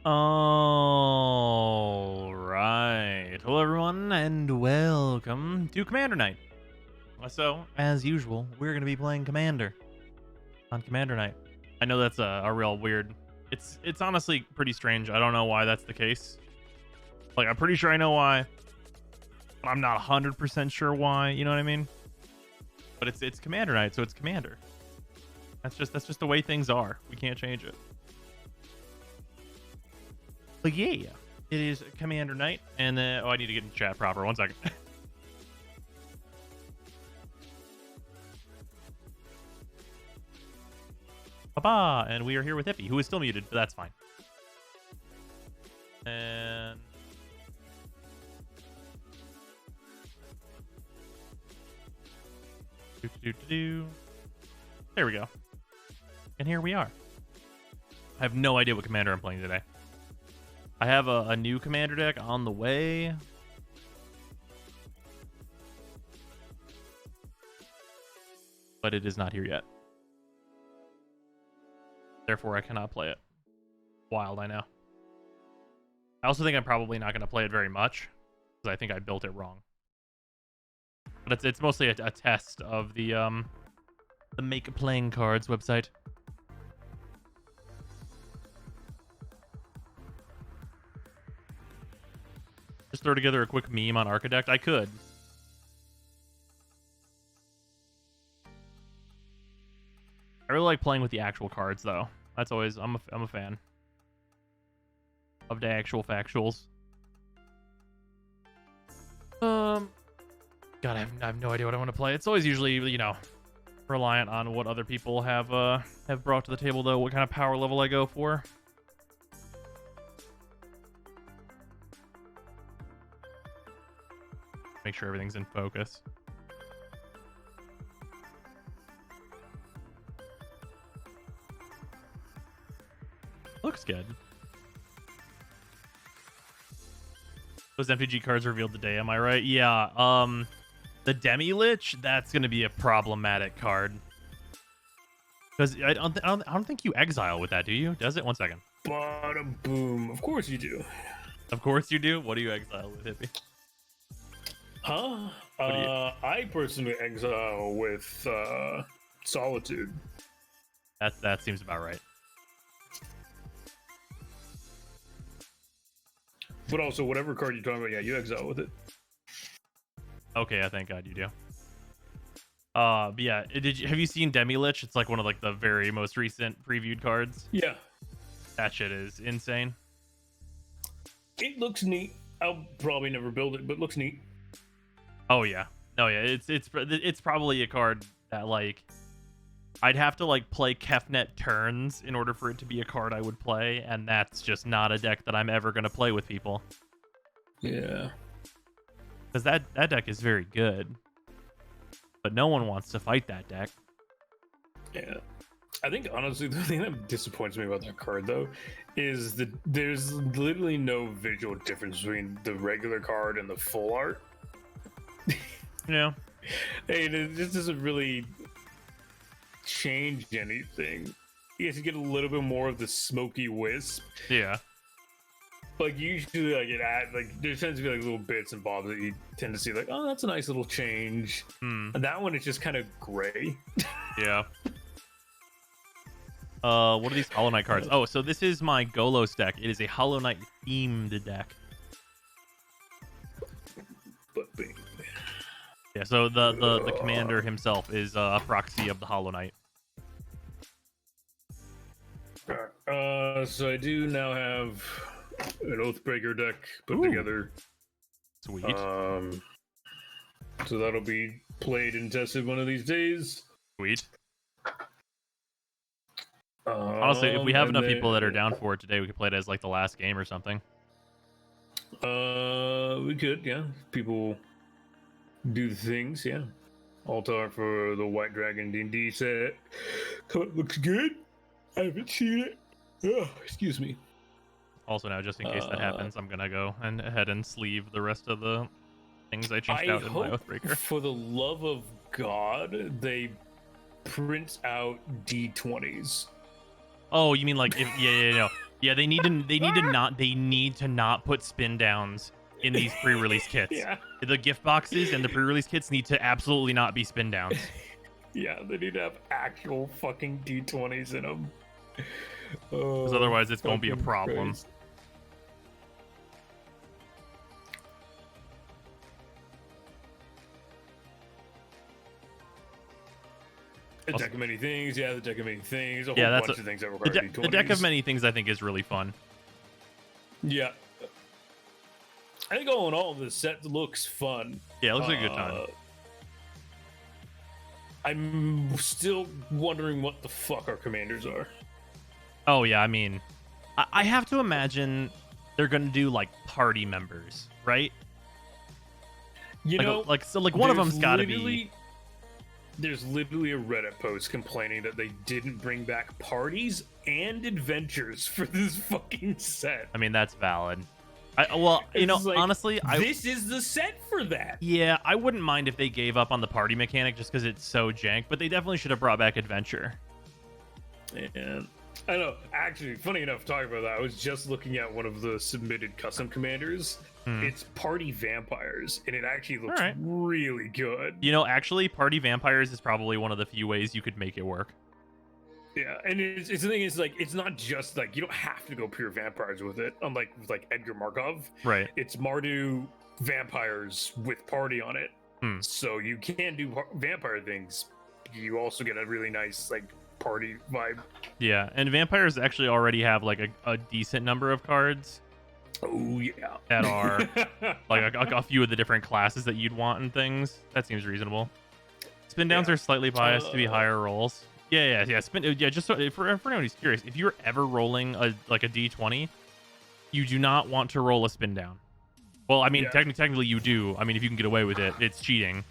All right. Hello, everyone, and welcome to Commander Night. So, as usual, we're going to be playing Commander on Commander Night. I know that's a real weird. It's honestly pretty strange. I don't know why that's the case. Like, I'm pretty sure I know why, but I'm not 100% sure why. You know what I mean? But it's Commander Night, so it's Commander. That's just the way things are. We can't change it. But yeah, it is Commander Night, and then I need to get in chat proper. 1 second. Baba, and we are here with Hippie, who is still muted, but that's fine. And there we go. And here we are. I have no idea what commander I'm playing today. I have a new commander deck on the way. But it is not here yet. Therefore, I cannot play it. Wild, I know. I also think I'm probably not going to play it very much, because I think I built it wrong. But it's mostly a test of the Make Playing Cards website. Just throw together a quick meme on Architect. I could. I really like playing with the actual cards, though. That's always I'm a fan of the actual factuals. God, I have no idea what I want to play. It's always usually, you know, reliant on what other people have brought to the table, though. What kind of power level I go for. Make sure everything's in focus. Looks good. Those MTG cards revealed today, am I right? Yeah. The Demi-Lich, that's gonna be a problematic card. Because I don't think you exile with that, do you? Does it? 1 second. Bada boom. Of course you do. Of course you do. What do you exile with, Hippie? Huh? I personally exile with Solitude. That seems about right. But also, whatever card you're talking about, yeah, you exile with it. Okay, I thank God you do. But yeah, have you seen Demi-Lich? It's like one of like the very most recent previewed cards. Yeah. That shit is insane. It looks neat. I'll probably never build it, but it looks neat. Oh yeah. No, yeah, it's probably a card that like I'd have to like play Kefnet turns in order for it to be a card I would play, and that's just not a deck that I'm ever gonna play with people. Yeah. Because that deck is very good. But no one wants to fight that deck. Yeah. I think honestly the thing that disappoints me about that card though is that there's literally no visual difference between the regular card and the full art. Yeah. Hey, it just doesn't really change anything. You get to get a little bit more of the smoky wisp. Yeah. Like usually, like there tends to be like little bits and bobs that you tend to see, like, oh, that's a nice little change. And that one is just kind of gray. Yeah. What are these Hollow Knight cards? Oh, so this is my Golos deck. It is a Hollow Knight themed deck. Yeah, so the commander himself is a proxy of the Hollow Knight. So I do now have an Oathbreaker deck put Ooh. together. Sweet. So that'll be played and tested one of these days. Sweet. Honestly, if we have enough people that are down for it today, we could play it as like the last game or something. We could, yeah. People do the things, yeah. All talk for the White Dragon D&D set. It looks good. I haven't seen it. Oh, excuse me. Also, now, just in case that happens, I'm gonna go and ahead and sleeve the rest of the things I changed out in my Oathbreaker. For the love of God, they print out D20s. Oh, you mean like if yeah, they need to not put spin downs in these pre-release kits. Yeah. The gift boxes and the pre-release kits need to absolutely not be spin downs. Yeah, they need to have actual fucking D20s in them. Because otherwise it's gonna be a problem. Christ. The deck of many things, yeah. The deck of many things. A whole bunch of things that require D20s. The deck of many things I think is really fun. Yeah. I think all in all, the set looks fun. Yeah, it looks like a good time. I'm still wondering what the fuck our commanders are. Oh yeah, I mean, I have to imagine they're gonna do like party members, right? You know, one of them's gotta be. There's literally a Reddit post complaining that they didn't bring back parties and adventures for this fucking set. I mean, that's valid. Honestly, this is the set for that. Yeah, I wouldn't mind if they gave up on the party mechanic just because it's so jank, but they definitely should have brought back adventure. And I know, actually, funny enough, talking about that, I was just looking at one of the submitted custom commanders. It's Party Vampires, and it actually looks really good. You know, actually, Party Vampires is probably one of the few ways you could make it work. Yeah, and it's the thing is, like, it's not just like you don't have to go pure vampires with it, unlike with like Edgar Markov. Right. It's Mardu vampires with party on it, so you can do vampire things. You also get a really nice like party vibe. Yeah, and vampires actually already have like a decent number of cards. Oh yeah, that are like a few of the different classes that you'd want and things. That seems reasonable. Spin downs are slightly biased to be higher rolls. Yeah. Just so, for anyone who's curious, if you're ever rolling a D20, you do not want to roll a spin down. Well, I mean, technically you do. I mean, if you can get away with it, it's cheating.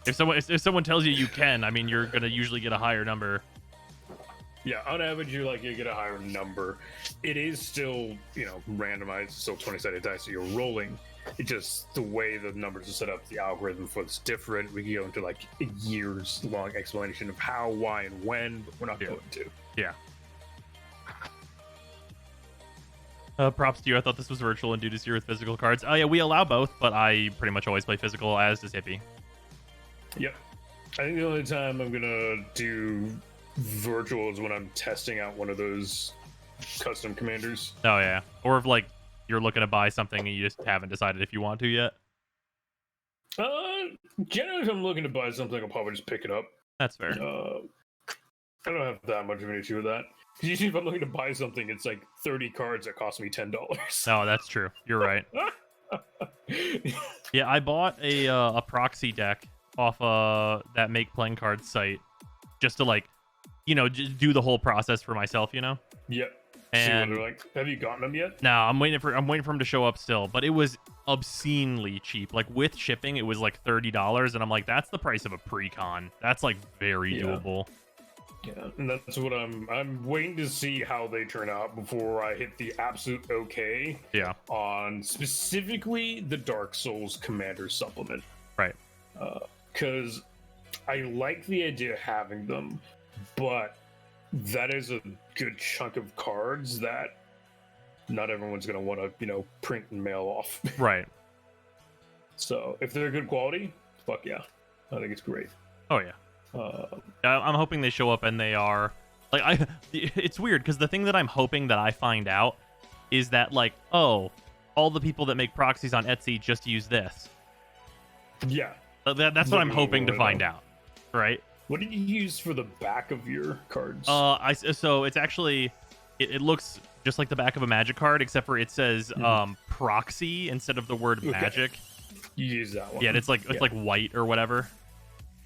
If someone tells you can, I mean, you're gonna usually get a higher number. Yeah, on average, you get a higher number. It is still, randomized, still 20-sided dice, so you're rolling. It just, the way the numbers are set up, the algorithm for it's different. We can go into, like, a years-long explanation of how, why, and when, but we're not going to. Yeah. Props to you. I thought this was virtual and do this year with physical cards. Oh, yeah, we allow both, but I pretty much always play physical, as does Hippie. Yep. I think the only time I'm going to do virtual is when I'm testing out one of those custom commanders. Oh yeah, or if like you're looking to buy something and you just haven't decided if you want to yet. Generally, if I'm looking to buy something, I'll probably just pick it up. That's fair. I don't have that much of an issue with that. Usually, if I'm looking to buy something, it's like 30 cards that cost me $10. Oh, that's true. You're right. Yeah, I bought a proxy deck off that Make Playing Cards site just to like. Just do the whole process for myself, Yep. And see what they're like. Have you gotten them yet? No, I'm waiting for him to show up still. But it was obscenely cheap. Like with shipping, it was like $30, and I'm like, that's the price of a pre-con. That's like very doable. Yeah, and that's what I'm waiting to see how they turn out before I hit the absolute okay. Yeah. On specifically the Dark Souls Commander supplement. Right. Because I like the idea of having them. But that is a good chunk of cards that not everyone's going to want to, print and mail off. Right. So if they're good quality, fuck yeah. I think it's great. Oh, yeah. I'm hoping they show up and they are... Like, it's weird because the thing that I'm hoping that I find out is that, like, all the people that make proxies on Etsy just use this. Yeah. That's what I'm hoping to find out. Right? What did you use for the back of your cards? So it's actually it looks just like the back of a Magic card, except for it says proxy instead of the word Magic. You use that one. Yeah, it's like white or whatever.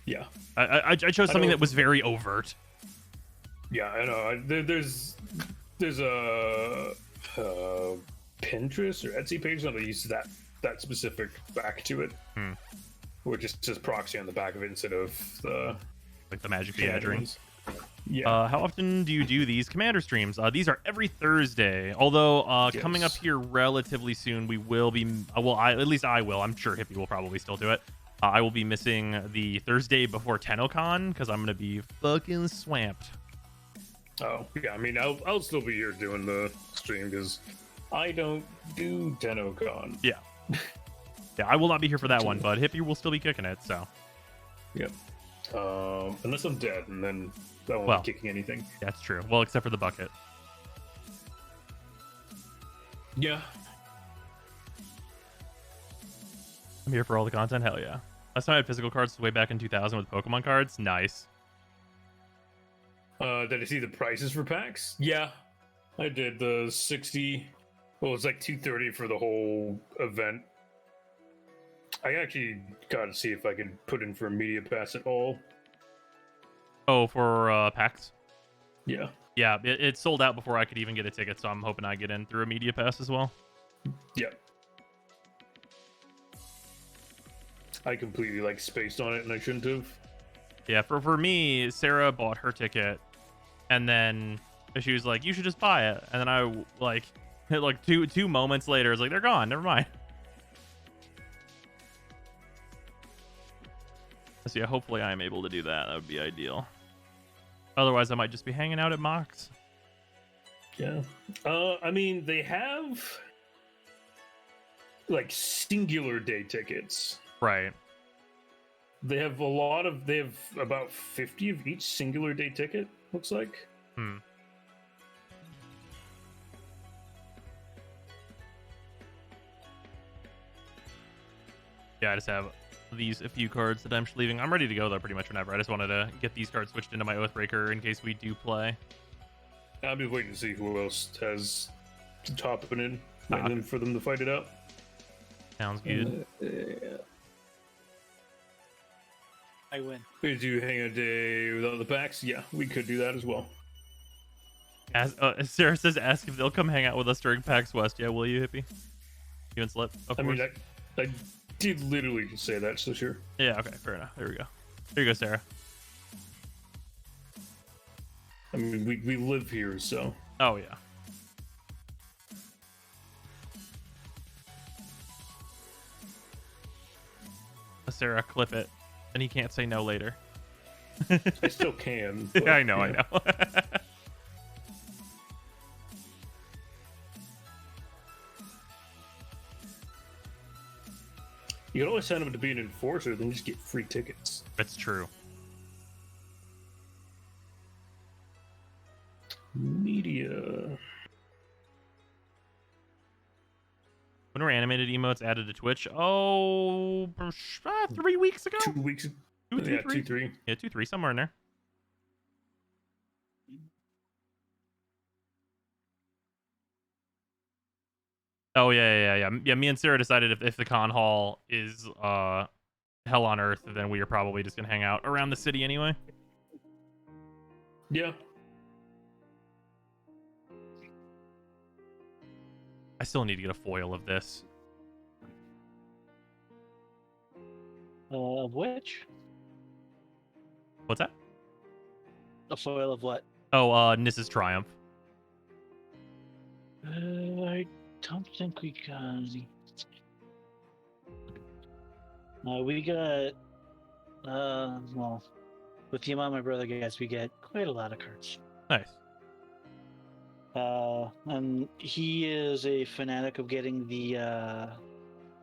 Yeah. I chose something that was very overt. Yeah, I know. There's a Pinterest or Etsy page that uses that specific back to it, which just says proxy on the back of it instead of the Magic the Gathering. Yeah. How often do you do these Commander streams? These are every Thursday. Although coming up here relatively soon, we will be. At least I will. I'm sure Hippie will probably still do it. I will be missing the Thursday before TennoCon because I'm gonna be fucking swamped. Oh yeah, I mean I'll still be here doing the stream because I don't do TennoCon. Yeah. Yeah, I will not be here for that one, but Hippie will still be kicking it. So. Yep. Unless I'm dead, and then I won't be kicking anything. That's true. Well, except for the bucket. Yeah. I'm here for all the content. Hell yeah. Last time I had physical cards way back in 2000 with Pokemon cards. Nice. Did I see the prices for packs? Yeah, I did. The 60. Well, it's like 230 for the whole event. I actually got to see if I could put in for a media pass at all. Oh, for packs? Yeah. Yeah, it sold out before I could even get a ticket, so I'm hoping I get in through a media pass as well. Yeah. I completely spaced on it, and I shouldn't have. Yeah, for me, Sarah bought her ticket, and then she was like, "You should just buy it." And then I two moments later, it's like they're gone. Never mind. So yeah, hopefully I am able to do that. That would be ideal. Otherwise, I might just be hanging out at Mox. Yeah. I mean, they have singular day tickets. Right. They have about 50 of each singular day ticket, looks like. Yeah, I just have a few cards that I'm leaving. I'm ready to go though pretty much whenever. I just wanted to get these cards switched into my Oathbreaker in case we do play. I'll be waiting to see who else has to top it in, waiting for them to fight it out. Sounds good. Yeah. I win. Did you hang a day without the packs? Yeah, we could do that as well. As Sarah says, ask if they'll come hang out with us during PAX West. Yeah, will you, Hippie? You and Slip, of course. Mean, I did literally say that, so sure. Yeah, okay, fair enough. There we go. Here you go, Sarah. I mean, we live here, so. Oh, yeah. Sarah, clip it. And he can't say no later. I still can. But, I know, yeah. I know. You can always sign up to be an enforcer, then just get free tickets. That's true. Media. When were animated emotes added to Twitch? Oh, 3 weeks ago? 2 weeks. 2, 3, Yeah, 3? 2-3. Yeah, 2, 3, somewhere in there. Oh yeah. Me and Sarah decided if the con hall is hell on earth, then we are probably just gonna hang out around the city anyway. Yeah. I still need to get a foil of this. Of which? What's that? A foil of what? Oh, Nissa's Triumph. I don't think we got any. We got, well, with the amount my brother gets, we get quite a lot of cards. Nice. And he is a fanatic of getting the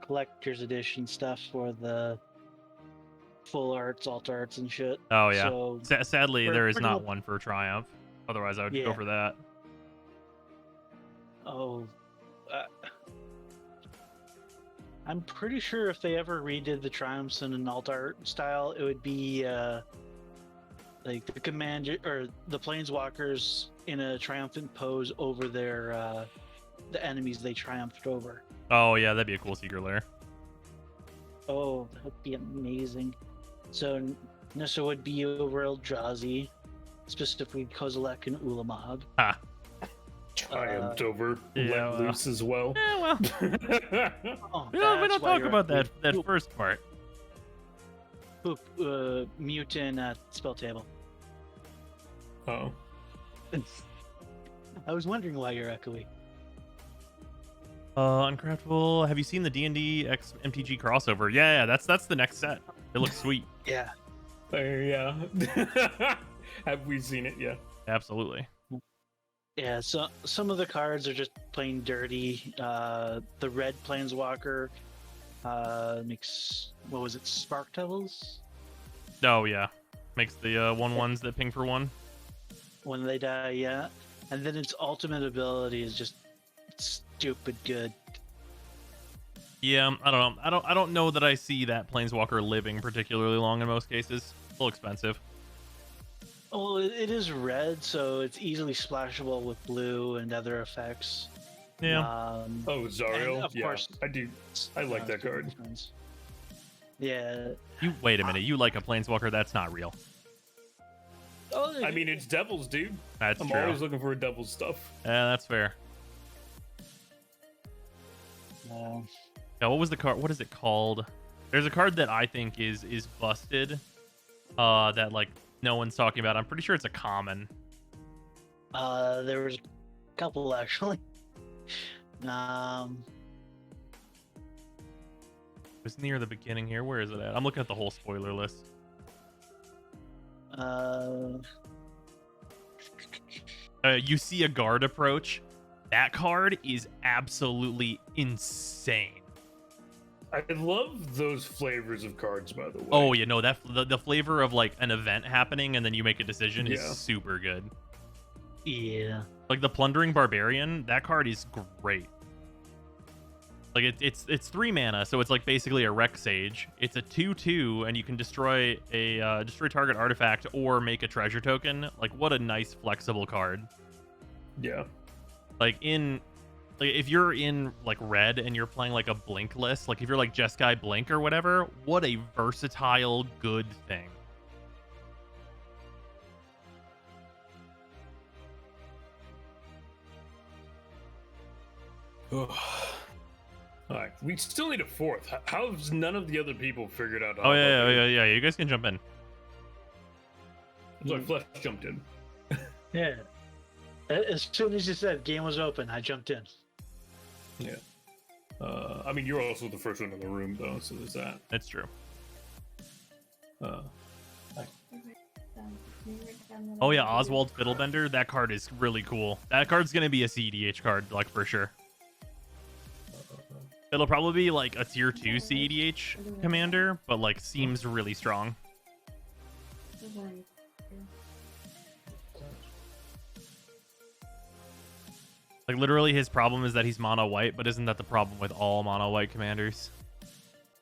collector's edition stuff for the full arts, alt arts, and shit. Oh yeah. So sadly, there is not much... one for Triumph. Otherwise, I would go for that. Oh, I'm pretty sure if they ever redid the Triumphs in an alt art style, it would be like the commander or the planeswalkers in a triumphant pose over their the enemies they triumphed over. Oh yeah, that'd be a cool secret lair. Oh, that would be amazing. So Nissa would be over Eldrazi, specifically Kozilek and Ulamog. Ha. Triumphed over yeah, Let well. Loose as well. Yeah, well, Oh, we that's don't why talk you're about that Poop, first part. Mutant at spell table. Oh. I was wondering why you're echoey. Uncraftable. Have you seen the D&D X MTG crossover? Yeah, that's the next set. It looks sweet. Yeah. Yeah. Have we seen it? Yeah. Absolutely. Yeah, so some of the cards are just plain dirty. The red Planeswalker makes, what was it, Spark Devils? Oh yeah, makes the 1/1s that ping for 1. When they die, yeah. And then its ultimate ability is just stupid good. Yeah, I don't know. I don't know that I see that Planeswalker living particularly long in most cases. A little expensive. Well, it is red, so it's easily splashable with blue and other effects. Yeah. Oh, Zariel. And of Yeah, course, I do. I like that card. Yeah. You wait a minute. You like a Planeswalker? That's not real. Oh, I mean, it's Devils, dude. That's I'm true. always looking for Devils stuff. Yeah, that's fair. Now, what was the card? What is it called? There's a card that I think is busted. That like no one's talking about. I'm pretty sure it's a common. There was a couple actually. It was near the beginning here. Where is it at? I'm looking at the whole spoiler list. You see a guard approach. That card is absolutely insane. I love those flavors of cards, by the way. Oh yeah, no, that the flavor of like an event happening and then you make a decision is Yeah. super good. Yeah. Like the Plundering Barbarian, that card is great. Like it's 3 mana, so it's like basically a Rex Sage. It's a 2/2, and you can destroy a destroy target artifact or make a treasure token. Like what a nice flexible card. Yeah. Like if you're in like red and you're playing like a blink list, like if you're like Jeskai Blink or whatever, what a versatile good thing. All right, we still need a fourth. How's none of the other people figured out? Oh yeah. You guys can jump in. So Flesh jumped in. Yeah. As soon as you said game was open, I jumped in. Yeah. I mean, you're also the first one in the room, though, so there's that. That's true. Oh yeah, Oswald Fiddlebender. That card is really cool. That card's gonna be a CEDH card, like for sure. It'll probably be like a tier 2 CEDH commander, but like seems really strong. Like literally his problem is that he's mono white, but isn't that the problem with all mono white commanders?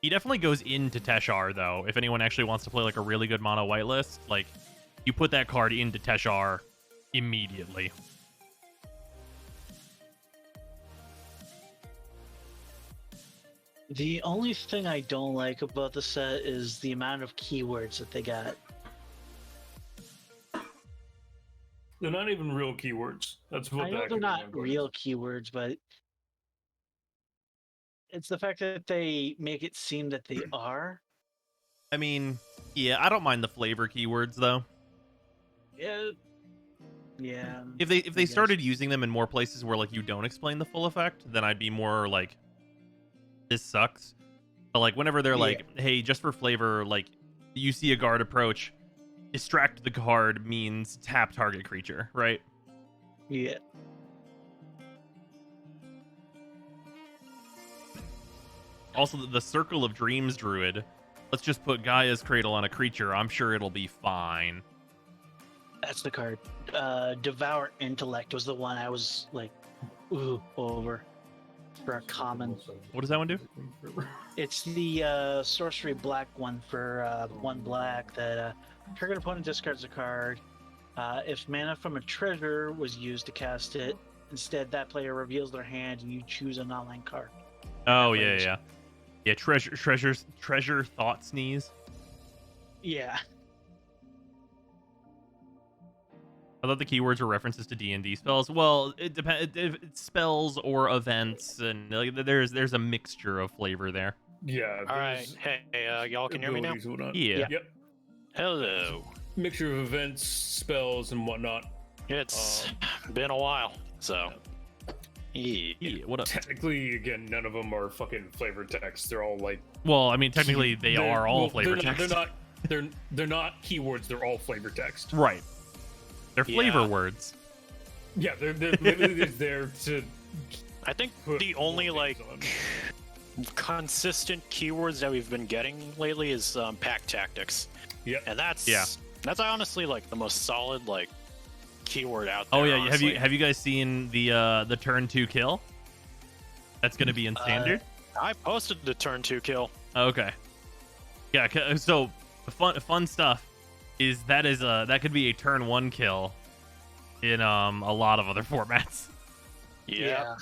He definitely goes into Teshar though. If anyone actually wants to play like a really good mono white list, like you put that card into Teshar immediately. The only thing I don't like about the set is the amount of keywords that they got. They're not even real keywords. That's what I know that they're could not be. real keywords, but it's the fact that they make it seem that they are. I mean, yeah, I don't mind the flavor keywords though. Yeah. Yeah. If they started using them in more places where like you don't explain the full effect, then I'd be more like, this sucks. But like whenever they're like, hey, just for flavor, like you see a guard approach, distract the card means tap target creature, right? Yeah. Also, the Circle of Dreams Druid. Let's just put Gaia's Cradle on a creature. I'm sure it'll be fine. That's the card. Devour Intellect was the one I was like, ooh, over. for a common. What does that one do? It's the sorcery black one for 1 black that triggered opponent discards a card. If mana from a treasure was used to cast it, instead that player reveals their hand and you choose a non-land card. Oh That yeah, plays. yeah, yeah. Treasure thought sneeze. Yeah. I thought the keywords were references to D&D spells. Well, it depends. It's spells or events, and like, there's a mixture of flavor there. Yeah. All right. Hey, y'all can hear me now? abilities and whatnot. Yeah. Yep. Hello. Mixture of events, spells, and whatnot. It's been a while, so. Yeah. Yeah, what up? Technically, again, none of them are fucking flavored text. They're all like. Well, I mean, technically they are all flavor they're text. Not, they're not keywords. They're all flavor text. Right. They're flavor Yeah. words. Yeah, they're literally just there to. I think Put the only more like things consistent keywords that we've been getting lately is pack tactics, Yep. and that's Yeah. that's honestly like the most solid like keyword out there. Oh yeah, honestly. have you guys seen the turn 2 kill? That's gonna be in standard. I posted the turn 2 kill. Okay. Yeah. So fun stuff is that could be a turn 1 kill in a lot of other formats. Yeah.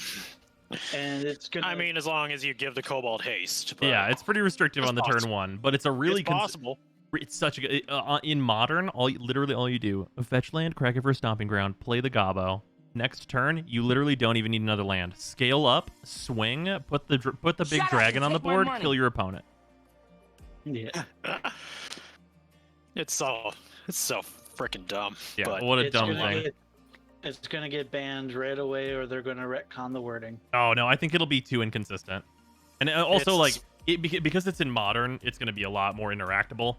And it's gonna. I mean, as long as you give the Cobalt haste. But Yeah, it's pretty restrictive It's on the turn possible. 1, but it's a really it's possible. it's such a good in modern. Literally all you do: fetch land, crack it for a stomping ground, play the gobbo. Next turn, you literally don't even need another land. Scale up, swing, put the big Shut up dragon and on the take my board, money. kill your opponent. Yeah. It's so freaking dumb. Yeah, but what a It's dumb gonna thing. get- It's gonna get banned right away, or they're gonna retcon the wording. Oh no, I think it'll be too inconsistent. And also, like, It's- because it's in modern, it's going to be a lot more interactable.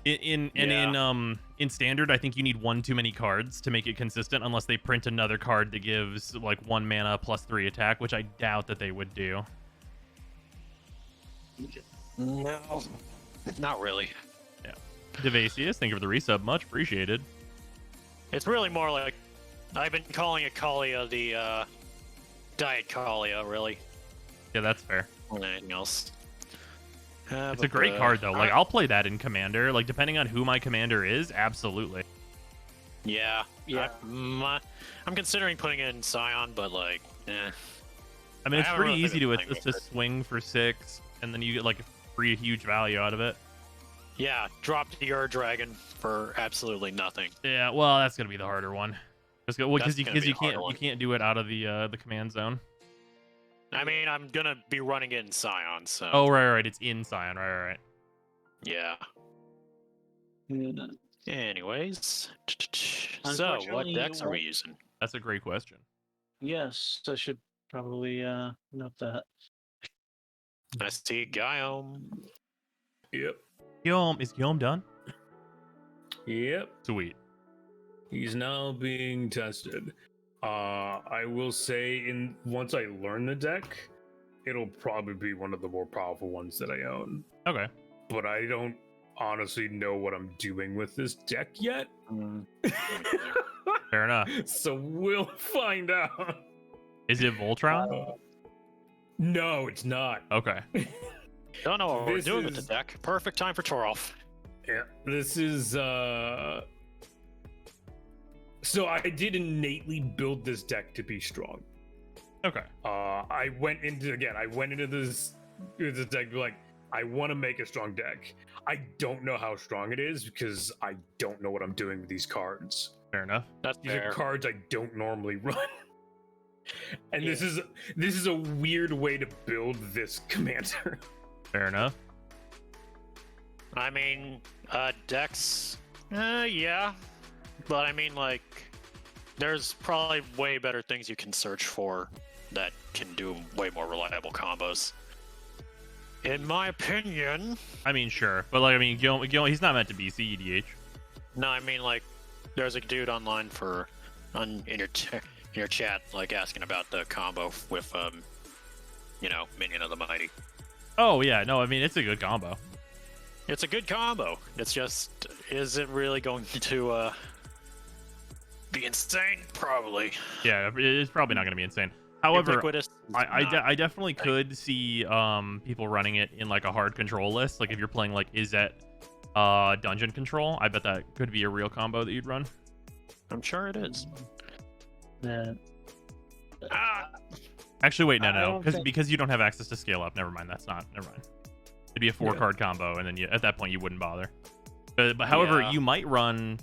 In standard, I think you need one too many cards to make it consistent, unless they print another card that gives like 1 mana plus 3 attack, which I doubt that they would do. No, not really. Devasius, thank you for the resub, much appreciated. It's really more like I've been calling it Kalia the Diet Kalia, really, Yeah, that's fair. more than anything else. It's a great card though. Like, I'll play that in Commander. Like, depending on who my commander is, absolutely. Yeah, Yeah. I'm considering putting it in Scion, but like, I mean, it's I don't pretty really think easy to it's playing to swing for 6, and then you get like a free huge value out of it. yeah, drop your dragon for absolutely nothing. Yeah, well, that's gonna be the harder one. Because That's you gonna be the harder can't one. you can't do it out of the command zone. I mean, I'm gonna be running it in Scion, so Oh right, it's in Scion, right. yeah. Yeah. Anyways, so what Unfortunately, decks you are we won't- using? That's a great question. Yes, I should probably note that. I see Guillaume. Yep. Is Guillaume done? Yep. Sweet. He's now being tested. I will say, once I learn the deck, it'll probably be one of the more powerful ones that I own. Okay. But I don't honestly know what I'm doing with this deck yet. Fair enough. So we'll find out. Is it Voltron? No, it's not. Okay. Don't know what we're This doing with the is- deck. Perfect time for Torolf. Yeah, this is so I did innately build this deck to be strong. Okay. I went into this deck like, I want to make a strong deck. I don't know how strong it is because I don't know what I'm doing with these cards. Fair enough. That's These fair. are cards I don't normally run. And Yeah. this is a weird way to build this commander. Fair enough. I mean, decks, yeah, but I mean, like, there's probably way better things you can search for that can do way more reliable combos. In my opinion, I mean, sure, but like, I mean, Guillaume, he's not meant to be CEDH. no, I mean, like, there's a dude online in your chat, like, asking about the combo with, Minion of the Mighty. Oh yeah, no, I mean, it's a good combo. It's a good combo. It's just, is it really going to be insane? Probably. Yeah, it's probably not going to be insane. However, Ubiquitous. is not. I definitely could see people running it in like a hard control list. Like if you're playing like Izzet dungeon control, I bet that could be a real combo that you'd run. I'm sure it is. Yeah. Actually, wait, I no, don't think- because you don't have access to scale up. Never mind, never mind. It'd be a 4-card combo, and then at that point you wouldn't bother. But however, Yeah. you might run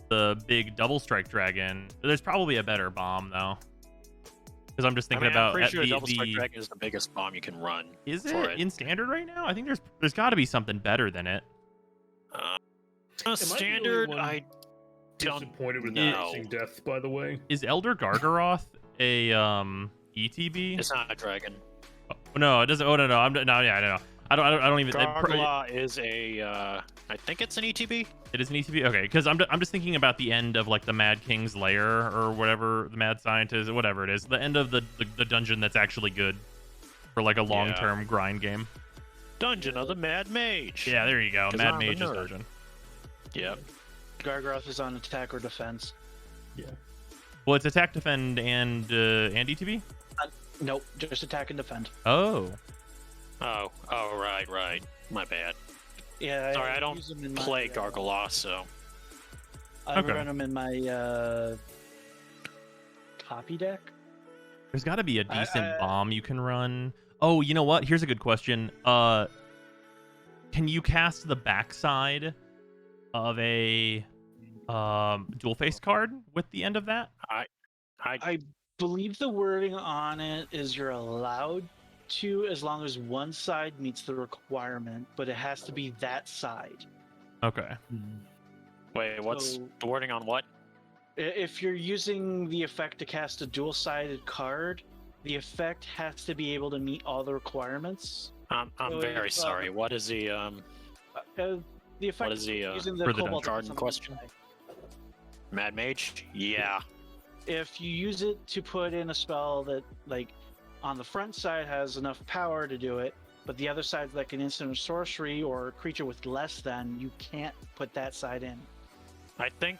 the big double strike dragon. There's probably a better bomb though. Because I'm just thinking I'm about pretty sure the, Double Strike the Dragon is the biggest bomb you can run. is for it in standard right now? I think there's got to be something better than it. Uh, Am I the only standard, one I don't disappointed with know. Icing Death, by the way. Is Elder Gargaroth a ETB? It's not a dragon. Oh, no, it doesn't. Oh no, yeah, no. I don't even. Gargala is a, I think it's an ETB. It is an ETB. Okay, because I'm just thinking about the end of like the Mad King's lair or whatever, the Mad Scientist, whatever it is, the end of the dungeon that's actually good for like a long-term grind game. Dungeon of the Mad Mage. Yeah, there you go, 'Cause Mad I'm a Mage's nerd. dungeon. Yep. Gargaroth is on attack or defense. Well, it's attack, defend, and ETB. Nope, just attack and defend. Oh, Oh, right. My bad. Yeah. Sorry, I don't use them in play my, Gargala, so. I Okay. run them in my copy deck. there's got to be a decent I- bomb you can run. Oh, you know what? Here's a good question. Can you cast the backside of a dual face card with the end of that? I believe the wording on it is you're allowed to as long as one side meets the requirement, but it has to be that side. Okay. Wait, what's So- the wording on what? If you're using the effect to cast a dual-sided card, the effect has to be able to meet all the requirements. I'm So very if, sorry. What is the, The effect what is the, using the for the Cobalt dungeon on the question? side. Mad Mage? Yeah. If you use it to put in a spell that, like, on the front side has enough power to do it, but the other side's like an instant or sorcery or a creature with less than, you can't put that side in. I think,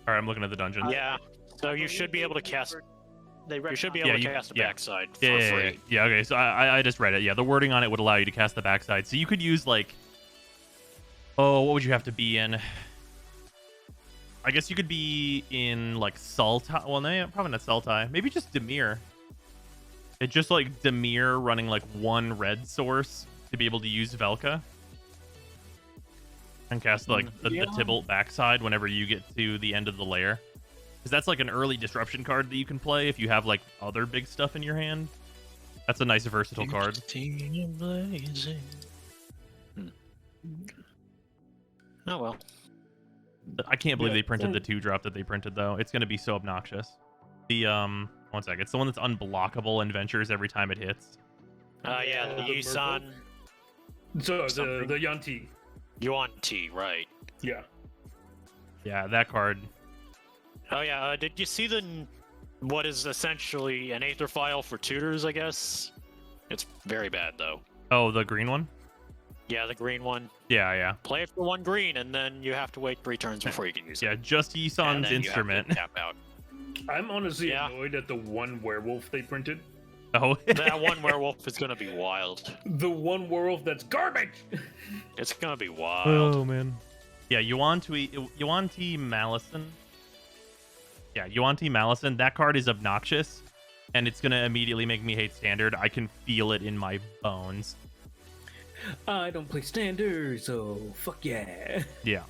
All right, I'm looking at the dungeon. yeah. So you should be able to cast, you should be able Yeah, to you- cast the yeah. backside for Yeah, free. yeah, okay. So I just read it. Yeah, the wording on it would allow you to cast the backside. So you could use like, oh, what would you have to be in? I guess you could be in like Sultai. Well, no, probably not Sultai. Maybe just Dimir. It's just like Dimir running like one red source to be able to use Velka. And cast like the Yeah. Tybalt backside whenever you get to the end of the layer. Because that's like an early disruption card that you can play if you have like other big stuff in your hand. That's a nice versatile card. Oh well. I can't believe Yeah, they printed so- the 2-drop that they printed though. It's gonna be so obnoxious. The one sec, it's the one that's unblockable and ventures every time it hits. Yeah, the the Yisan So Something. the Yanti. Yuan-Ti, right. Yeah. Yeah, that card. Oh yeah, did you see what is essentially an Aether file for tutors, I guess? It's very bad though. Oh, the green one? Yeah, the green one. Yeah, yeah. Play it for 1 green, and then you have to wait 3 turns before you can use Yeah, it. just And Yisan's then you have to instrument. tap out. I'm honestly Yeah. annoyed at the one werewolf they printed. Oh, That one werewolf is gonna be wild. The one werewolf that's garbage. It's gonna be wild. oh man. Yeah, Yuan-Ti Malison. Yeah, Yuan-Ti Malison. That card is obnoxious, and it's gonna immediately make me hate standard. I can feel it in my bones. I don't play standard, so fuck yeah. Yeah.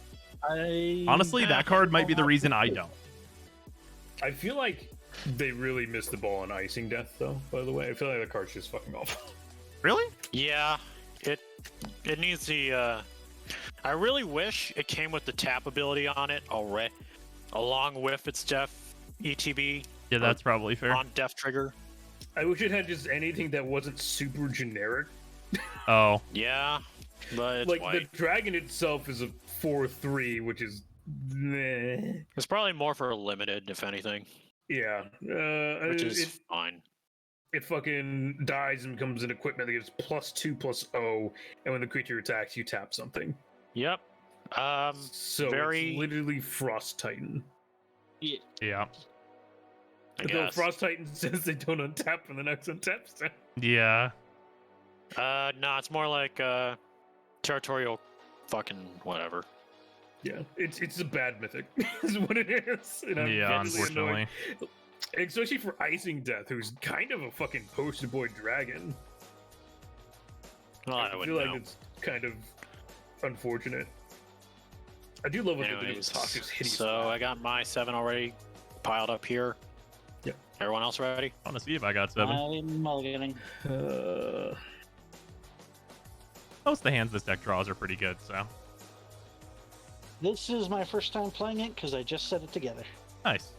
I Honestly, that card might be the reason I don't. I feel like they really missed the ball on Icing Death, though. By the way, I feel like the card's just fucking awful. Really? Yeah, it needs the. I really wish it came with the tap ability on it already, along with its Def ETB Yeah, that's probably fair. on Def Trigger. I wish it had just anything that wasn't super generic. Oh, Yeah, but it's Like white. the dragon itself is a 4/3, which is meh. It's probably more for a limited, if anything, Yeah. which is It fine. fucking dies and becomes an equipment that gives +2/+0, and when the creature attacks, you tap something. Yep. So Very- it's literally Frost Titan. yeah. I Though guess. Frost Titan says they don't untap when the next untap step. Yeah. No, it's more like territorial fucking whatever. Yeah, it's a bad mythic, is what it is. And I'm Yeah, really unfortunately. annoyed. Especially for Icing Death, who's kind of a fucking poster boy dragon. Well, I feel wouldn't like know. it's kind of unfortunate. I do love when they do Anyways, talk this hideous. so I got my 7 already piled up here. Yep. Everyone else ready? I want to see if I got 7. I'm mulliganing. Most of the hands this deck draws are pretty good, so. This is my first time playing it because I just set it together. Nice.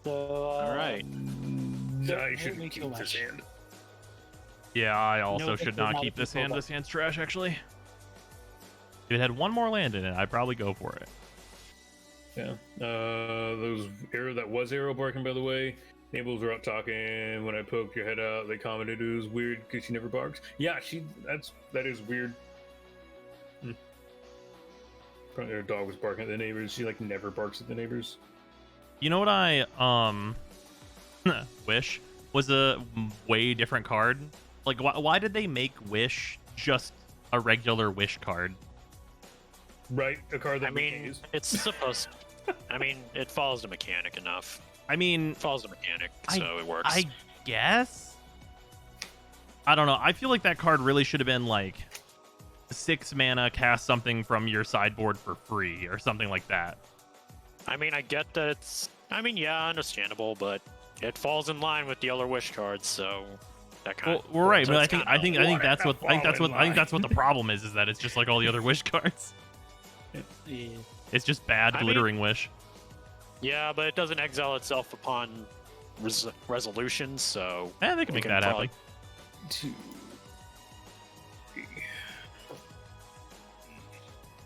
So, All right. I Don't hurt me shouldn't too keep this much. hand. Yeah, I also No, should it's not not keep a this control hand. ball. This hand's trash, actually. If it had one more land in it, I'd probably go for it. Yeah. That was arrow barking, by the way. Neighbors were up talking. When I poked your head out, they commented it was weird because she never barks. Yeah, that is weird. Probably her dog was barking at the neighbors. She like never barks at the neighbors. You know what I wish was a way different card? Like, why did they make Wish just a regular Wish card? Right, a card that I mean, decays. it's supposed. I mean, it follows the mechanic enough. I mean, It follows the mechanic, I- so it works. I guess. I don't know. I feel like that card really should have been like 6 mana, cast something from your sideboard for free or something like that. I mean, I get that it's. I mean, yeah, understandable, but it falls in line with the other wish cards, so that kind Well, we're right, so but I it's think kinda- that's what the problem is that it's just like all the other Wish cards. yeah. It's just bad I mean- glittering Wish. Yeah, but it doesn't exile itself upon resolution, so They can we make can that probably- happen. 2, 3.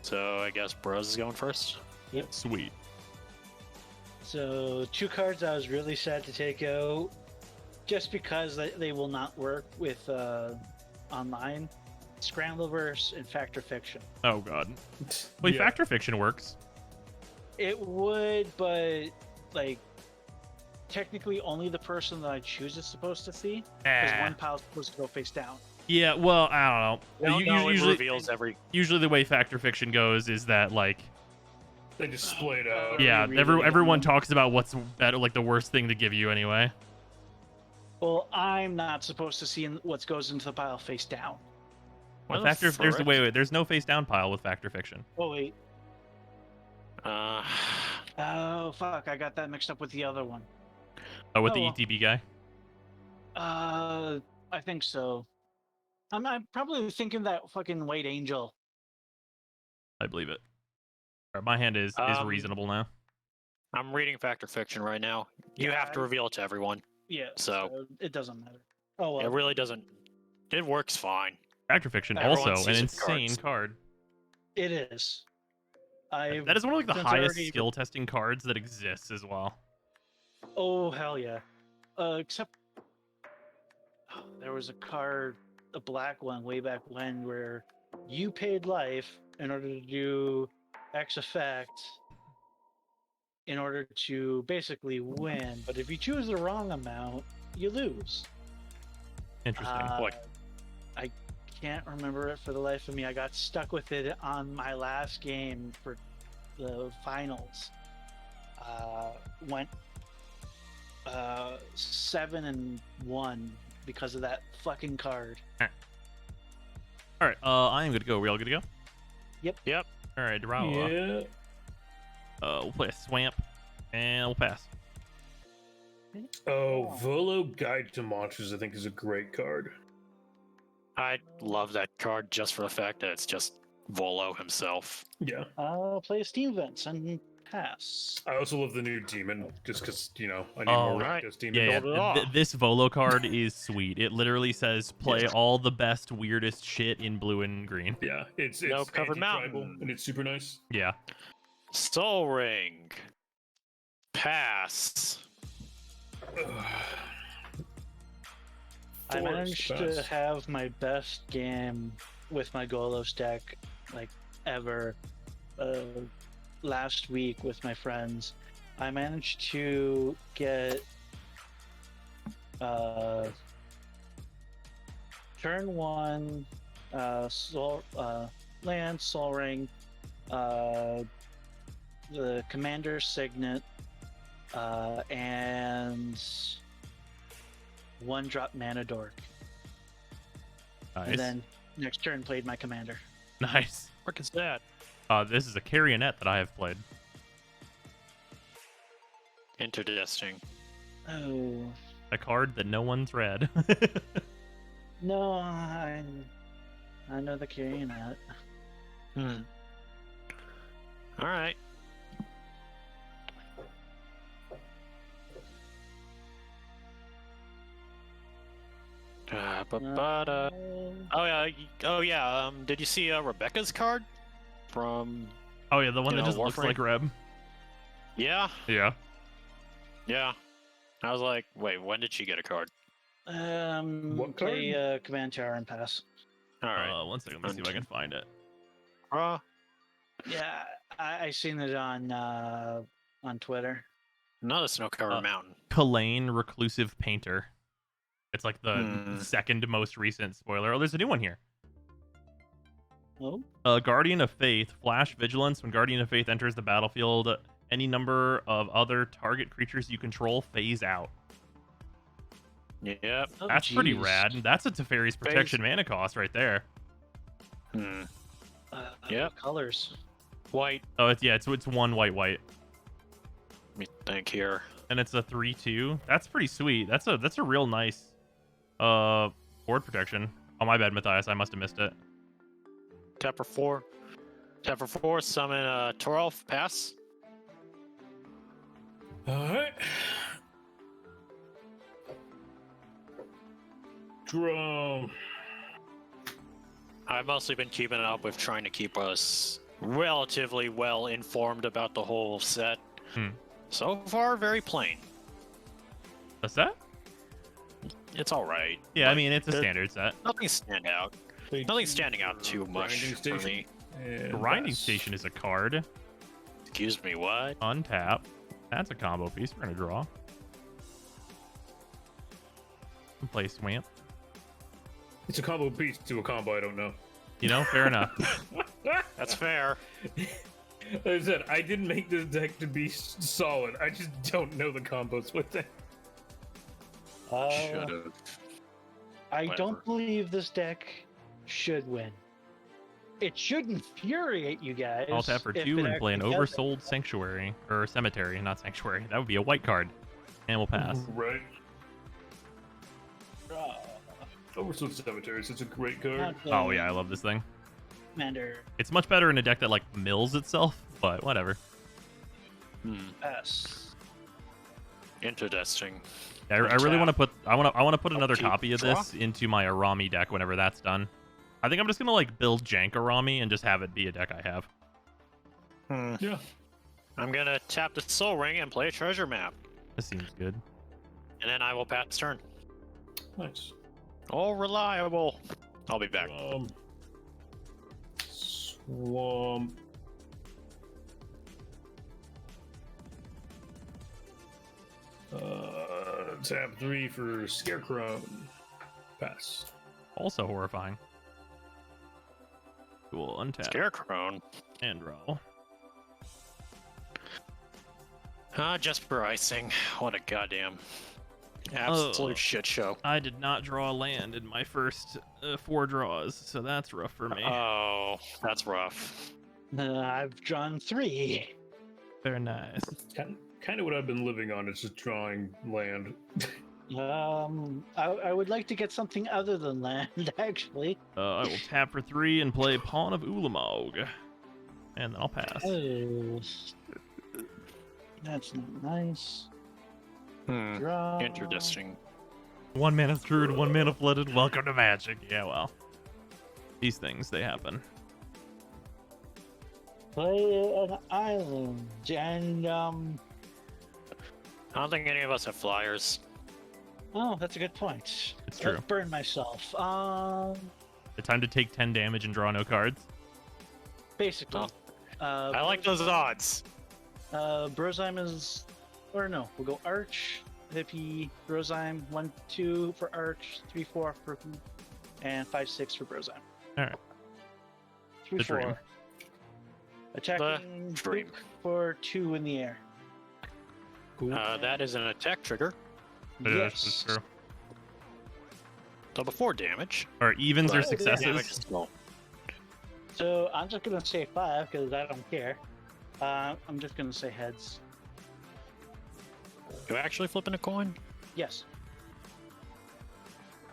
So I guess Bros is going first. Sweet. So 2 cards I was really sad to take out, just because they will not work with online. Scrambleverse and Factor Fiction. Oh god. Wait, Yeah. Factor Fiction works. It would, but like technically only the person that I choose is supposed to see, because one pile's supposed to go face down. Yeah, well, I don't know. No, it Usually, reveals every. usually the way Factor Fiction goes is that like, They just split out. yeah, really everyone don't know. talks about what's better, like the worst thing to give you anyway. Well, I'm not supposed to see what goes into the pile face down. Why the Factor, there's frick? wait, there's no face down pile with Factor Fiction. Oh wait. Uh, Oh fuck! I got that mixed up with the other one. Oh, with Oh, the well. ETB guy. I think so. I'm probably thinking that fucking White Angel. I believe it. All right, my hand is reasonable now. I'm reading Factor Fiction right now. You Yeah, have to reveal it to everyone. Yeah. So- it doesn't matter. Oh well. It really doesn't. It works fine. Factor Fiction, Everyone also an sees the insane cards. card. It is. That is one of like the since I highest already- skill testing cards that exists as well. Oh hell yeah. Except there was a card, a black one, way back when, where you paid life in order to do X effect in order to basically win. But if you choose the wrong amount, you lose. Interesting. I can't remember it for the life of me. I got stuck with it on my last game for the finals. Went 7-1 because of that fucking card. All right, I am good to go. We all good to go? Yep. All right, Drow. Yeah. We'll play a Swamp, and we'll pass. Oh, Volo Guide to Monsters, I think, is a great card. I love that card just for the fact that it's just Volo himself. Yeah. Play Steam Vents and pass. I also love the new demon, just because, I need Oh, more right. Rakdos demon. Yeah, Build it off. this Volo card is sweet. It literally says play Yes. all the best, weirdest shit in blue and green. Yeah, it's No covered anti-tribal, mountain. and it's super nice. Yeah. Soul Ring. Pass. I Forest managed to Pass. have my best game with my Golos deck, like ever, last week with my friends, I managed to get turn 1 land, Sol Ring, the Commander Signet, and 1-drop Mana Dork. Nice. And then next turn played my Commander. Nice. Frick is that? This is a Carrionet that I have played. Interdesting. Oh, A card that no one's read. no, I know the Carrionet. All right. Oh yeah. Did you see Rebecca's card from? Oh yeah, the one You that know, just looks Warframe? like Reb. Yeah. Yeah. Yeah. I was like, wait, when did she get a card? What Play Command Tower and pass. All right. 1 second, let me see if I can find it. Yeah, I seen it on Twitter. Another snow covered Uh, mountain. Kalane Reclusive Painter. It's like the Hmm. second most recent spoiler. Oh, there's a new one here. Oh, Guardian of Faith. Flash Vigilance. When Guardian of Faith enters the battlefield, any number of other target creatures you control phase out. Yep. oh, That's pretty geez. rad. That's a Teferi's Protection mana cost right there. Hmm. Yep. Colors. White. Oh, it's 1 white. Let me think here. And it's a 3/2. That's pretty sweet. That's a real nice board protection. Oh, my bad, Matthias. I must have missed it. Tap for 4. Tap for 4. Summon Toralf. Pass. Alright. Drum. I've mostly been keeping up with trying to keep us relatively well informed about the whole set. Hmm. So far, very plain. What's that? It's all right. Yeah, I Like, mean, it's a the- standard set. Nothing stand out. Nothing's standing out too much Grinding for Station. me. And Grinding pass. Station is a card. Excuse me, what? Untap. That's a combo piece. We're going to draw. Play Swamp. It's a combo piece to a combo I don't know. You know, fair enough. That's fair. Like I said, I didn't make this deck to be solid. I just don't know the combos with it. Should have. I Whatever. don't believe this deck should win. It should infuriate you guys. I'll tap for if 2 it and play an actually does it. Oversold Sanctuary. Or Cemetery, not Sanctuary. That would be a white card. And we'll pass. Right. Draw. Oversold Cemetery is such a great card. Not Oh, yeah, I love this thing. Commander. It's much better in a deck that, like, mills itself, but whatever. Pass. Interesting. I really want to put I want to put another Keep copy of draw? this into my Arami deck whenever that's done. I think I'm just gonna like build Jank Arami and just have it be a deck I have. Yeah. I'm gonna tap the Soul Ring and play a treasure map, This seems good. and then I will pass turn. Nice. Oh, reliable. I'll be back. Swamp. Tap 3 for Scarecrow. Pass. Also horrifying. Cool. Untap Scarecrow. and draw. Jesper Icing. What a goddamn absolute Oh. shit show. I did not draw a land in my first 4 draws, so that's rough for me. Oh, that's rough. I've drawn 3. Very nice. Kind of what I've been living on is just drawing land. I would like to get something other than land, actually. I will tap for 3 and play Pawn of Ulamog. And then I'll pass. Oh, that's not nice. Draw. Interesting. 1 mana screwed, 1 mana flooded. Welcome to Magic. Yeah, well. These things, they happen. Play an island, and I don't think any of us have flyers. oh, that's a good point. It's Let's true. burn myself. The time to take 10 damage and draw no cards. Basically. I like those odds. Brozyme is, or no, we'll go Arch, Hippie, Brozyme, 1, 2 for Arch, 3, 4 for, and 5, 6 for Brozyme. All right. 3, The 4. dream. Attacking dream. Boop for 2 in the air. That is an attack trigger. It is, Yes. it's true. So before damage. Or evens or Oh, damage. Damage successes. is low. So I'm just gonna say 5 because I don't care. I'm just gonna say heads. You actually flipping a coin? Yes.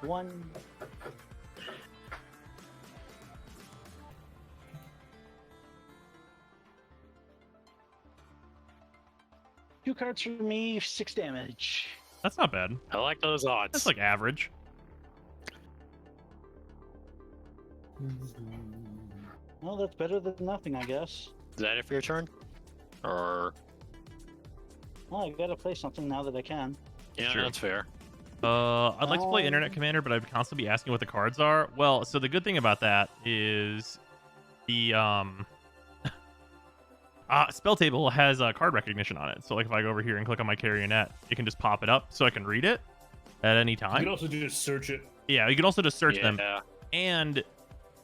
1. Two cards for me, 6 damage. That's not bad. I like those odds. That's like average. Well, that's better than nothing, I guess. Is that it for your turn? Or Well, I gotta play something now that I can. yeah, Sure. that's fair. I'd like to play Internet Commander, but I'd constantly be asking what the cards are. Well, so the good thing about that is the spell table has card recognition on it. So like if I go over here and click on my Carrionet, it can just pop it up so I can read it at any You time. can also just search it. Yeah, you can also just search them. Yeah. And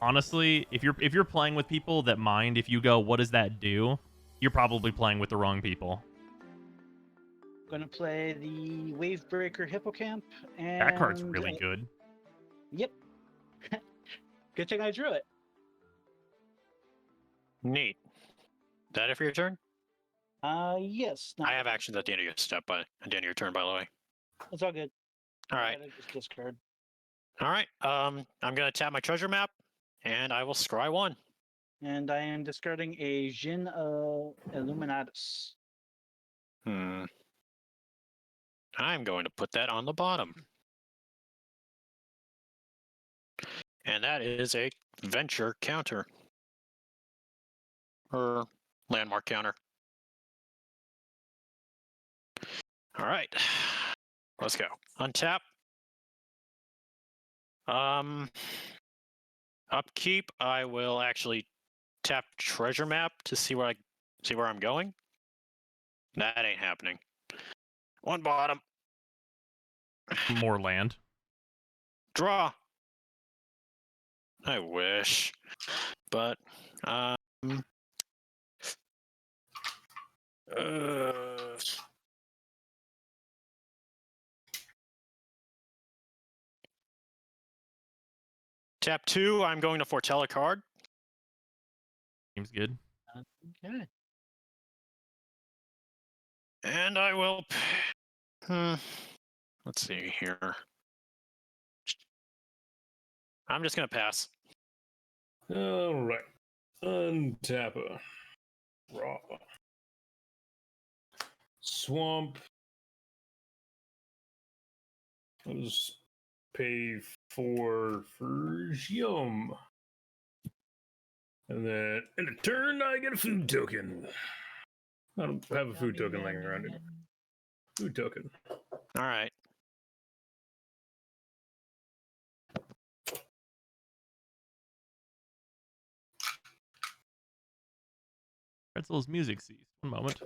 honestly, if you're playing with people that mind if you go, what does that do? You're probably playing with the wrong people. Gonna play the Wavebreaker Hippocamp, and That card's really good. Yep. Good thing I drew it. Neat. Is that it for your turn? Yes. No, I have actions at the end of your step, at the end of your turn, by the way. it's all good. All right. I just discard. All right. I'm gonna tap my treasure map, and I will scry 1. And I am discarding a Jin Illuminatus. I'm going to put that on the bottom. And that is a venture counter. Or landmark counter. All right. Let's go. Untap. Upkeep, I will actually tap treasure map to see where I'm going. That ain't happening. 1 bottom. More land. Draw. I wish. But tap 2, I'm going to foretell a card. Seems good. Okay. And I will let's see here. I'm just gonna pass. All right. Untapper. Raw. Swamp. I'll just pay 4 for Yum. And then in a turn, I get a food token. I don't have a food token laying around here. Food token. All right. Pretzel's music ceased. One moment.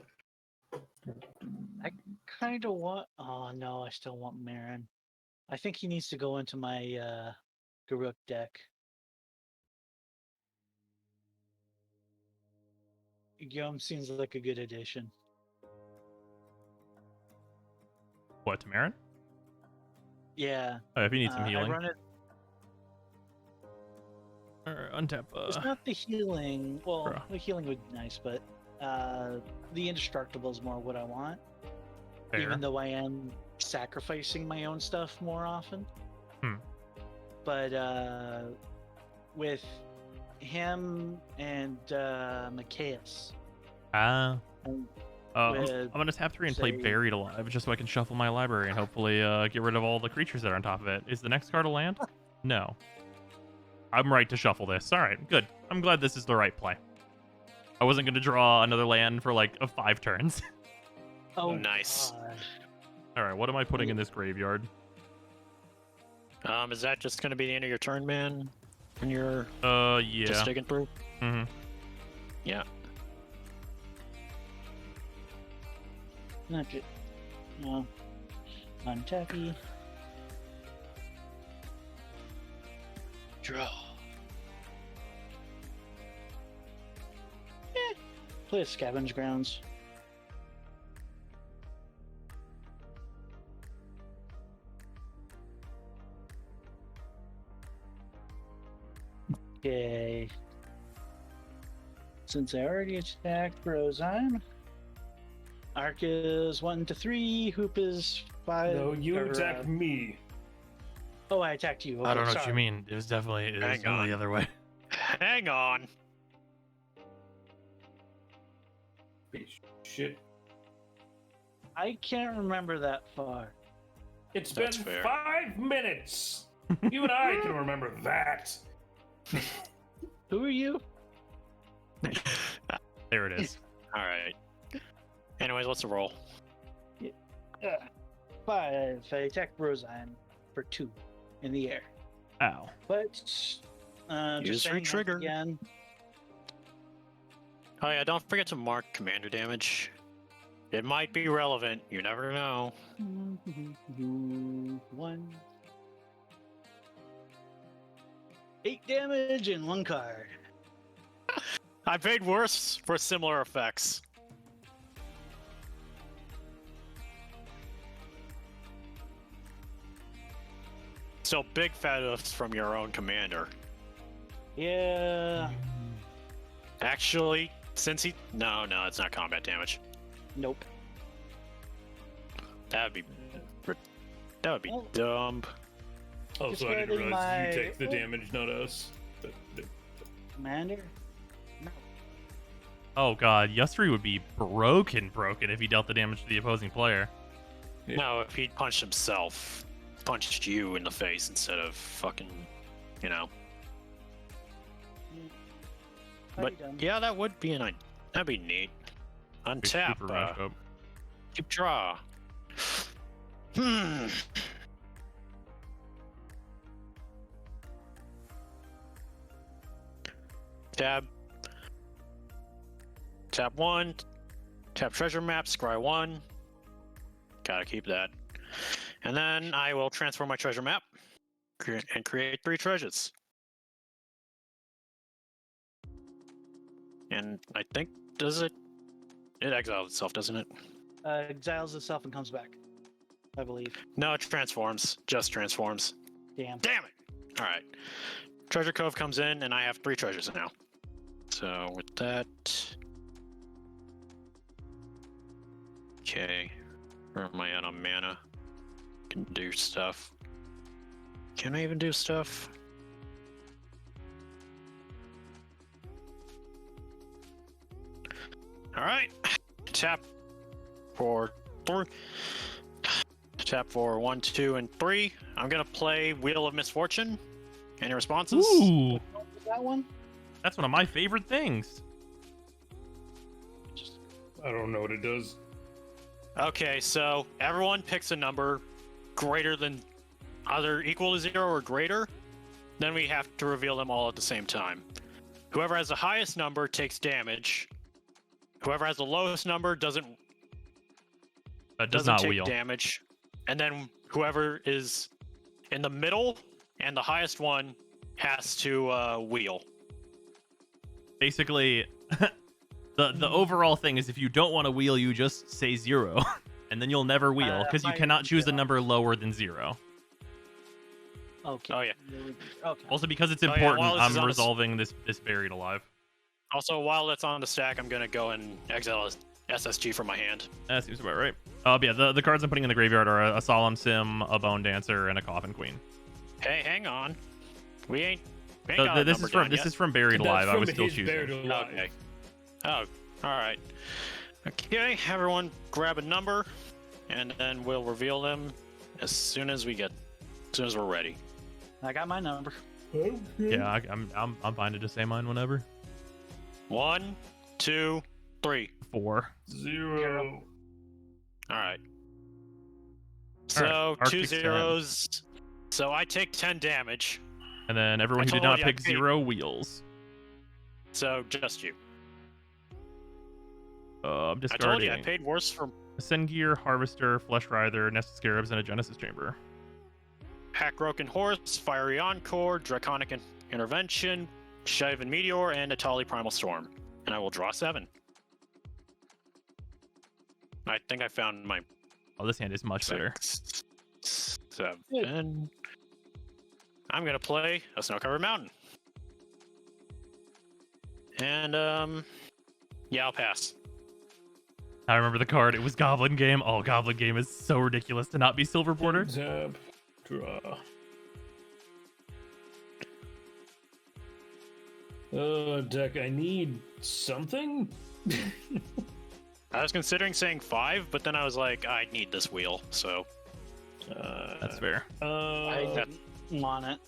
I kind of want. Oh no, I still want Marin. I think he needs to go into my Garuk deck. Guillaume seems like a good addition. What, Tamarin? Yeah. Oh, if you need some I healing. run it. Or untap. It's not the healing. Well, Bruh. the healing would be nice, but the indestructible is more what I want. Fair. Even though I am sacrificing my own stuff more often. Hmm. But with him and Macias, Ah. and I'm with, gonna tap 3 and play say- Buried Alive just so I can shuffle my library and hopefully get rid of all the creatures that are on top of it. Is the next card a land? No. I'm right to shuffle this. All right, good. I'm glad this is the right play. I wasn't gonna draw another land for like 5 turns. oh, Nice. God. All right, what am I putting in this graveyard? Is that just gonna be the end of your turn, man? When you're Yeah. just digging through? Mm-hmm. Yeah. Not ju- no. Untappy. Draw. Play a Scavenge Grounds. Okay. Since I already attacked Brozheim, Arc is 1 to 3, Hoop is 5. No, you or, attacked me. Oh, I attacked you. I Okay, don't know what sorry. you mean. It was definitely Hang on. the other way. Hang on. Shit. I can't remember that far. It's That's been fair. 5 minutes. You and I can remember that. Who are you? There it is. All right. Anyways, what's the roll? 5. I attack Brozheim for 2 in the air. Ow. But Use just saying once re-trigger. again. Oh yeah, don't forget to mark commander damage. It might be relevant. You never know. 1. 8 damage and 1 card. I paid worse for similar effects. So big fat ifs from your own commander. Yeah. Actually, since he no, it's not combat damage. Nope. That would be Well- dumb. Also, I didn't Discarding realize you my- take the damage, not us. Commander? No. Oh god, Yustri would be broken if he dealt the damage to the opposing player. Yeah. No, if he punched himself, punched you in the face instead of fucking, you know. Already But done. yeah, that would be that'd be neat. Untap. Super rash up. Keep draw. Tab. Tab 1. Tab treasure map, scry 1. Gotta keep that. And then I will transform my treasure map and create 3 treasures. And I think, does it? It exiles itself, doesn't it? Exiles itself and comes back. I believe. No, it transforms. Just transforms. Damn. Damn it! Alright. Treasure Cove comes in, and I have 3 treasures now. So, with that... Okay. Where am I at on mana? Can do stuff. Can I even do stuff? Alright. Tap for 3. Tap for 1, 2, and 3. I'm gonna play Wheel of Misfortune. Any responses? Ooh, What was that one? that's one of my favorite things. I don't know what it does. Okay, so everyone picks a number greater than either equal to 0 or greater. Then we have to reveal them all at the same time. Whoever has the highest number takes damage. Whoever has the lowest number doesn't Does not take wheel. damage. And then whoever is in the middle and the highest one has to wheel. Basically, the overall thing is if you don't want to wheel, you just say 0, and then you'll never wheel because you I- cannot choose a number lower than 0. Okay. Oh, yeah. Okay. Also, because it's Oh, yeah, important, while this is I'm on the resolving this buried alive. Also, while it's on the stack, I'm gonna go and exile SSG from my hand. That seems about right. Yeah, the cards I'm putting in the graveyard are a Solemn Sim, a Bone Dancer, and a Coffin Queen. Hey, hang on. We ain't So got a this number is from down this yet. is from Buried That's Alive. I from was still his choosing. Buried Alive. Okay. Oh, all right. Okay, everyone, grab a number, and then we'll reveal them as soon as we're ready. I got my number. Okay. Yeah, I'm fine to just say mine whenever. 1, 2, 3. 4. 0. All right. All So right, 2 Arctic Sand. zeros. So I take 10 damage. And then everyone I who did told not you I pick paid- 0 wheels. So just you. I'm I told discarding. you I paid worse for Ascend Gear, Harvester, Flesh Writher, Nested Scarabs, and a Genesis Chamber. Hackbroken Horse, Fiery Encore, Draconic Intervention, Shivan Meteor, and Atali Primal Storm. And I will draw 7. I think I found my Oh, this hand is much better. 7. I'm gonna play a Snow-Covered Mountain. And yeah, I'll pass. I remember the card. It was Goblin Game. Oh, Goblin Game is so ridiculous to not be Silver Border. Tap, draw. Deck, I need something? I was considering saying 5, but then I was like, I need this wheel, so That's fair. I want it.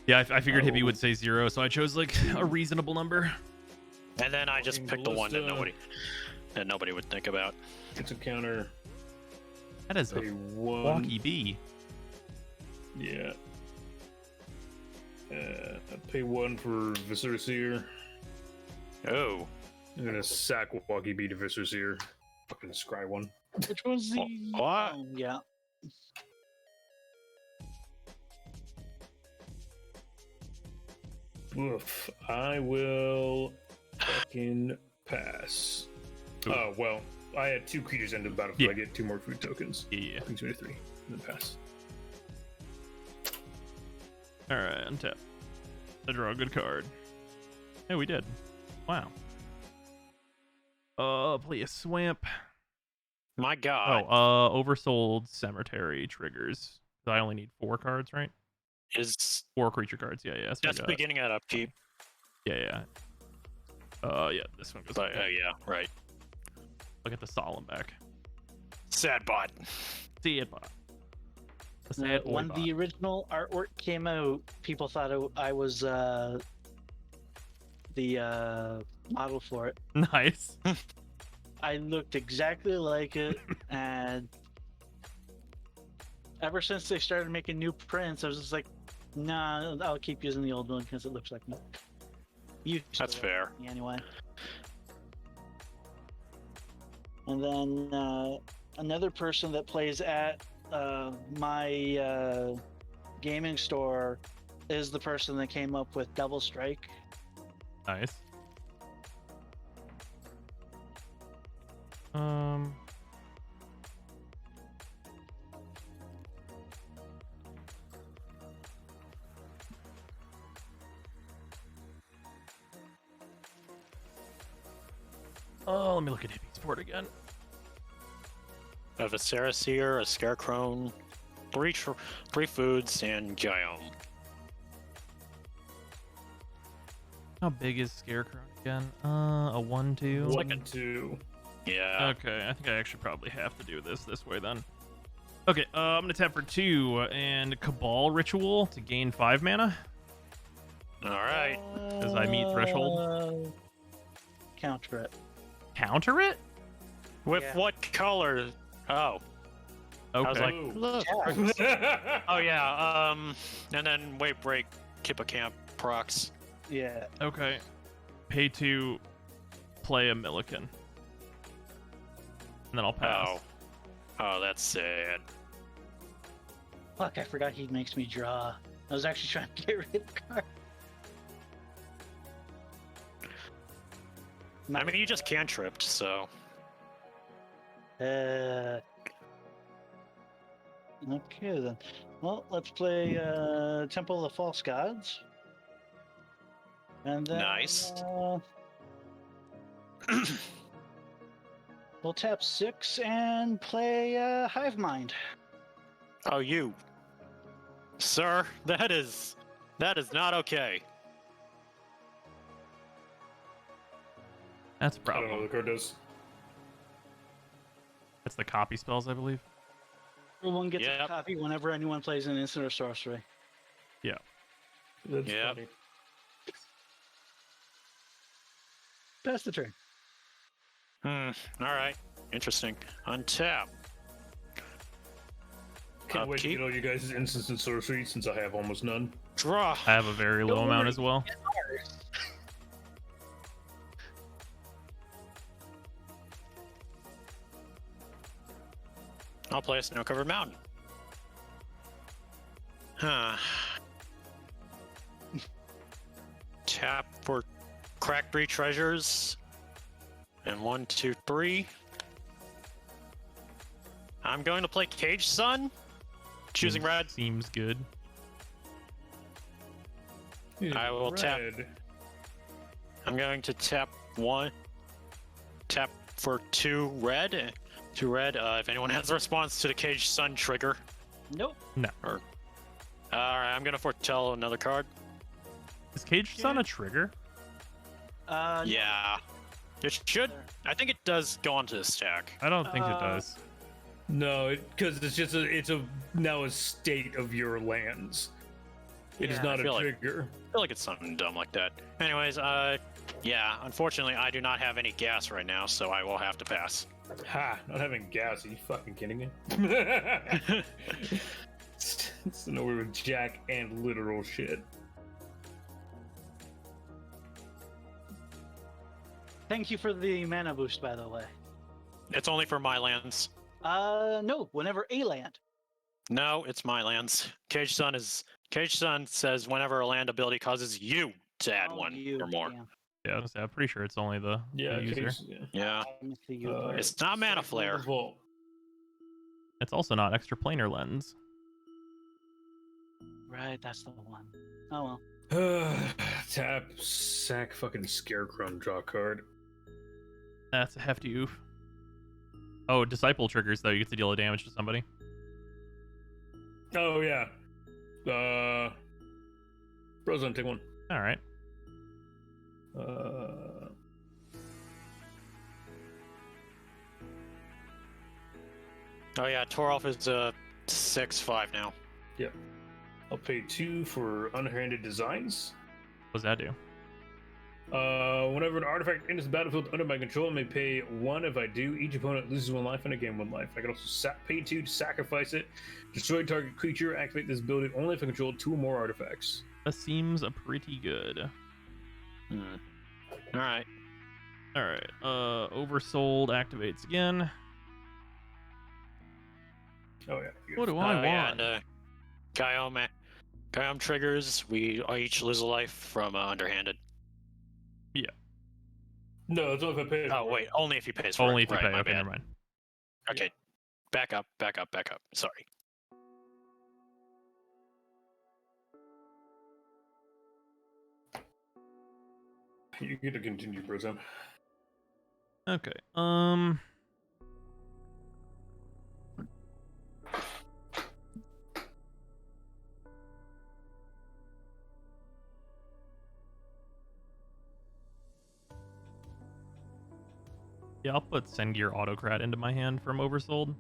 Yeah, I figured Oh. Hippie would say 0, so I chose like a reasonable number. and then I just picked the one that nobody would think about. It's a counter. That is A a one. walkie bee. Yeah. Pay 1 for Viscera Seer. Oh, I'm gonna sack Walkie Bee to Viscera Seer. Fucking scry one. Which one's the? What? Oh, yeah. Oof. I will fucking pass. Oh, well, I had 2 creatures end the battlefield. Yeah. I get 2 more food tokens. Yeah. Brings me to 3. And then pass. All right, untap. I draw a good card. Hey, we did. Wow. Play a Swamp. my God! Oversold Cemetery triggers. I only need 4 cards, right? Is 4 creature cards. Yeah, yeah. So I that's got- beginning at upkeep? Yeah, yeah. Yeah, this one goes. But yeah, right. Look at the solemn back. Sad bot. See it, bot. The sad boy When bot. the original artwork came out, people thought I was the model for it. Nice. I looked exactly like it, and ever since they started making new prints, I was just like, nah, I'll keep using the old one because it looks like me. That's fair. Anyway. And then another person that plays at my gaming store is the person that came up with Double Strike. Nice. Oh, let me look at Hippie's board again. A Viscera Seer, a Scarecrow, 3 foods, and Giome. How big is Scarecrow again? A 1/2. like a- 2. Yeah. Okay, I think I actually probably have to do this way then. Okay, I'm gonna tap for 2 and Cabal Ritual to gain 5 mana. All right. Does I meet threshold? Counter it. Counter it? With Yeah. what color? Oh, Okay. I was like, Ooh. look. Yeah. Oh yeah. And then Wave Break, Hippocamp procs. Yeah. Okay. Pay 2, play a Milliken. And then I'll pass. Oh, that's sad. Fuck, I forgot he makes me draw. I was actually trying to get rid of the card. I mean, you just cantripped, so. Okay then. Well, let's play Temple of the False Gods. And then Nice. We'll tap 6 and play Hive Mind. Oh, you. Sir, that is not okay. That's a I don't know problem. what the card does. That's the copy spells, I believe. Everyone gets Yep. a copy whenever anyone plays an instant or sorcery. That's Yep. funny. Pass the turn. All right. Interesting. Untap. Can't wait to Upkeep. get all you guys' instants and sorcery since I have almost none. Draw. I have a very low Don't amount worry. as well. I'll play a snow-covered mountain. Huh. Tap for Crackberry treasures. And 1, 2, 3. I'm going to play Cage Sun. Choosing red. Seems good. I will tap. Red. I'm going to tap 1. Tap for 2 red. 2 red. If anyone has a response to the Cage Sun trigger. Nope. Alright, I'm going to foretell another card. Is Cage Sun a trigger? No. Yeah. It should. I think it does go onto the stack. I don't think it does. No, because it's just it's now a state of your lands. It is Yeah, not I a feel like- trigger. I feel like it's something dumb like that. Anyways, yeah, unfortunately, I do not have any gas right now, so I will have to pass. Ha! Not having gas? Are you fucking kidding me? It's nowhere with Jack and literal shit. Thank you for the mana boost, by the way. It's only for my lands. No. Whenever a land. No, it's my lands. Cage Sun says whenever a land ability causes you to add Oh, 1 you, or more. damn. Yeah, I'm pretty sure it's only the user. case- yeah. Yeah. I missed the you Uh, part. It's not Mana Flare. Vault. It's also not extra planar lens. Right, that's the one. Oh well. Tap, sack, fucking scarecrow, and draw a card. That's a hefty oof. Oh, disciple triggers though. You get to deal a damage to somebody. Oh yeah. Frozone, take 1. All right. Oh yeah, Torolf is 6/5 now. I'll pay 2 for unhanded designs. What does that do? Whenever an artifact enters the battlefield under my control, I may pay 1. If I do, each opponent loses 1 life and I gain 1 life. I can also pay 2 to sacrifice it. Destroy target creature. Activate this ability only if I control 2 or more artifacts. That seems pretty good. All right. All right. Oversold activates again. Oh yeah. you What got- do I want? Yeah, and Gaiom triggers. We each lose a life from underhanded. No, that's only if I pay. Oh wait, only if he pays for Only it. if you Right, pay. my Okay, bad. never mind. Okay, back up. Sorry. You get to continue, Frozone. Okay. Yeah, I'll put Sengir Autocrat into my hand from Oversold.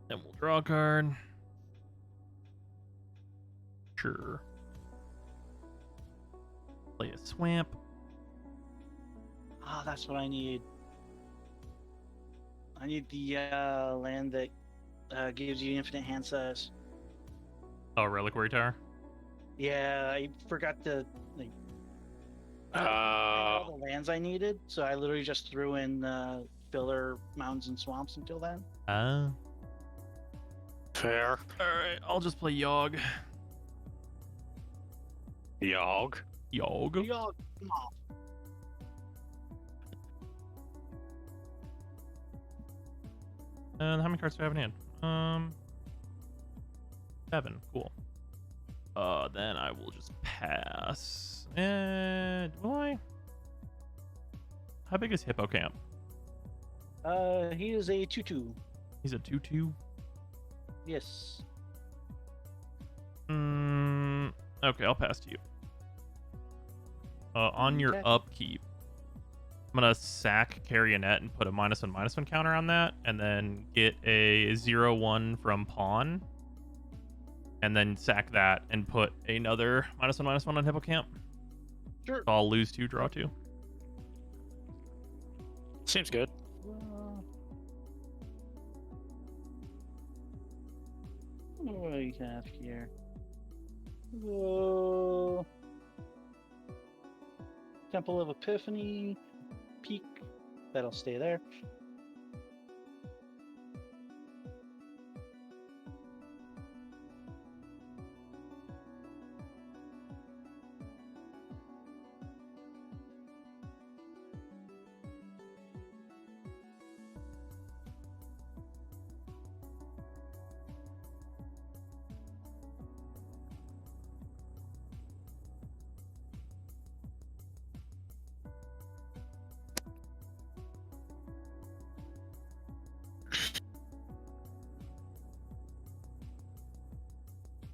Then we'll draw a card. Sure. Play a Swamp. Ah, that's what I need. I need the land that gives you infinite hand size. Oh, Reliquary Tower. Yeah, I forgot to all the lands I needed, so I literally just threw in filler mountains and swamps until then. Fair. Alright, I'll just play Yogg. Yogg. Yogg? Y'all, come on. And how many cards do I have in hand? 7. Cool. Then I will just pass. And will I? How big is Hippocamp? He is a 2/2. He's a 2/2. Yes. Okay, I'll pass to you. On your Okay. upkeep, I'm gonna sack Carrionet and put a -1/-1 counter on that, and then get a 0/1 from Pawn, and then sack that and put another -1/-1 on Hippocamp. Sure. So I'll lose 2, draw 2. Seems good. What do we have here? Oh, Temple of Epiphany, Peak. That'll stay there.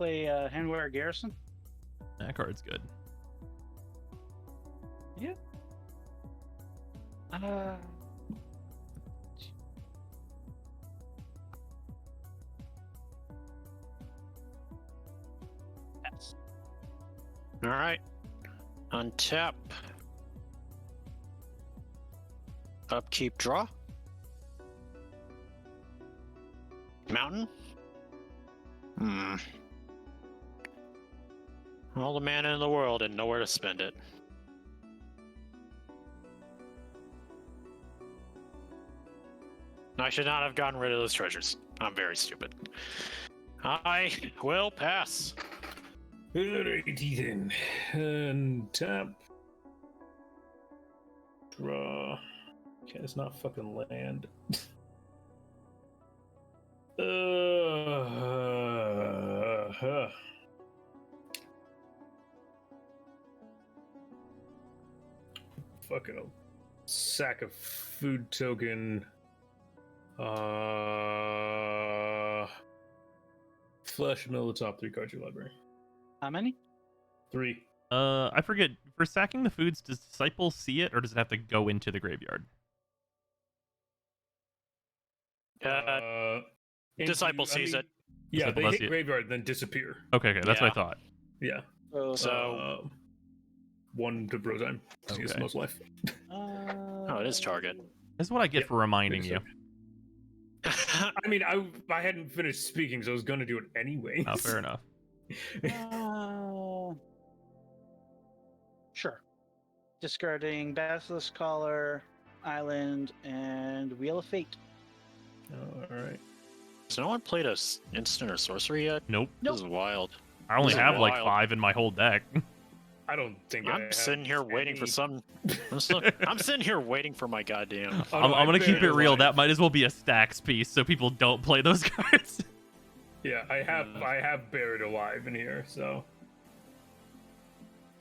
play Handwear Garrison? That card's good. Yeah. Yes. All right. Untap. Upkeep, draw. Mountain. All the mana in the world and nowhere to spend it. I should not have gotten rid of those treasures. I'm very stupid. I will pass. Alright, Ethan. And tap. Draw. Okay, it's not fucking land. Fucking a sack of food token. Flesh mill the top 3 cards of your library. How many? 3. I forget. For sacking the foods, does Disciple see it, or does it have to go into the graveyard? Disciple sees it. Yeah, Disciple they does hit see it. graveyard then disappear. Okay, that's what I Yeah. thought. Yeah. So 1 to Brozime. He has Okay. most life. Oh, it is target. This is what I get Yep, for reminding you. I mean, I hadn't finished speaking, so I was going to do it anyway. Oh, fair enough. Sure. Discarding Basilisk Collar, Island, and Wheel of Fate. All right. Has no one played a instant or sorcery yet? Nope. This is wild. I only This is have like wild. 5 in my whole deck. I don't think I I'm have sitting here waiting for any- some. I'm sitting here waiting for my goddamn. Oh, I'm no, I gonna keep buried it real. alive. That might as well be a stacks piece, so people don't play those cards. Yeah, I have buried alive in here, so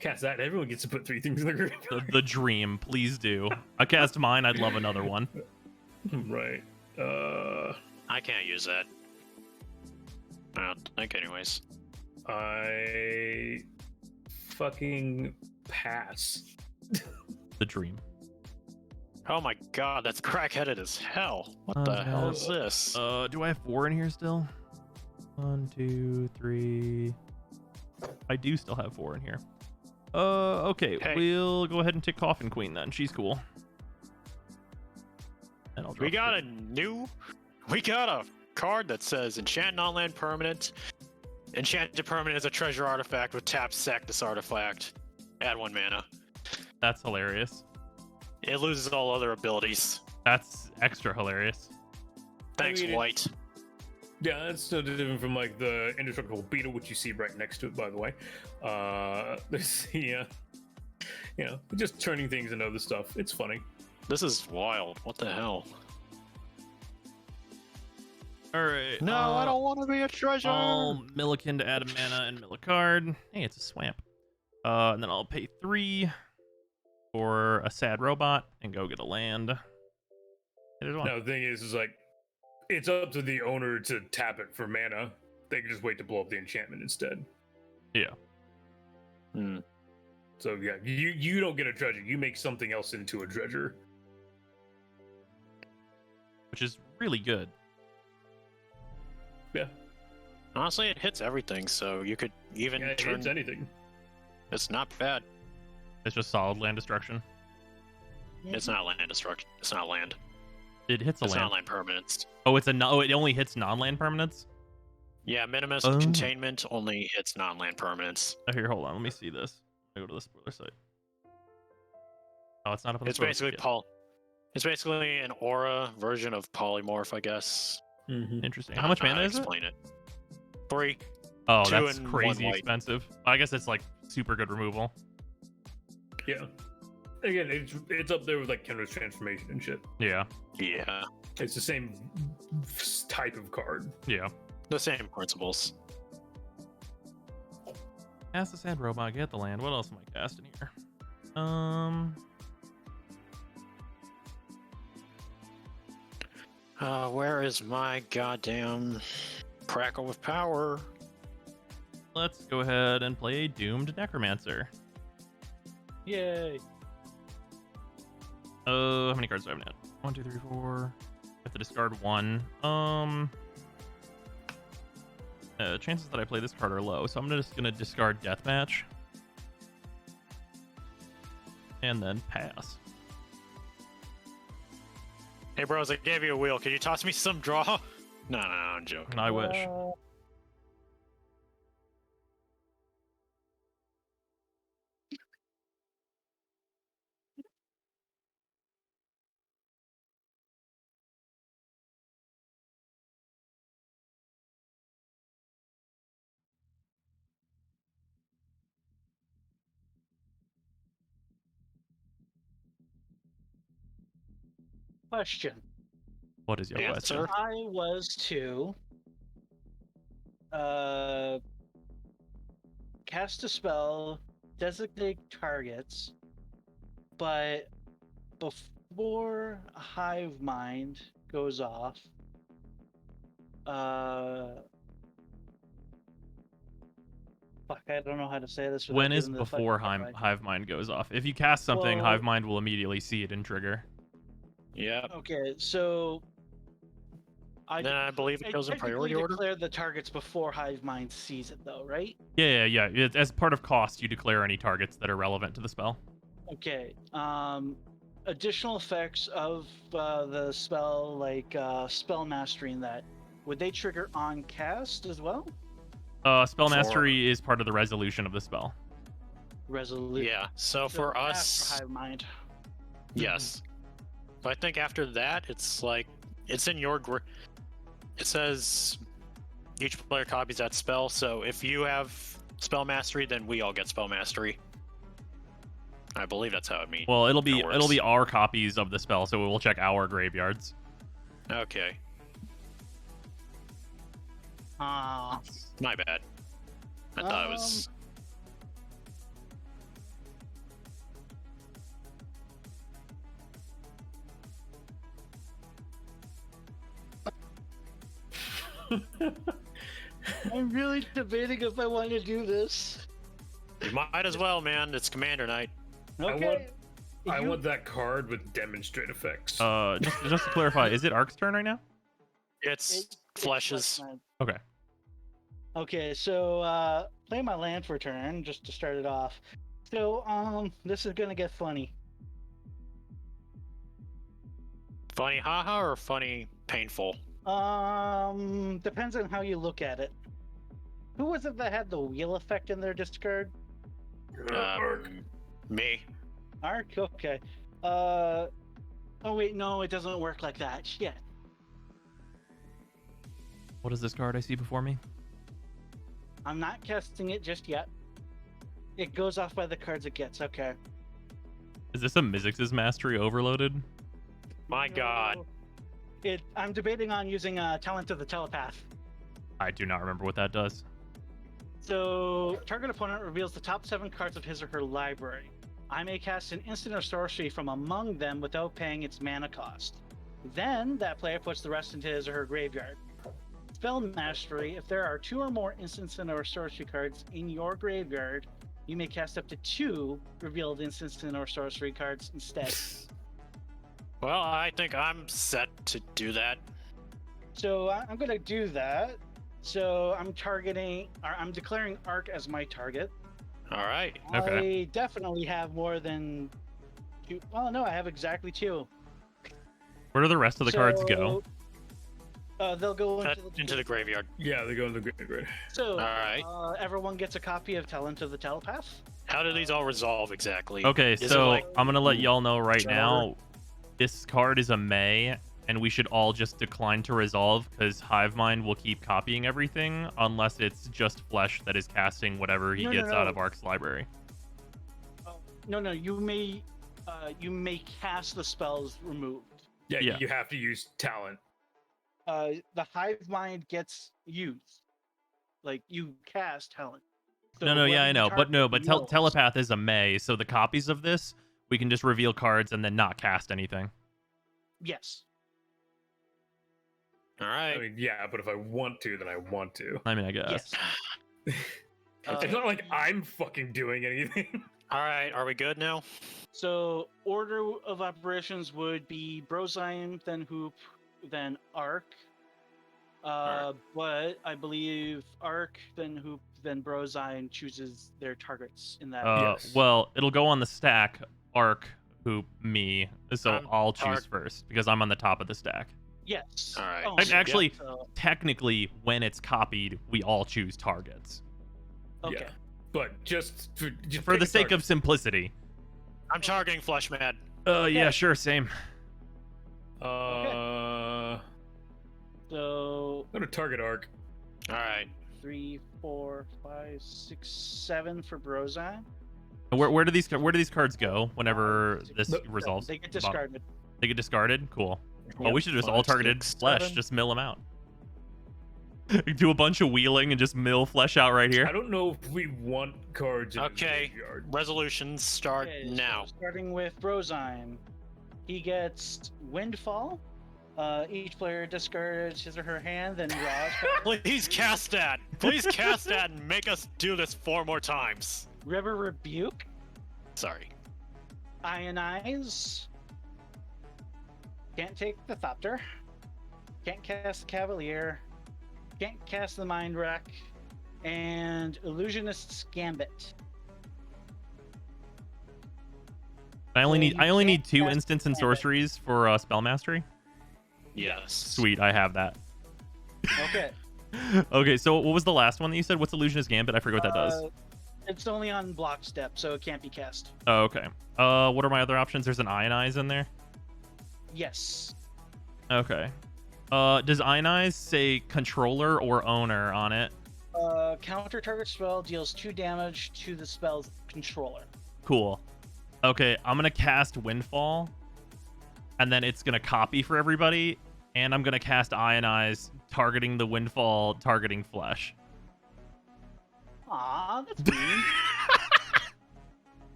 cast that. Everyone gets to put 3 things in the graveyard. the dream, please do. I cast mine. I'd love another one. Right. I can't use that. I don't think, anyways. I fucking pass. The dream. Oh my god, that's crackheaded as hell. What Oh, the hell no. is this? Do I have 4 in here still? 1, 2, 3. I do still have 4 in here. Okay. Hey. We'll go ahead and take Coffin Queen then. She's cool. And I'll We drop got a card that says enchant non-land permanent. Enchanted permanent is a treasure artifact with tap, sack this artifact. Add 1 mana. That's hilarious. It loses all other abilities. That's extra hilarious. Thanks, mean, White. Yeah, that's so different from like the indestructible beetle, which you see right next to it, by the way. There's the, just turning things into other stuff. It's funny. This is wild. What the hell? All right. No, I don't want to be a treasure. I'll Millikin to add a mana and mill a card. Hey, it's a swamp. And then I'll pay 3 for a sad robot and go get a land. There's one. Now the thing is like, it's up to the owner to tap it for mana. They can just wait to blow up the enchantment instead. Yeah. Hmm. So yeah, you don't get a treasure. You make something else into a treasure. Which is really good. Yeah, Honestly, it hits everything, so you could even yeah, it turn. hits anything. It's not bad. It's just solid land destruction. It's not land destruction. It's not land. It hits a It's land. not land permanents. Oh, it's a no. Oh, it only hits non-land permanents. Yeah, minimus Oh. containment only hits non-land permanents. Oh, here, hold on. Let me see this. I go to the spoiler site. Oh, it's not up on the It's spoiler basically site It's basically an aura version of polymorph, I guess. Mm-hmm. yet. Interesting. How much I don't know mana how is to it? explain it? 3. Oh, 2 that's and crazy 1 white. expensive. I guess it's like super good removal. Yeah. Again, it's up there with like Kendra's transformation and shit. Yeah. Yeah, It's the same type of card. Yeah. the same principles. Cast the sad robot. Get the land. What else am I casting here? Where is my goddamn crackle with power? let's go ahead and play a Doomed Necromancer. Yay! How many cards do I have now? 1, 2, 3, 4. I have to discard 1. Chances that I play this card are low, so I'm just gonna discard Deathmatch. And then pass. Hey, bros, I gave you a wheel. Can you toss me some draw? No, I'm joking. I wish. Question. What is your Answer. question? If I was to cast a spell, designate targets, but before a hive mind goes off, fuck, I don't know how to say this. without When is giving the before fucking right. Hive Mind goes off? If you cast something, Well- Hive Mind will immediately see it and trigger. Yeah. Okay, so Then I believe it goes in priority order. Declare the targets before hive mind sees it, though, right? Yeah. As part of cost, you declare any targets that are relevant to the spell. Okay. Additional effects of the spell, like spell mastery and that, would they trigger on cast as well? Spell Mastery is part of the resolution of the spell. Resolution. Yeah. So for after us, hive mind. yes. But I think after that, it's like it's in your. It says each player copies that spell. So if you have spell mastery, then we all get spell mastery. I believe that's how it means. Well, it'll be works. our copies of the spell, so we'll check our graveyards. Okay. Ah. My bad. I thought it was. I'm really debating if I want to do this. You might as well, man. It's Commander Night. Okay. I You- want that card with demonstrate effects. Just to clarify, is it Ark's turn right now? It's It's Fleshes. Flesh Mind. Okay. Okay, so play my land for turn just to start it off. So this is gonna get funny. Funny haha or funny painful? Depends on how you look at it. Who was it that had the wheel effect in their discard? Me. Ark? Okay. Oh wait, no, it doesn't work like that. Shit. What is this card I see before me? I'm not casting it just yet. It goes off by the cards it gets. Okay. Is this a Mizzix's Mastery overloaded? My God. I'm debating on using Talent of the Telepath. I do not remember what that does. So, target opponent reveals the top 7 cards of his or her library. I may cast an instant or sorcery from among them without paying its mana cost. Then, that player puts the rest into his or her graveyard. Spell Mastery: if there are 2 or more instant or sorcery cards in your graveyard, you may cast up to 2 revealed instant or sorcery cards instead. Well, I think I'm set to do that. So, I'm going to do that. So, I'm declaring Arc as my target. All right. Okay. I definitely have more than 2. Well, no, I have exactly 2. Where do the rest of the cards go? They'll go Into the graveyard. Yeah, they go in the graveyard. So, All right. everyone gets a copy of Talent of the Telepath. How do these all resolve exactly? Okay, Is it so like- I'm gonna let y'all know right Turn now. This card is a May, and we should all just decline to resolve because Hive Mind will keep copying everything unless it's just Flesh that is casting whatever he No, gets no. out of Ark's library. No, you may cast the spells removed. Yeah, Yeah. you have to use talent. The Hive Mind gets used. Like, you cast Talent. So No, yeah, whoever I you know, but target knows. Telepath is a May, so the copies of this we can just reveal cards and then not cast anything. Yes. All right. I mean, yeah, but if I want to, then I want to. I mean, I guess. Yes. It's not like I'm fucking doing anything. All right, are we good now? So order of operations would be Brozine, then Hoop, then Arc. But I believe Arc, then Hoop, then Brozine chooses their targets in that. Yes. Well, it'll go on the stack. Arc, Hoop, me. So I'm I'll choose Arc. first because I'm on the top of the stack. Yes. All right. Oh, And yeah, actually, so- technically, when it's copied, we all choose targets okay. Yeah. But just for pick the a sake target. of simplicity. I'm targeting Flesh Mad. Yeah, Okay. sure, same. I'm So gonna target Arc. All right. 3, 4, 5, 6, 7 for Brozine. Where do these cards go whenever this No, resolves? They get Bob? discarded. They get discarded. Cool. Well, Yep. we should just 5, all targeted 6, flesh. 7. Just mill them out. Do a bunch of wheeling and just mill flesh out right I here. don't know if we want cards in Okay. the graveyard. Resolutions start Okay, so now. starting with Brozine, he gets Windfall. Each player discards his or her hand, then draws. Please cast that. Please cast that and make us do this 4 more times. River Rebuke, Sorry. Ionize. Can't take the Thopter. Can't cast the Cavalier. Can't cast the Mind Rack. And Illusionist's Gambit. I only So need you I only can't need 2 cast instants and Gambit. sorceries for spell mastery. Yes. Sweet, I have that. Okay. Okay, so what was the last one that you said? What's Illusionist Gambit? I forget what that does. It's only on block step, so it can't be cast. Oh, okay. What are my other options? There's an Ionize in there. Yes. Okay. Does Ionize say controller or owner on it? Counter target spell deals 2 damage to the spell's controller. Cool. Okay, I'm gonna cast Windfall, and then it's gonna copy for everybody, and I'm gonna cast Ionize, targeting the Windfall, targeting Flesh. Aw, that's mean.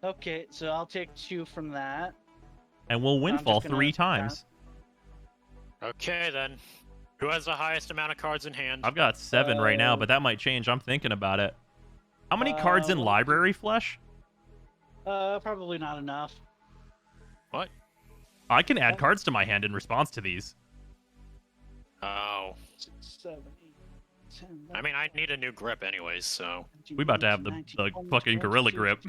Okay, so I'll take 2 from that. And we'll Windfall gonna- 3 times. Okay then. Who has the highest amount of cards in hand? I've got 7 right now, Uh, but that might change. I'm thinking about it. How many cards in well, Library Flesh? Probably not enough. What? I can add cards to my hand in response to these. Oh. 6, 7, 8, 10, I mean, I need a new grip anyways, so. We about to have the fucking gorilla grip.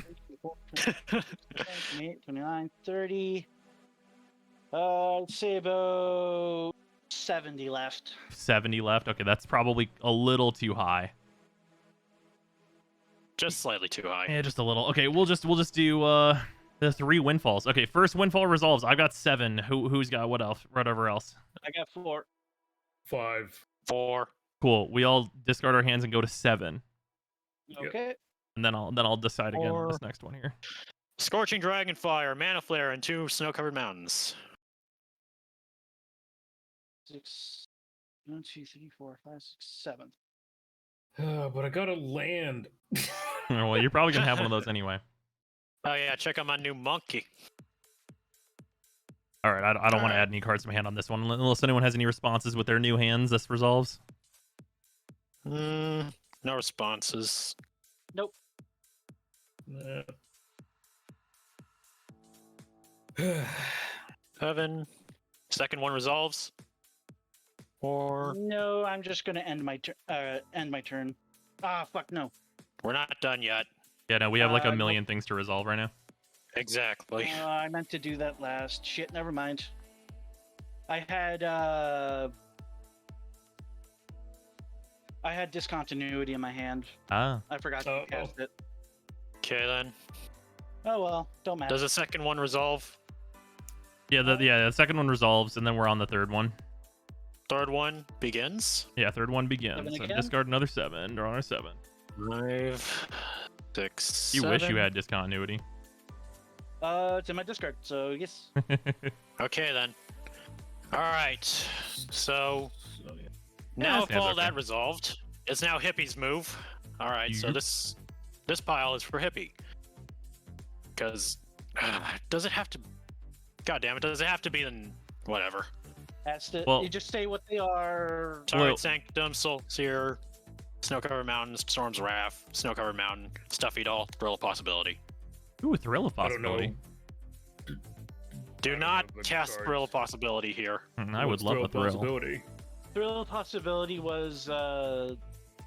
28, 29, 30. I'd say about 70 left. 70 left. Okay, that's probably a little too high. Just slightly too high. Yeah, just a little. Okay, we'll just do the 3 Windfalls. Okay, first Windfall resolves. I've got 7. Who's got what else? Whatever else. I got 4. 5. 4. Cool. We all discard our hands and go to 7, Yep. Okay. and then I'll decide again on this Or- next one here. Scorching Dragonfire, Mana Flare, and 2 snow-covered mountains. 6, 1, 2, 3, 4, 5, 6, 7. But I gotta land. Well, you're probably gonna have one of those anyway. Oh yeah, check out my new monkey. All right, I don't want to Alright. add any cards to my hand on this one unless anyone has any responses with their new hands. This resolves. No responses. Uh, 7. Second one resolves. 4. No, I'm just gonna end my turn. Ah, fuck no. We're not done yet. Yeah, no, we have like a nope. million things to resolve right now. Exactly. I meant to do that last. Shit, never mind. I had discontinuity in my hand. Ah, I forgot to Uh-oh. cast it. Okay then. Oh well, don't matter. Does the second one resolve? yeah, the second one resolves, and then we're on the third one. Third one begins. Yeah, third one begins. 7 So again? discard another 7. Draw another 7. 5, 6. You wish you 7. had discontinuity. It's in my discard, so yes. Okay then. All right. So so, yeah. now, that's if all okay. that resolved, it's now Hippie's move. All right. So Yep. this pile is for Hippie. Because does it have to? God damn it! Does it have to be then? Whatever. That's it. Well- You just say what they are. Turret Well- Sanctum, Soul Seer, Snow-covered mountain, Storm's Wrath, Snow-covered mountain, Stuffy Doll, Thrill of Possibility. Ooh, Thrill of I don't know. Possibility. Do don't not know the cast cards. Thrill of Possibility here. I would What's love a Thrill thrill. Possibility? Thrill of Possibility was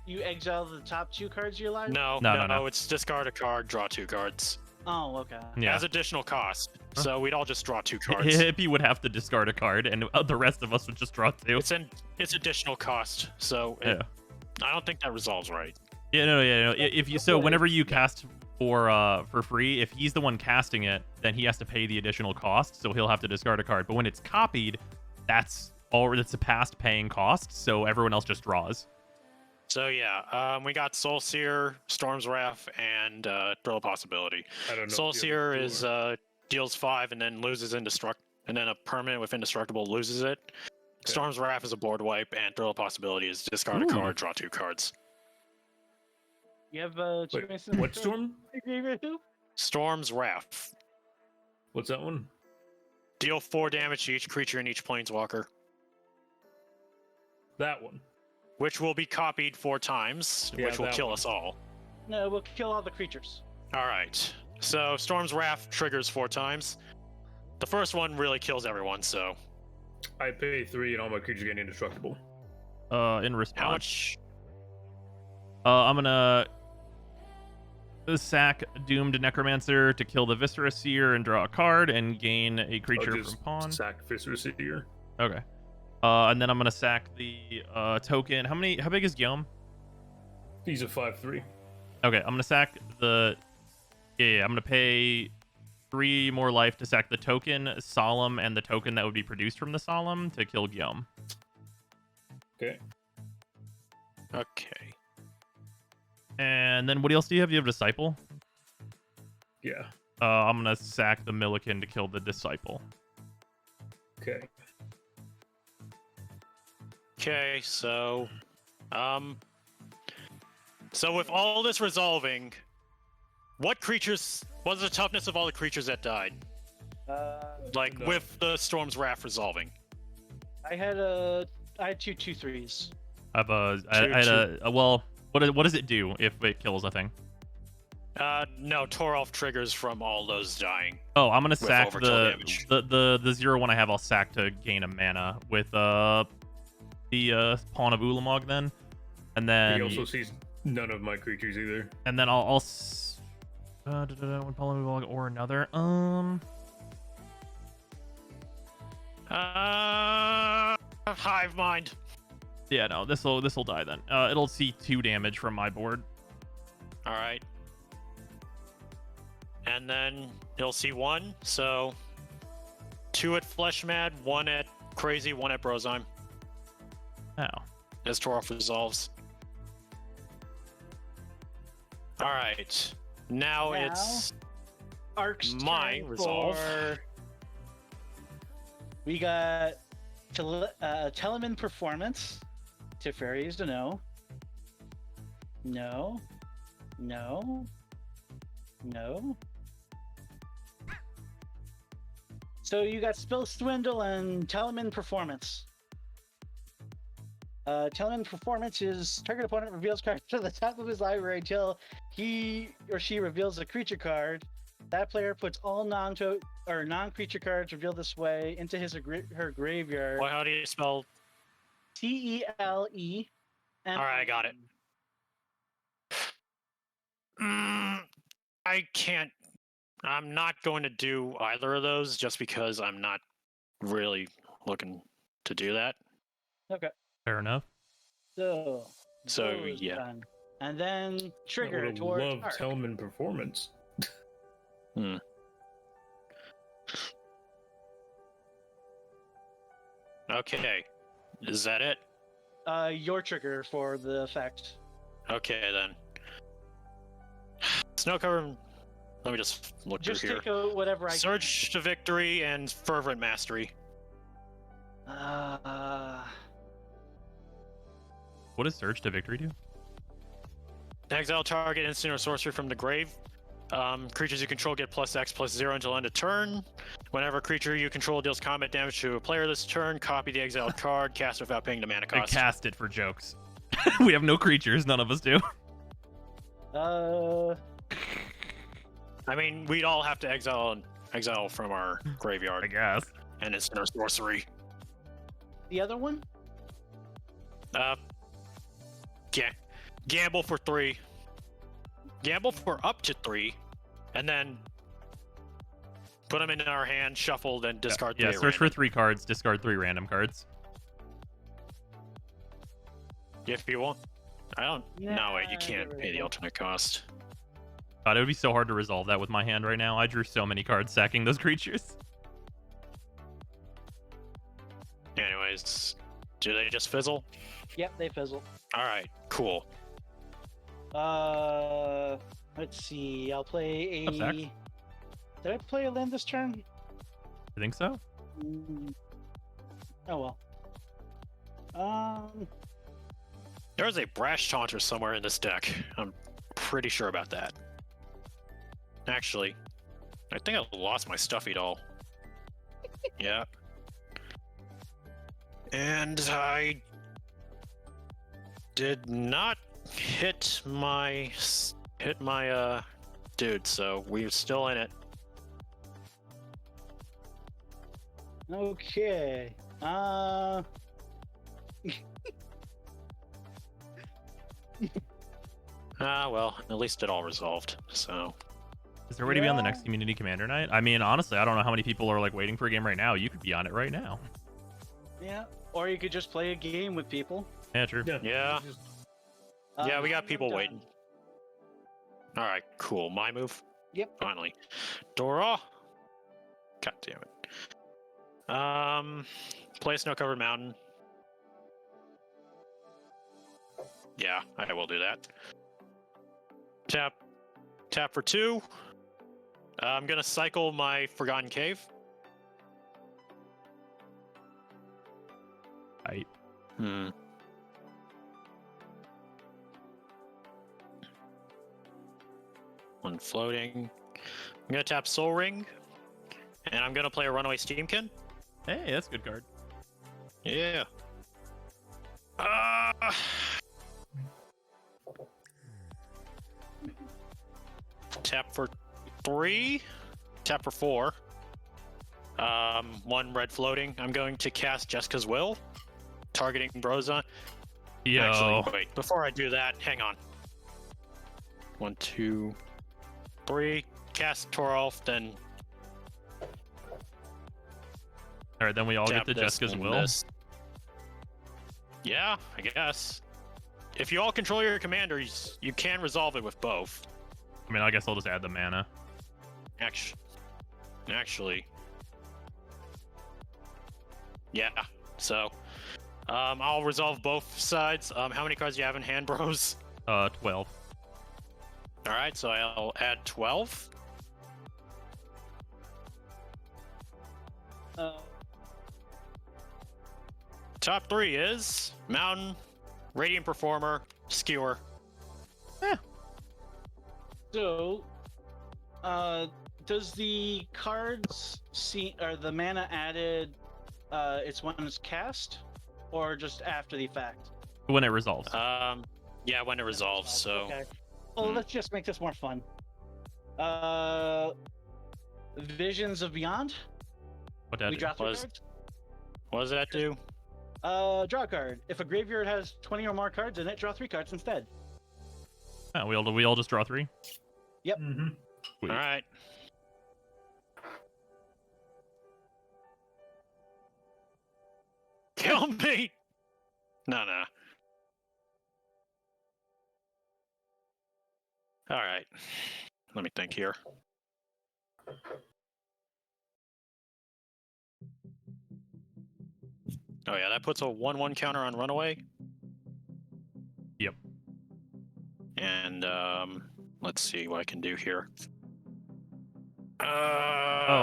you exile the top 2 cards you're allowed? No, it's discard a card, draw 2 cards. Oh, okay. Yeah. As additional cost. Huh? So we'd all just draw 2 cards. Hippie would have to discard a card, and the rest of us would just draw 2. It's additional cost, so Yeah. I don't think that resolves right. Yeah, no. If you whenever you cast for free, if he's the one casting it, then he has to pay the additional cost, so he'll have to discard a card. But when it's copied, that's a past paying cost, so everyone else just draws. So yeah, we got Soul Seer, Storm's Wrath, and Thrill of Possibility. I don't know. Soul what the Seer other two is are. deals 5 and then loses indestructible, and then a permanent with indestructible loses it. Okay. Storm's Wrath is a board wipe, and Thrill of Possibility is discard a Ooh. card, draw 2 cards. You have Wait, choice in what storm? Storm's Wrath. What's that one? Deal 4 damage to each creature in each planeswalker, That one. which will be copied 4 times, Yeah, which will that kill one. us all. No, we'll kill all the creatures. All right. So Storm's Wrath triggers 4 times. The first one really kills everyone. So I pay 3 and all my creatures get indestructible. In how response, much? I'm gonna sack Doomed Necromancer to kill the Viscera Seer and draw a card and gain a creature I'll just from pawn. sack Viscera Seer. Okay. And then I'm gonna sack the token. How big is Guillaume? He's a 5/3. Okay, I'm gonna sack the. Yeah, I'm gonna pay 3 more life to sack the token Solemn and the token that would be produced from the Solemn to kill Guillaume. Okay. Okay. And then what else do you have? You have Disciple. Yeah. I'm gonna sack the Milliken to kill the Disciple. Okay. Okay. So with all this resolving, what creatures? What's the toughness of all the creatures that died? Like No. with the Storm's Wrath resolving. I had 2 2/3s. I had a well. What does it do if it kills a thing? No, Toralf triggers from all those dying. Oh, I'm gonna sack overkill damage. the 0/1 I have. I'll sack to gain a mana with the Pawn of Ulamog then, and then He also sees none of my creatures either. and then I'll one Pawn of Ulamog or another. Hive Mind. Yeah, no, this'll die then. It'll see 2 damage from my board. All right. And then you'll see 1. So 2 at Fleshmad, 1 at Crazy, 1 at Brozyme. Oh, As Toralf resolves. All right. Now Now? it's Ark's My turn resolve. We got Telemann Performance. Teferi is a no. No. No. No. So you got Spell Swindle and Telemann Performance. Telemann Performance is target opponent reveals card to the top of his library until he or she reveals a creature card. That player puts all non-creature cards revealed this way into his or her graveyard. Well, how do you spell? Telemann. All right, I got it. I can't. I'm not going to do either of those just because I'm not really looking to do that. Okay. fair enough. So those yeah. done. And then I trigger would towards love Ark. Telemann Performance. Okay. Is that it? Your trigger for the effect. Okay then. Snow cover. Let me just look Just through take here. whatever I Surge to Victory and Fervent Mastery. can. What does Surge to Victory do? Exile target instant or sorcery from the grave. Creatures you control get +X/+0 until end of turn. Whenever a creature you control deals combat damage to a player this turn, copy the exiled card, cast it without paying the mana I cost. cast it for jokes. We have no creatures. None of us do. I mean, we'd all have to exile from our I graveyard, guess. and it's no sorcery. The other one? Yeah. Gamble for 3. Gamble for up to 3, and then put them in our hand, shuffle, then discard 3. Yeah, search for 3 cards, discard 3 random cards. If you want. I don't. No, wait, you Nah, can't there pay we the go. alternate cost. God, it would be so hard to resolve that with my hand right now. I drew so many cards sacking those creatures. Anyways, do they just fizzle? Yep, they fizzle. All right, cool. Let's see. I'll play What's that? a. Did I play a land this turn? I think so. Oh well. There's a Brash Taunter somewhere in this deck. I'm pretty sure about that. Actually, I think I lost my Stuffy doll. Yeah. And I did not hit my dude, so we're still in it. Okay. Well, at least it all resolved. So Is there a way to be on the Yeah. next community commander night? I mean, honestly, I don't know how many people are like waiting for a game right now. You could be on it right now. Yeah. Or you could just play a game with people. Yeah, true. Yeah. Yeah, we got I'm people done. waiting. All right, cool. My move. Yep. Finally, Dora. God damn it. Play a snow-covered mountain. Yeah, I will do that. Tap for 2. I'm gonna cycle my Forgotten Cave. Right. One floating. I'm gonna tap Soul Ring, and I'm gonna play a Runaway Steamkin. Hey, that's a good card. Yeah. Tap for 3. Tap for 4. 1 red floating. I'm going to cast Jessica's Will, targeting Brozon. Yo. Actually, wait. Before I do that, hang on. 1, 2, 3. Cast Toralf, then All right, then we all tap get to this Jessica's and will. this. Yeah, I guess. If you all control your commanders, you can resolve it with both. I mean, I guess I'll just add the mana. Actually. Yeah, so. I'll resolve both sides. How many cards do you have in hand, bros? 12. Alright, so I'll add 12. Top 3 is Mountain, Radiant Performer, Skewer. So, does the cards see or the mana added? It's when it's cast, or just after the fact? When it resolves. Yeah, when it resolves, so. Okay. Well, let's just make this more fun. Visions of Beyond. What that We do? draw 3 Was- cards. What does that do? Draw a card. If a graveyard has 20 or more cards in it, draw 3 cards instead. Oh, we all just draw 3? Mm-hmm. Sweet. Alright. Kill me! No. Alright. Let me think here. Oh yeah, that puts a 1/1 counter on Runaway. Yep. And let's see what I can do here. Oh,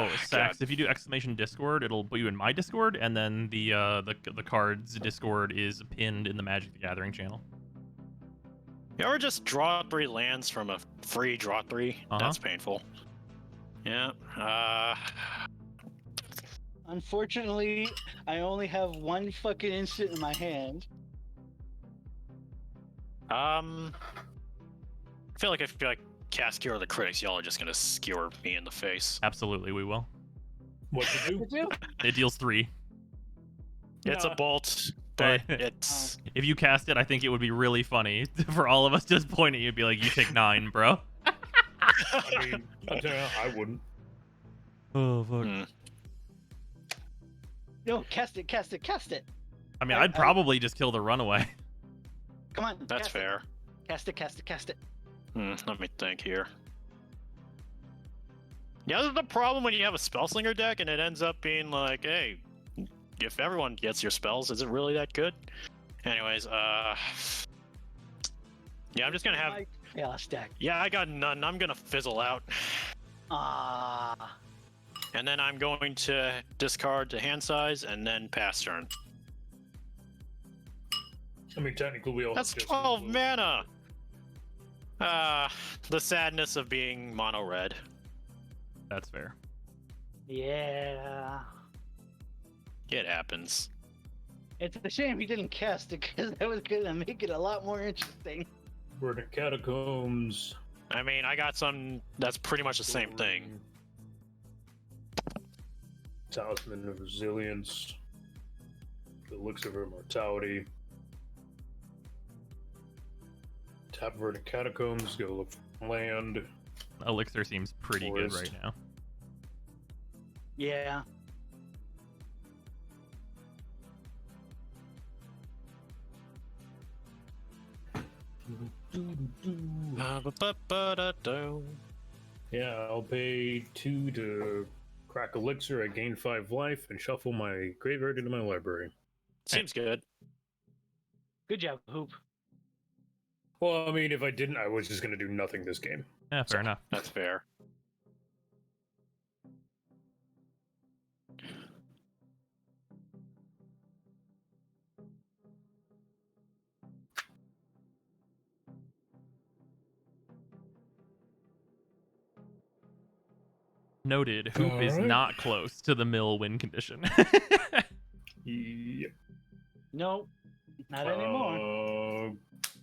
God. Sax, if you do exclamation Discord, it'll put you in my Discord, and then the cards Discord is pinned in the Magic the Gathering channel. You ever just draw 3 lands from a free draw 3? Uh-huh. That's painful. Yeah. Unfortunately, I only have 1 fucking instant in my hand. I feel like if I cast Cure the Critics, y'all are just gonna skewer me in the face. Absolutely, we will. What to do? It deals 3. It's a Nah. bolt, but it's If you cast it, I think it would be really funny for all of us just point at you and be like, "You take 9, bro." I mean, I'll tell you, I wouldn't. Oh fuck. Hmm. No, cast it. I mean, I- I'd probably just kill the runaway. Come on. That's cast fair. It. Cast it. Let me think here. Yeah, this is the problem when you have a Spellslinger deck and it ends up being like, hey, if everyone gets your spells, is it really that good? Anyways, yeah, I'm just gonna have. Yeah, stack. Yeah, I got none. I'm gonna fizzle out. Ah. And then I'm going to discard to hand size and then pass turn. I mean, technically, we all. That's just 12 mana! The sadness of being mono red. That's fair. Yeah. It happens. It's a shame he didn't cast it because that was gonna make it a lot more interesting. Verdant Catacombs. I mean, I got some that's pretty much the same thing. Talisman of Resilience. The Elixir of Immortality. Tap Verdant Catacombs. Go look for land. Elixir seems pretty good Forest. right now. Yeah. Yeah, I'll pay 2 to crack Elixir. I gain 5 life and shuffle my graveyard into my library. Seems good. Good job, Hoop. Well, I mean, if I didn't, I was just going to do nothing this game. Yeah, fair enough. That's fair. Noted. Hoop is Alright. not close to the mill win condition. Yep. Nope. Not anymore.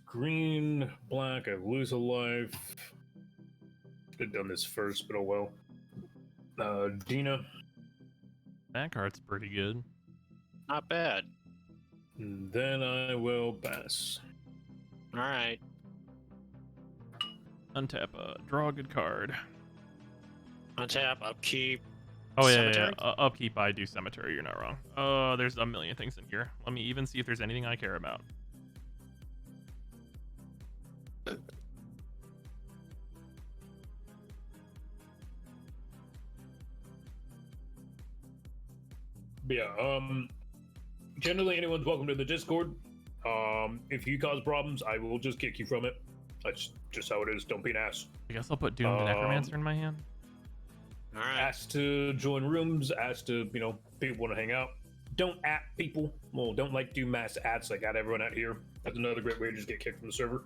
Green, black, I lose a life. Could have done this first, but oh well. Dina, That card's pretty good. Not bad. and then I will pass. Alright. Untap, draw a good card. Untap, upkeep. Oh yeah, Cemetery? upkeep. I do cemetery. You're not wrong. There's a million things in here. Let me even see if there's anything I care about. But yeah, generally anyone's welcome to the Discord. If you cause problems, I will just kick you from it. That's just how it is. Don't be an ass. I guess I'll put Doom the Necromancer in my hand. Alright. Ask to join rooms, ask to, people want to hang out. Don't at people. Well, don't do mass ads like at everyone out here. That's another great way to just get kicked from the server.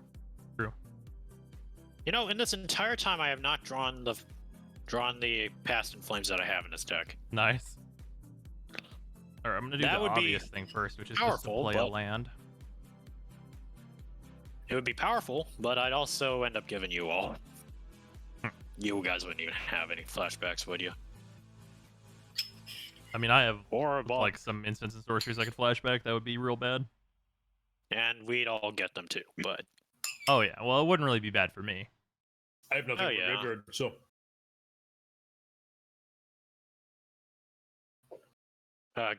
You know, in this entire time, I have not drawn the Past in Flames that I have in this deck. Nice. All right, I'm gonna do That the would be obvious thing first, which is powerful, just to play a but- land. It would be powerful, but I'd also end up giving you all. You guys wouldn't even have any flashbacks, would you? I mean, I have Or a ball. like some instants and sorceries I could flashback. That would be real bad. And we'd all get them too, but Oh yeah, well, it wouldn't really be bad for me. I have nothing Oh, but yeah. graveyard, so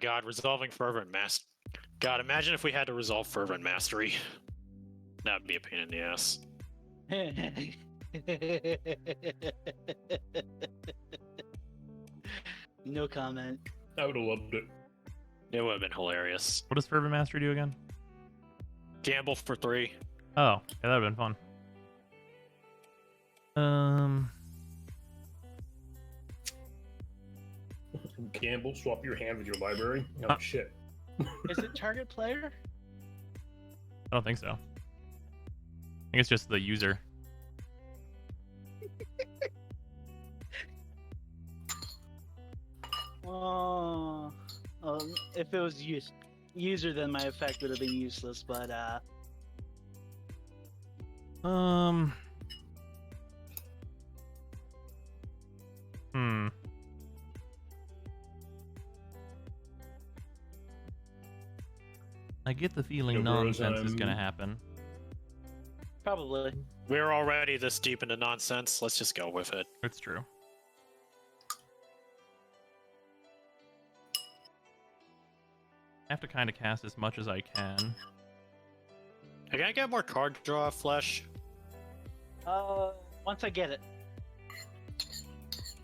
God, resolving Fervent Master. God, imagine if we had to resolve Fervent Mastery. That'd be a pain in the ass. No comment. I would have loved it. It would have been hilarious. What does Fervent Mastery do again? Gamble for 3. Oh, yeah, that'd have been fun. Gamble, swap your hand with your library. Oh shit. Is it target player? I don't think so. I think it's just the user. Oh, if it was user, then my effect would have been useless. But Hmm. I get the feeling Yeah, nonsense is Rosheim. gonna happen. Probably. We're already this deep into nonsense. Let's just go with it. It's true. I have to kind of cast as much as I can. Can I get more card draw, Flesh? Once I get it.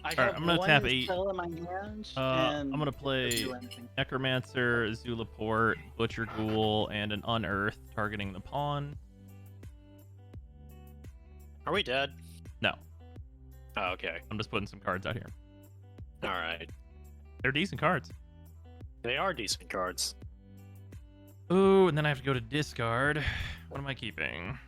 I Alright, have I'm gonna one tap 8. spell in my hand. I'm gonna and it doesn't play do anything. Necromancer, Zulaport, Butcher Ghoul, and an Unearth targeting the pawn. Are we dead? No, Oh, okay. I'm just putting some cards out here. All right. They're decent cards. They are decent cards. Ooh, and then I have to go to discard. What am I keeping?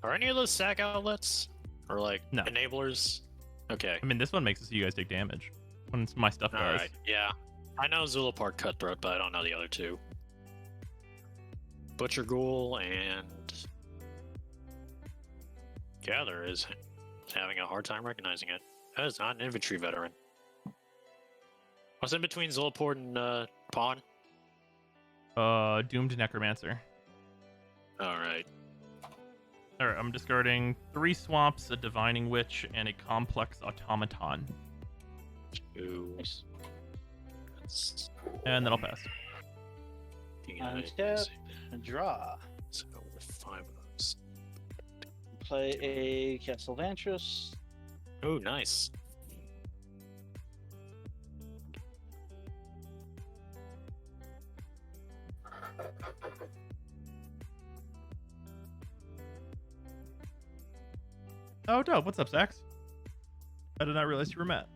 Are any of those sack outlets? Or like No. enablers? Okay. I mean, this one makes it so you guys take damage when my stuff does. Alright, yeah. I know Zulaport Cutthroat, but I don't know the other two. Butcher Ghoul and Gather is having a hard time recognizing it. That is not an infantry veteran. What's in between Zulaport and Pawn? Doomed Necromancer. Alright. Alright, I'm discarding 3 swamps, a Divining Witch, and a Complex Automaton. Ooh. Nice. That's And then I'll pass. Untap. Draw. So with 5 of those. Play a Castle Vantress. Ooh, nice. Oh, dope. What's up, Sax? I did not realize you were Matt.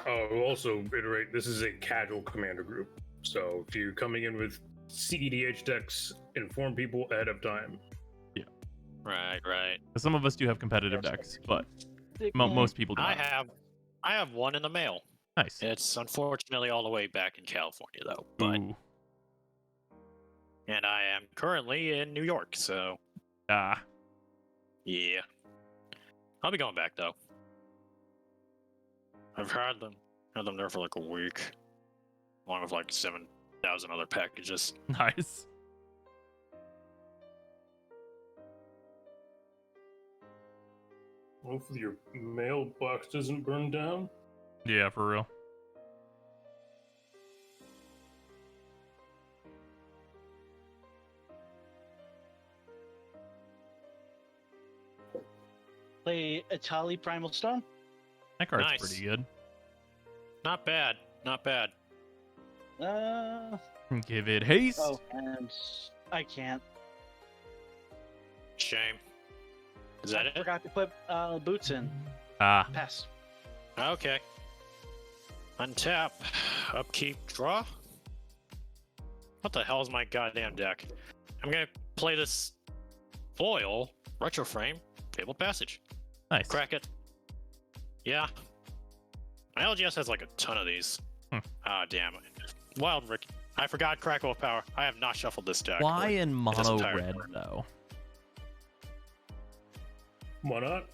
We'll also iterate, this is a casual commander group. So if you're coming in with CEDH decks, inform people ahead of time. Right, right. Some of us do have competitive decks, but Stick most people do I not. have one in the mail. Nice. It's unfortunately all the way back in California though. But Ooh. and I am currently in New York, so Ah. yeah. I'll be going back though. I've had them there for like a week. Along with like 7,000 other packages. Nice. Hopefully your mailbox doesn't burn down. Yeah, for real. Play Atali Primal Stone. That card's Nice. pretty good. Not bad. Not bad. Give it haste. Oh, and I can't. Shame. Is that I it? forgot to put boots in. Ah. Pass. Okay. Untap. Upkeep. Draw. What the hell is my goddamn deck? I'm gonna play this foil retro frame Fabled Passage. Nice. Crack it. Yeah. My LGS has like a ton of these. Ah, damn it. Wild Rick. I forgot Crackle of Power. I have not shuffled this deck. Why or in this mono entire red tournament. though? Why not?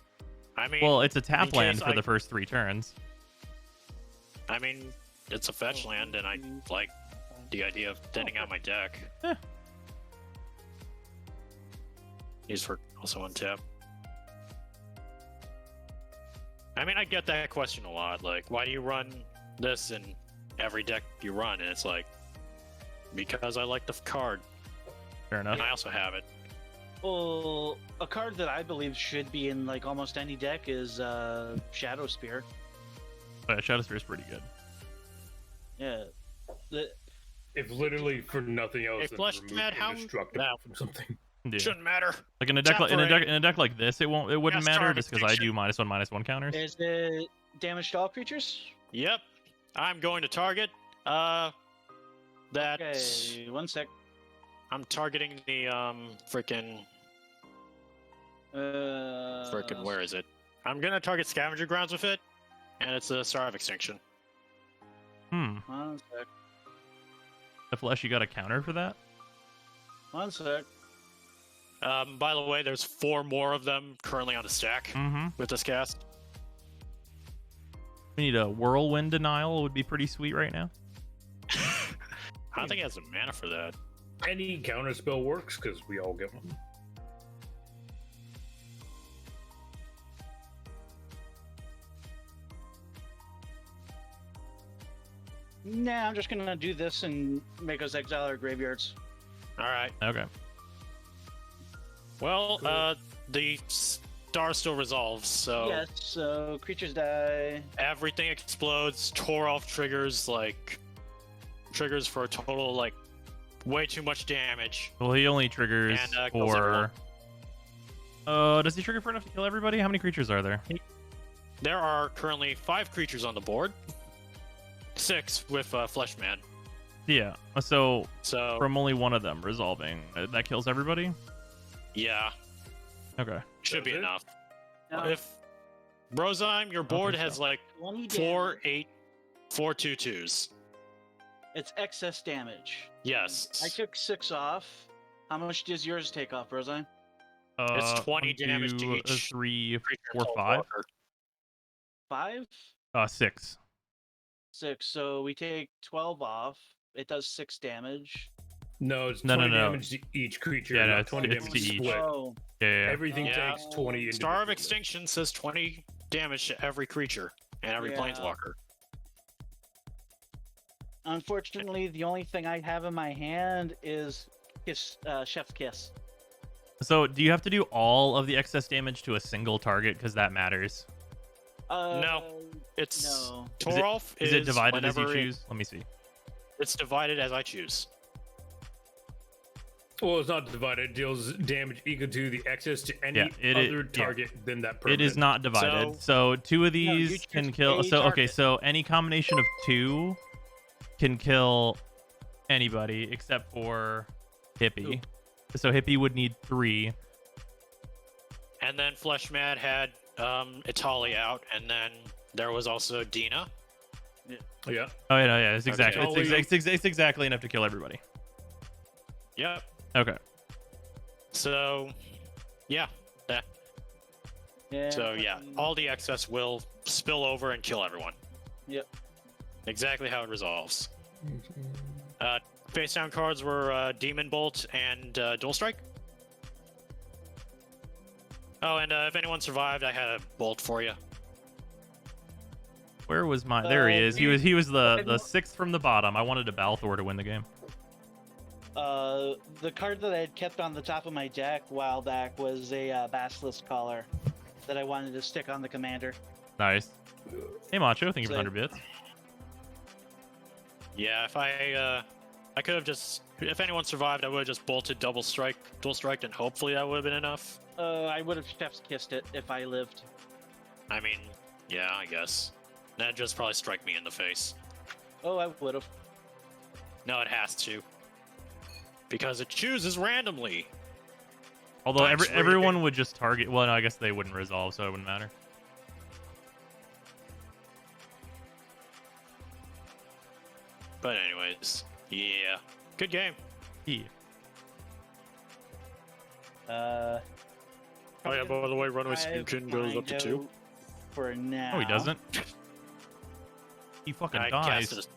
I mean, Well, it's a tap in land case for I- the first 3 turns. I mean, it's a fetch land, and I like the idea of thinning out my deck. Eh. Used for also untap. I mean, I get that question a lot. Like, why do you run this in every deck you run? And it's like, because I like the card, Fair enough. and I also have it. Well, a card that I believe should be in like almost any deck is Shadow Spear. But Shadow Spear is pretty good. Yeah. The, If literally for nothing else Hey, than Flesh remove Mad, how- indestructible No. from something. Yeah. Shouldn't matter. Like in a deck Tap in a deck rate. in a deck like this, it wouldn't Yes, matter target just because I do station. -1/-1 counters. is it damage to all creatures? Yep. I'm going to target. That. Okay, one sec. I'm targeting the frickin' where is it? I'm gonna target Scavenger Grounds with it, and it's a Star of Extinction. One sec. The flesh, you got a counter for that? One sec. By the way, there's 4 more of them currently on the stack Mm-hmm. with this cast. We need a whirlwind denial. Would be pretty sweet right now. I don't think he has the mana for that. Any counter spell works because we all get one. Nah, I'm just gonna do this and make us exile our graveyards. All right. Okay. Well, Cool. the star still resolves, so Yes, so creatures die. everything explodes. Toralf triggers for a total like way too much damage. Well, he only triggers And, kills everyone. for. Does he trigger for enough to kill everybody? How many creatures are there? There are currently 5 creatures on the board. 6 with Fleshman. Yeah. So So from only one of them resolving, that kills everybody. yeah, Okay. should be Does it? enough. No, If Rosheim, your board think has so. like 20 4, damage. 8, 4 2/2s. It's excess damage. Yes. I took 6 off. How much does yours take off, Rosine? It's 20 1, damage to 2, each 3, creature 4, until 5. walker. 5? 6. 6. So we take 12 off. It does 6 damage. No, it's No, 20 no. damage to each creature. Yeah, no, not it's 20 to damage each. split. Oh, Yeah. Everything Yeah. takes 20. Star of individually. Extinction says 20 damage to every creature and every Yeah. planeswalker. unfortunately, the only thing I have in my hand is Chef's Kiss. So do you have to do all of the excess damage to a single target because that matters? No. It's No. Toralf Is it divided as you whenever choose? Let me see. It's divided as I choose. Well, it's not divided. It deals damage equal to the excess to any Yeah, it is- other yeah. target than that It permanent. is not divided. So 2 of you these choose can kill. a So okay, target. so any combination of 2 can kill anybody except for Hippie. So Hippie would need 3. And then Fleshmad had Italy out, and then there was also Dina. Yeah. Oh yeah, no, yeah. It's exactly. Okay. It's exactly enough to kill everybody. Yep. Okay. So, yeah. Yeah. So yeah, all the excess will spill over and kill everyone. Yep. Exactly how it resolves. Face down cards were Demon Bolt and Dual Strike. Oh, and if anyone survived, I had a bolt for you. Where was my? There he is. He was the I- 6th from the bottom. I wanted a Balthor to win the game. The card that I had kept on the top of my deck a while back was a Basilisk Collar that I wanted to stick on the commander. Nice. Hey Macho, thank you for So- 100 bits. Yeah, if I could have just, if anyone survived, I would have just bolted Dual Strike, and hopefully that would have been enough. I would have Chef's Kissed it if I lived. I mean, yeah, I guess. That'd just probably strike me in the face. Oh, I would have. No, it has to. Because it chooses randomly. Although Times 3. everyone would just target. Well, no, I guess they wouldn't resolve, so it wouldn't matter. But anyways, yeah. Good game. Yeah. Uh. Oh yeah, by the way, Runaway Five Scoopkin goes up to 2. Mango For now. No, he doesn't. He fucking dies.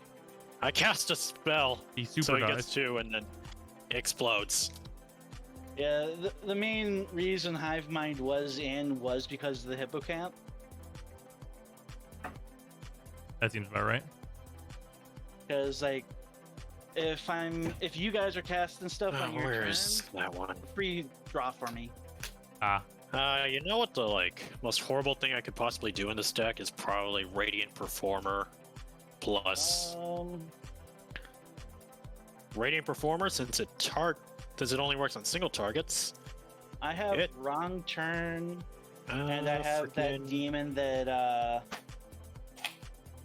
I cast a spell, He so super he dies. gets 2 and then explodes. Yeah, the main reason Hive Mind was in was because of the Hippocamp. That seems about right. Because like, if you guys are casting stuff on your turn, Where's that one? free draw for me. Ah, You know what the most horrible thing I could possibly do in this deck is probably Radiant Performer plus Radiant Performer since it only works on single targets. I have It- wrong turn, and I have that demon that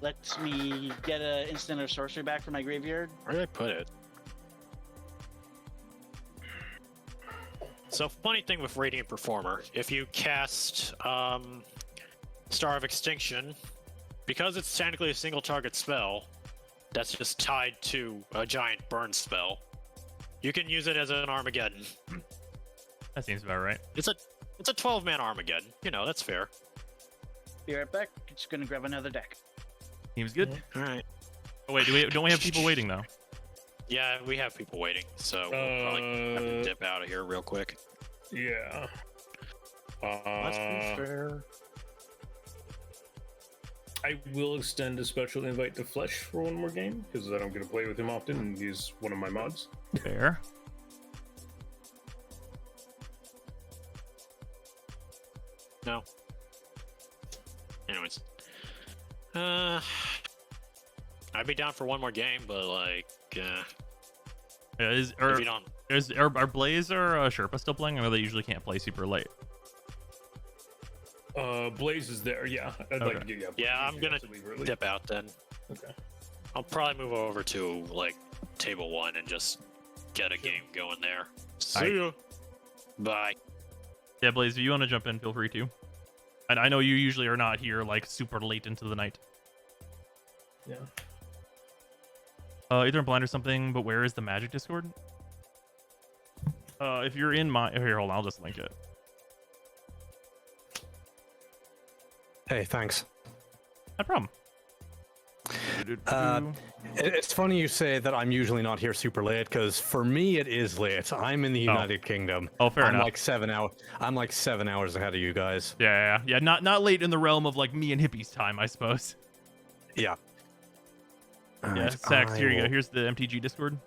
lets me get an instant or sorcery back from my graveyard. Where did I put it? So funny thing with Radiant Performer, if you cast Star of Extinction, because it's technically a single target spell, that's just tied to a giant burn spell. You can use it as an Armageddon. That seems about right. It's a 12-man Armageddon. That's fair. Be right back. Just gonna grab another deck. Seems good. All right. Oh wait, don't we have people waiting though? Yeah, we have people waiting, so we'll probably have to dip out of here real quick. Yeah. Let's be fair. I will extend a special invite to Flesh for one more game because I don't get to play with him often, and he's one of my mods. Fair. No. Anyways. I'd be down for one more game, but Yeah, if you don't, are Blaze or Sherpa still playing? I know they usually can't play super late. Blaze is there, yeah. I'd like to get I'm gonna dip out then. Okay. I'll probably move over to table 1 and just get a game going there. See ya. Bye. Yeah, Blaze, if you want to jump in, feel free to. And I know you usually are not here super late into the night. Yeah. Either I'm blind or something, but where is the Magic Discord? If you're in my... Here, hold on, I'll just link it. Hey, thanks. No problem. It's funny you say that I'm usually not here super late, because for me it is late. I'm in the United Kingdom. Oh, fair enough. I'm like 7 hours ahead of you guys. Yeah. Not late in the realm of me and Hippie's time, I suppose. Yeah. Yeah, Sax, here you go. Here's the MTG Discord.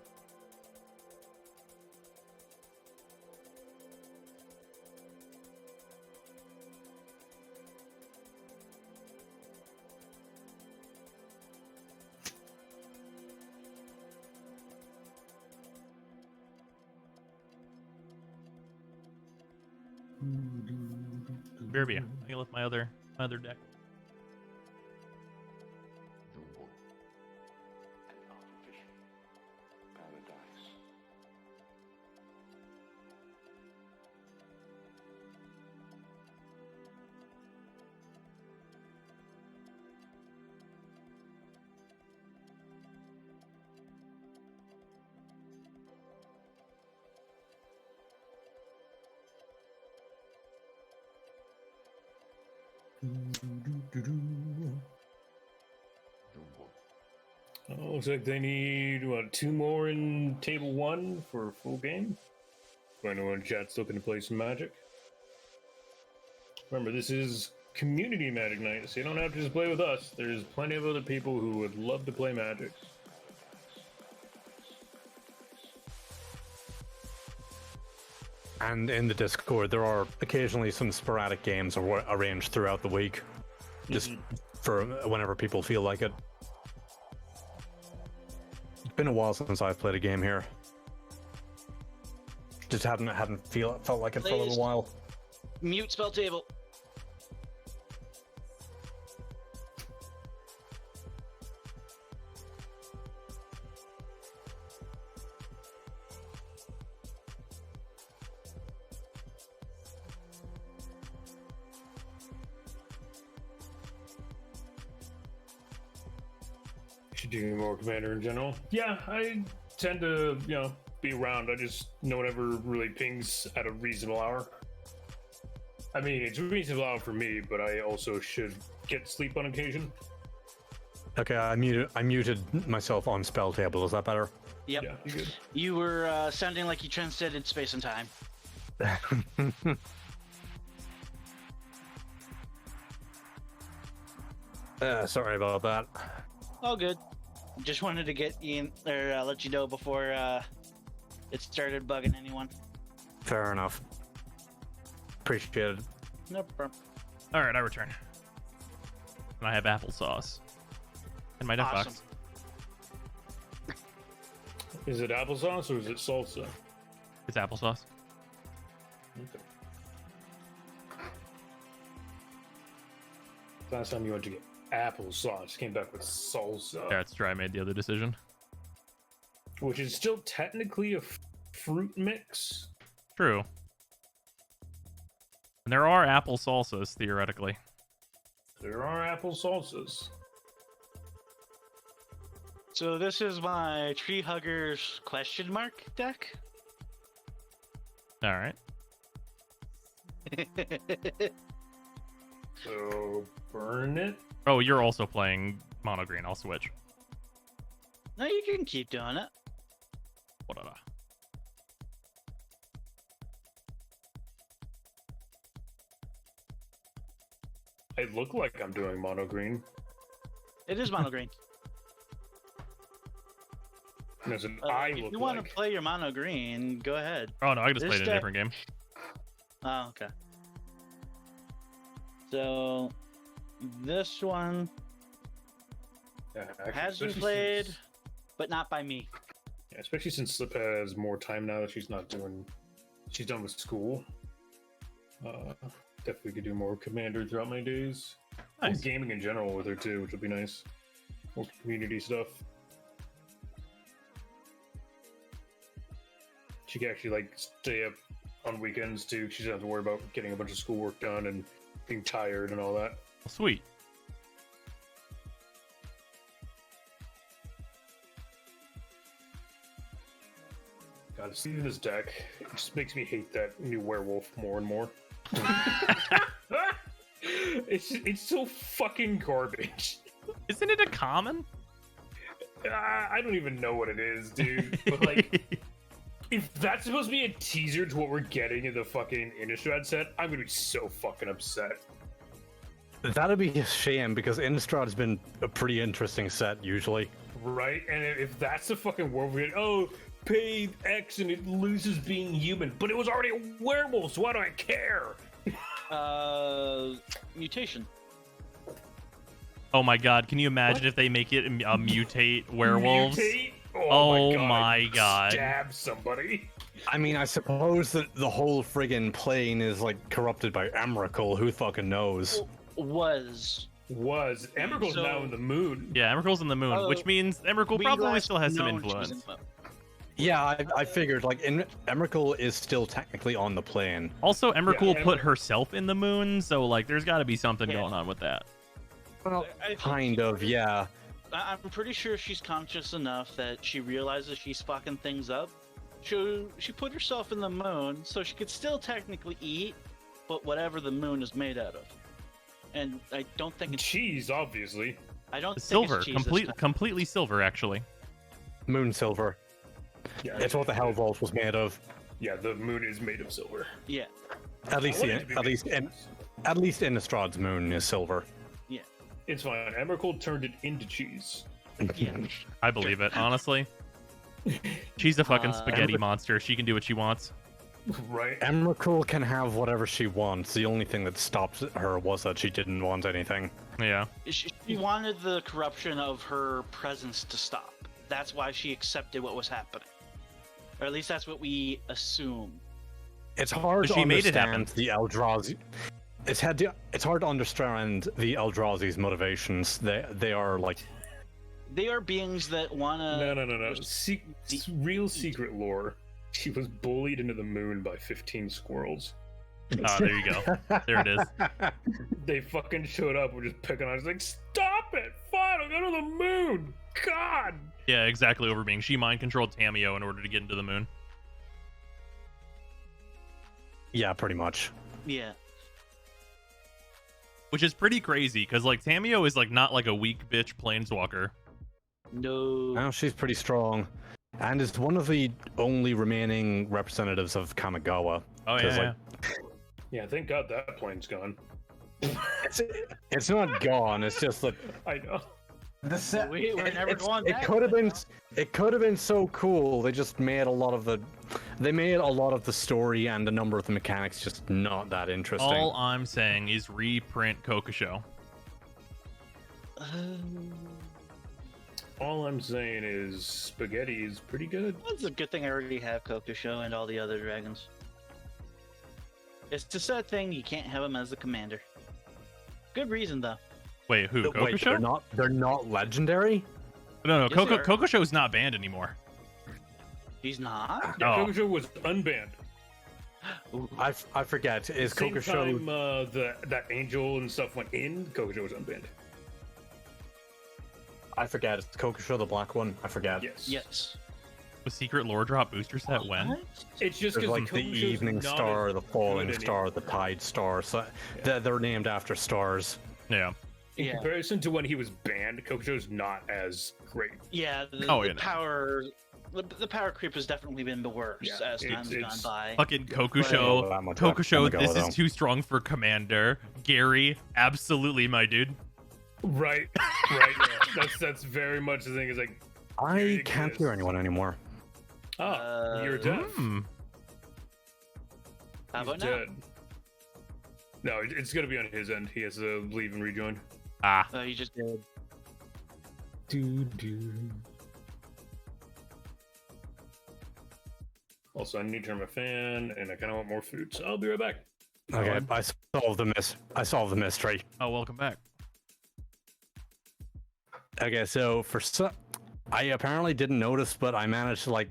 Berbia. I left my other deck. Looks like they need, 2 more in table 1 for a full game. If anyone in chat's looking to play some Magic. Remember, this is community Magic night, so you don't have to just play with us. There's plenty of other people who would love to play Magic. And in the Discord, there are occasionally some sporadic games arranged throughout the week, just for whenever people feel like it. It's been a while since I've played a game here. Just hadn't felt like it for a little while. Mute spell table. Should do more Commander in general. Yeah, I tend to, be around. I just know whatever really pings at a reasonable hour. I mean, it's a reasonable hour for me, but I also should get sleep on occasion. Okay, I muted myself on spell table. Is that better? Yep. Yeah, you good. You were sounding like you transcended space and time. Sorry about that. All good. Just wanted to get you let you know before it started bugging anyone. Fair enough. Appreciate it. No problem. All right, I return. And I have applesauce in my deck box. Is it applesauce or is it salsa? It's applesauce. Okay. Last time you went to get applesauce, came back with salsa. Yeah, it's true. I made the other decision. Which is still technically a fruit mix. True. And there are apple salsas, theoretically. There are apple salsas. So this is my Tree Huggers question mark deck. All right. So burn it. Oh, you're also playing mono green. I'll switch. No, you can keep doing it. Whatever. I look like I'm doing mono green. It is mono green. As an I If look you want like. to play your mono green, go ahead. Oh no, I just This played a deck- different game. Oh, okay. So this one Yeah, actually, has been especially played, since- but not by me. Yeah, especially since Slip has more time now that she's not doing. She's done with school. Definitely could do more Commander throughout my days. Or Nice. gaming in general with her too, which would be nice. More community stuff. She can actually like stay up on weekends too. She doesn't have to worry about getting a bunch of schoolwork done and being tired and all that. Sweet. God, seeing this deck, it just makes me hate that new werewolf more and more. It's so fucking garbage. Isn't it a common? I don't even know what it is, dude. But like, if that's supposed to be a teaser to what we're getting in the fucking Innistrad set, I'm gonna be so fucking upset. That'd be a shame because Innistrad has been a pretty interesting set usually. Right? And if that's the fucking world we're getting, oh, pay X and it loses being human, but it was already a werewolf, so why do I care? Mutation. Oh my god, can you imagine if they make it a mutate werewolves? Mutate? Oh my God. Stab somebody. I mean, I suppose that the whole friggin' plane is like corrupted by Emrakul. Who fucking knows? Was. Was Emrakul's So- now in the moon? Yeah, Emrakul's in the moon, Oh, which means Emrakul We probably last still has some known she was influence. in the- Yeah, I figured like Emrakul is still technically on the plane. Also, Emrakul Yeah, put Emrakul- herself in the moon, so like there's got to be something Yeah. going on with that. Well, I think- kind of, yeah. I'm pretty sure she's conscious enough that she realizes she's fucking things up. She put herself in the moon so she could still technically eat, but whatever the moon is made out of. And I don't think it's Cheese, obviously. I don't think Silver, it's cheese this time. completely silver, actually. Moon silver. Yeah, It's what the Hell Vault was made of. Yeah, the moon is made of silver. Yeah, At least, I want it to be made of at least Innistrad's moon is silver. It's fine. Emrakul turned it into cheese. yeah. I believe it, honestly. She's a fucking Uh, spaghetti monster. She can do what she wants. Right? Emrakul can have whatever she wants. The only thing that stopped her was that she didn't want anything. Yeah. She wanted the corruption of her presence to stop. That's why she accepted what was happening. Or at least that's what we assume. It's hard But to she made it happen. understand the Eldrazi. It's hard to understand the Eldrazi's motivations. They are like They are beings that wanna. No. Real secret lore. She was bullied into the moon by 15 squirrels. Ah, there you go. There it is. They fucking showed up. We're just picking on. It's like, stop it! Fine, I'll go to the moon. God. Yeah, exactly. Over being she mind controlled Tamio in order to get into the moon. Yeah, pretty much. Yeah. Which is pretty crazy because like Tamio is like not like a weak bitch planeswalker. No. Now she's pretty strong, and is one of the only remaining representatives of Kamigawa. Oh 'Cause, yeah. like, Yeah, thank God that plane's gone. It's not gone. It's just that I know. the set. We're never going It back could have then, been. huh? It could have been so cool. They just made a lot of the. They made a lot of the story and a number of the mechanics just not that interesting. All I'm saying is reprint Kokosho. All I'm saying is spaghetti is pretty good. It's a good thing I already have Kokosho and all the other dragons. It's a sad thing you can't have him as the commander. Good reason though. Wait, who? Wait, Kokosho? they're not legendary. No, Yes, they are. Kokosho's not banned anymore. He's not. Yeah, Oh. Kokosho was unbanned. I forget. Is Same Kokusho? time that angel and stuff went in, Kokusho was unbanned. I forget. Is Kokusho the black one? I forget. Yes. Yes. The secret lore drop booster set when? What? It's just There's because like the evening star, the falling star, the tide star. So they're named after stars. Yeah. In Yeah. comparison to when he was banned, Kokusho's not as great. Yeah. Oh, The yeah, no. power. The power creep has definitely been the worst Yeah, as time's gone it's- by. Fucking Oh, Kokusho. that much Kokusho, on the go, this though. is too strong for Commander. Gary, absolutely, my dude. Right. Right. Yeah. That's very much the thing. Is like, I Gary can't hear exists. anyone anymore. you're deaf. Hmm. How He's about now? dead. No, it's gonna be on his end. He has to leave and rejoin. Ah. Oh, you just did. Also, I need to turn my fan, and I kind of want more food, so I'll be right back. Okay, Alright. I solved the mystery. Oh, welcome back. Okay, so I apparently didn't notice, but I managed to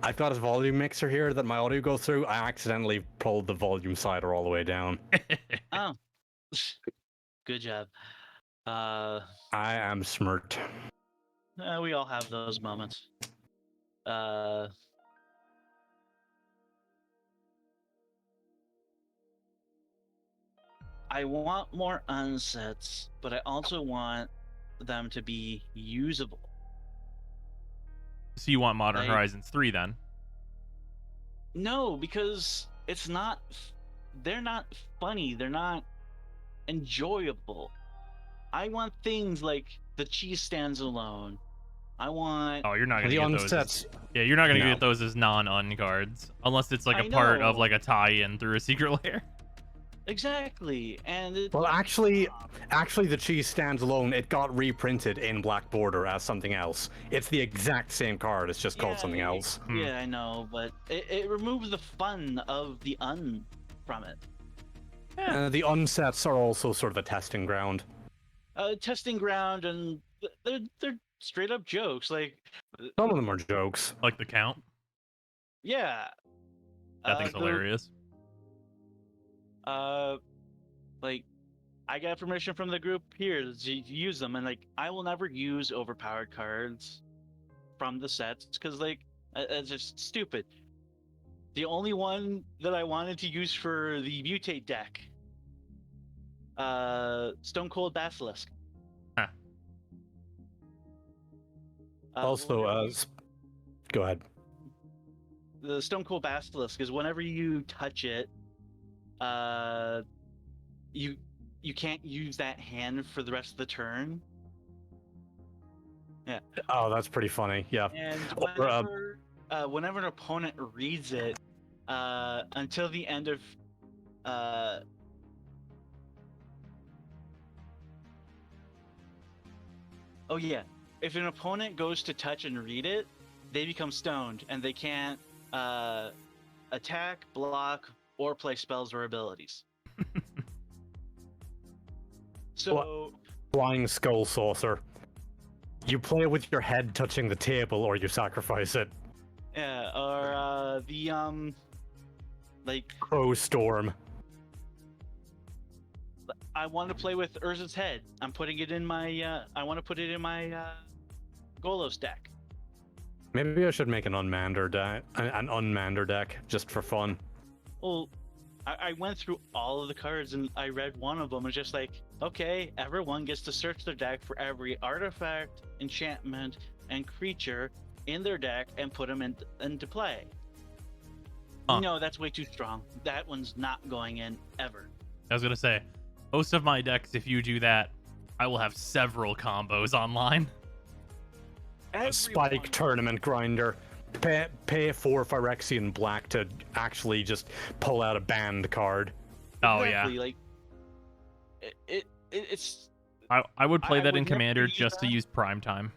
I've got a volume mixer here that my audio goes through. I accidentally pulled the volume slider all the way down. Oh. Good job. I am smart. We all have those moments. I want more unsets, but I also want them to be usable. So you want Modern Like- Horizons 3 then? No, because it's not. They're not funny. They're not enjoyable. I want things like the cheese stands alone. I want. Oh, you're not gonna The get those. unsets. Yeah, you're not gonna No. get those as non-un cards unless it's like I a part of know. like a tie-in through a secret lair. Exactly, and it, Well, actually, the cheese stands alone. It got reprinted in Black Border as something else. It's the exact same card. It's just called something else. Hmm. Yeah, I know, but it removes the fun of the from it. The unsets are also sort of a testing ground. Testing ground, and they're straight up jokes. Like, Some of them are jokes. Like the count. yeah, That thing's the- hilarious. like, I got permission from the group here to use them, and like, I will never use overpowered cards from the sets because like, it's just stupid. The only one that I wanted to use for the mutate deck, Stone Cold Basilisk. Huh. Also, whenever go ahead. the Stone Cold Basilisk is whenever you touch it, you can't use that hand for the rest of the turn. Oh, that's pretty funny. Yeah. And Or, whenever an opponent reads it, until the end of oh yeah, if an opponent goes to touch and read it, they become stoned and they can't attack, block, or play spells or abilities. So Flying Skull Saucer. You play with your head touching the table, or you sacrifice it. yeah, or the like Crow Storm. I want to play with Urza's head. I'm putting it in my I want to put it in my Golos deck. Maybe I should make an unmander deck just for fun. Well, I went through all of the cards and I read one of them. It's just like, okay, everyone gets to search their deck for every artifact, enchantment, and creature in their deck and put them into play. Huh. No, that's way too strong. That one's not going in ever. I was gonna say, most of my decks, if you do that, I will have several combos online. A Spike Tournament Grinder. Pay 4 Phyrexian Black to actually just pull out a banned card. Oh Exactly, like it's yeah, I would play I that would in never Commander use just to that. use Prime Time.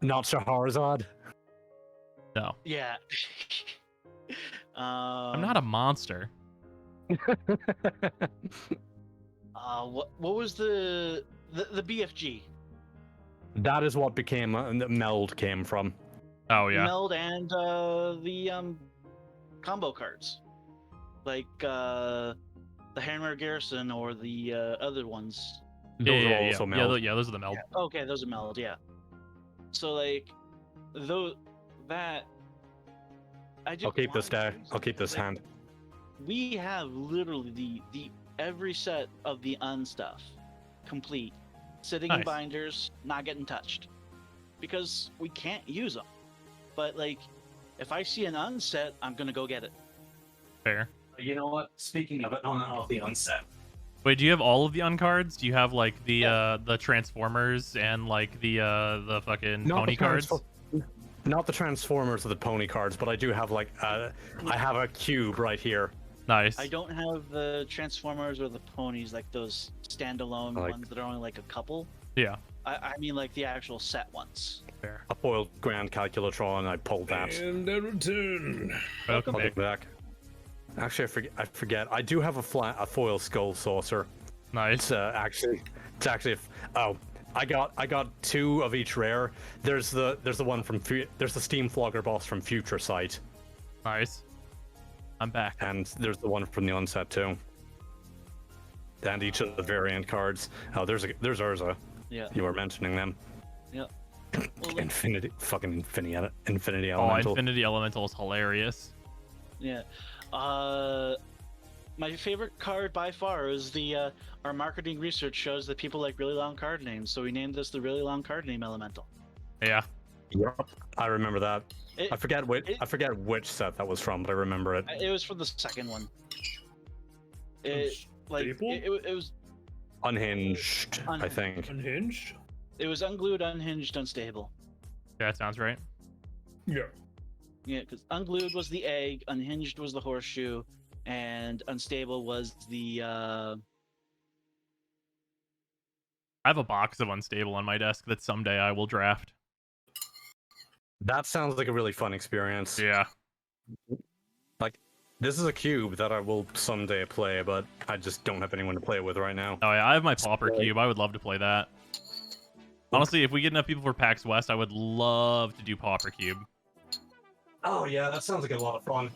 Not Shahrazad. No, yeah. I'm not a monster. What was the BFG? That is what became the Meld came from. Oh yeah. Meld and the combo cards, like the Hammer Garrison or the other ones. Those are also meld. Those are the meld. Okay, those are meld, yeah. So like, though that I just I'll keep this want- down. I'll keep this like, hand. We have literally the every set of the unstuff complete, sitting in Nice. binders, not getting touched, because we can't use them. But like, if I see an unset, I'm gonna go get it. Fair. You know what? Speaking of it, of the unset. Wait, do you have all of the uncards? Do you have like the Transformers and like the fucking pony cards? Not the Transformers or the pony cards, but I do have like I have a cube right here. Nice. I don't have the Transformers or the ponies, like those standalone Like- ones that are only like a couple. Yeah. I mean like the actual set ones. Fair. A foiled Grand Calculatron. I pulled that. And a return. Welcome I'll back. be back. Actually, I forget. I do have a foil skull saucer. Nice. It's actually. Oh, I got 2 of each rare. There's the one from there's the Steam Flogger boss from Future Sight, Nice. I'm back. and there's the one from the onset too. And each of the variant cards. Oh, there's Urza. Yeah. You were mentioning them. Well, like, Infinity Oh, Elemental. Infinity Elemental is hilarious. yeah. My favorite card by far is the our marketing research shows that people like really long card names, so we named this the really long card name Elemental. Yeah. Yep. I remember that. It, I forget which set that was from, but I remember it. it was from the second one. It like Staple? it was Unhinged, I think. Unhinged? it was unglued, unhinged, unstable. Yeah, that sounds right. Yeah. Yeah, because unglued was the egg, unhinged was the horseshoe, and unstable was the I have a box of Unstable on my desk that someday I will draft. That sounds like a really fun experience. Yeah. This is a cube that I will someday play, but I just don't have anyone to play with right now. Oh yeah, I have my Pauper Cube. I would love to play that. Honestly, if we get enough people for PAX West, I would love to do Pauper Cube. Oh yeah, that sounds like a lot of fun.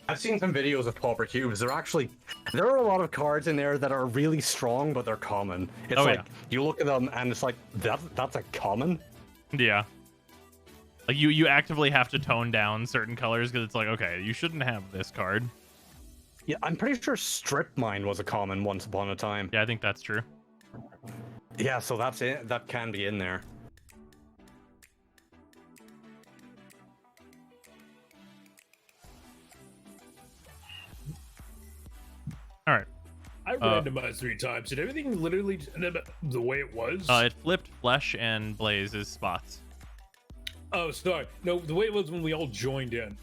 I've seen some videos of Pauper Cubes. There are a lot of cards in there that are really strong, but they're common. It's Oh, like yeah. you look at them and it's like that's a common. Yeah. Like you actively have to tone down certain colors because it's like, okay, you shouldn't have this card. Yeah, I'm pretty sure Strip Mine was a common once upon a time. Yeah, I think that's true. Yeah, so that's it. That can be in there. All right. I randomized 3 times. Did everything literally end up the way it was? It flipped Flesh and Blaze's spots. Oh, sorry. No, the way it was when we all joined in.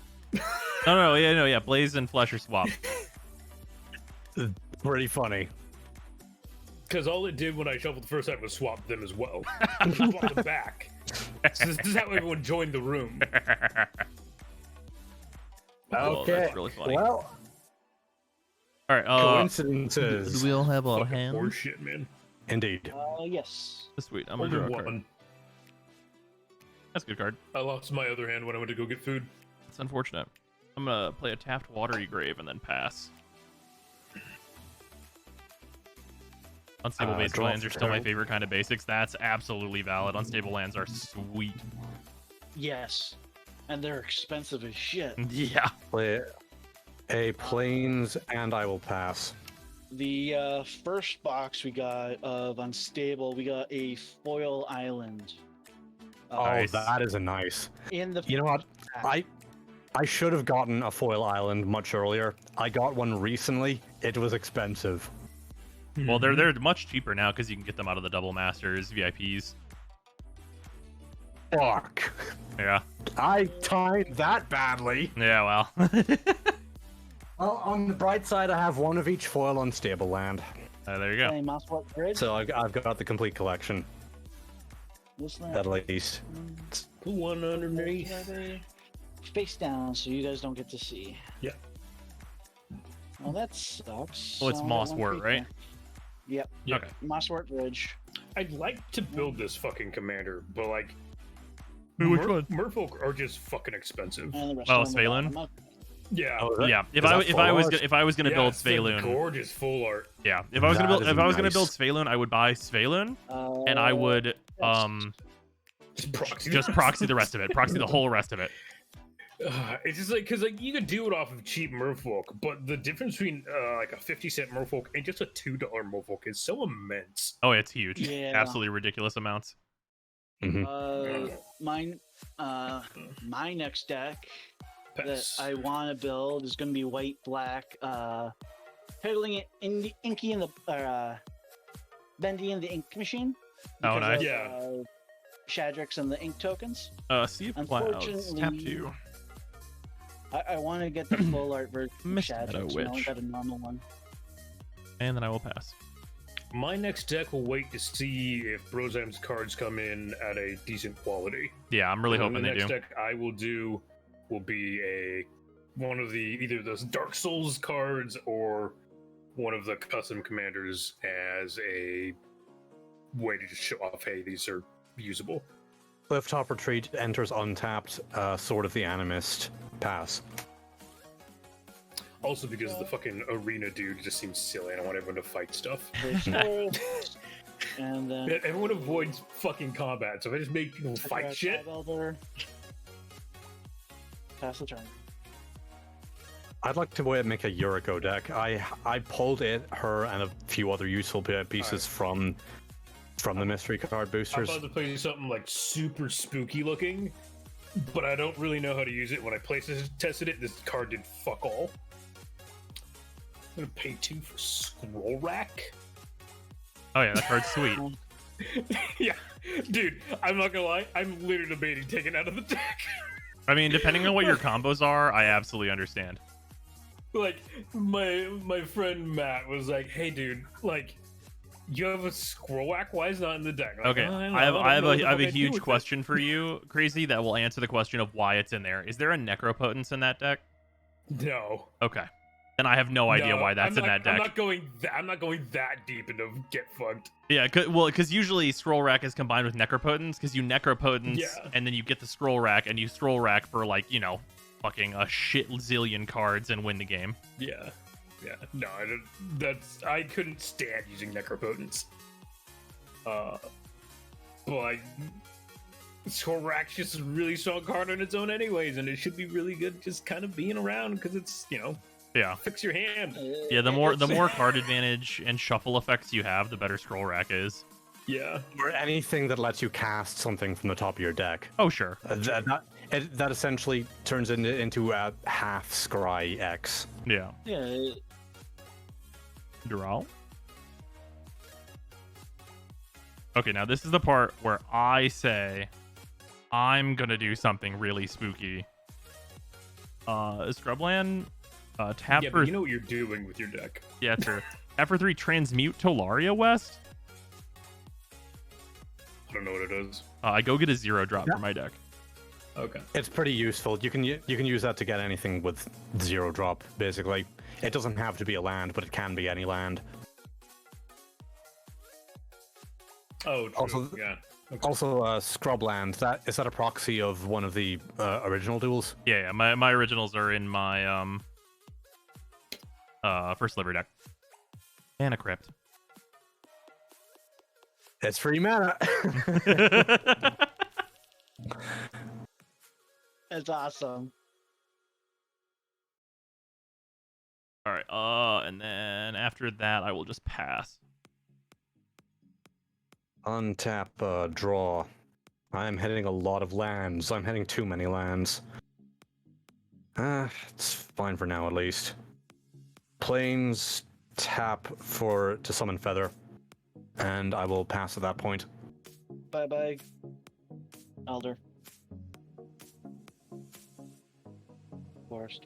Yeah. Blaze and Flesh are swapped. Pretty funny. Because all it did when I shuffled the first time was swap them as well. Swap them back. So this is how everyone joined the room. Oh, that's really funny. Well, All right. coincidences. Do we all have our Fucking hands? horseshit, man. Indeed. yes. Sweet. I'm gonna Only draw a card. one. That's a good card. I lost my other hand when I went to go get food. It's unfortunate. I'm gonna play a tapped Watery Grave and then pass. Unstable basic draw lands are still my turn. favorite kind of basics. That's absolutely valid. Unstable lands are sweet. Yes. And they're expensive as shit. Yeah. Play a planes and I will pass. The first box we got of Unstable, we got a foil island. Oh, Nice. that is a nice. In the You know what? I should have gotten a foil island much earlier. I got one recently. It was expensive. Well, they're much cheaper now because you can get them out of the Double Masters VIPs. Fuck. Yeah. I timed that badly. Yeah. Well. Well, on the bright side, I have one of each foil unstable land. There you go. Playing Mosswort Bridge. So I've got the complete collection, This at land. least. One underneath. Face down so you guys don't get to see. Yeah. Well, that sucks. Well, it's So I Moss won't Wort, keep right? that. Yep. Yeah. Okay. Mosswort Bridge. I'd like to build this fucking commander, but like, Wait, which one? Merfolk are just fucking expensive. And the rest Oh, of them are Svalin? bottom up. Yeah. Oh, is that- Yeah, is that if I was gonna build it's the Svalun, gorgeous full art. yeah, if I was gonna That build is if I was gonna build nice. Svalun, I would buy Svalun, and I would Just proxy. just proxy the rest of it, proxy the whole rest of it. It's just like because like you could do it off of cheap Merfolk, but the difference between like a 50-cent Merfolk and just a $2 Merfolk is so immense. Oh, it's huge, Yeah. absolutely ridiculous amounts. Mine, my next deck that Pass. I want to build is going to be white black, peddling it in the Inky in the Bendy in the ink machine. Oh, because nice. of, Yeah. Shadrix and the ink tokens. Sea of Clouds, tap Unfortunately, 2. I want to get the full art version of Mist Meadow Shadrix. I only Witch. got a normal one. And then I will pass. My next deck will wait to see if Brozam's cards come in at a decent quality. Yeah, I'm really And hoping the they next do. deck I will do will be one of the either those Dark Souls cards or one of the custom commanders as a way to just show off, hey, these are usable. Clifftop Retreat enters untapped. Sword of the Animist. Pass. Also because the fucking arena dude just seems silly and I want everyone to fight stuff. And then Everyone avoids fucking combat, so if I just make people fight shit. Pass the turn. I'd like to make a Yuriko deck. I pulled it, her, and a few other useful pieces from the mystery card I'm boosters. about to play something like super spooky looking, but I don't really know how to use it. When I tested it, this card did fuck all. I'm gonna pay 2 for Scroll Rack. Oh yeah, that card's sweet. Yeah, dude, I'm not gonna lie, I'm literally debating taking it out of the deck. I mean, depending on what your combos are, I absolutely understand. Like my friend Matt was like, "Hey, dude, like, you have a Scroll Rack? Why is it not in the deck?" I'm like, Okay, "I don't know, I don't have know what a the I have fuck a I'd do huge with it." question for you, Crazy, that will answer the question of why it's in there. Is there a Necropotence in that deck? No. Okay, then I have no idea No, why that's I'm in not- that deck. I'm not going that deep into get fucked. Yeah, because usually Scroll Rack is combined with Necropotence, because you Necropotence Yeah. and then you get the Scroll Rack, and you Scroll Rack for, like, you know, fucking a shit zillion cards and win the game. Yeah. Yeah. No, I couldn't stand using Necropotence. But Scroll-Rack's just a really strong card on its own anyways, and it should be really good just kind of being around because it's, Yeah. fix your hand. Yeah, the more card advantage and shuffle effects you have, the better Scroll Rack is. Yeah. Or anything that lets you cast something from the top of your deck. Oh, sure. That essentially turns into a half Scry X. Yeah. Yeah, Draw. Okay, now this is the part where I say I'm gonna do something really spooky. Scrubland, tap Yeah, for but you know what you're doing with your deck. yeah, true. Tap for 3, transmute Tolaria West. I don't know what it is. I go get a 0-drop for my deck. Okay. It's pretty useful. You can use that to get anything with 0-drop. Basically, it doesn't have to be a land, but it can be any land. Oh, true. Also- yeah. Okay. Also, Scrubland. Is that a proxy of one of the original duels? Yeah, my originals are in my first liver deck. And a crypt. It's free mana. that's awesome. All right. And then after that, I will just pass. Untap, draw. I'm hitting a lot of lands. I'm hitting too many lands. It's fine for now, at least. Plains, tap to summon Feather. And I will pass at that point. Bye bye, Elder. Forest.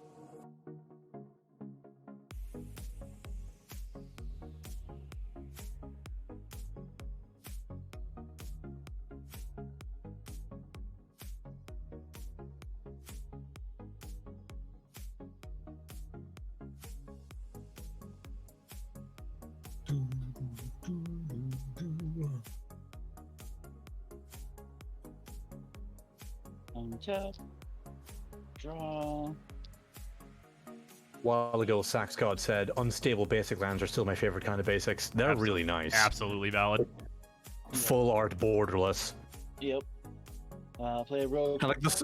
Untap. Draw. While ago, Sax God said, unstable basic lands are still my favorite kind of basics. They're really nice. Absolutely valid. Full art borderless. Yep. Play a rogue. I like this.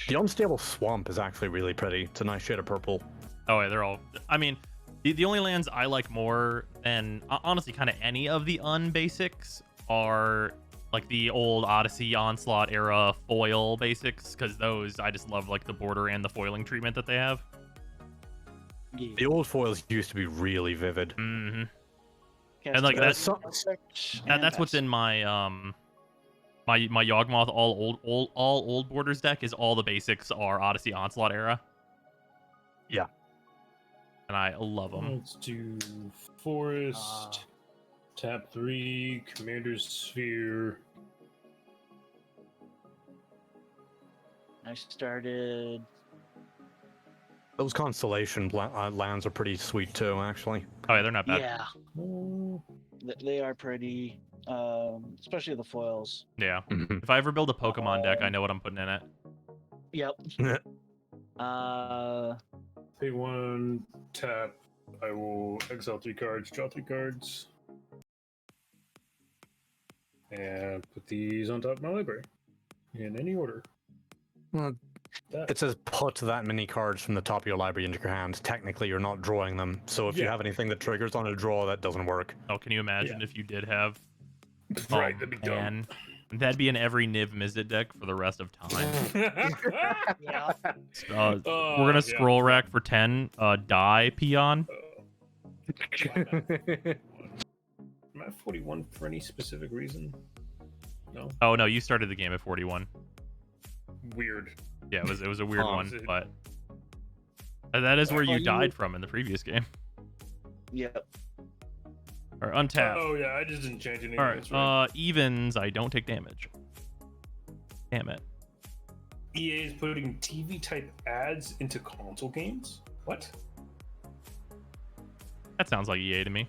The unstable swamp is actually really pretty. It's a nice shade of purple. Oh, yeah, they're all. I mean, the only lands I like more than honestly kind of any of the unbasics are like the old Odyssey Onslaught era foil basics, because those I just love like the border and the foiling treatment that they have. The old foils used to be really vivid. Mm-hmm. Cast And like a that's effect that's and what's pass. in my my Yawgmoth all old borders deck is all the basics are Odyssey Onslaught era. Yeah. And I love them. Let's do Forest, tap 3, Commander's Sphere. I started. Those constellation lands are pretty sweet too, actually. Oh yeah, they're not bad. Yeah, they are pretty. Especially the foils. Yeah. If I ever build a Pokemon deck, I know what I'm putting in it. Yep. Pay 1, tap. I will exile 3 cards, draw 3 cards. And put these on top of my library. In any order. Well, That. it says put that many cards from the top of your library into your hand. Technically, you're not drawing them. So if you Yeah. have anything that triggers on a draw, that doesn't work. Oh, can you imagine if you did have? Right, Oh, that'd be dumb. man. That'd be in every Niv Mizzet deck for the rest of time. Yeah. We're Oh, gonna yeah. scroll rack for 10. Die peon. Am I 41 for any specific reason? No. Oh no, you started the game at 41. Weird. Yeah, it was a weird Oh, one, is it- but that is where Are you you- died from in the previous game. Yep. Or untap. Oh yeah, I just didn't change anything. All That's right. Evens. I don't take damage. Damn it. EA is putting TV type ads into console games. What? That sounds like EA to me.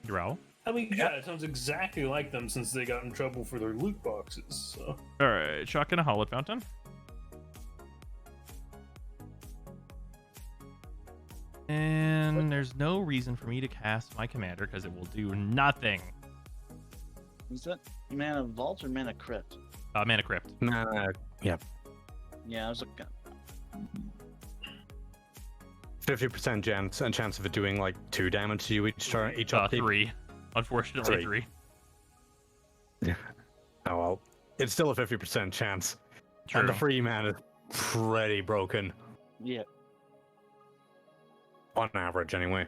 Drow. I mean, yeah, it sounds exactly like them since they got in trouble for their loot boxes. So. All right. Shotgun a Howlet Fountain. And there's no reason for me to cast my commander because it will do nothing. Is that mana vault or mana crypt? Mana Crypt. Nah, yeah. Yeah, I was looking. 50% chance of it doing like 2 damage to you each turn, each upkeep. 3. Unfortunately, 3. 3. Oh well, it's still a 50% chance. And the True. free man is pretty broken Yeah. on average, anyway.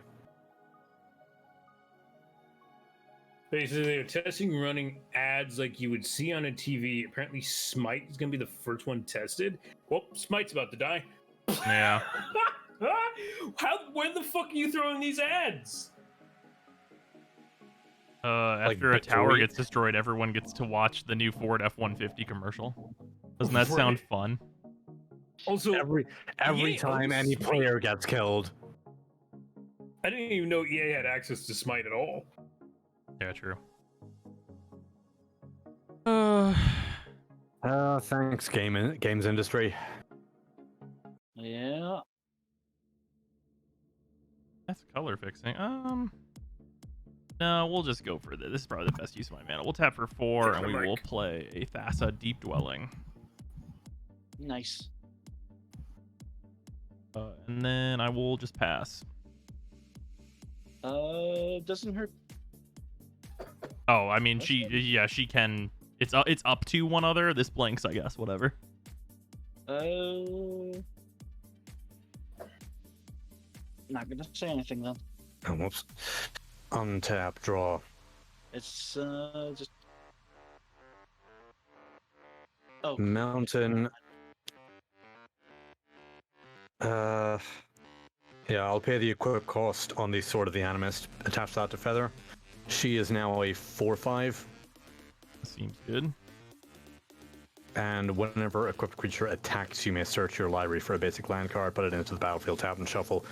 Basically, they're testing running ads like you would see on a TV. Apparently, Smite is going to be the first one tested. Well, Smite's about to die. Yeah. When the fuck are you throwing these ads? After a Like tower Victory? gets destroyed, everyone gets to watch the new Ford F-150 commercial. Doesn't that sound fun? Also, Every EA time owns any Smite. player gets killed. I didn't even know EA had access to Smite at all. Yeah, true. Thanks, games industry. Yeah. That's color fixing. No, we'll just go for this. This is probably the best use of my mana. We'll tap for 4, Take and the we will mic. play a Thassa Deep Dwelling. Nice. And then I will just pass. Doesn't hurt. Oh, I mean, she can. It's up to one other. This blanks, I guess. Whatever. Not gonna say anything though. Oh, whoops. Untap, draw. It's just. Oh. Mountain. Yeah, I'll pay the equip cost on the Sword of the Animist. Attach that to Feather. She is now a 4/5, Seems good. and whenever equipped creature attacks, you may search your library for a basic land card, put it into the battlefield, tap, and shuffle.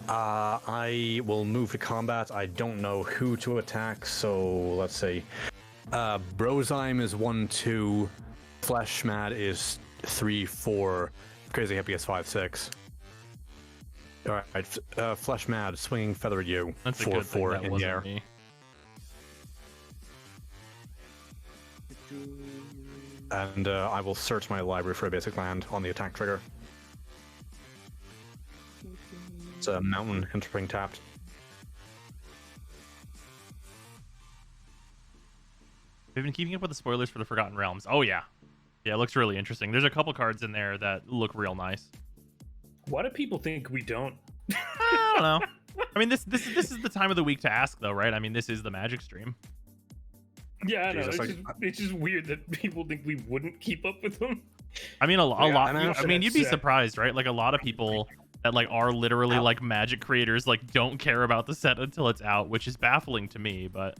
I will move to combat. I don't know who to attack, so let's see. Brozyme is 1/2. Fleshmad is 3, 4. Crazy Happy gets 5, 6. All right, Flesh Mad, Swinging Feather You, That's a 4, good thing 4 that in the wasn't air. me. And I will search my library for a basic land on the attack trigger. It's a mountain entering tapped. We've been keeping up with the spoilers for the Forgotten Realms. Oh yeah, yeah, it looks really interesting. There's a couple cards in there that look real nice. Why do people think we don't? I don't know. I mean, this is the time of the week to ask, though, right? I mean, this is the Magic stream. Yeah, I know. Jesus, It's just weird that people think we wouldn't keep up with them. I mean, a lot. and I mean, you'd be that's- surprised, right? Like a lot of people that like are literally like Magic creators, like don't care about the set until it's out, which is baffling to me. But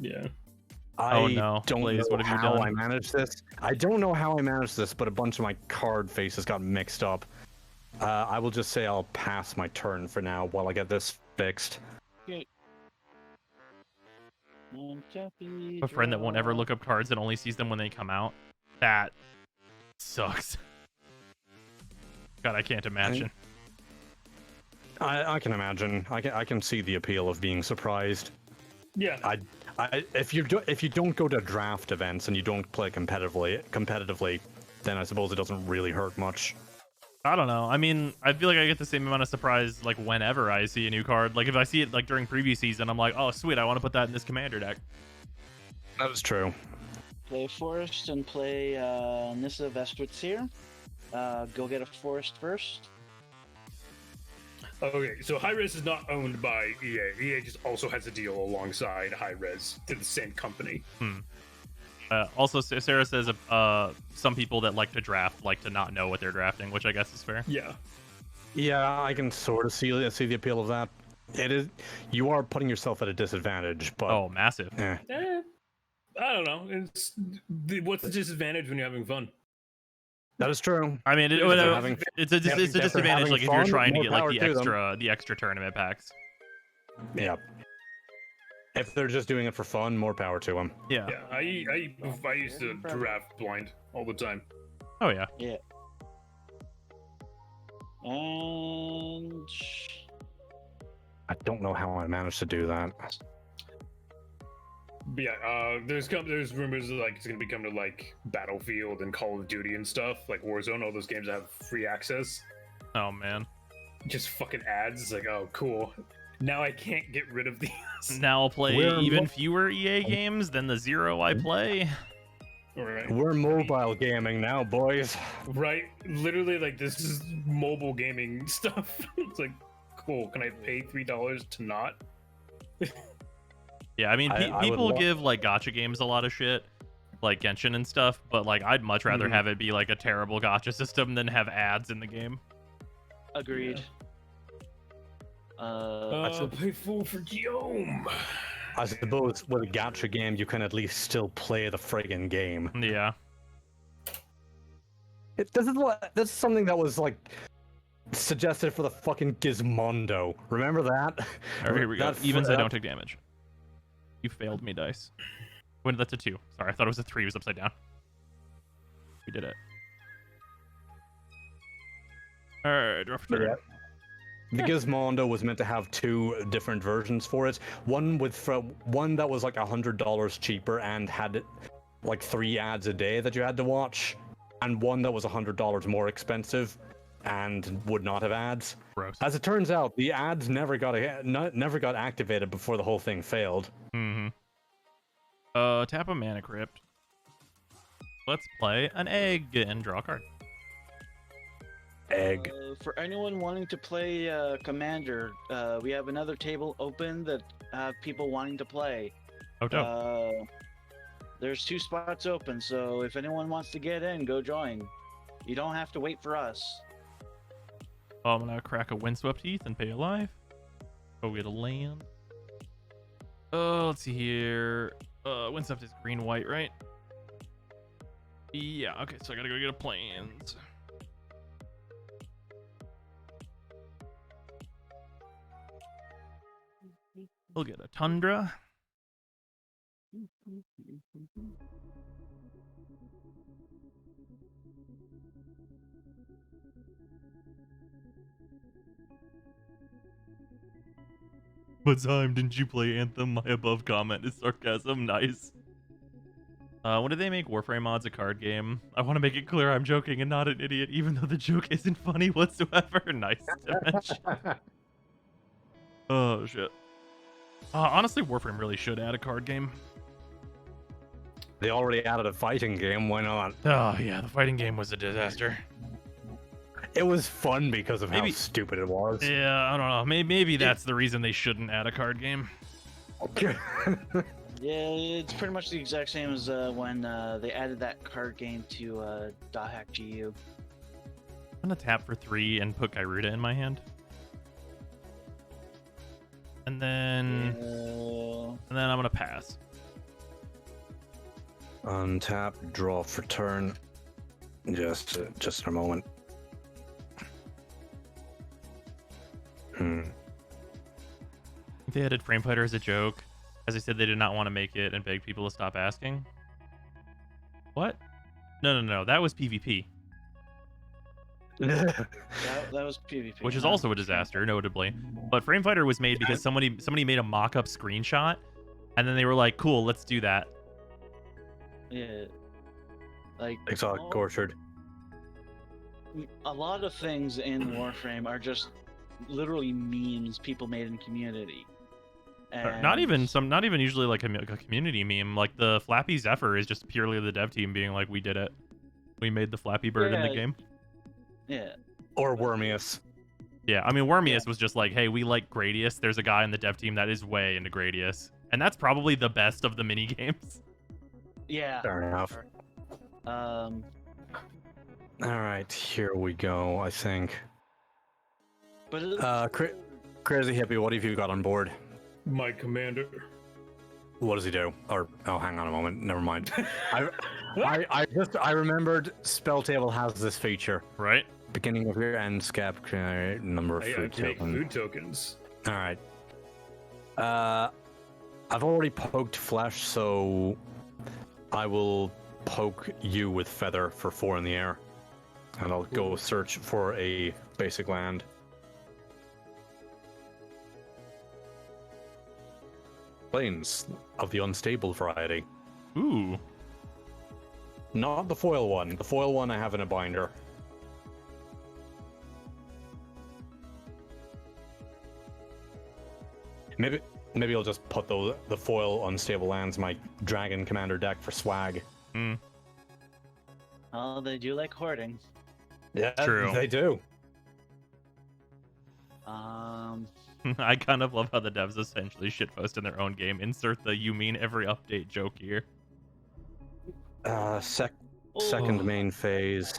Yeah. Oh, no. don't Blaze, know what have you how done? I managed this. I don't know how I managed this, but a bunch of my card faces got mixed up. I will just say I'll pass my turn for now while I get this fixed. a friend that won't ever look up cards and only sees them when they come out. That sucks. God, I can't imagine. I can imagine. I can see the appeal of being surprised. Yeah. If you don't go to draft events and you don't play competitively, then I suppose it doesn't really hurt much. I don't know. I mean, I feel like I get the same amount of surprise like whenever I see a new card. Like if I see it like during preview season, I'm like, oh sweet, I want to put that in this commander deck. That is true. Play Forest and play Nissa Vesper Seer. Go get a Forest first. Okay, so High Res is not owned by EA. EA just also has a deal alongside High Res to the same company. Also, Sarah says some people that like to draft like to not know what they're drafting, which I guess is fair. Yeah. Yeah, I can sort of see the appeal of that. It is, you are putting yourself at a disadvantage, but Oh, massive. eh. I don't know. What's the disadvantage when you're having fun? That is true. I mean, If it's they're a having- disadvantage having like if you're fun, trying to more get like power the to them. extra tournament packs. Yeah. If they're just doing it for fun, more power to them. Yeah. Yeah, I used to draft blind all the time. Oh yeah. And I don't know how I managed to do that. But yeah, there's rumors like it's gonna be coming to like Battlefield and Call of Duty and stuff, like Warzone, all those games that have free access. Oh man. Just fucking ads. It's like, oh cool. Now I can't get rid of these. Now I'll play We're even mo- fewer EA games than the 0 I play. Right. We're mobile gaming now, boys. Right. Literally, like this is mobile gaming stuff. It's like, cool. Can I pay $3 to not? Yeah, I mean, I would people lo- give like gotcha games a lot of shit, like Genshin and stuff. But like, I'd much rather Mhm. have it be like a terrible gotcha system than have ads in the game. agreed. Play full for Guillaume. I suppose with a gacha game, you can at least still play the friggin' game. Yeah. This is something that was like suggested for the fucking Gizmondo. Remember that? All right, here we go. That Evens, I that- don't take damage. You failed me, dice. When that's a 2. Sorry, I thought it was a 3. It was upside down. We did it. All right, draw for turn. The Gizmondo was meant to have 2 different versions for it. One one that was like $100 cheaper and had like 3 ads a day that you had to watch, and one that was $100 more expensive and would not have ads. Gross. As it turns out, the ads never got activated before the whole thing failed. Mm-hmm. Tap a Mana Crypt. Let's play an egg and draw a card. Egg. For anyone wanting to play Commander, we have another table open that have people wanting to play. Oh, dope. There's 2 spots open, so if anyone wants to get in, go join. You don't have to wait for us. I'm gonna crack a Windswept Heath and pay a life. Oh, we get a land. Let's see here. Windswept is green-white, right? Yeah, okay, so I gotta go get a plains. We'll get a Tundra. But Zyme, didn't you play Anthem? My above comment is sarcasm. Nice. When did they make Warframe mods a card game? I want to make it clear I'm joking and not an idiot, even though the joke isn't funny whatsoever. Nice, Dimension. Oh, shit. Honestly, Warframe really should add a card game. They already added a fighting game. Why not? Oh, yeah, the fighting game was a disaster. It was fun because of Maybe- how stupid it was. Yeah, I don't know. Maybe that's the reason they shouldn't add a card game. Yeah, it's pretty much the exact same as when they added that card game to .hack GU. I'm gonna tap for 3 and put Gyruda in my hand. And then I'm gonna pass. Untap, draw for turn. Just a moment. They added Frame Fighter as a joke. As I said, they did not want to make it and begged people to stop asking. What? No. That was PvP, That was PvP. which is also a disaster, notably. But Frame Fighter was made because somebody made a mock-up screenshot, and then they were like, "Cool, let's do that." Yeah. Like Exotic Orchard. a lot of things in Warframe are just literally memes people made in community. And Not even usually like a community meme. Like the Flappy Zephyr is just purely the dev team being like, "We did it. We made the Flappy Bird in the Yeah. game." Yeah. Or Wormius. Yeah, I mean, Wormius was just like, "Hey, we like Gradius. There's a guy in the dev team that is way into Gradius, and that's probably the best of the mini games." Yeah. Fair enough. Um. Alright, here we go, I think. But it, Crazy Hippie, what have you got on board? My commander. What does he do? Or, oh, hang on a moment. Never mind. I remembered Spell Table has this feature. Right? Beginning of your end scap, create number of I food take tokens. food tokens. Alright. I've already poked flesh, so I will poke you with feather for 4 in the air. And I'll go search for a basic land. Plains of the unstable variety. Ooh. Not the foil one. The foil one I have in a binder. Maybe I'll just put the foil unstable lands in my Dragon Commander deck for swag. oh, they do like hoarding. Yeah, True. They do. I kind of love how the devs essentially shitpost in their own game. Insert the "you mean every update" joke here. Second main phase.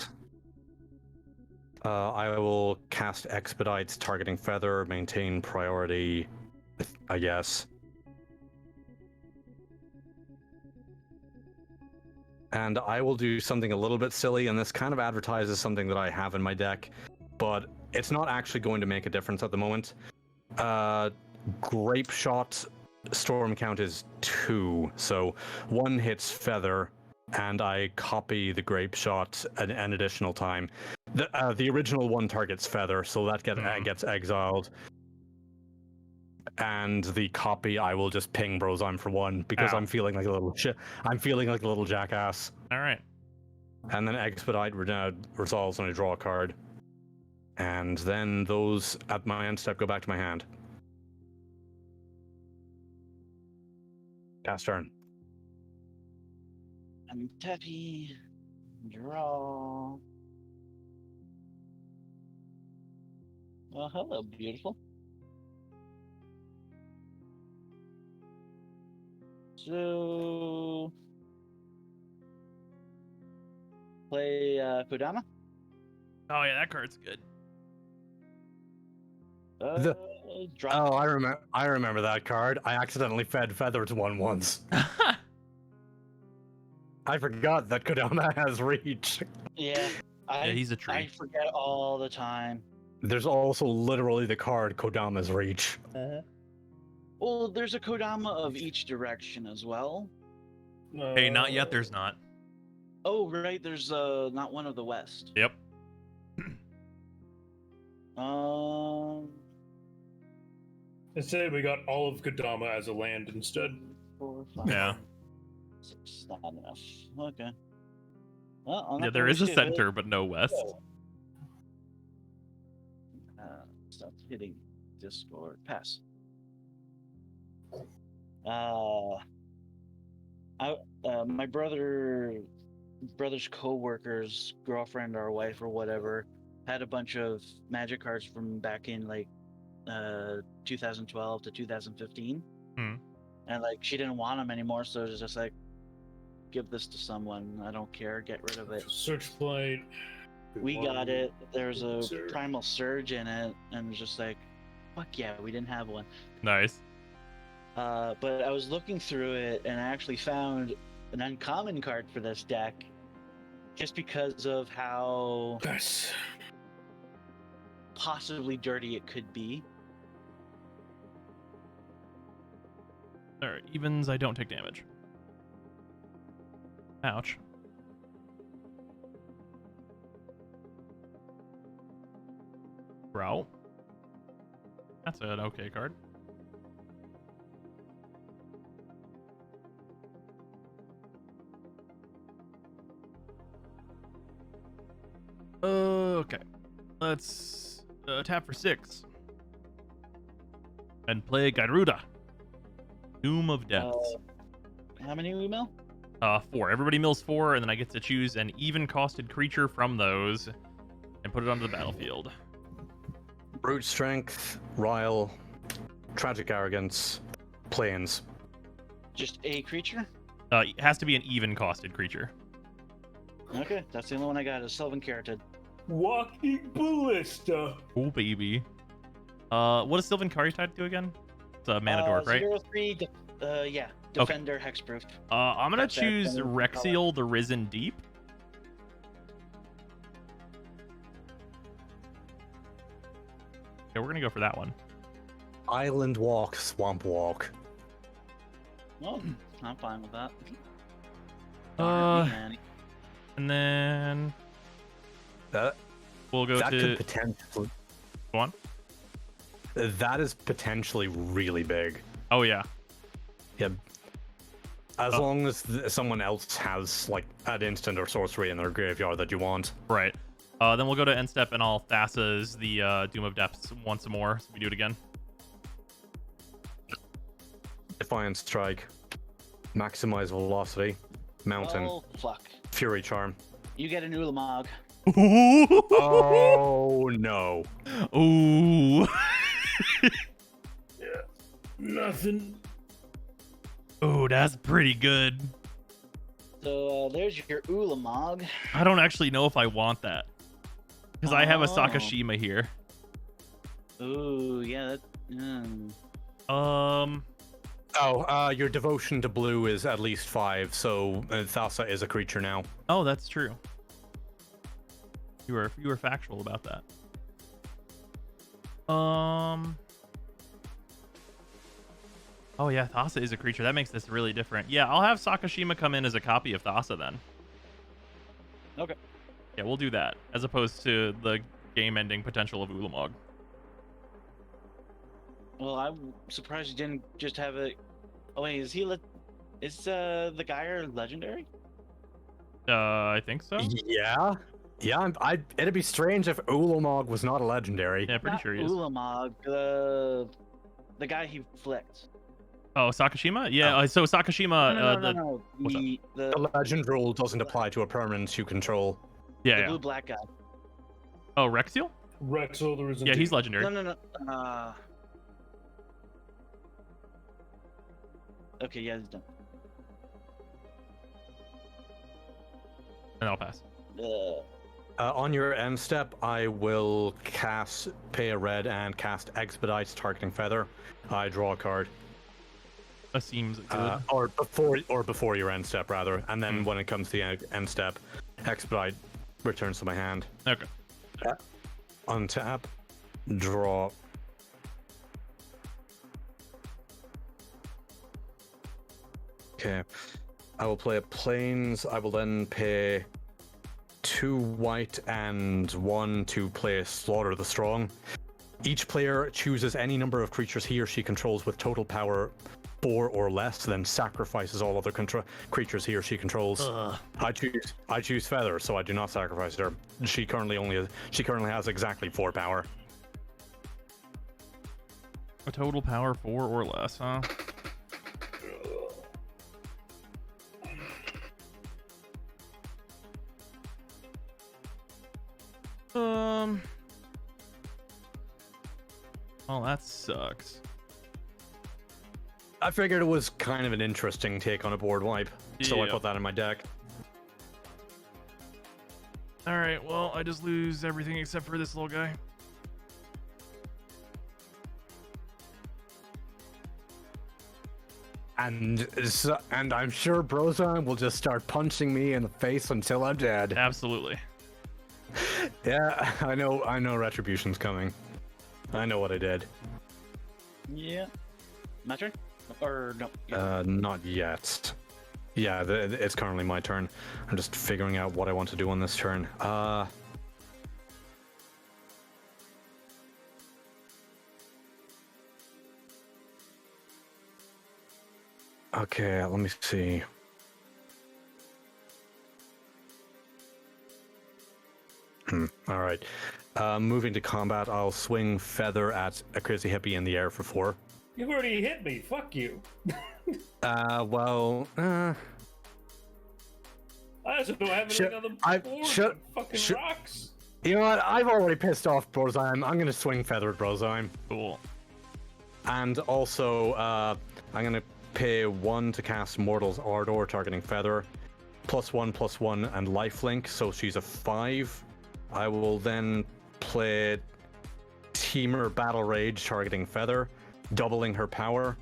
I will cast Expedites targeting Feather, maintain priority, I guess. And I will do something a little bit silly, and this kind of advertises something that I have in my deck, but it's not actually going to make a difference at the moment. Grape Shot storm count is 2, so 1 hits Feather, and I copy the Grape Shot an additional time. The original one targets Feather, so that gets exiled. And the copy, I will just ping Brozime for 1 because Ow. I'm feeling like a little I'm feeling like a little jackass. All right. And then Expedite resolves when I draw a card. And then those at my end step go back to my hand. Cast turn. I'm tappy. Draw. Oh, hello, beautiful. So, play Kodama. Oh yeah, that card's good. Drop. Oh, I remember that card. I accidentally fed Feather to 1 once. I forgot that Kodama has reach. Yeah, Yeah, he's a tree. I forget all the time. There's also literally the card Kodama's reach. Well, there's a Kodama of each direction as well. Hey, not yet. There's not. Oh, right. There's not one of the west. Yep. Instead, we got all of Kodama as a land instead. 4, 5, Yeah. 6. Not enough. Okay. Well, I'm Yeah, not there gonna is a wish to hit. center, but no west. Stop hitting Discord. Pass. My brother's co-worker's girlfriend or wife or whatever had a bunch of magic cards from back in like 2012 to 2015, and like she didn't want them anymore, so it was just like, give this to someone. I don't care. Get rid of it. Searchlight. We got it. There's a primal surge in it, and it's just like, fuck yeah, we didn't have one. Nice. But I was looking through it, and I actually found an uncommon card for this deck, just because of how Nice. possibly dirty it could be. All right, evens. I don't take damage. Ouch. Growl. That's an okay card. Okay. Let's tap for 6. And play Garuda. Doom of Depths. How many we mill? 4. Everybody mills 4, and then I get to choose an even-costed creature from those and put it onto the battlefield. Brute Strength, Ryle, Tragic Arrogance, Plains. Just a creature? It has to be an even-costed creature. Okay, that's the only one I got is Sylvan Keratin. Walking Ballista. Oh, baby. What does Sylvan Caryatide do again? It's a mana dork, right? 0/3, yeah. Defender, hexproof. I'm gonna That's that choose thing. Rexiel, the Risen Deep. Yeah, we're gonna go for that one. Island Walk, Swamp Walk. Well, I'm fine with that. Uh, Man. And then That we'll go that to. could potentially. Go on. That is potentially really big. Oh yeah. Yeah. As Oh. long as someone else has like an instant or sorcery in their graveyard that you want. Right. Then we'll go to end step, and I'll Thassa's the Doom of Depths once more. So we do it again. Defiant Strike, Maximize Velocity, Mountain, Oh, fuck. Fury Charm. You get an Ulamog. Oh no. Ooh. Nothing. Oh, that's pretty good. So there's your Ulamog. I don't actually know if I want that. Because I have a Oh. Sakashima here. Ooh, yeah, Your devotion to blue is at least 5, so Thassa is a creature now. Oh, that's true. You were factual about that. Oh yeah, Thassa is a creature. That makes this really different. Yeah, I'll have Sakashima come in as a copy of Thassa then. Okay. Yeah, we'll do that as opposed to the game-ending potential of Ulamog. Well, I'm surprised you didn't just have it. Oh wait, is the Geyer legendary? I think so. Yeah. Yeah, it'd be strange if Ulamog was not a legendary. Yeah, pretty Not sure he is. Ulamog, the guy he flicked. Oh, Sakashima? Yeah. So Sakashima. No. what's up? The legend rule doesn't apply to a permanent you control. Yeah. The Yeah. blue black guy. Oh, Rexiel? Rexel, the Risen Yeah, he's Deep. legendary. No. Okay, yeah, he's done. And I'll pass. On your end step, I will pay a red and cast Expedite, targeting Feather. I draw a card. That seems good. Or before your end step rather, and then when it comes to the end step, Expedite returns to my hand. Okay. Untap, draw. Okay, I will play a Plains. I will then pay 2 white and 1 to play Slaughter the Strong. Each player chooses any number of creatures he or she controls with total power 4 or less, then sacrifices all other creatures he or she controls. I choose Feather, so I do not sacrifice her. She currently has exactly 4 power. A total power 4 or less, huh? Well, that sucks. I figured it was kind of an interesting take on a board wipe, so I Yeah. put that in my deck. Alright, well, I just lose everything except for this little guy. And I'm sure Brozon will just start punching me in the face until I'm dead. Absolutely. Yeah, I know retribution's coming. I know what I did. Yeah. My turn? Or no? Not yet. Yeah, it's currently my turn. I'm just figuring out what I want to do on this turn. Okay, let me see. All right. Moving to combat, I'll swing Feather at a Crazy Hippie in the air for 4. You've already hit me. Fuck you. Well, I also don't have Should- any other I- board. should- Fucking should- rocks. you know what? I've already pissed off Brozheim. I'm gonna swing Feather at Brozheim. Cool. And also, I'm gonna pay 1 to cast Mortal's Ardor, targeting Feather. +1/+1 and lifelink, so she's a 5. I will then play Teamer Battle Rage, targeting Feather, doubling her power.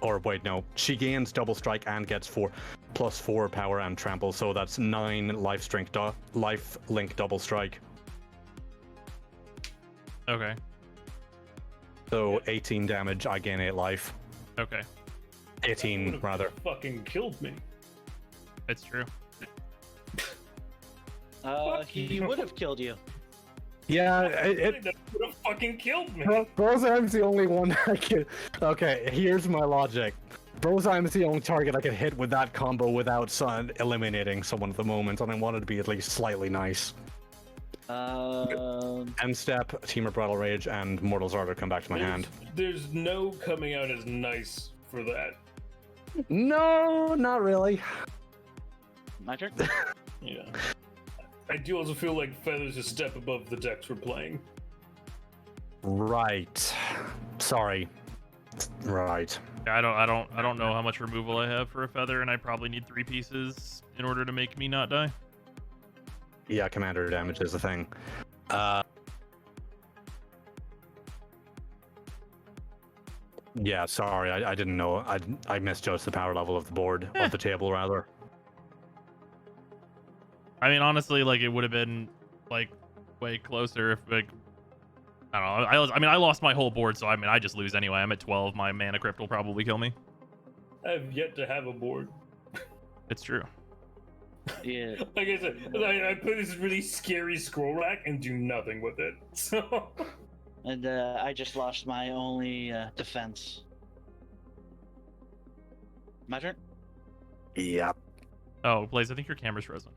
Or wait, no, she gains double strike and gets +4 power and trample, so that's 9 life link double strike. Okay. So 18 damage, I gain 8 life. Okay. 18 Would've rather. Fucking killed me. It's true. He would have killed you. Yeah, That would have fucking killed me. Brozheim's the only one I can. Okay, here's my logic. Brozheim's the only target I can hit with that combo without eliminating someone at the moment, and I wanted to be at least slightly nice. M-Step, Teamer Battle Rage, and Mortal's Ardor come back to my hand. There's no coming out as nice for that. No, not really. My turn? Yeah. I do also feel like Feather's a step above the decks we're playing. Right. Sorry. Right. Yeah, I don't know how much removal I have for a Feather, and I probably need 3 pieces in order to make me not die. Yeah, commander damage is the thing. Yeah, sorry, I didn't know. I misjudged the power level of the board, of the table rather. I mean, honestly, like, it would have been, like, way closer if, like, I don't know. I lost my whole board, so I mean, I just lose anyway. I'm at 12. My Mana Crypt will probably kill me. I've yet to have a board. It's true. Yeah. Like I said, I put this really scary scroll rack and do nothing with it. So And I just lost my only defense. My turn? Yep. Oh, Blaze, I think your camera's frozen.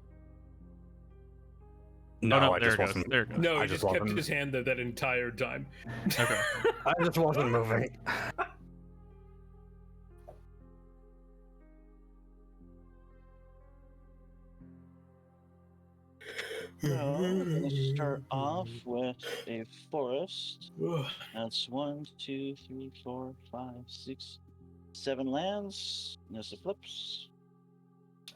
No, oh, no, I there just it goes. wasn't. There it goes. no, I he just just kept wasn't- his hand there that entire time. Okay. I just wasn't moving. So, let's start off with a forest. That's 1, 2, 3, 4, 5, 6, 7 lands. There's the flips.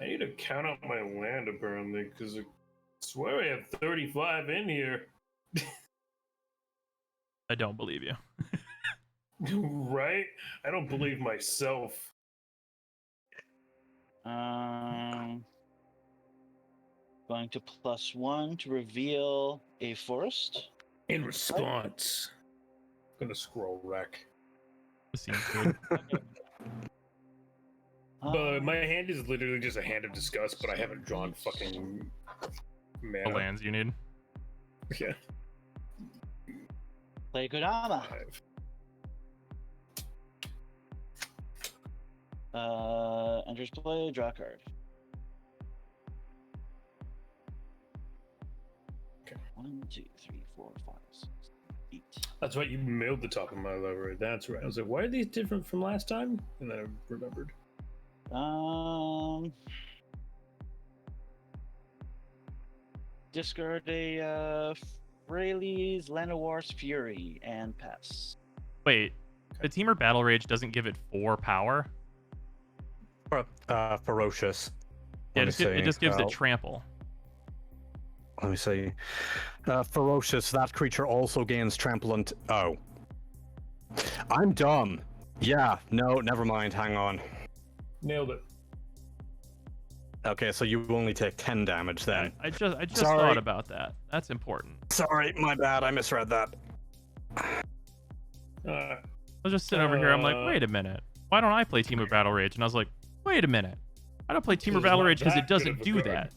I need to count out my land apparently, because I swear I have 35 in here. I don't believe you. Right? I don't believe myself. Going to +1 to reveal a forest. In response, I'm gonna scroll wreck. This seems good. But my hand is literally just a hand of disgust, but I haven't drawn fucking the mana. lands you need. Yeah. Play Kodama. 5. Enters play, draw a card. Okay. 1, 2, 3, 4, 5, 6, 8. That's right, you mailed the top of my library. That's right. I was like, why are these different from last time? And then I remembered. Discard a Fraley's Llanowar's Fury and pass. Wait, the Teamer Battle Rage doesn't give it 4 power? Ferocious. Yeah, Let me it just see. gives it trample. Let me see. Ferocious, that creature also gains trample and... Oh. I'm dumb. Yeah, no, never mind, hang on. Nailed it. Okay, so you only take 10 damage then. I just Sorry. thought about that. That's important. Sorry, my bad, I misread that. I was just sitting over here. I'm like, wait a minute. Why don't I play Teamer Battle Rage? And I was like, wait a minute. I don't play Teamer It's Battle not Rage because that it good doesn't of a do card. that.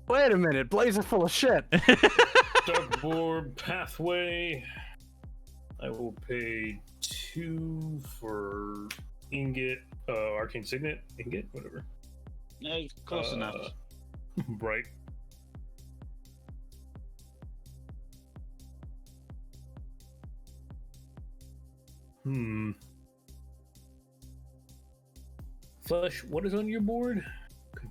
Wait a minute, Blaze is full of shit. Darkboard Pathway. I will pay 2 for Ingot, Arcane Signet, Ingot, whatever. Close enough. Right. Flesh, what is on your board?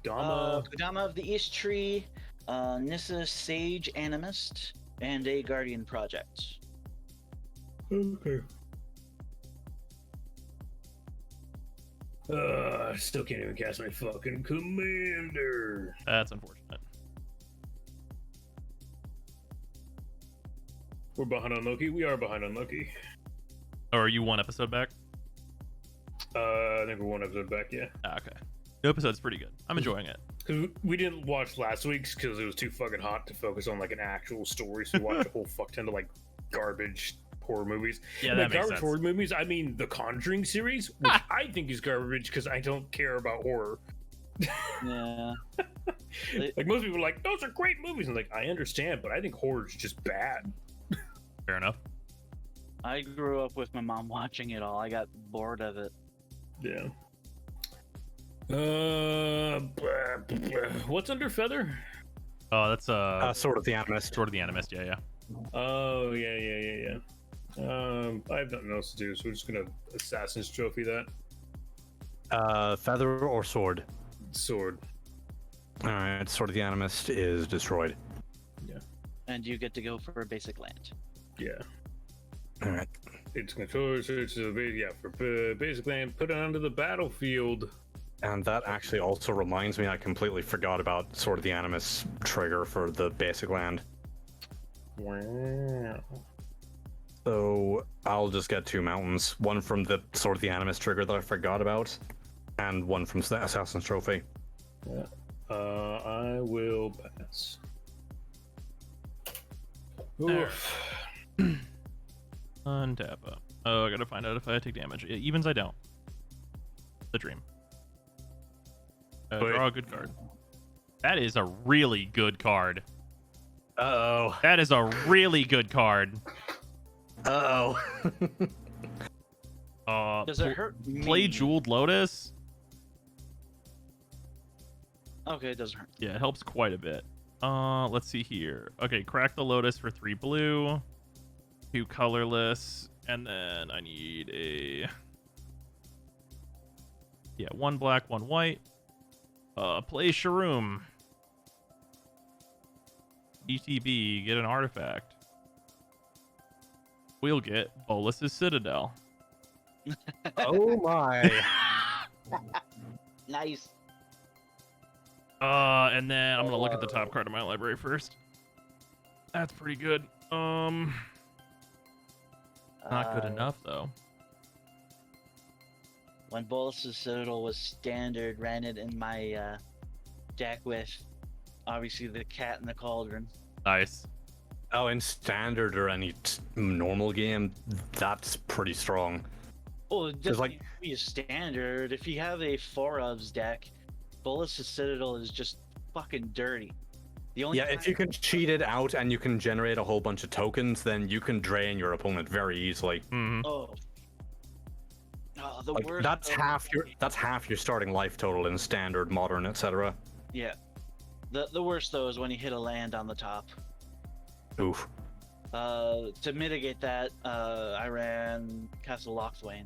Kodama. Kodama of the East Tree, Nissa Sage Animist, and a Guardian Project. Okay. I still can't even cast my fucking commander. That's unfortunate. We're behind on Loki. We are behind on Loki. Oh, are you 1 episode back? I think we're 1 episode back, yeah. Ah, okay. The episode's pretty good. I'm enjoying it. Because we didn't watch last week's because it was too fucking hot to focus on like an actual story. So we watched a whole fuck ton of like garbage horror movies. Yeah, And that by makes garbage sense. horror movies, I mean the Conjuring series, which I think is garbage because I don't care about horror. Yeah. Like most people are like, those are great movies. And like, I understand, but I think horror is just bad. Fair enough. I grew up with my mom watching it all. I got bored of it. Yeah. What's under Feather? Oh, that's Sword of the Animist. Sword of the Animist. Yeah, yeah. Oh yeah. I have nothing else to do, so we're just gonna Assassin's Trophy that Feather or sword? sword. Alright, Sword of the Animist is destroyed. And you get to go for a basic land. Yeah. Alright. It's controller search for basic land. Put it onto the battlefield. And that actually also reminds me, I completely forgot about Sword of the Animist trigger for the basic land. Wow. So I'll just get 2 mountains. One from the Sword of the Animist trigger that I forgot about, and one from the Assassin's Trophy. Yeah. I will pass. There. Oof. Untap up. Oh, I gotta find out if I take damage. Evens, I don't. The dream. Draw a good card. That is a really good card. Uh-oh. That is a really good card. Uh-oh. Does it hurt me? Play Jeweled Lotus. Okay, it doesn't hurt. Yeah, it helps quite a bit. Let's see here. Okay, crack the Lotus for 3 blue, 2 colorless, and then I need a 1 black, 1 white. Play Shroom. ETB, get an artifact. We'll get Bolus's Citadel. Oh my. Nice. And then I'm gonna look at the top card of my library first. That's pretty good. Not good enough though. When Bolus's Citadel was standard, ran it in my deck with obviously the cat in the cauldron. Nice. Oh, in standard or any normal game, that's pretty strong. Oh, it doesn't like- need to be a standard. If you have a 4 ofs deck, Bolus's Citadel is just fucking dirty. The only Yeah, if you can cheat it out and you can generate a whole bunch of tokens, then you can drain your opponent very easily. Hmm. Oh, the Like, worst. that's half your starting life total in standard, modern, etc. Yeah. The worst though is when you hit a land on the top. Oof. To mitigate that, I ran Castle Lochthwain.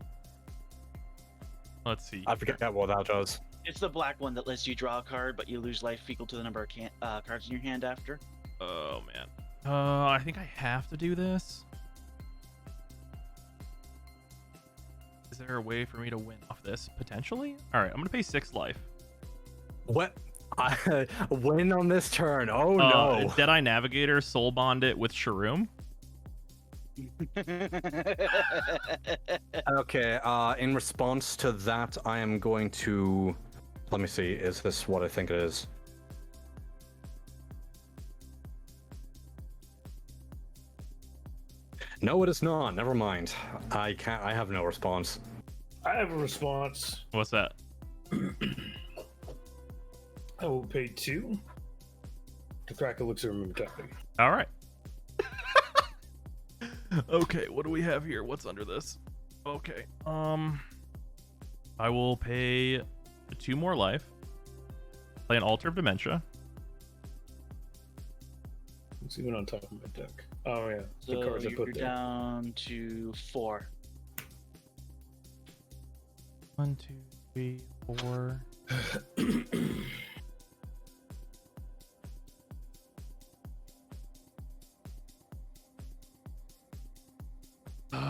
Let's see. I forget what that does. It's the black one that lets you draw a card, but you lose life equal to the number of cards in your hand after. Oh man. I think I have to do this. Is there a way for me to win off this potentially? All right, I'm gonna pay 6 life. What? I win on this turn. Oh no. Deadeye Navigator soul bond it with Shroom. Okay, in response to that, I am going to... Let me see, is this what I think it is? No, it is not. Never mind. I have no response. I have a response. What's that? I will pay 2 to crack Elixir Immortality. All right. Okay, what do we have here? What's under this? Okay. I will pay 2 more life. Play an Altar of Dementia. It's even on top of my deck. Oh yeah, the So cards I you're put there. down to 4. 1, 2, 3, 4.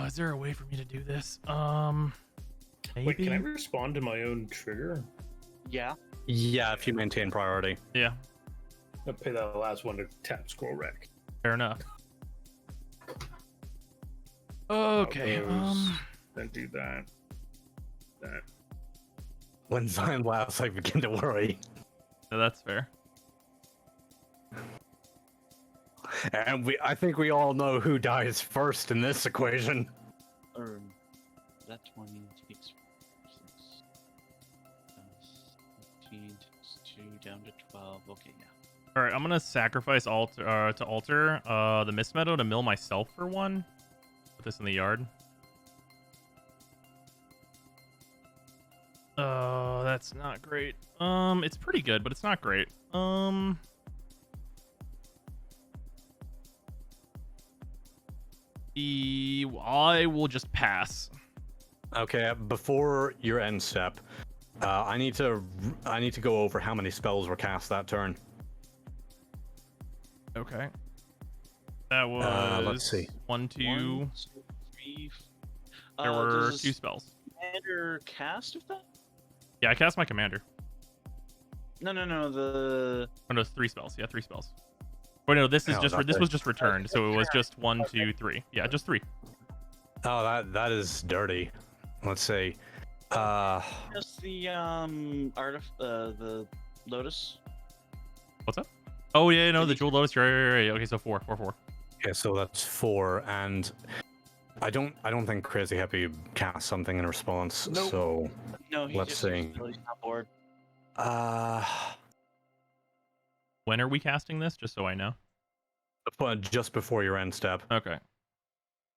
Is there a way for me to do this? Maybe. Wait, can I respond to my own trigger? Yeah. Yeah, if you maintain priority. Yeah, I'll pay that last one to tap Scroll Rack. fair enough. Okay. Then do that. That. When Zion laughs, I begin to worry. No, that's fair. And I think we all know who dies first in this equation. That 20 takes 6. 15 takes 2 down to 12. Okay, yeah. All right, I'm gonna sacrifice altar to altar the Mist Meadow to mill myself for 1. Put this in the yard. Oh, that's not great. It's pretty good, but it's not great. I will just pass. Okay, before your end step, I need to go over how many spells were cast that turn. Okay. That was let's see. 1, 2. 1, 2, 3. There were does 2 spells. Commander cast with that? Yeah, I cast my commander. No. The Oh no, 3 spells. Yeah, 3 spells. Oh no, this is No, just not this there. was just returned, so it was just 1, 2, 3. Yeah, just 3. Oh, that is dirty. Let's see. just the the Lotus. What's up? Oh yeah, no, the Jewel Lotus. Right. Okay, so 4. Yeah, so that's 4, and I don't think Crazy Happy cast something in response. Nope. So No, he Let's just see. He's not bored. When are we casting this? Just so I know. but just before your end step, Okay.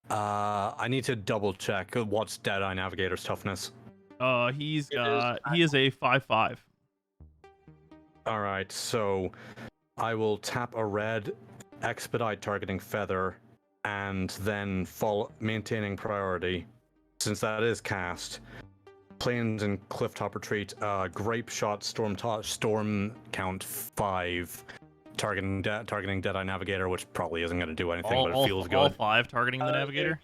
I need to double check what's Deadeye Navigator's toughness. He is a 5/5. All right, so I will tap a red, expedite targeting feather, and then maintaining priority, since that is cast. Plains and Clifftop Retreat, Grape Shot, Storm count 5, targeting Deadeye Navigator, which probably isn't going to do anything, but it feels All good. 5 targeting the Navigator.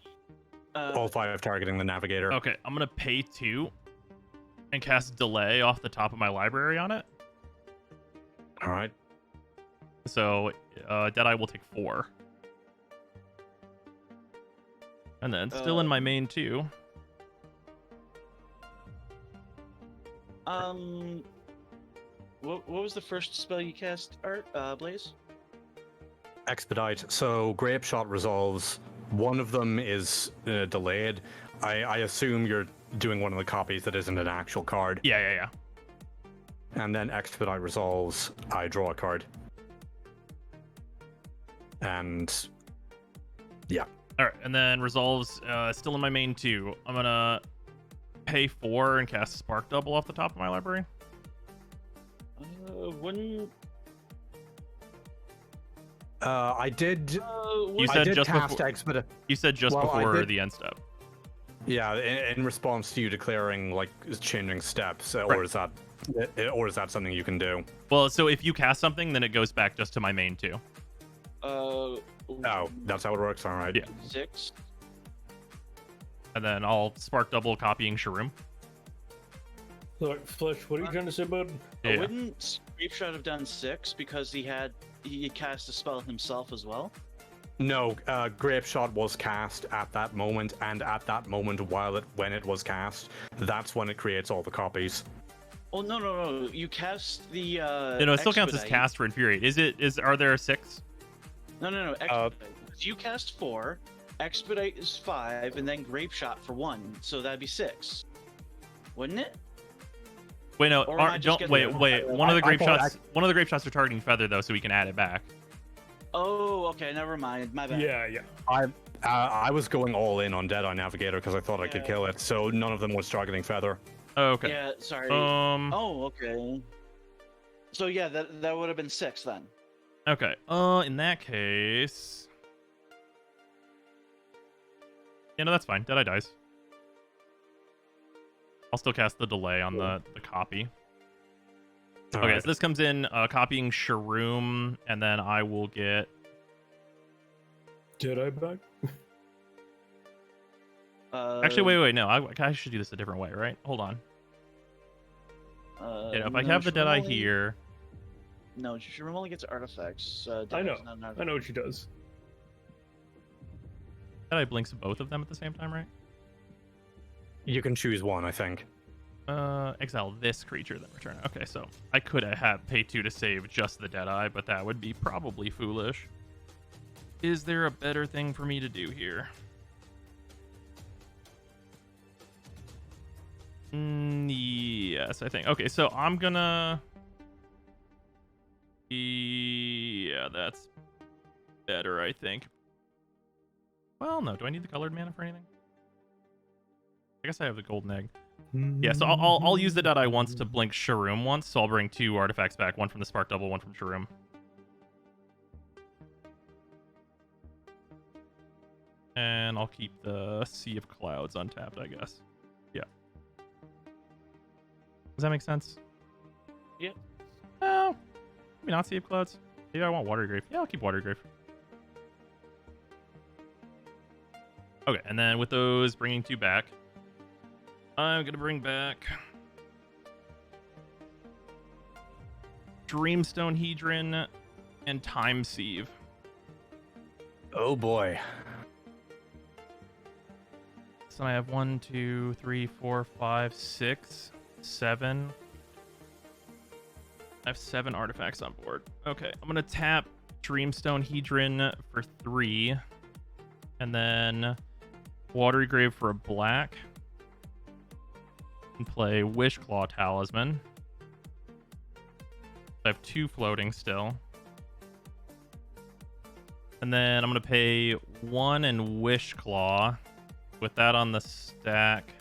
All 5 targeting the Navigator. Okay, I'm gonna pay 2 and cast Delay off the top of my library on it. All right. So Deadeye will take 4. And then still in my main 2. What was the first spell you cast, Art? Blaze? Expedite. So Grape Shot resolves. One of them is delayed. I assume you're doing one of the copies that isn't an actual card. Yeah. And then Expedite resolves. I draw a card. And All right, and then resolves still in my main 2. I'm gonna pay 4 and cast Spark Double off the top of my library. Wouldn't I did. You I said did just cast before. Expedite. You said just Well, I before did- the end step. Yeah, in response to you declaring like changing steps, Right. or is that something you can do? Well, so if you cast something, then it goes back just to my main 2. Oh, that's how it works. All right. Yeah. 6. And then I'll Spark Double copying Shroom. Look, Flesh, what are you trying to say, bud? Yeah. Wouldn't Grapeshot have done 6 because he cast a spell himself as well? No, Grape Shot was cast at that moment, and at that moment when it was cast, that's when it creates all the copies. Oh no! You cast the. It still counts as Expedite. cast for Infuriate. Are there 6? No. Expedite. You cast 4, Expedite is 5, and then Grape Shot for 1. So that'd be 6, wouldn't it? Wait, no. Or am I just Don't getting wait. it? One of the I grape thought shots. One of the grape shots are targeting Feather though, so we can add it back. Oh, okay. Never mind. My bad. Yeah. I was going all in on Deadeye Navigator because I thought I could Yeah. kill it, so none of them was targeting Feather. Oh, okay. Yeah. Sorry. Oh, okay. So yeah, that would have been 6 then. Okay. In that case. Yeah, no, that's fine. Deadeye dies. I'll still cast the delay on the copy. Okay, Alright. so this comes in copying Shroom, and then I will get. Did I back? Actually, wait. No, I should do this a different way, right? Hold on. Yeah, if I have the Deadeye here. No, Shroom only gets artifacts. I know. Deadeye's not an I artifact. know what she does. Deadeye blinks both of them at the same time, right? You can choose one, I think. Exile this creature, then return it. Okay, so I could have pay 2 to save just the Deadeye, but that would be probably foolish. Is there a better thing for me to do here? Yes, I think. Okay, so I'm gonna. Yeah, that's better, I think. Well, no. Do I need the colored mana for anything? I guess I have the golden egg. Yeah, so I'll use the Deadeye once to blink Shroom once, so I'll bring 2 artifacts back, one from the Spark Double, one from Shroom. And I'll keep the Sea of Clouds untapped, I guess. Yeah. Does that make sense? Yeah. Oh, maybe not Sea of Clouds. Maybe I want Watery Grave. Yeah, I'll keep Watery Grave. Okay, and then with those, bringing 2 back. I'm gonna bring back Dreamstone Hedron and Time Sieve. Oh boy. So I have 1, 2, 3, 4, 5, 6, 7. I have 7 artifacts on board. Okay, I'm gonna tap Dreamstone Hedron for 3, and then Watery Grave for a black. And play Wishclaw Talisman. I have 2 floating still. And then I'm going to pay 1 and Wishclaw. With that on the stack,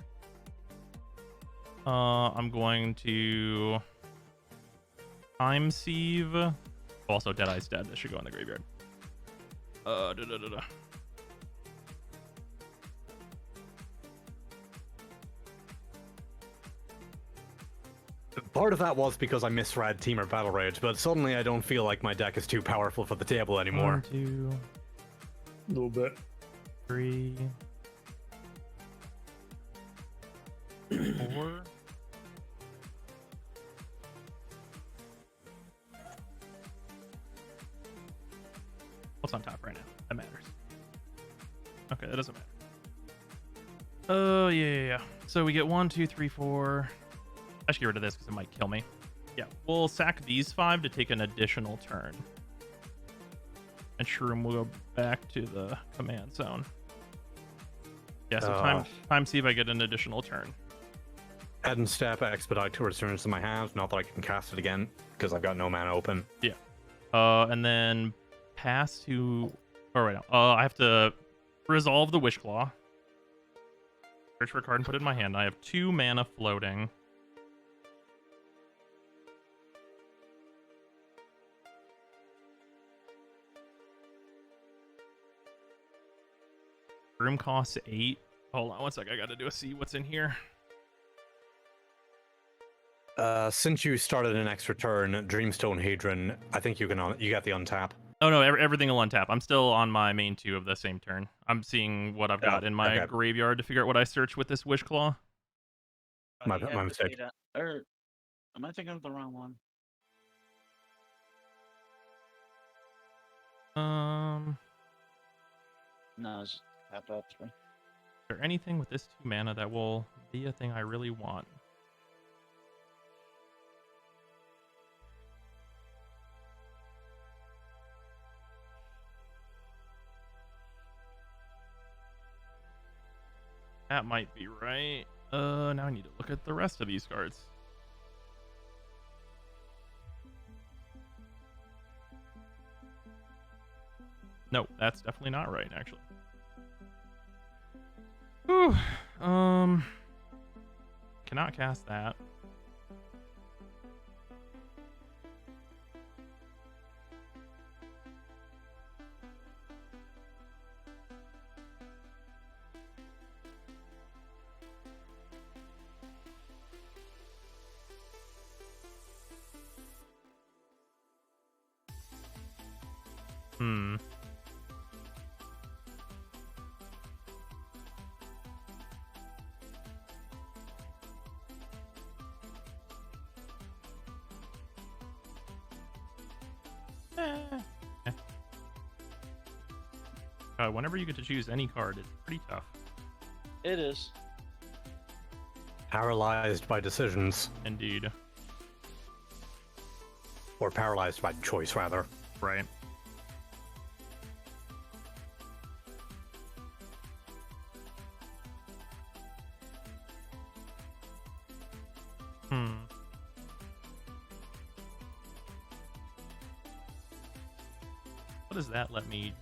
I'm going to Time Sieve. Also, Deadeye's dead. This should go in the graveyard. Part of that was because I misread Teamer Battle Rage, but suddenly I don't feel like my deck is too powerful for the table anymore. 1, 2, A little bit. 3, 4. What's on top right now? That matters. Okay, that doesn't matter. Oh, yeah. So we get 1, 2, 3, 4. I should get rid of this because it might kill me. Yeah, we'll sack these 5 to take an additional turn. And Shroom will go back to the command zone. Yeah, so time see if I get an additional turn. Head and step, expedite to return to my hand. Not that I can cast it again because I've got no mana open. And then pass to... Oh, wait, no. I have to resolve the Wish Claw. Search for a card and put it in my hand. I have 2 mana floating. Room costs 8. Hold on one sec. I gotta do a see what's in here. Since you started an extra turn, Dreamstone Hadron, I think you got the untap. Oh no, everything will untap. I'm still on my main 2 of the same turn. I'm seeing what I've got in my graveyard to figure out what I search with this Wish Claw. My mistake. Or am I thinking of the wrong one? No, it's tap out 3. Is there anything with this 2 mana that will be a thing I really want? That might be right. Now I need to look at the rest of these cards. No, that's definitely not right, actually. Whew. Cannot cast that. Whenever you get to choose any card, it's pretty tough. It is. Paralyzed by decisions. Indeed. Or paralyzed by choice, rather. Right. What does that let me...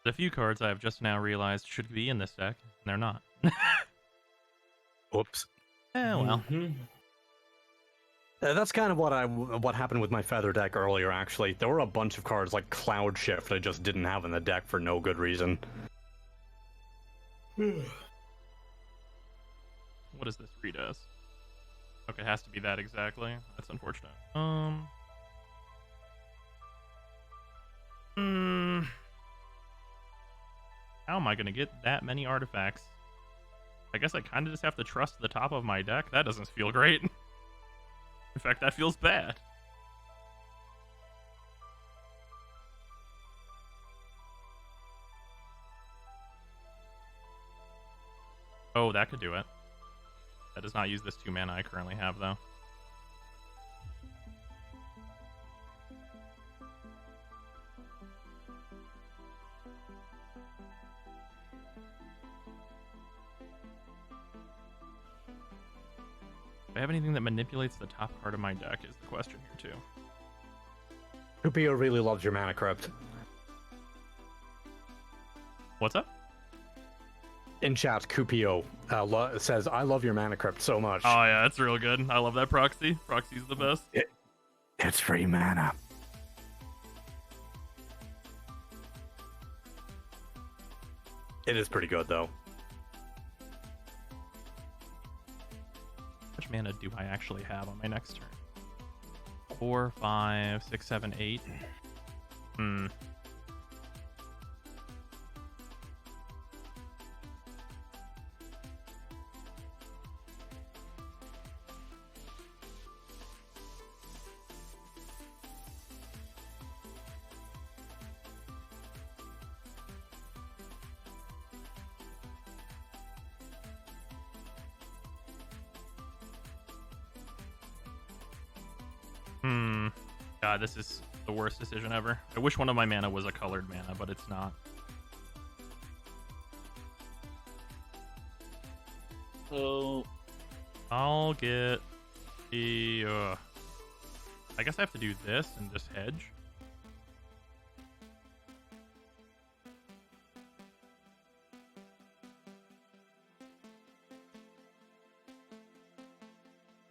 A few cards I have just now realized should be in this deck, and they're not. Whoops. Well. That's kind of what happened with my Feather deck earlier, actually. There were a bunch of cards like Cloud Shift I just didn't have in the deck for no good reason. What does this read as? Okay, it has to be that exactly. That's unfortunate. How am I going to get that many artifacts? I guess I kind of just have to trust the top of my deck. That doesn't feel great. In fact, that feels bad. Oh, that could do it. That does not use this 2 mana I currently have, though. Do I have anything that manipulates the top card of my deck is the question here, too. Kupio really loves your Mana Crypt. What's up? In chat, Kupio says, I love your Mana Crypt so much. Oh, yeah, that's real good. I love that proxy. Proxy's the best. It's free mana. It is pretty good, though. How much mana do I actually have on my next turn? 4, 5, 6, 7, 8. God, this is the worst decision ever. I wish one of my mana was a colored mana, but it's not. So I'll get the... I guess I have to do this and just hedge.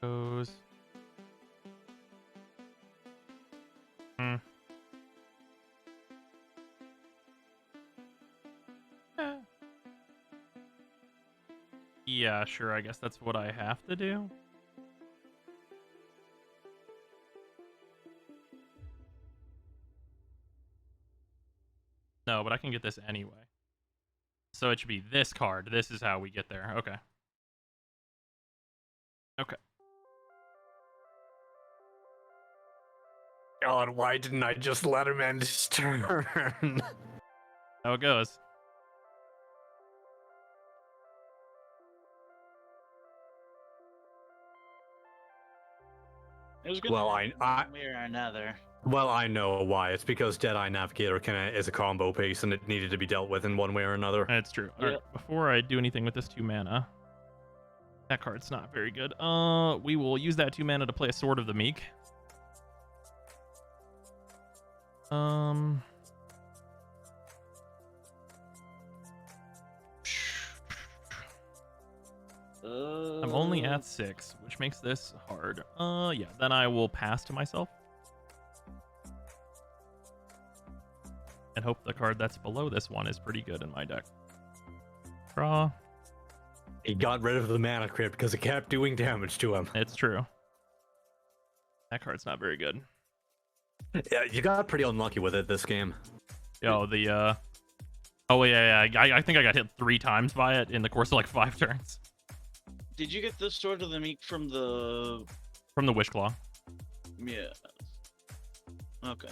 Goes. Yeah, sure. I guess that's what I have to do. No, but I can get this anyway. So it should be this card. This is how we get there. Okay. Okay. God, why didn't I just let him end his turn? How it goes. it was gonna Well, happen I one way or another. well, I know why. It's because Deadeye Navigator is a combo piece, and it needed to be dealt with in one way or another. That's true. All right, Yep. before I do anything with this 2 mana, that card's not very good. We will use that 2 mana to play a Sword of the Meek. I'm only at 6, which makes this hard. Yeah, then I will pass to myself. And hope the card that's below this one is pretty good in my deck. Draw. He got rid of the mana crypt because it kept doing damage to him. It's true. That card's not very good. Yeah, you got pretty unlucky with it this game. Yo, the oh yeah, I think I got hit 3 times by it in the course of like 5 turns Did you get the Sword of the Meek from the? from the Wishclaw. Yeah. Okay.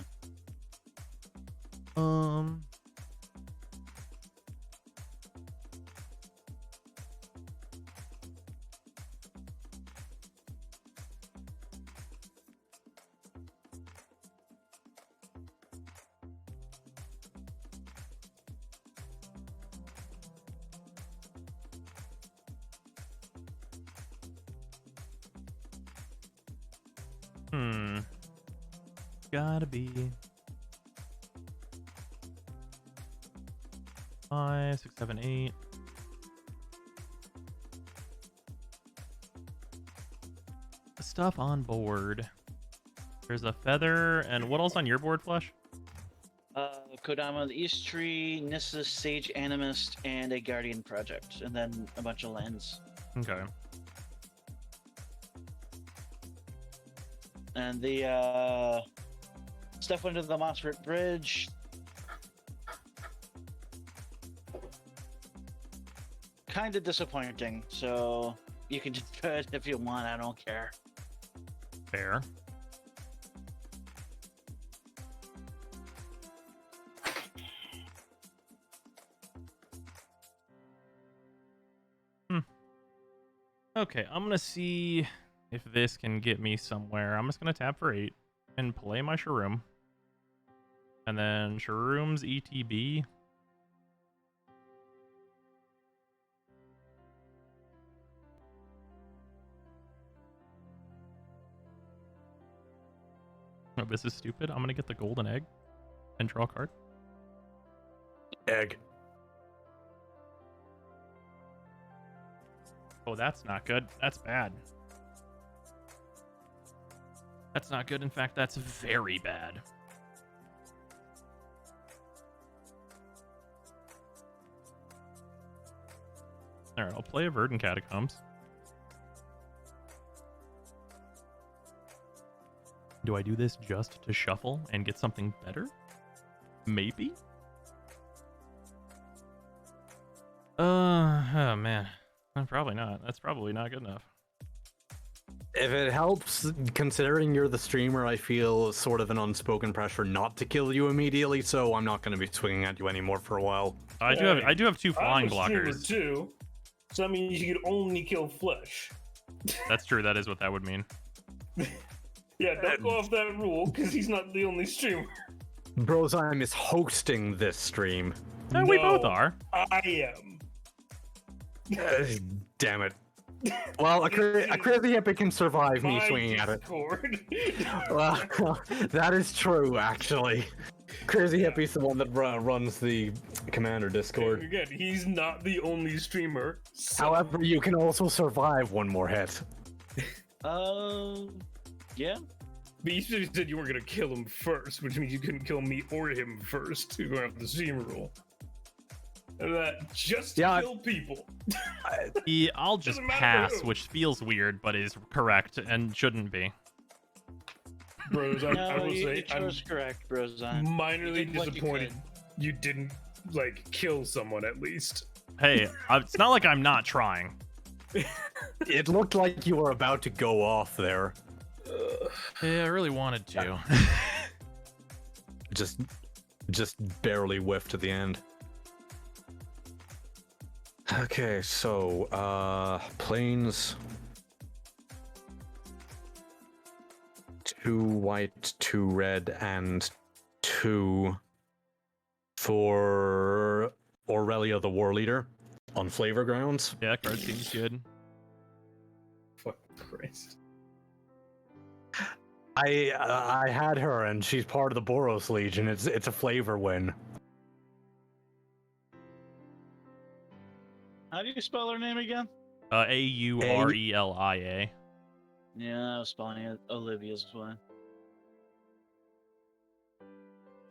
Gotta be 5, 6, 7, 8. The stuff on board. There's a feather, and what else on your board, Flesh? Kodama, the East Tree, Nissa, Sage Animist, and a Guardian Project, and then a bunch of lands. Okay. And the stuff under the Mossfort Bridge. Kind of disappointing, so you can just do it if you want, I don't care. Fair. Okay, I'm gonna see if this can get me somewhere. I'm just gonna tap for 8 and play my Shroom. And then Shroom's ETB. Oh, this is stupid. I'm gonna get the golden egg and draw a card. Egg. Oh, that's not good. That's bad. That's not good. In fact, that's very bad. Alright, I'll play a Verdant Catacombs. Do I do this just to shuffle and get something better? Maybe? Oh man. Probably not. That's probably not good enough. If it helps, considering you're the streamer, I feel sort of an unspoken pressure not to kill you immediately, so I'm not going to be swinging at you anymore for a while. I do have 2 flying I'm a streamer blockers. too, so that means you could only kill Flesh. That's true. That is what that would mean. Yeah, don't go off that rule because he's not the only streamer. Brozyme is hosting this stream. No, we both No, are. I am. Damn it. Well, a crazy hippie can survive me My swinging at it. Discord. Well, that is true, actually. Crazy hippie's the one that runs the Commander Discord. Again, he's not the only streamer. So However, you can also survive one more hit. Yeah. But you said you weren't gonna kill him first, which means you couldn't kill me or him first. You're going off the streamer rule. And that just to Yeah, kill people. I'll just Doesn't matter pass, who. which feels weird, but is correct and shouldn't be. Bros, I No, will you say I'm chose correct, Brozon. minorly did what you disappointed could. you didn't like kill someone at least. Hey, it's not like I'm not trying. It looked like you were about to go off there. Yeah, I really wanted to. Just barely whiffed at the end. Okay, so planes. 2 white, 2 red, and 2 for Aurelia the War Leader on Flavor Grounds. Yeah, card seems good. Fucking Christ. I had her, and she's part of the Boros Legion. It's a flavor win. How do you spell her name again? Aurelia. Yeah, I was spelling it Olivia's one.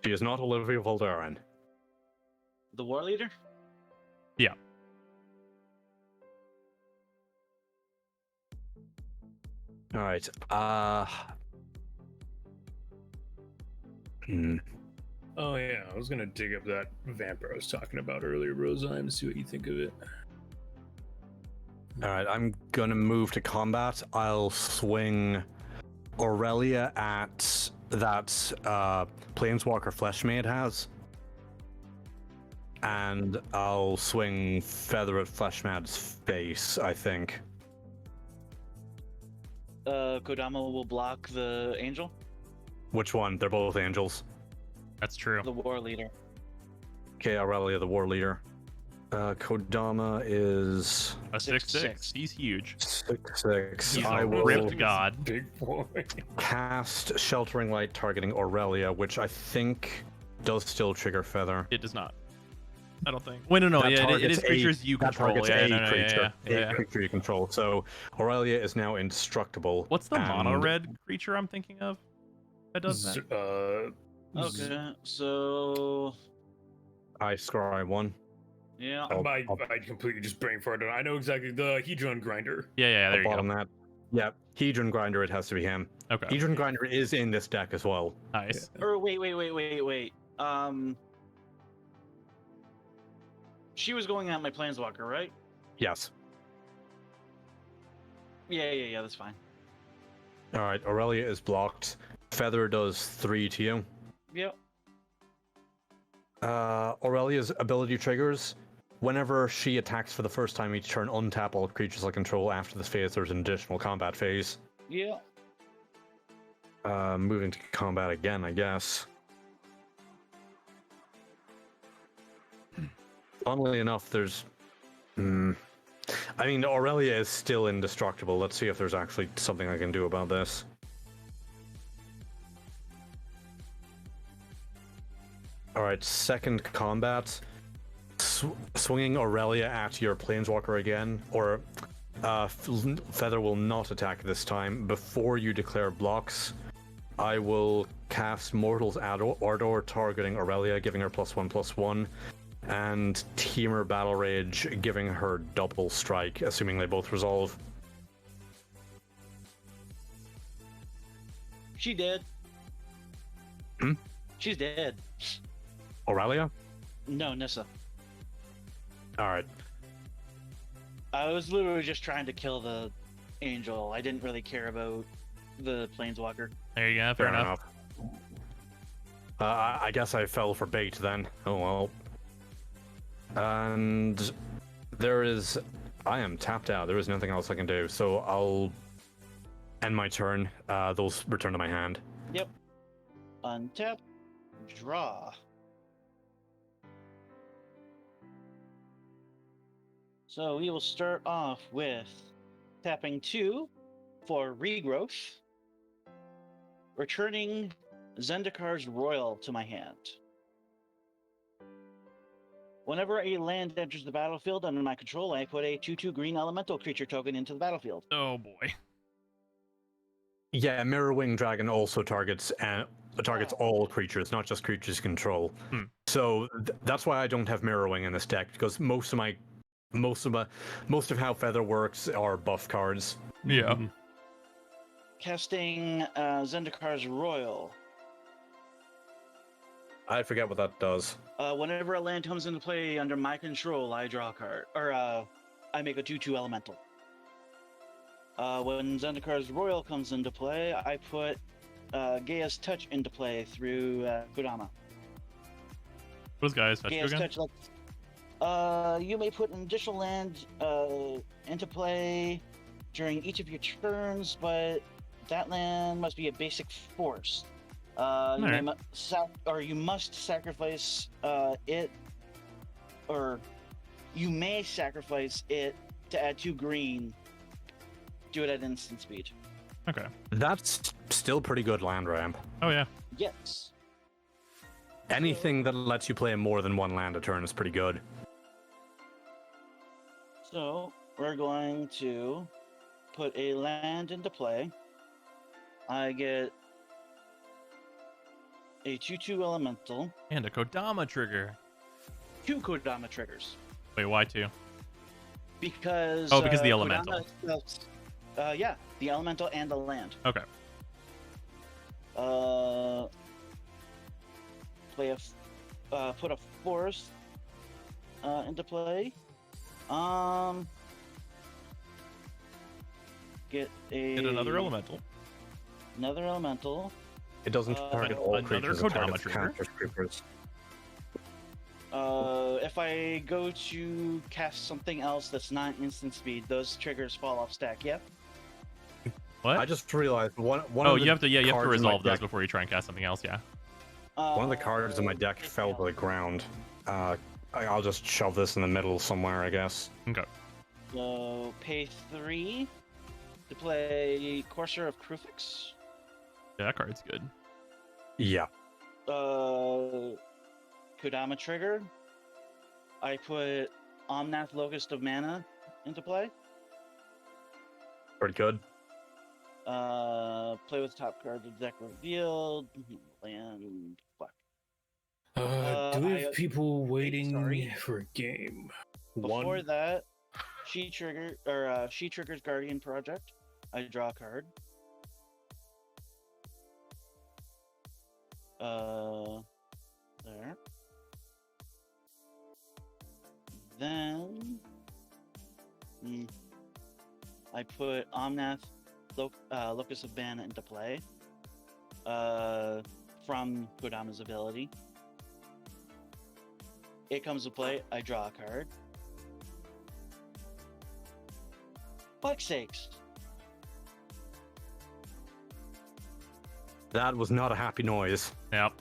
She is not Olivia Voldaren. The war leader? Yeah. All right. Oh yeah, I was gonna dig up that vampire I was talking about earlier, Roseheim, and see what you think of it. All right, I'm gonna move to combat. I'll swing Aurelia at that Planeswalker Fleshmaid has, and I'll swing Feather at Fleshmaid's face, I think. Kodama will block the angel, Which one? They're both angels. That's true. the war leader. Okay, Aurelia, the War Leader. Kodama is A 6/6. 6/6. He's huge. 6/6. He's I a will ripped god. Big boy. cast Sheltering Light targeting Aurelia, which I think does still trigger Feather. It does not. I don't think. Wait, no. That Yeah, it targets is creatures you that control. targets Yeah, a no, no, creature. yeah. A creature you control. So Aurelia is now indestructible. What's the mono and red creature I'm thinking of? That does that. Okay, so I scry 1. yeah, I completely just brain farted. I know exactly the Hedron grinder. Yeah, there you go. Bottom that. Yeah, Hedron Grinder. It has to be him. Okay, Hedron Grinder is in this deck as well. nice. or wait. She was going at my planeswalker, right? Yes. Yeah, that's fine. All right. Aurelia is blocked. Feather does 3 to you. Yep. Aurelia's ability triggers. Whenever she attacks for the first time each turn, untap all creatures I control. After this phase, there's an additional combat phase. Yeah. Moving to combat again, I guess. Funnily enough, there's... I mean, Aurelia is still indestructible. Let's see if there's actually something I can do about this. Alright, second combat. Swinging Aurelia at your Planeswalker again, or Feather will not attack this time. Before you declare blocks, I will cast Mortal's Ardor targeting Aurelia, giving her +1/+1, and Teamer Battle Rage, giving her double strike, assuming they both resolve. She dead. Hmm? She's dead. Aurelia? No, Nissa. Alright. I was literally just trying to kill the angel. I didn't really care about the planeswalker. There you go. Fair enough. I guess I fell for bait then. Oh well. And there is... I am tapped out. There is nothing else I can do. So end my turn. Those return to my hand. Yep. Untap. Draw. So we will start off with tapping 2 for regrowth, returning Zendikar's Royal to my hand. Whenever a land enters the battlefield under my control, I put a 2/2 green elemental creature token into the battlefield. Oh boy. Yeah, Mirror Wing Dragon also targets all creatures, not just creatures you control. Hmm. So that's why I don't have Mirror Wing in this deck, because most of how Feather works are buff cards. Yeah. Casting Zendikar's Royal. I forget what that does. Whenever a land comes into play under my control, I draw a card, or I make a 2/2 elemental. When Zendikar's Royal comes into play, I put Gaia's Touch into play through Kodama. What does guys touch Gaia's again? Touch, you may put an additional land into play during each of your turns, but that land must be a basic force. You must sacrifice it, or you may sacrifice it to add 2 green. Do it at instant speed. Okay. That's still pretty good land ramp. Oh yeah. Yes. Anything that lets you play more than one land a turn is pretty good. So we're going to put a land into play. I get a 2/2 elemental, And a Kodama trigger. 2 Kodama triggers. Wait, why 2? Because because the elemental. Yeah, the elemental and the land. Okay. Put a forest into play. Get another elemental. Another elemental. It doesn't target all another creatures. It Kodama targets trigger? counter creatures. If I go to cast something else that's not instant speed, those triggers fall off stack. Yep. What? I just realized one. Oh, of the you have to cards in my resolve those deck- before you try and cast something else, yeah. One of the cards in my deck fell to the ground. I'll just shove this in the middle somewhere, I guess. Okay. So pay 3 to play Courser of Krufix. Yeah, that card's good. Yeah. Kodama trigger. I put Omnath Locust of Mana into play. Pretty good. Play with top card of the deck revealed. Land. Fuck. Do we I- have people waiting sorry. for a game? Before that, she triggers Guardian Project. I draw a card. There. Then I put Omnath Locus of Mana into play from Kodama's ability. It comes to play, I draw a card. Fuck's sakes. That was not a happy noise. Yep.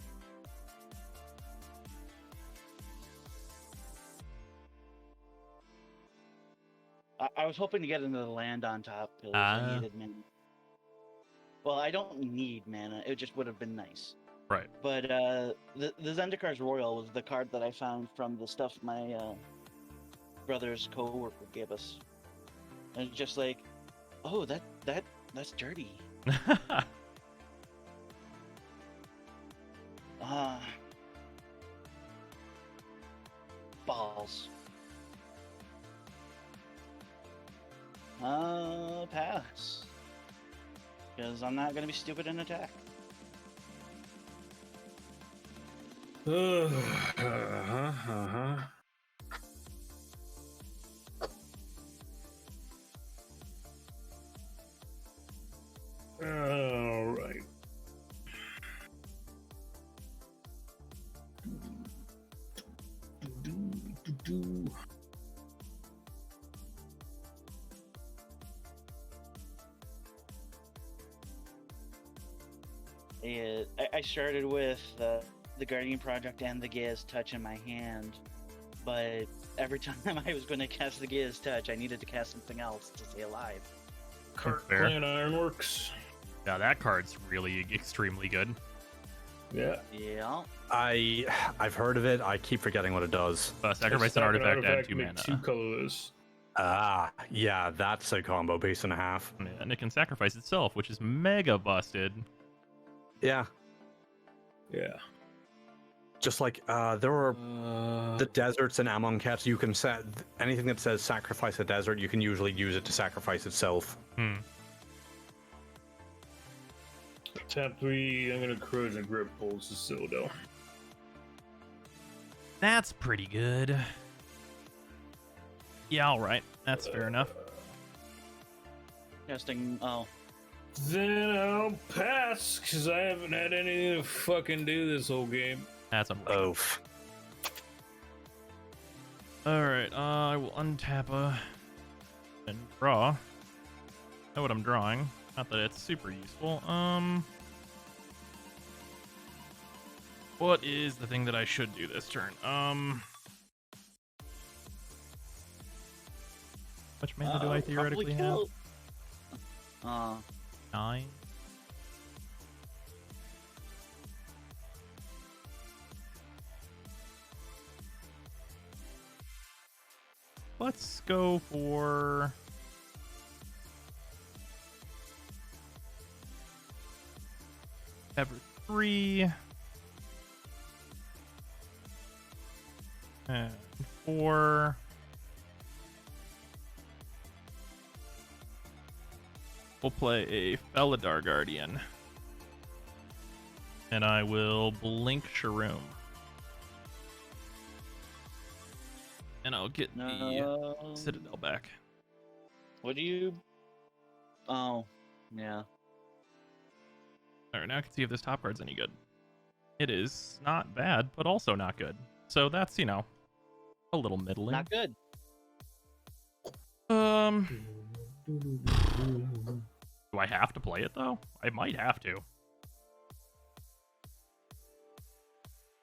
I was hoping to get into the land on top because I needed mana. Well, I don't need mana. It just would have been nice. Right. But the Zendikar's Royal was the card that I found from the stuff my brother's co-worker gave us. And it's just like, oh, that's dirty. Balls. Pass. Because I'm not gonna be stupid and attack. All right. I started with the Guardian Project and the Gaia's Touch in my hand, but every time I was going to cast the Gaia's Touch, I needed to cast something else to stay alive. Cart Fair. Clan Ironworks. Yeah, that card's really extremely good. Yeah. Yeah. I've heard of it. I keep forgetting what it does. Sacrifice an Stop artifact, add 2 make mana. 2 colorless. Ah, yeah, that's a combo base and a half. Yeah, and it can sacrifice itself, which is mega busted. Yeah, Yeah. just like there are the deserts and Amonkhet. You can set anything that says sacrifice a desert. You can usually use it to sacrifice itself. Tap 3, I'm gonna Corrosion Grip Pulse Citadel. That's pretty good. Yeah, all right. That's fair enough. Casting. Oh. Then I'll pass, because I haven't had anything to fucking do this whole game. That's a Oof. All right. I will untap and draw. Know what I'm drawing. Not that it's super useful. What is the thing that I should do this turn? Much mana do I theoretically have? 9. Let's go for ever 3 and 4. We'll play a Felidar Guardian. And I will blink Sharoom. And I'll get the Citadel back. What do you? Oh, yeah. Alright, now I can see if this top card's any good. It is not bad, but also not good. So that's, a little middling. Not good. Do I have to play it, though? I might have to.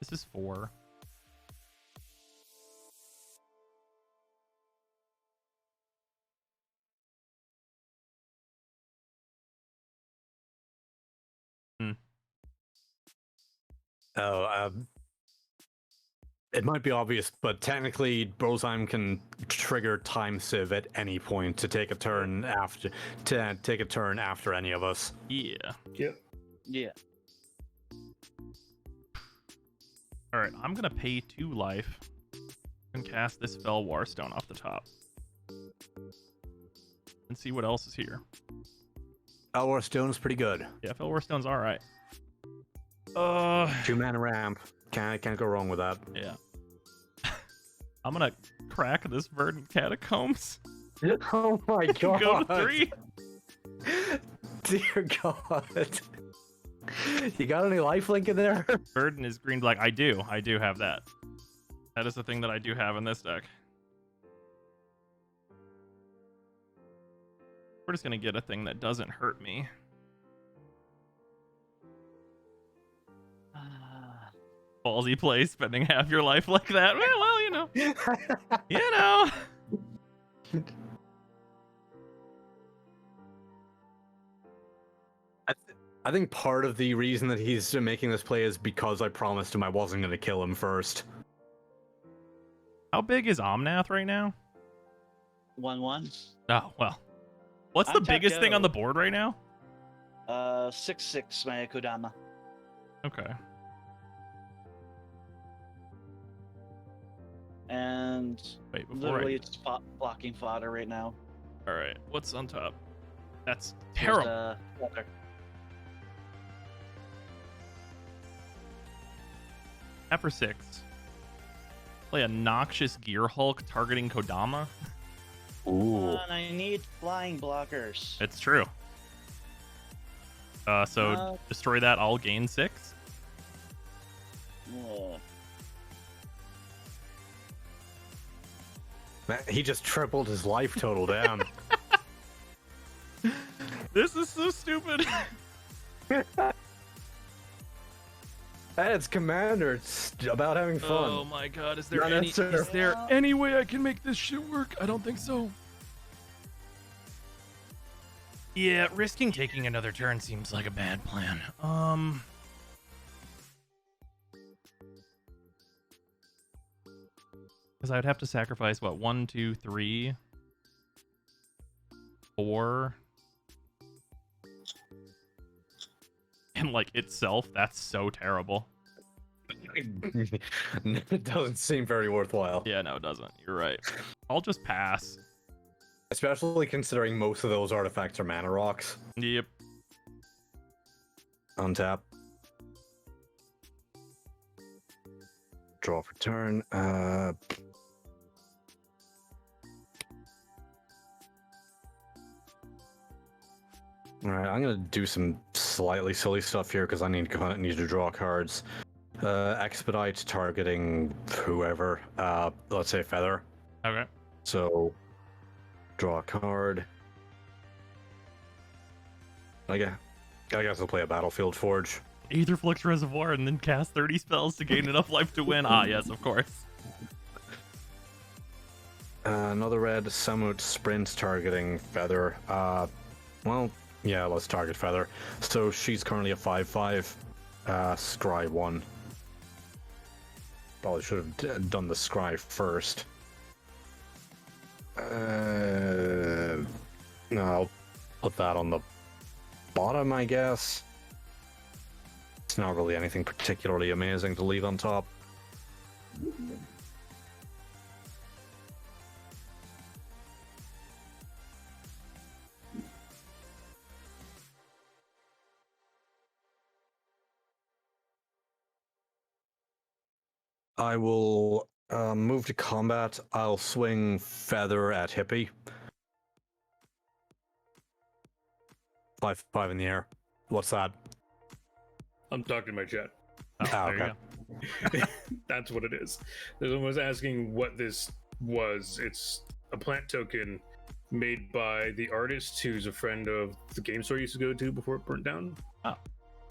This is 4. It might be obvious, but technically, Brozheim can trigger Time Civ at any point to take a turn after any of us. Yeah. Yep. Yeah. Alright, I'm gonna pay 2 life and cast this Fel Warstone off the top. And see what else is here. Our Stone's pretty good. Yeah, Fel Warstone's alright. 2 mana ramp. Can't go wrong with that. Yeah. I'm gonna crack this Verdant Catacombs. Oh my god. Go to 3. Dear god. You got any lifelink in there? Verdant is green-black. I do have that. That is the thing that I do have in this deck. We're just gonna get a thing that doesn't hurt me. Ballsy play, spending half your life like that. Well, you know. I think part of the reason that he's making this play is because I promised him I wasn't going to kill him first. How big is Omnath right now? 1/1. Oh, well. What's the biggest thing on the board right now? 6/6 my Kodama. Okay. And Wait, before literally it's blocking fodder right now. Alright, what's on top? That's There's terrible. the water. Tap for 6. Play a Noxious Gear Hulk targeting Kodama. Ooh. And I need flying blockers. It's true. So destroy that, I'll gain 6. Yeah. Man, he just tripled his life total, damn. This is so stupid. Hey, it's Commander. It's about having fun. Oh my god, is Not necessarily. is there any way I can make this shit work? I don't think so. Yeah, risking taking another turn seems like a bad plan. Because I would have to sacrifice, what, 1, 2, 3, 4. And, like, itself, that's so terrible. It doesn't seem very worthwhile. Yeah, no, it doesn't. You're right. I'll just pass. Especially considering most of those artifacts are mana rocks. Yep. Untap. Draw for turn. Alright, I'm gonna do some slightly silly stuff here because I need to draw cards. Expedite targeting whoever. Let's say Feather. Okay. So, draw a card. I guess I'll play a Battlefield Forge. Aetherflux Reservoir and then cast 30 spells to gain enough life to win. Ah, yes, of course. Another red, Samut Sprint targeting Feather. Well, yeah, let's target Feather. So she's currently a 5/5. Scry 1. Probably should have done the Scry first. No, I'll put that on the bottom, I guess. It's not really anything particularly amazing to leave on top. I will move to combat. I'll swing Feather at Hippie. 5/5 in the air. What's that? I'm talking to my chat. Oh, Ah, there you okay. go. That's what it is. Someone was asking what this was. It's a plant token made by the artist who's a friend of the game store I used to go to before it burnt down.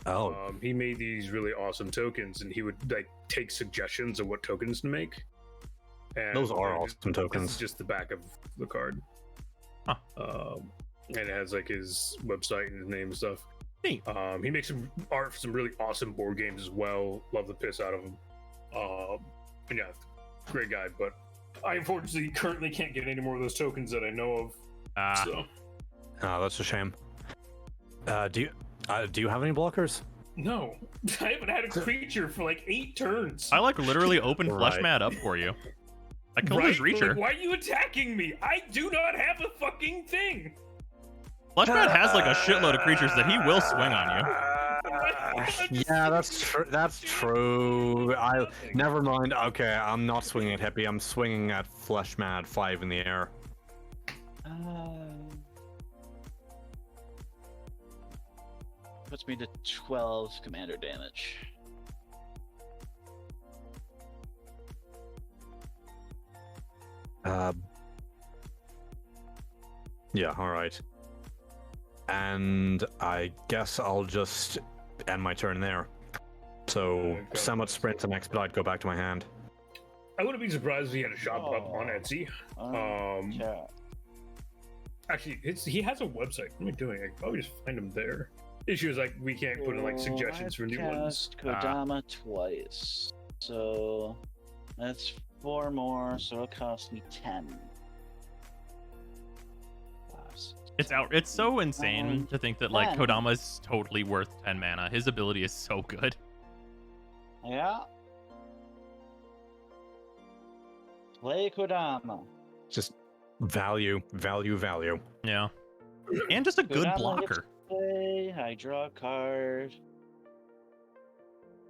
Oh, He made these really awesome tokens, and he would like take suggestions of what tokens to make. And those are this- awesome This tokens. is just the back of the card. Huh. And it has like his website and his name and stuff. Neat. He makes some art for some really awesome board games as well. Love the piss out of him. And yeah, great guy. But I unfortunately currently can't get any more of those tokens that I know of. Ah, So Oh, that's a shame. Do you have any blockers? no, I haven't had a creature for like 8 turns. I like literally opened Right. Fleshmat up for you. I killed his Right? Reacher. Like, why are you attacking me? I do not have a fucking thing. Fleshmat has like a shitload of creatures that he will swing on you. Yeah, that's true. Never mind. Okay, I'm not swinging at Hippie. I'm swinging at Fleshmad 5 in the air. Puts me to 12 commander damage. Yeah, all right. And I guess I'll just end my turn there. So, Okay. Samut Sprint and Expedite go back to my hand. I wouldn't be surprised if he had a shop up on Etsy. Yeah. Actually, he has a website. What am I doing? I could probably just find him there. Issue is like we can't put in like suggestions for new ones. Kodama twice. So that's 4 more, so it'll cost me 10. It's so insane to think that like ten. Kodama's totally worth 10 mana. His ability is so good. Yeah. Play Kodama. Just value. Yeah. And just a good Kodama blocker. gets play. I draw a card.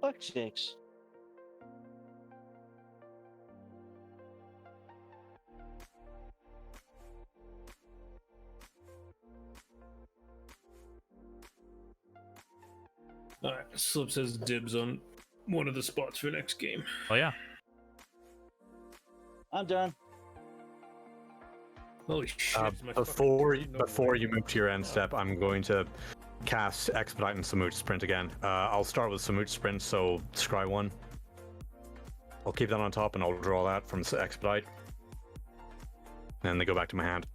Fuck 6. Alright, Slip says dibs on one of the spots for next game. Oh yeah. I'm done. Holy shit. my Before fucking- you move to your end step, I'm going to cast Expedite and Samooch Sprint again. I'll start with Samooch Sprint, so scry 1. I'll keep that on top and I'll draw that from Expedite. And they go back to my hand.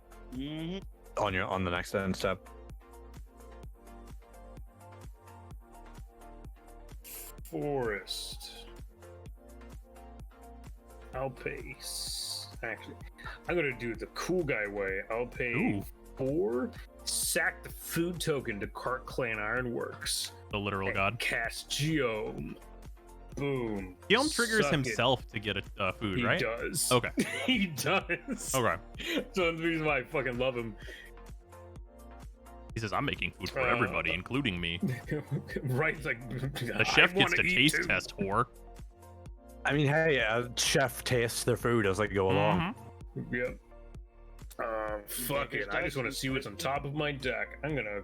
On the next end step. Forest. I'll pay. Actually, I'm gonna do it the cool guy way. I'll pay Ooh. 4. Sack the food token to Cart Clan Ironworks. The literal and god. Cast Geom. Boom. Geom triggers Suck it. himself to get a food, He right? does. Okay. He does. Okay. So the reason why I fucking love him. He says, I'm making food for everybody, including me. Right? It's like The chef gets to taste test, whore. I mean, hey, chef tastes their food as they go along. Mhm. Yep. Fuck it. I just want to see what's on top of my deck. I'm gonna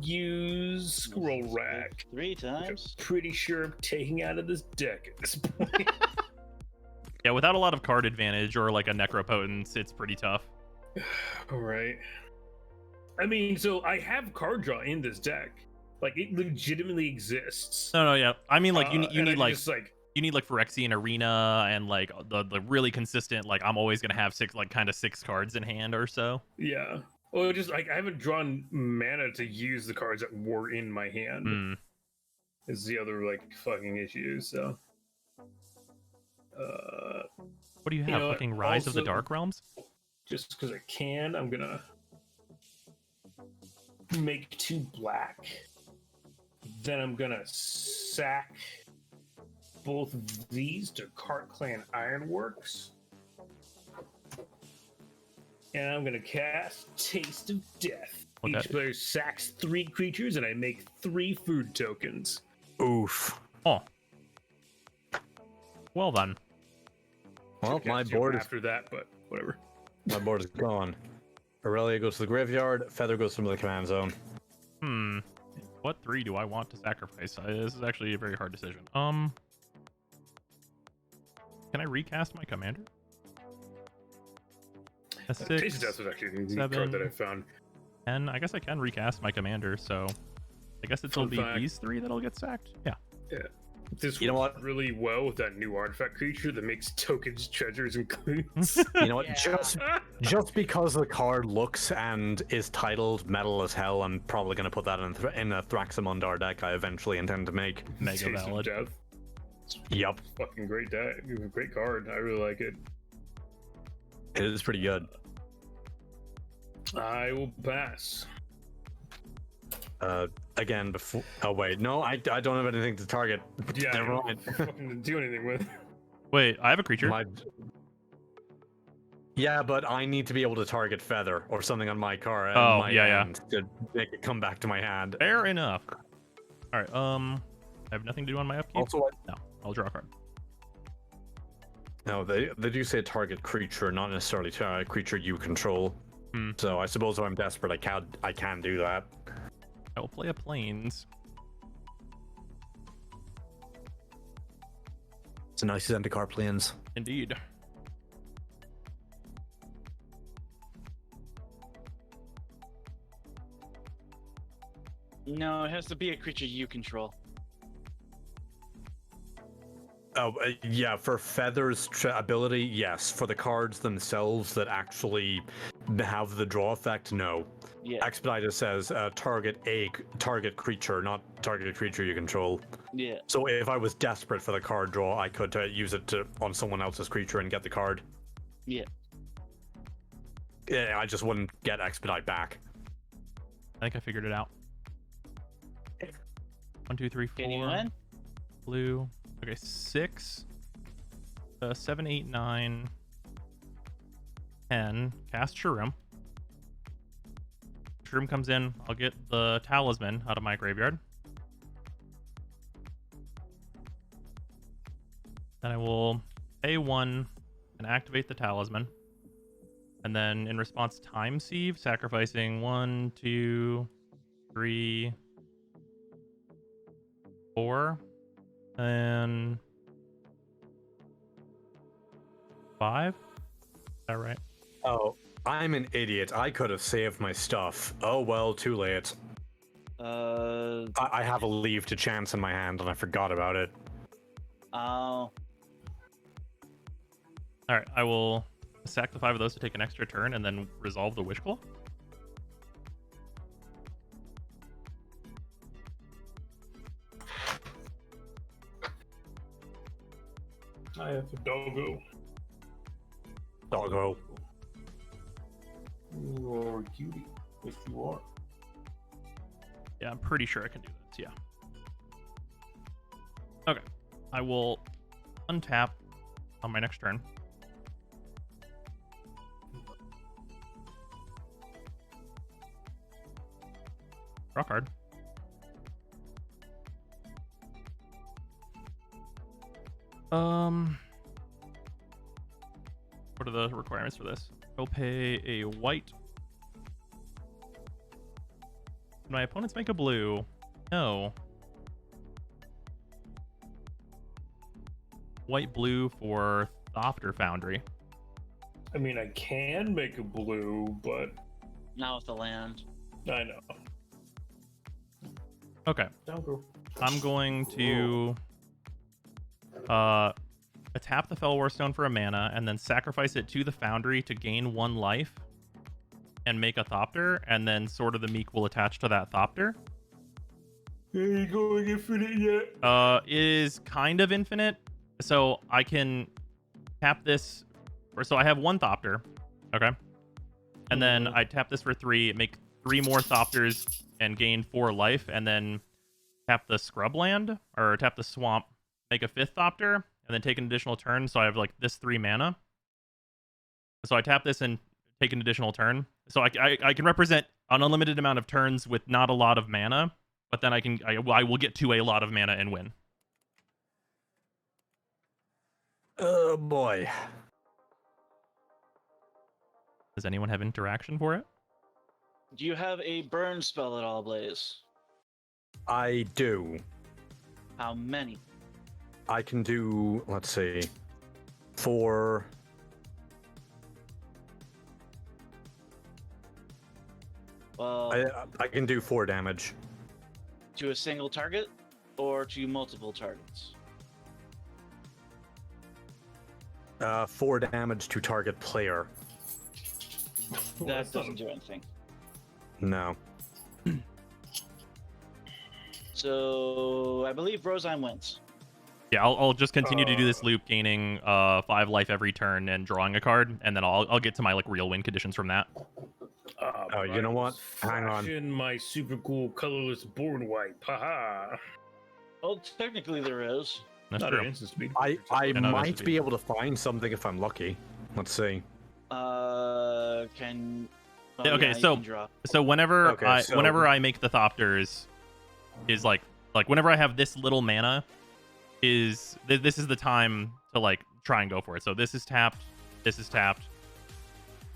use Scroll Rack. 3 Which I'm times. pretty sure I'm taking out of this deck at this point. Yeah, without a lot of card advantage or like a Necropotence, it's pretty tough. All right. I mean, so I have card draw in this deck. Like, it legitimately exists. No, yeah. I mean, like, you And need I like just, like, you need like Phyrexian Arena and like the really consistent, like, I'm always gonna have 6 cards in hand or so. yeah. Well, just like I haven't drawn mana to use the cards that were in my hand. Hmm. Is the other like fucking issue. So, What do you You have? know what? Fucking Rise of the Also- Dark Realms? just because I can, I'm gonna make 2 black. Then I'm gonna sack both of these to Cart Clan Ironworks. And I'm gonna cast Taste of Death. Okay. Each player sacks 3 creatures, and I make 3 food tokens. Oof. Oh. Well then. Well, Should've my cast Joe board is after that, but whatever. gone. Aurelia goes to the graveyard. Feather goes to the command zone. What 3 do I want to sacrifice? This is actually a very hard decision. Can I recast my commander? A 6, Taste of Death was actually the 7, card that I found. 10. I guess I can recast my commander, so I guess it'll Fun be fact. these 3 that'll get sacked. Yeah. This You know works what? really well with that new artifact creature that makes tokens, treasures, and clues. You know what? Yeah. Just because the card looks and is titled Metal as Hell, I'm probably going to put that in a Thraxamundar deck I eventually intend to make. Mega Taste of valid. Death. Yup, Fucking great deck. Great card. I really like it. it is pretty good. I will pass. Again, before. Oh wait, no, I don't have anything to target. Yeah, Never I don't mind. fucking do anything with. Wait, I have a creature. My... Yeah, but I need to be able to target Feather or something on my card. Oh, my yeah. hand to make it come back to my hand. Fair enough. All right. I have nothing to do on my upkeep. Also, No, I'll draw a card. no, they do say target creature, not necessarily creature you control. So I suppose if I'm desperate, I can do that. I will play a plains. It's a nice Zendikar plains. Indeed. No, it has to be a creature you control. Oh, yeah, for Feather's ability, yes. For the cards themselves that actually have the draw effect, no. Yeah. Expediter says target creature, not target a creature you control. Yeah. So if I was desperate for the card draw, I could use it on someone else's creature and get the card. Yeah. Yeah, I just wouldn't get Expedite back. I think I figured it out. 1, 2, 3, 4. Anyone? Blue. Okay, 6. 7, 8, 9. 10. Cast Shroom. Shroom comes in. I'll get the talisman out of my graveyard. Then I will pay 1 and activate the talisman. And then in response, Time Sieve, sacrificing 1, 2, 3, 4, and 5. Is that right? Oh, I'm an idiot. I could have saved my stuff. Oh well, too late. I have a leave to chance in my hand, and I forgot about it. Oh. All right, I will sack the 5 of those to take an extra turn and then resolve the Wishclaw. I have a doggo. Doggo. Or cutie, if you are. Yeah, I'm pretty sure I can do this. Yeah. Okay. I will untap on my next turn. Draw card. What are the requirements for this? I'll pay a white. My opponents make a blue. No. White blue for Thopter Foundry. I mean, I can make a blue, but Not with the land. I know. Okay. Doggo. I'm going to tap the Fellwar Stone for a mana and then sacrifice it to the Foundry to gain 1 life and make a Thopter, and then Sword of the Meek will attach to that Thopter. Are you going infinite yet? It is kind of infinite, so I can tap this. So I have 1 Thopter, okay? And then I tap this for 3, make 3 more Thopters and gain 4 life, and then tap the Scrubland, or tap the Swamp, make a 5th Thopter, and then take an additional turn, so I have like this 3 mana. So I tap this and take an additional turn. So I can represent an unlimited amount of turns with not a lot of mana, but then I will get to a lot of mana and win. Oh boy. Does anyone have interaction for it? Do you have a burn spell at all, Blaze? I do. How many? I can do, let's see, 4. Well, I can do 4 damage. to a single target or to multiple targets? 4 damage to target player. That doesn't do anything. No. So I believe Rosine wins. Yeah, I'll just continue to do this loop, gaining 5 life every turn and drawing a card, and then I'll get to my like real win conditions from that. Oh, you know what? Hang on. Flashing my super cool colorless board wipe. Haha. Well, technically there is. That's Not true. an instant speed. I know that might should be be- able to find something if I'm lucky. Let's see. Can. Yeah, okay, you so- can draw. So whenever Okay, so- whenever I make the Thopters, is like whenever I have this little mana, is this is the time to like try and go for it. So this is tapped. This is tapped.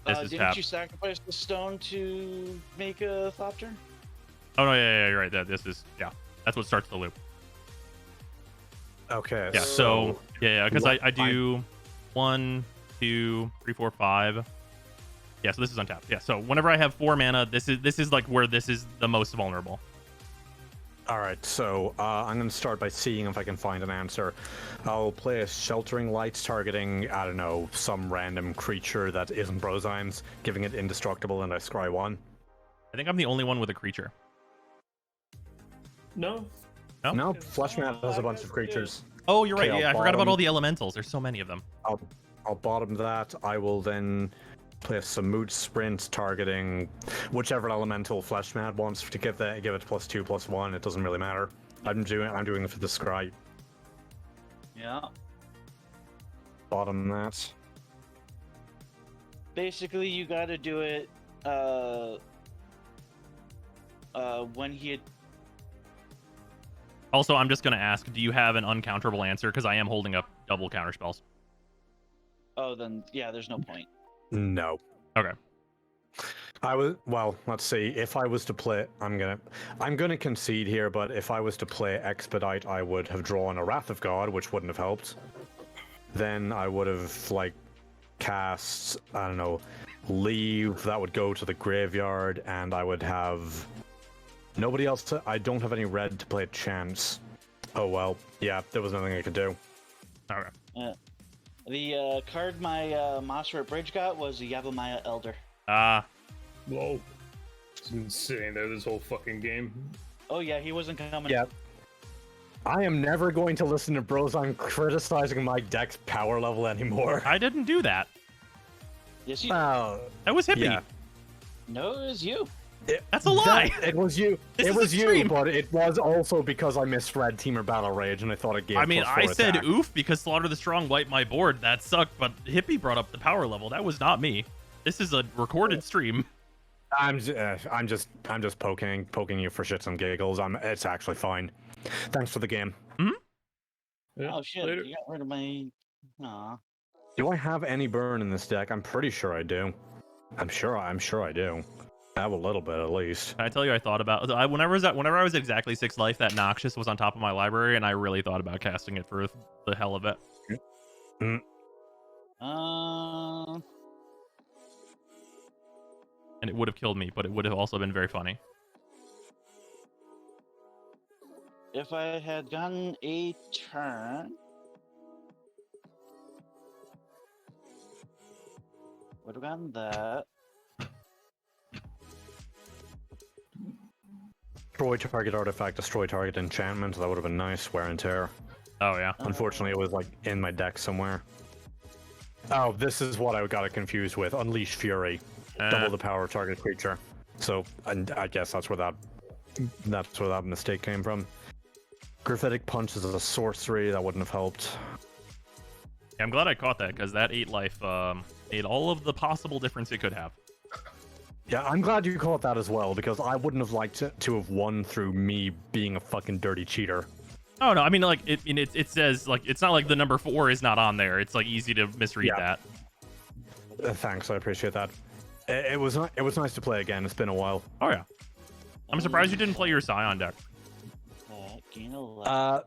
This is Didn't tapped. you sacrifice the stone to make a Thopter? Oh no, yeah, you're right. This is that's what starts the loop. Okay. Yeah. So yeah, because I what- do 1, 2, 3, 4, 5. Yeah, so this is untapped. Yeah, so whenever I have 4 mana, this is like where this is the most vulnerable. All right, so I'm going to start by seeing if I can find an answer. I'll play a Sheltering Lights targeting, I don't know, some random creature that isn't Brozine's, giving it indestructible, and I scry 1. I think I'm the only one with a creature. No. No, Fleshmat has a bunch of creatures. Oh, you're right. Okay, Yeah, I I'll forgot about bottom- all the elementals. There's so many of them. I'll bottom that. I will then play some Mood Sprint targeting whichever elemental Fleshmat wants to give it +2, +1. It doesn't really matter. I'm doing it for the scry. Yeah. Bottom that. Basically, you got to do it when he had. Also, I'm just gonna ask: do you have an uncounterable answer? Because I am holding up double counter spells. Oh, then yeah, there's no point. No. Okay. Let's see. If I was to play, I'm gonna concede here, but if I was to play Expedite, I would have drawn a Wrath of God, which wouldn't have helped. Then I would have cast, I don't know, Leave. That would go to the graveyard, and I would have Nobody else. I don't have any red to play a chance. Oh well. Yeah, there was nothing I could do. Okay. The card my Monster at Bridge got was the Yavimaya Elder. Ah, Whoa. It's been sitting there this whole fucking game. Oh yeah, he wasn't coming. Yeah. I am never going to listen to Brozon criticizing my deck's power level anymore. I didn't do that. Yes, you. That was Hippie. Yeah. No, it was you. That's a lie. It was you. This it is was you, extreme. but it was also because I misread Teamer Battle Rage and I thought it gave. I mean, +4 I said attack. oof because Slaughter the Strong wiped my board. That sucked, but Hippie brought up the power level. That was not me. This is a recorded stream. I'm just poking you for shits and giggles. It's actually fine. Thanks for the game. Yeah, Oh shit! later. You got rid of my. Aw. Do I have any burn in this deck? I'm pretty sure I do. I'm sure I do. I have a little bit at least. Can I tell you, I thought about whenever I was exactly 6 life, that Noxious was on top of my library, and I really thought about casting it for the hell of it. And it would have killed me, but it would have also been very funny. If I had gotten a turn, would have gotten that. Destroy target artifact, destroy target enchantment. That would have been nice. Wear and tear. Oh yeah. Unfortunately, it was like in my deck somewhere. Oh, this is what I got it confused with. Unleash Fury. Double the power of target creature. So, and I guess that's where that mistake came from. Graphitic Punch is a sorcery. That wouldn't have helped. Yeah, I'm glad I caught that, because that 8 life made all of the possible difference it could have. Yeah, I'm glad you caught that as well, because I wouldn't have liked to have won through me being a fucking dirty cheater. Oh no, I mean like it says like it's not like the number 4 is not on there. It's like easy to misread Yeah. that. Thanks, I appreciate that. It was nice to play again. It's been a while. Oh yeah. I'm surprised you didn't play your Scion deck. Gain 11.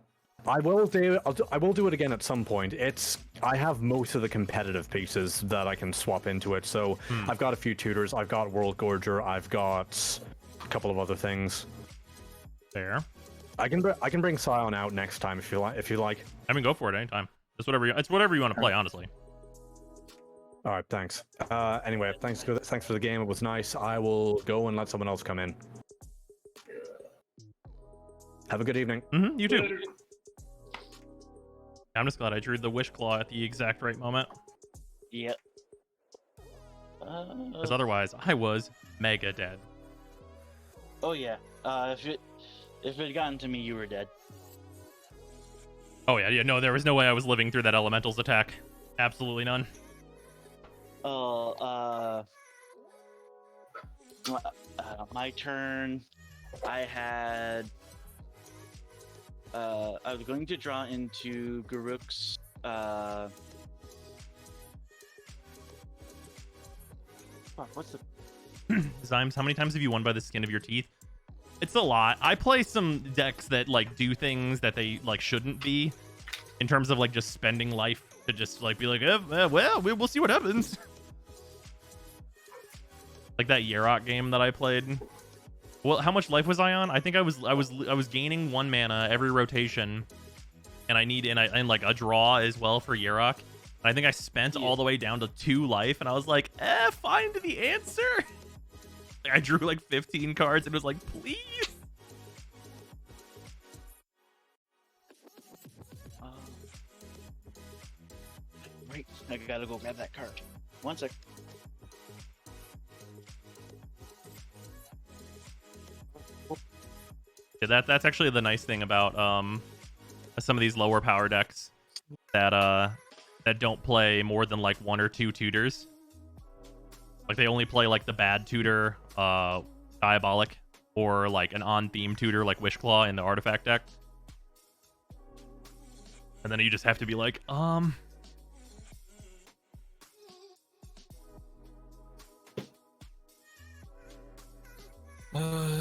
I will do it again at some point. I have most of the competitive pieces that I can swap into it. So I've got a few tutors. I've got World Gorger. I've got a couple of other things. There. I can bring Scion out next time if you like. I mean, go for it anytime. It's whatever you want to play, honestly. All right, thanks. Anyway, thanks for the game. It was nice. I will go and let someone else come in. Have a good evening. You too. I'm just glad I drew the Wish Claw at the exact right moment, Yep. because otherwise I was mega dead. Oh yeah. If it had gotten to me, you were dead. Oh yeah, no, there was no way I was living through that Elemental's attack. Absolutely none. My turn. I had. I was going to draw into Garuk's. Fuck, what's the? Zymes, how many times have you won by the skin of your teeth? It's a lot. I play some decks that like do things that they like shouldn't be, in terms of like just spending life to just like be like, well, we'll see what happens. Like that Yerok game that I played. Well, how much life was I on? I think I was gaining 1 mana every rotation, and and like a draw as well for Yerok. I think I spent all the way down to 2 life, and I was like, find the answer. I drew like 15 cards and was like, please. Wait, I gotta go grab that card. 1 sec. Yeah, that's actually the nice thing about some of these lower power decks that don't play more than like 1 or 2 tutors. Like they only play like the bad tutor, Diabolic, or like an on-theme tutor like Wishclaw in the artifact deck. And then you just have to be like,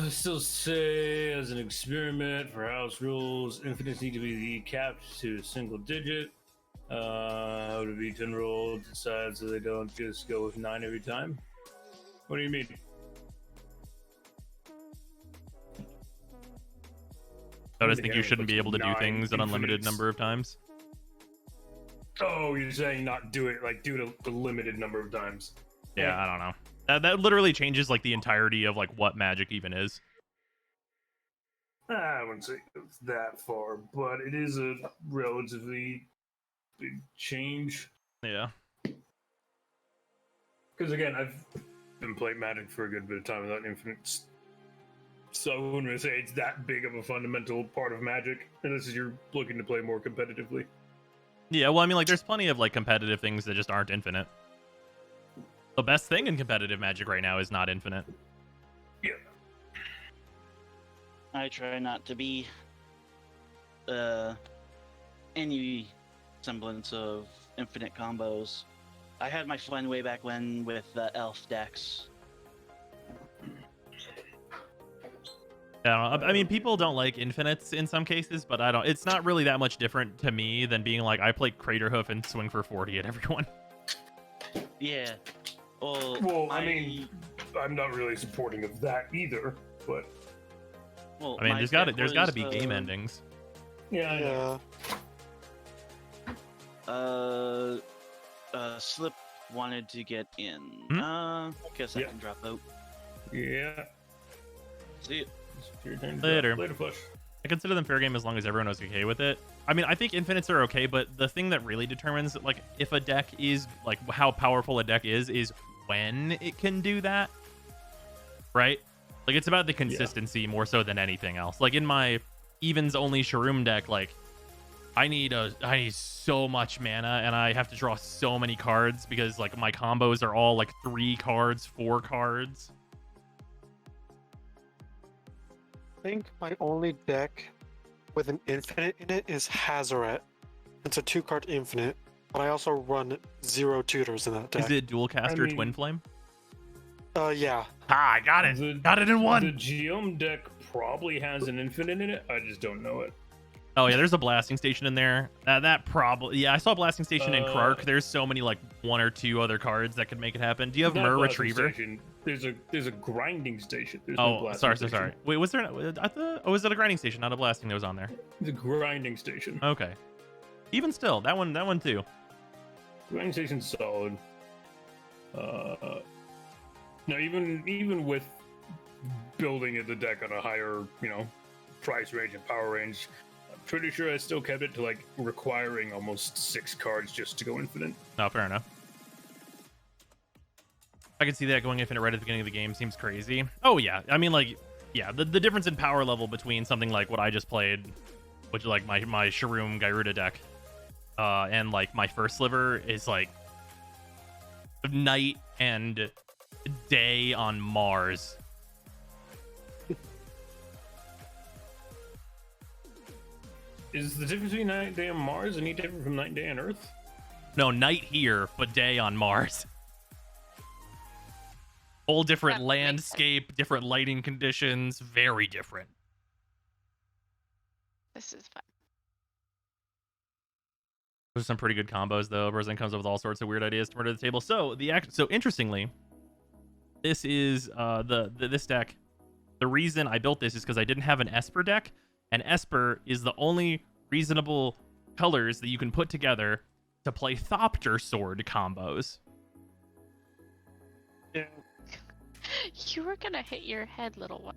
Still say, as an experiment for house rules, infinites need to be capped to a single digit. How would it be 10 roll decide so they don't just go with 9 every time? What do you mean? So I just think Yeah, you it shouldn't puts be able to do 9 things an unlimited infinites. number of times. Oh, you're saying not do it, like do it a limited number of times. Yeah, I don't know. That literally changes like the entirety of like what Magic even is. I wouldn't say it's that far, but it is a relatively big change. Yeah. Because again, I've been playing Magic for a good bit of time without infinites, so I wouldn't really say it's that big of a fundamental part of Magic, unless you're looking to play more competitively. Yeah, well, I mean, like, there's plenty of like competitive things that just aren't infinite. The best thing in competitive Magic right now is not infinite. Yeah. I try not to be any semblance of infinite combos. I had my fun way back when with elf decks. Yeah, I mean, people don't like infinites in some cases, but I don't. It's not really that much different to me than being like, I play Craterhoof and swing for 40 at everyone. Yeah. Well, Well, I mean, I'm not really supporting of that either, but well, I mean, my there's got to deck be was, game endings. yeah, I know. Slip wanted to get in. Hmm? Guess I Yeah. can drop out. Yeah. See it. It's your turn to Later. drop. Later, Flush. I consider them fair game as long as everyone is okay with it. I mean, I think infinites are okay, but the thing that really determines like if a deck is like how powerful a deck is when it can do that, right? Like it's about the consistency more so than anything else. Like in my evens only Shroom deck, like I need so much mana and I have to draw so many cards because like my combos are all like 3 cards, 4 cards. I think my only deck with an infinite in it is Hazoret. It's a 2-card infinite, but I also run 0 tutors in that deck. Is it dual caster mean- twin flame? Yeah. Ah, I got it. Got it in The one. Geom deck probably has an infinite in it. I just don't know it. Oh yeah, there's a blasting station in there. That probably, yeah, I saw a blasting station in Krark. There's so many like 1 or 2 other cards that could make it happen. Do you have Not Mer blasting Retriever? Station. There's a grinding station. There's no Oh, blasting sorry. station. Wait, was there? Was it a grinding station, not a blasting that was on there? The grinding station. Okay. Even still, that one too. Grinding station's solid. No, even with building the deck on a higher, price range and power range, I'm pretty sure I still kept it to like requiring almost 6 cards just to go infinite. No, fair enough. I can see that going infinite right at the beginning of the game seems crazy. Oh yeah, I mean like, yeah, the difference in power level between something like what I just played, which is like my Shroom Gyruda deck, and like my first sliver is like night and day on Mars. Is the difference between night and day on Mars any different from night and day on Earth? No, night here, but day on Mars. Whole different That makes sense. landscape, different lighting conditions, very different. This is fun. There's some pretty good combos though. Rosen comes up with all sorts of weird ideas to murder the table. So so interestingly, this is this deck. The reason I built this is because I didn't have an Esper deck, and Esper is the only reasonable colors that you can put together to play Thopter Sword combos. Yeah. You were gonna hit your head, little one.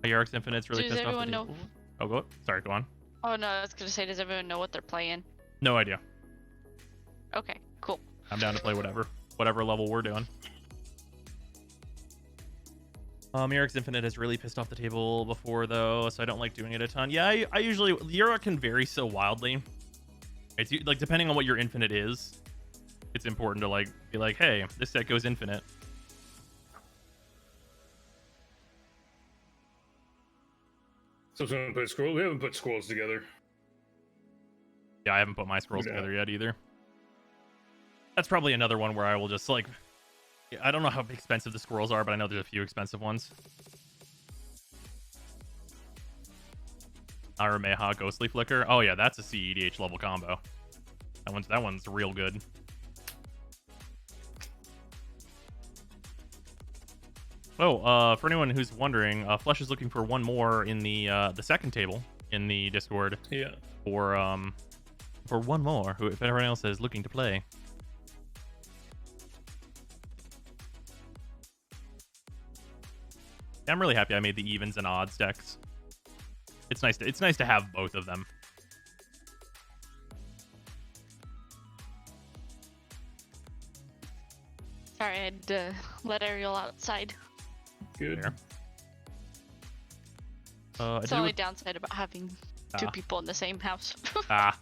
Yarix Infinite's really Does pissed off the everyone know? table. Oh, go. Sorry, go on. Oh no, I was gonna say, does everyone know what they're playing? No idea. Okay, cool. I'm down to play whatever level we're doing. Yarix Infinite has really pissed off the table before though, so I don't like doing it a ton. Yeah, I usually Yarok can vary so wildly. It's like depending on what your infinite is, it's important to like be like, hey, this deck goes infinite. So someone put scroll. We haven't put scrolls together. Yeah, I haven't put my scrolls Yeah. together yet either. That's probably another one where I will just like, I don't know how expensive the scrolls are, but I know there's a few expensive ones. Arameha Ghostly Flicker. Oh yeah, that's a CEDH level combo. That one's real good. For anyone who's wondering, Flesh is looking for one more in the second table in the Discord Yeah. for one more. If anyone else is looking to play. I'm really happy I made the evens and odds decks. It's nice to have both of them. Sorry, I had to let Ariel outside. Good. Fair. I It's did the only with- downside about having two Ah. people in the same house. Ah,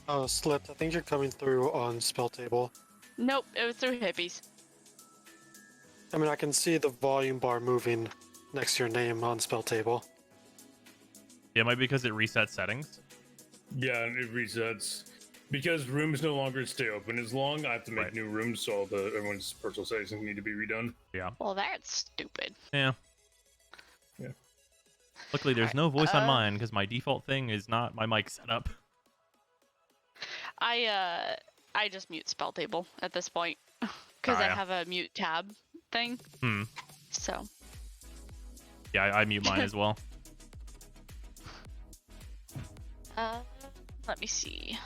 Oh, Slipped, I think you're coming through on spell table. Nope, it was through hippies. I mean, I can see the volume bar moving next to your name on spell table. yeah, it might be because it resets settings. Yeah, and it resets. Because rooms no longer stay open as long, I have to make Right. new rooms, so everyone's personal settings need to be redone. Well, that's stupid. Yeah. Yeah. Luckily, there's Alright, no voice on uh, mine because my default thing is not my mic setup. I just mute spell table at this point because Ah, I yeah. have a mute tab thing. Hmm. So Yeah, I mute mine as well. let me see.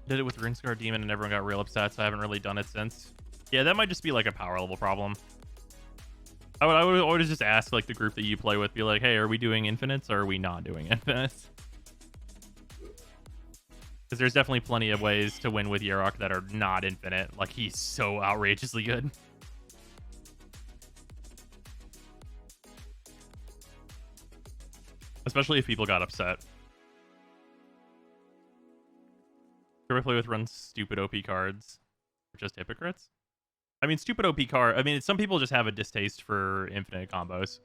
Did it with Runescar Demon and everyone got real upset, so I haven't really done it since. Yeah, that might just be like a power level problem. I would always just ask like the group that you play with, be like, hey, are we doing infinites or are we not doing infinites? Because there's definitely plenty of ways to win with Yarok that are not infinite. Like, he's so outrageously good. Especially if people got upset. Should I play with run stupid OP cards? Or just hypocrites? I mean, stupid OP card. I mean, some people just have a distaste for infinite combos,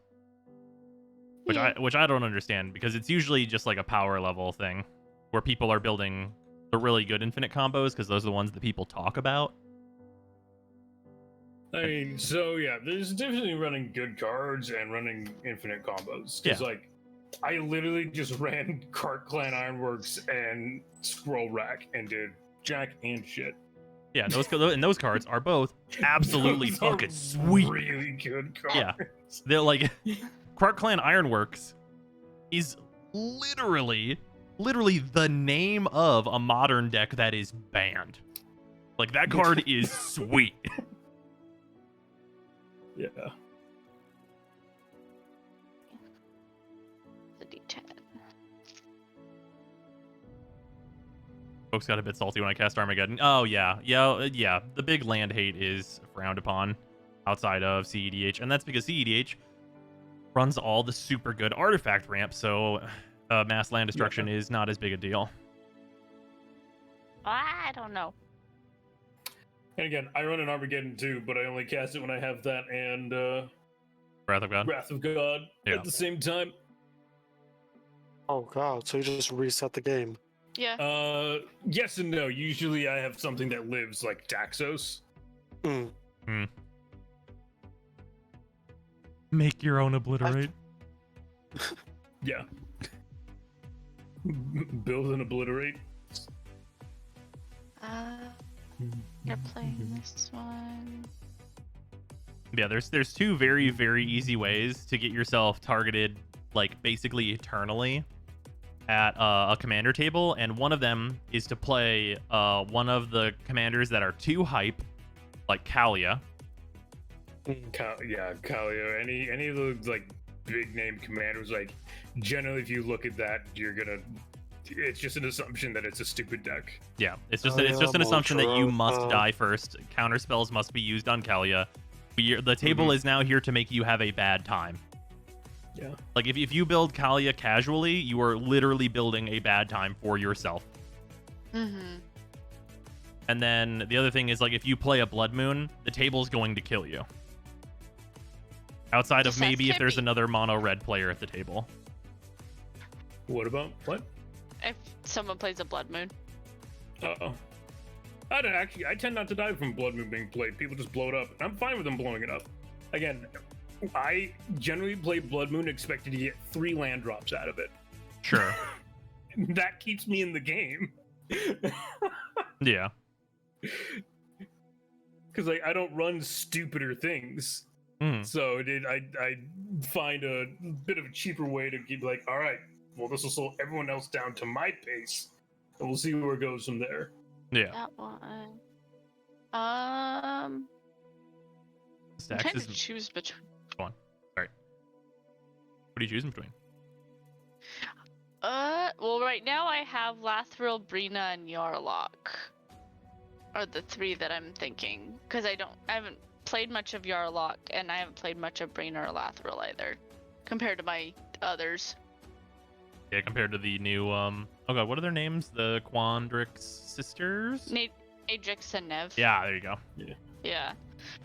which Yeah. I don't understand because it's usually just like a power level thing where people are building the really good infinite combos because those are the ones that people talk about. I mean, so yeah, there's a difference between running good cards and running infinite combos. Because, Yeah. like, I literally just ran Cart Clan Ironworks and Scroll Rack and did jack and shit. Yeah, and those cards are both absolutely Those are fucking sweet. Really good cards. Yeah. They're like Quark Clan Ironworks is literally the name of a modern deck that is banned. Like, that card is sweet. Yeah. The D10. Folks got a bit salty when I cast Armageddon. Oh, yeah. The big land hate is frowned upon outside of CEDH, and that's because CEDH runs all the super good artifact ramp, so mass land destruction is not as big a deal. I don't know. And again, I run an Armageddon too, but I only cast it when I have that and Wrath of God. Wrath of God Yeah. at the same time. Oh god, so you just reset the game. Yeah. Yes and no. Usually I have something that lives like Daxos. Hmm. Make your own obliterate. Yeah. Build and obliterate. You're playing this one. Yeah, there's two very, very easy ways to get yourself targeted, like, basically eternally at a commander table, and one of them is to play one of the commanders that are too hype, like Kalia. Kalia. Any of the like big name commanders, like generally if you look at that, it's just an assumption that it's a stupid deck. Yeah, it's just Kalia, an assumption that you must Molotov. die first. Counter spells must be used on Kalia. The table is now here to make you have a bad time. Yeah. Like, if you build Kalia casually, you are literally building a bad time for yourself. Mm-hmm. And then the other thing is, like, if you play a Blood Moon, the table's going to kill you. Outside of Just maybe ask if there's Hippie. another mono red player at the table. What about what? If someone plays a Blood Moon. Uh-oh. I tend not to die from Blood Moon being played. People just blow it up. I'm fine with them blowing it up. Again, I generally play Blood Moon expecting to get 3 land drops out of it. Sure. That keeps me in the game. Yeah. because like I don't run stupider things. Hmm. So I find a bit of a cheaper way to keep like, all right, well, this will slow everyone else down to my pace, and we'll see where it goes from there. Yeah. That one. I'm Stacks trying is to choose between. what are you choosing between? Well, right now I have Lathril, Brina, and Yarlock. Are the three that I'm thinking, because I haven't played much of Yarlock, and I haven't played much of Brina or Lathril either, compared to my others. Yeah, compared to the new oh god, what are their names? The Quandrix sisters? Adrix and Nev. Yeah, there you go. Yeah.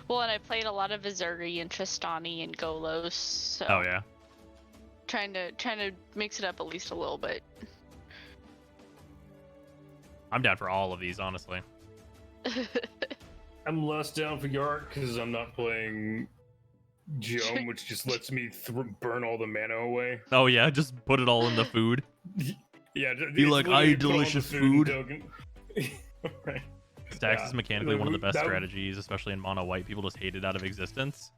Well, and I played a lot of Azuri and Tristani and Golos, so Oh yeah. trying to mix it up at least a little bit. I'm down for all of these, honestly. I'm less down for Yark because I'm not playing Geom, which just lets me burn all the mana away. Oh yeah, just put it all in the food. Yeah, Be it's like, literally I eat put on the delicious and food. token. Right. Stacks Yeah. is mechanically one of the best That- strategies, especially in mono white. People just hate it out of existence.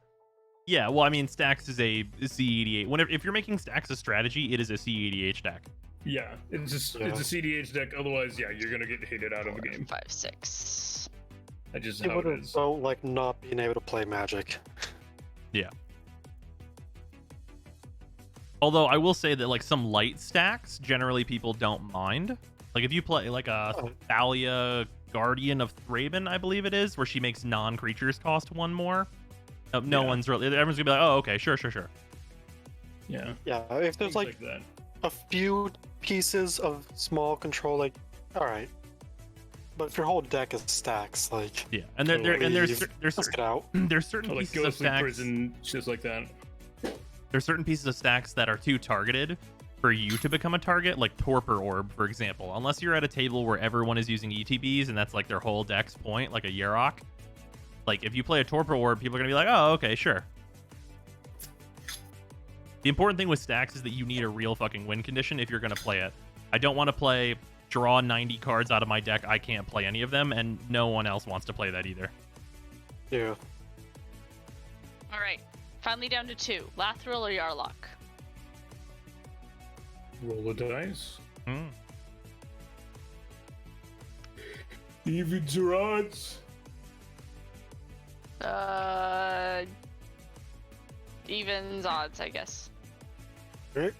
Yeah, well, I mean, Stacks is a C88. If you're making Stacks a strategy, it is a C88 deck. Yeah, it's just it's a CDH deck. Otherwise, yeah, you're gonna get hated out of the game. 5, 6. That's just People how it is. don't like not being able to play Magic. Although I will say that like some light stacks, generally people don't mind. Like if you play like a Oh. Thalia Guardian of Thraben, I believe it is, where she makes non-creatures cost one more. No Yeah. one's really. Everyone's gonna be like, oh, okay, sure. Yeah, Yeah, if there's things like that. a few pieces of small control, like, all right. But if your whole deck is stacks, like, Yeah, and there's Leave. there's let's get out. there's certain Or like pieces of Ghostly stacks. Prison, shit like that. There's certain pieces of stacks that are too targeted for you to become a target, like Torpor Orb, for example. Unless you're at a table where everyone is using ETBs and that's like their whole deck's point, like a Yarok. Like if you play a Torpor Orb, people are gonna be like, oh, okay, sure. The important thing with stacks is that you need a real fucking win condition if you're gonna play it. I don't want to play draw 90 cards out of my deck. I can't play any of them, and no one else wants to play that either. Yeah. All right. Finally down to 2. Lathril or Yarlock? Roll a dice. Hmm. Evens or odds? Evens, odds, I guess. Right.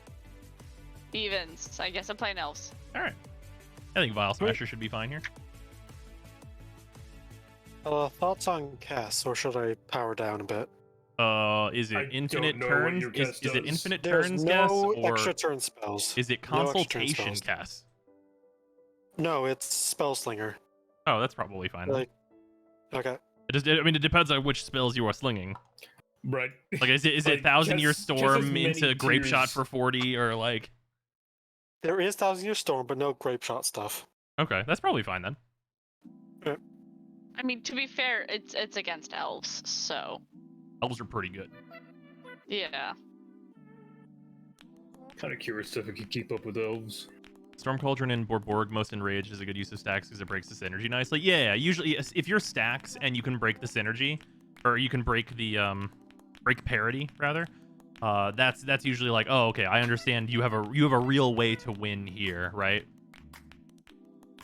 Evens. I guess I'm playing elves. All right. I think Vile Smasher should be fine here. Thoughts on cast, or should I power down a bit? Is it I don't infinite know what turns? your Is cast it does. infinite There's turns guess, no or extra turn spells. is it No extra turn consultation spells. guess? No, it's Spellslinger. Oh, that's probably fine. then. Like, okay. I mean, it depends on which spells you are slinging. Right. Like, is it Like, Thousand Year just as Storm many into Grape Shot tiers. for 40, or like? There is Thousand Year Storm, but no Grape Shot stuff. Okay, that's probably fine then. I mean, to be fair, it's against elves, so Elves are pretty good. yeah. Kind of curious if it could keep up with elves. Storm Cauldron and Borborg Most Enraged is a good use of stacks because it breaks the synergy nicely. Yeah, usually if you're stacks and you can break the synergy, or you can break the break parity rather, that's usually like, oh, okay, I understand. You have a real way to win here, right?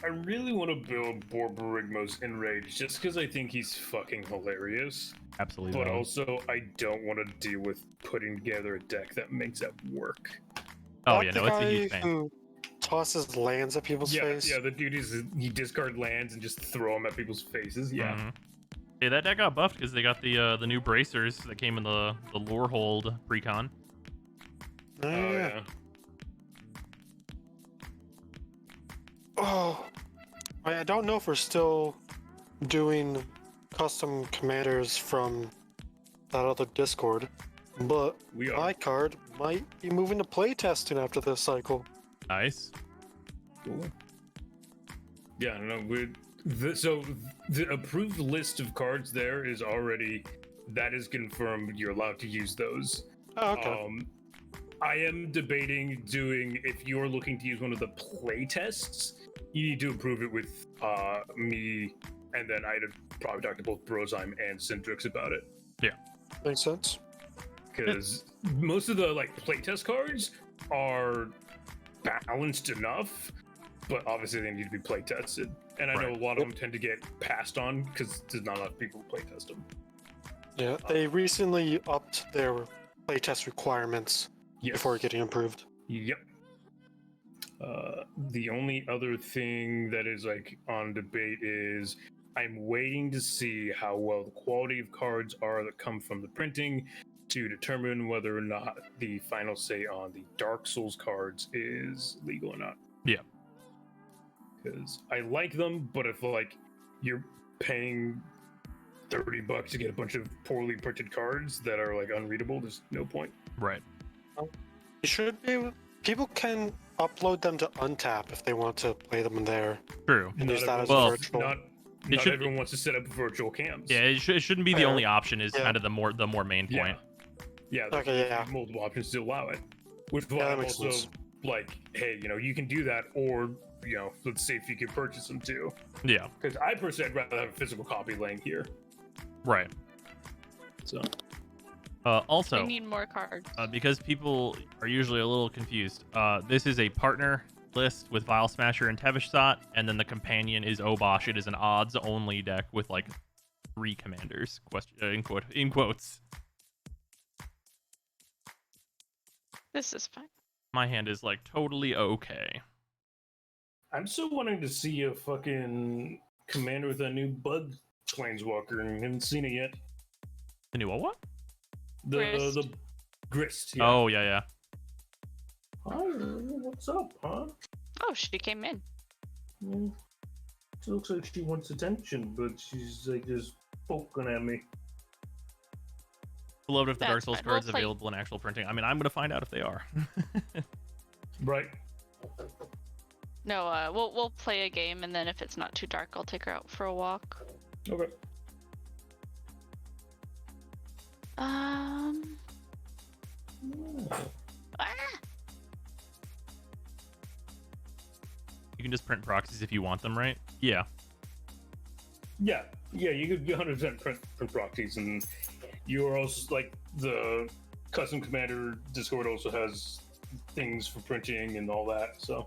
I really want to build Borborygmos Enraged just because I think he's fucking hilarious. Absolutely. But also, I don't want to deal with putting together a deck that makes that work. Oh Not yeah, the no, it's a guy huge pain. who tosses lands at people's Yeah, face. yeah, the dude is he discard lands and just throw them at people's faces. Yeah. Mhm. Hey, that deck got buffed because they got the new bracers that came in the Lorehold precon. Oh, Oh yeah. yeah. Oh, I don't know if we're still doing custom commanders from that other Discord, but We are. my card might be moving to playtesting after this cycle. Nice. Cool. Yeah, no, so the approved list of cards there is already that is confirmed. You're allowed to use those. Oh, okay. I am debating doing if you're looking to use one of the play tests, you need to approve it with me and then I'd probably talk to both Brozheim and Syntrix about it. Makes sense. Because most of the like playtest cards are balanced enough, but obviously they need to be playtested. And I know a lot of them tend to get passed on because there's not enough people who playtest them. Yeah, they recently upped their playtest requirements Yes. before getting approved. Yep. The only other thing that is like on debate is I'm waiting to see how well the quality of cards are that come from the printing to determine whether or not the final say on the Dark Souls cards is legal or not. Yeah. Because I like them, but if like you're paying $30 to get a bunch of poorly printed cards that are like unreadable, there's no point. Right. You should be able, people can upload them to Untap if they want to play them in there True. and use that as well, virtual. Not should- everyone wants to set up virtual cams. Yeah, it shouldn't be the Fair. only option. Is Yeah. kind of the more main Yeah. point. Yeah, Okay, yeah. multiple options to allow it. Which is why Yeah, that I'm makes also sense. like, hey, you can do that, or let's see if you can purchase them too. Yeah. Because I personally would rather have a physical copy laying here. Right. So I Also, need more cards. because people are usually a little confused, this is a partner list with Vile Smasher and Tevishsat, and then the companion is Obosh. It is an odds-only deck with like 3 commanders. In quotes. This is fine. My hand is like totally okay. I'm still wanting to see a fucking commander with a new bug planeswalker, and haven't seen it yet. The new what? The Grist. Yeah. Oh yeah. Hi, what's up, huh? Oh, she came in. Well, it looks like she wants attention, but she's like just poking at me. Beloved if the Dark That's Souls fine. We'll cards play- available in actual printing. I mean, I'm gonna find out if they are. Right. No, we'll play a game, and then if it's not too dark, I'll take her out for a walk. Okay. Ah! You can just print proxies if you want them, right? Yeah. Yeah, you could 100% print proxies, and you are also like the custom commander Discord also has things for printing and all that. So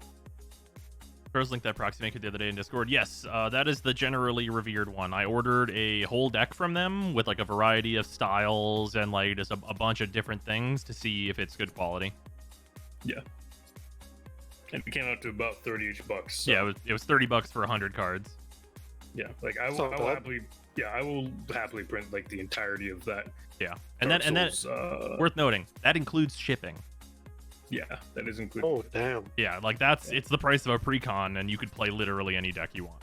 Rose linked that proxy maker the other day in Discord. Yes, that is the generally revered one. I ordered a whole deck from them with like a variety of styles and like just a bunch of different things to see if it's good quality. yeah, and it came out to about $30-ish. So, Yeah, it was $30 for 100 cards. yeah. Like I It's will, not I will bad. happily, I will happily print like the entirety of that. Yeah, and Dark then Souls, worth noting that includes shipping. yeah, that is included. Oh, damn. Yeah, like it's the price of a precon, and you could play literally any deck you want.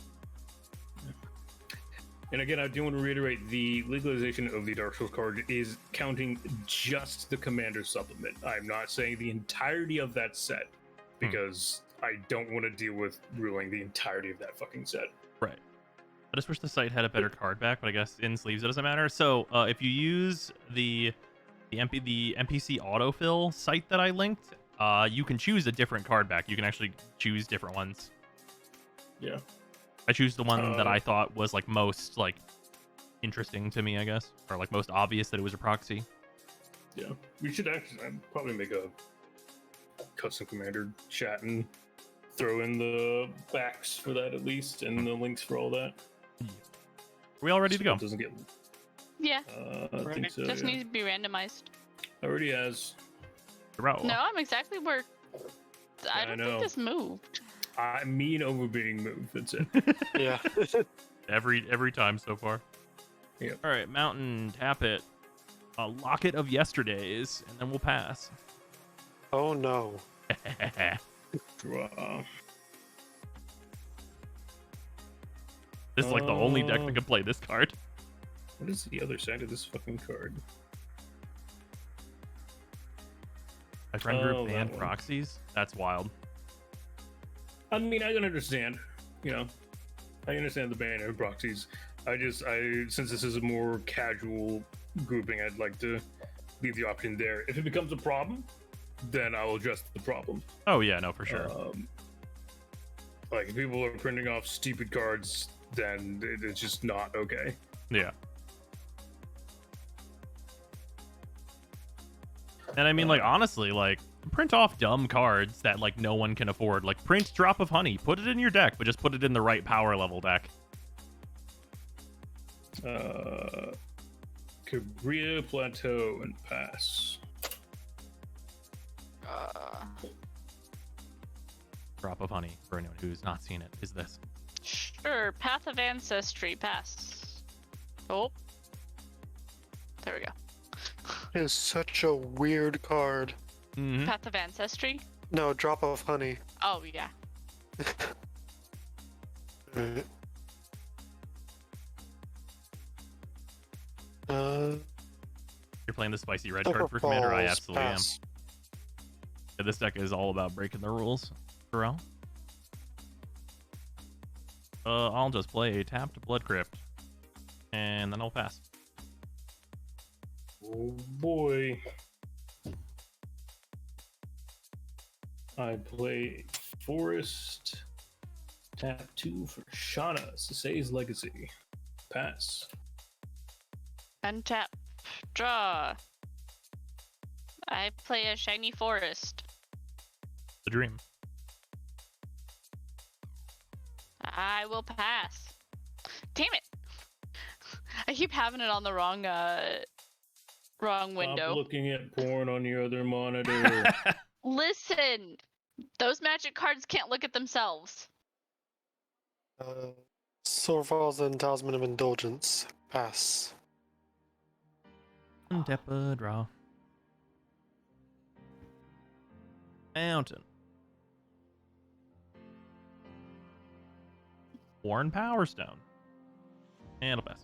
And again, I do want to reiterate the legalization of the Dark Souls card is counting just the Commander supplement. I'm not saying the entirety of that set because I don't want to deal with ruling the entirety of that fucking set. Right. I just wish the site had a better card back, but I guess in sleeves it doesn't matter. So if you use the NPC autofill site that I linked, you can choose a different card back. You can actually choose different ones. Yeah. I choose the one that I thought was like most like interesting to me, I guess, or like most obvious that it was a proxy. Yeah. We should actually probably make a custom Commander chat and throw in the backs for that at least and the links for all that. Are we all ready to So go? it doesn't get. Yeah, I think so. just Yeah. needs to be randomized. Already has. Row. No, I'm exactly where. I I don't know. think this moved. I mean over being moved. That's it. Yeah. Every time so far. Yep. All right, Mountain, tap it. A locket of yesterdays, and then we'll pass. Oh, no. Wow. This is like the only deck that can play this card. What is the other side of this fucking card? My friend group Oh, that banned one. proxies. That's wild. I mean, I can understand. I understand the ban of proxies. Since this is a more casual grouping, I'd like to leave the option there. If it becomes a problem, then I will address the problem. Oh yeah, no, for sure. Like if people are printing off stupid cards then it's just not okay. Yeah. And I mean, like, honestly, like, print off dumb cards that, like, no one can afford. Like, print Drop of Honey. Put it in your deck, but just put it in the right power level deck. Cabria Plateau and pass. Drop of Honey, for anyone who's not seen it, is this. Sure. Path of Ancestry. Pass. Oh. There we go. It is such a weird card. Mm-hmm. Path of Ancestry? No, Drop of Honey. Oh, yeah. Alright. You're playing the spicy red card for Commander? I Balls, absolutely am. pass. Yeah, this deck is all about breaking the rules. Pharrell? I'll just play tapped Blood Crypt. And then I'll pass. Oh boy. I play Forest. Tap 2 for Shauna, Sasay's Legacy. Pass. Untap. Draw. I play a Shiny Forest. The dream. I will pass. Damn it! I keep having it on the wrong window. Stop looking at porn on your other monitor. Listen, those magic cards can't look at themselves. Silverfalls and Talisman of Indulgence. Pass. Untap a draw. Mountain. Worn Power Stone. And a pass.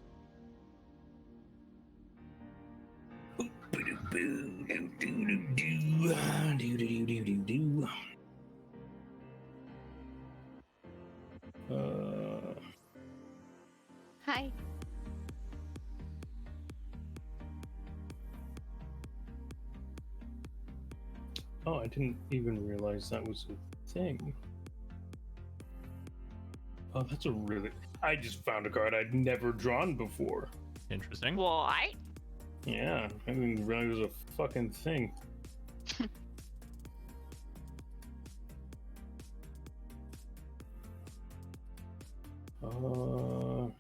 Hi. Oh, I didn't even realize that was a thing. Oh, that's a really... I just found a card I'd never drawn before. Interesting. Why? Yeah, I didn't realize it was a fucking thing. Do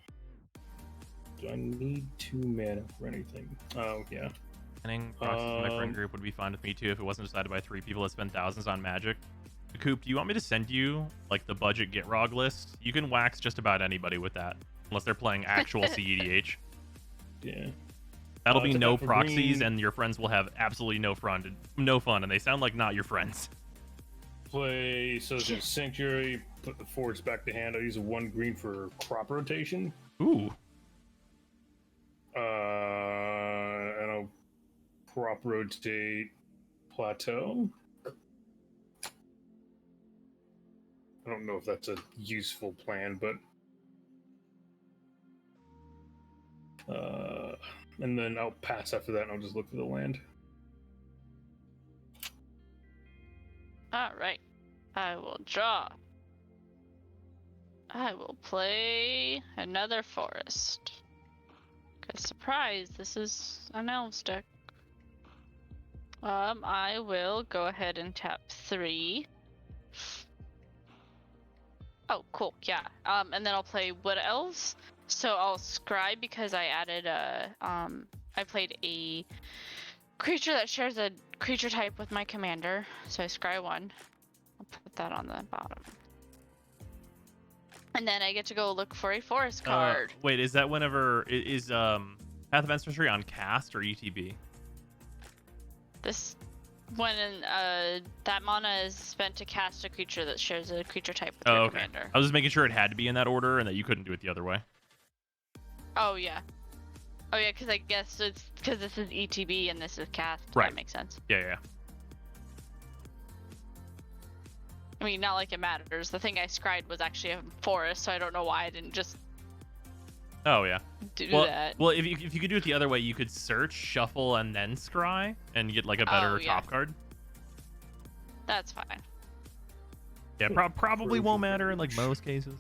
I need 2 mana for anything? Oh, yeah. Planning proxies in my friend group would be fine with me too if it wasn't decided by 3 people that spend thousands on Magic. Coop, do you want me to send you like the budget Gitrog list? You can wax just about anybody with that, unless they're playing actual CEDH. Yeah. That'll be it's a no for proxies, green. and your friends will have absolutely no fun, and they sound like not your friends. Play Social Sanctuary, put the forwards back to hand. I use a 1 green for crop rotation. Ooh, And I'll crop rotate Plateau. I don't know if that's a useful plan, but and then I'll pass after that and I'll just look for the land. Alright. I will draw. I will play another forest. Cause surprise, this is an elves deck. I will go ahead and tap 3. Oh, cool, yeah. And then I'll play Wood Elves. So I'll Scribe because I added I played a creature that shares a creature type with my commander. So I Scry 1. I'll put that on the bottom. And then I get to go look for a forest card. wait, is that whenever is Path of Ancestry on cast or ETB? This when that mana is spent to cast a creature that shares a creature type with your Oh, okay. commander. I was just making sure it had to be in that order and that you couldn't do it the other way. Oh yeah. Oh yeah, because I guess it's because this is ETB and this is cast. Right. That makes sense. Yeah. I mean, not like it matters. The thing I scried was actually a forest, so I don't know why I didn't just Oh yeah. do Well, that. well, if you could do it the other way, you could search, shuffle, and then scry, and get like a better Oh, yeah. top card. That's fine. Yeah, probably won't matter in like most cases.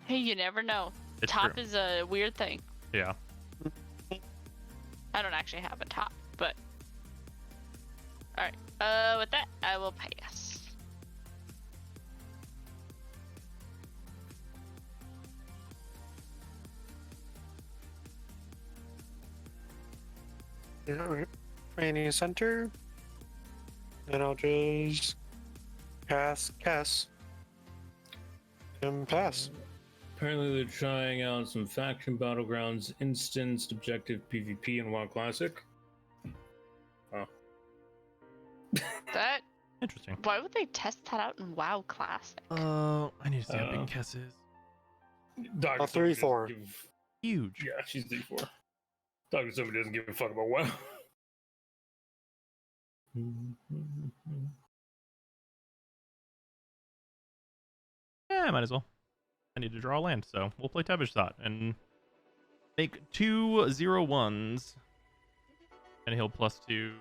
Hey, you never know. It's Top true. is a weird thing. Yeah. I don't actually have a top, but all right. With that, I will pass. Alright. Training center. And I'll just cast and pass. Apparently, they're trying out some faction battlegrounds, instanced objective PvP in WoW Classic. That. Interesting. Why would they test that out in WoW Classic? I need to see how big Uh, Kess is. Dr. 3-4. Huge. Yeah, she's 3-4. Dr. Somebody doesn't give a fuck about WoW. Yeah, I might as well. I need to draw a land, so we'll play Tevish Thought and make 2 0/1s. And he'll +2.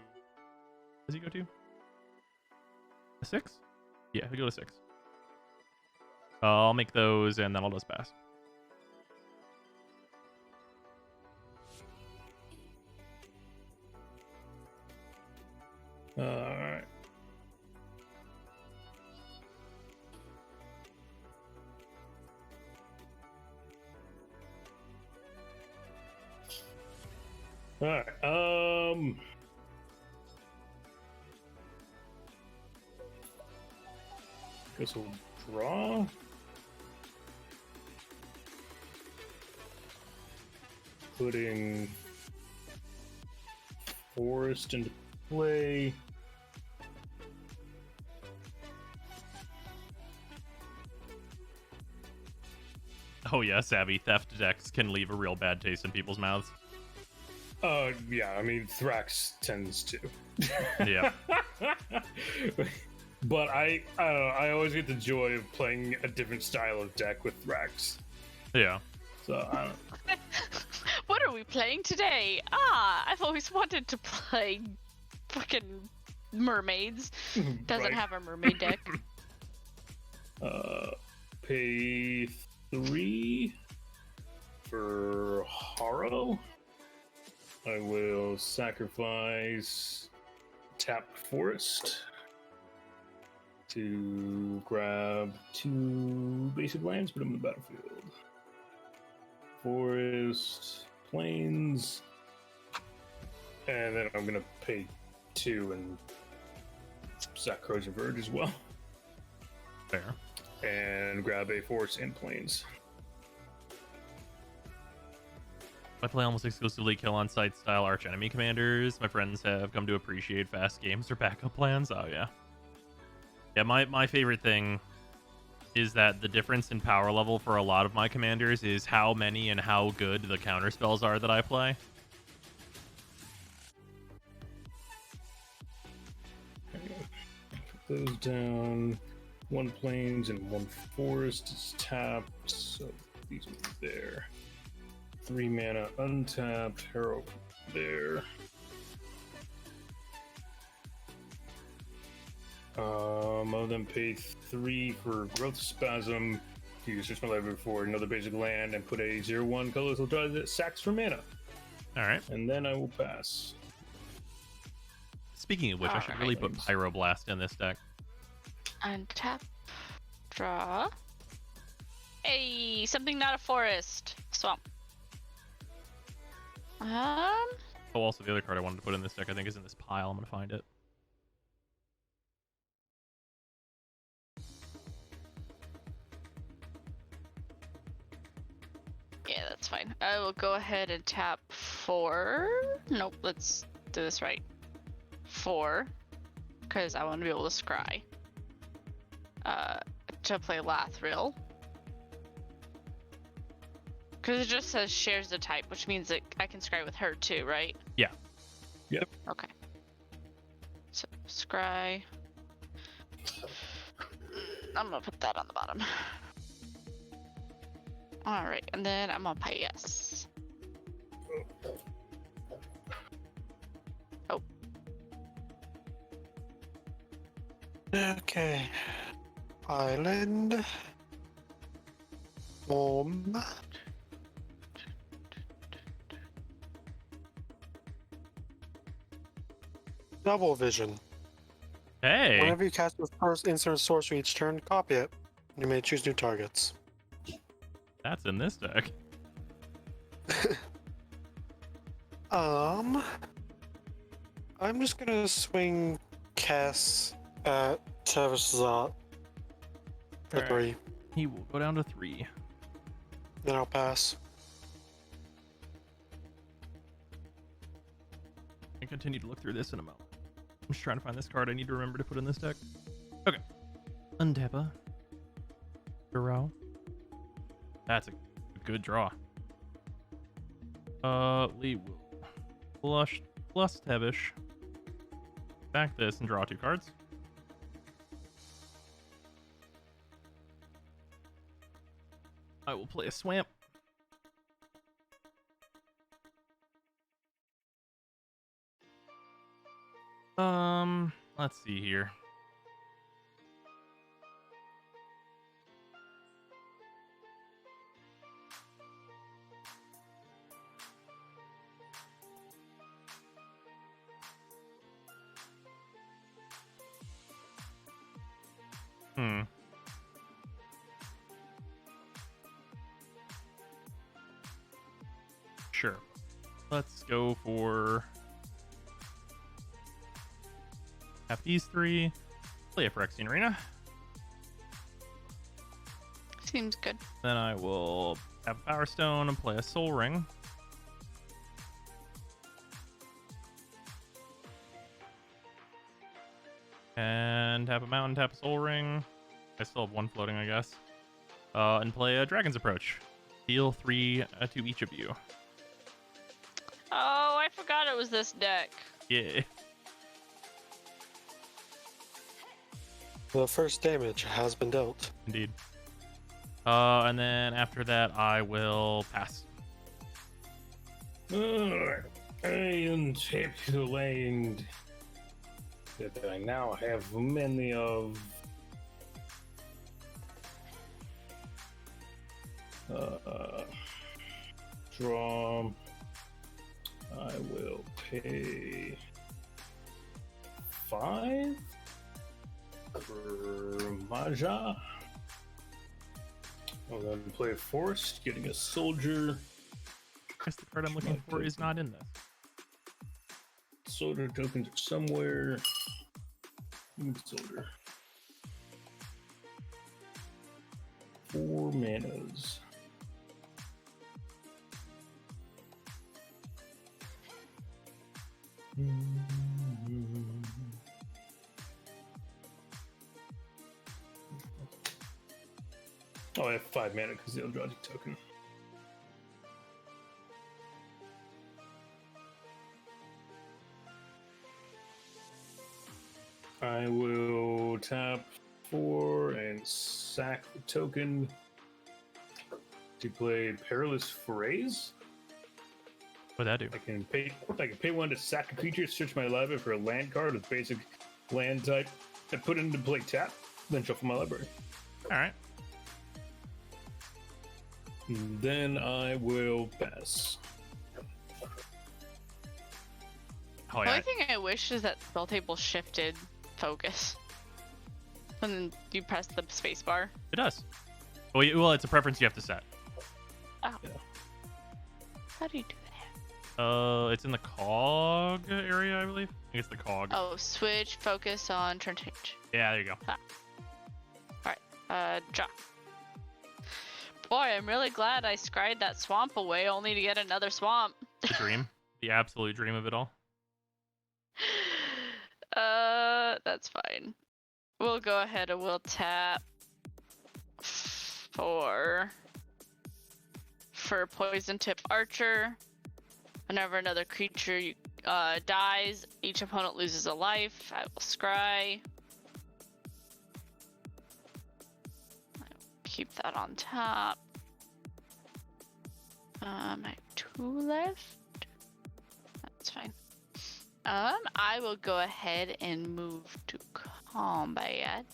Does he go to? A 6? Yeah, he'll go to 6. I'll make those and then I'll just pass. Alright. Alright, guess we'll draw. Putting Forest into play. Oh yeah, Savvy Theft decks can leave a real bad taste in people's mouths. Yeah, I mean, Thrax tends to. Yeah. But I don't know, I always get the joy of playing a different style of deck with Thrax. Yeah. So, I don't What are we playing today? I've always wanted to play fucking mermaids. Doesn't Right. have a mermaid deck. Pay 3 for Haro. I will sacrifice Tap Forest to grab 2 basic lands, put them in the battlefield. Forest, Plains, and then I'm gonna pay 2 and sack Corrosion Verge as well, Fair. and grab a Forest and Plains. I play almost exclusively kill on sight style arch enemy commanders. My friends have come to appreciate fast games or backup plans. Oh yeah. Yeah, my favorite thing is that the difference in power level for a lot of my commanders is how many and how good the counter spells are that I play. Put those down. 1 Plains and 1 Forest is tapped, so these will be there. 3 mana untapped, Harrow there. I'll then pay 3 for Growth Spasm to use just my library for another basic land and put a 0/1 colorless draw that sacks for mana. Alright. And then I will pass. Speaking of which, I should really put Pyroblast in this deck. Untap. Draw. Hey, something not a forest. Swamp. Oh, also the other card I wanted to put in this deck I think is in this pile. I'm gonna find it. Yeah, that's fine. I will go ahead and tap 4. Nope, let's do this right. 4. Because I want to be able to scry. To play Lathril. Because it just says shares the type, which means that I can scry with her too, right? Yeah. Yep. Okay. So, scry. I'm gonna put that on the bottom. Alright, and then I'm gonna pay yes. Oh. Okay. Island. Um. Double vision. Hey, Whenever you cast your first instant sorcery each turn, copy it. You may choose new targets. that's in this deck. I'm just gonna swing Cass at Tavizat for Alright. 3. He will go down to 3. Then I'll pass. I continue to look through this in a moment. I'm just trying to find this card I need to remember to put in this deck. Okay. Untappa. Draw. That's a good draw. We will plus Tevish. Back this and draw 2 cards. I will play a Swamp. Let's see here. Sure. Let's go for have these 3. Play a Phyrexian Arena. Seems good. Then I will have a Power Stone and play a Soul Ring. And tap a Mountain, tap a Soul Ring. I still have 1 floating, I guess. And play a Dragon's Approach. Deal 3 to each of you. Oh, I forgot it was this deck. Yeah. The first damage has been dealt. Indeed. And then after that, I will pass. Alright. I untap the land that I now have many of. Draw. I will pay 5 for Maja. I'll then play a Forest, getting a Soldier. I guess the card I'm looking for is not in this. Soldier tokens are somewhere. Soldier. 4 manas. Oh, I have 5 mana because the Eldrazi token. I will tap 4 and sack the token to play Perilous Phrase. What'd that do? I can pay 1 to sack a creature, search my library for a land card with basic land type, and put it into play tap, then shuffle my library. Alright. And then I will pass. Oh, The yeah. only thing I wish is that spell table shifted focus. And then you press the space bar. It does. Well, it's a preference you have to set. Oh. Yeah. How do you do that? It's in the cog area, I believe. I think it's the cog. Oh, switch focus on turn change. Yeah, there you go. Draw. Boy, I'm really glad I scryed that swamp away only to get another swamp. The dream. The absolute dream of it all. That's fine. We'll go ahead and we'll tap for Poison Tip Archer. Whenever another creature dies, each opponent loses a life. I will scry. Keep that on top. I have 2 left. That's fine. I will go ahead and move to combat.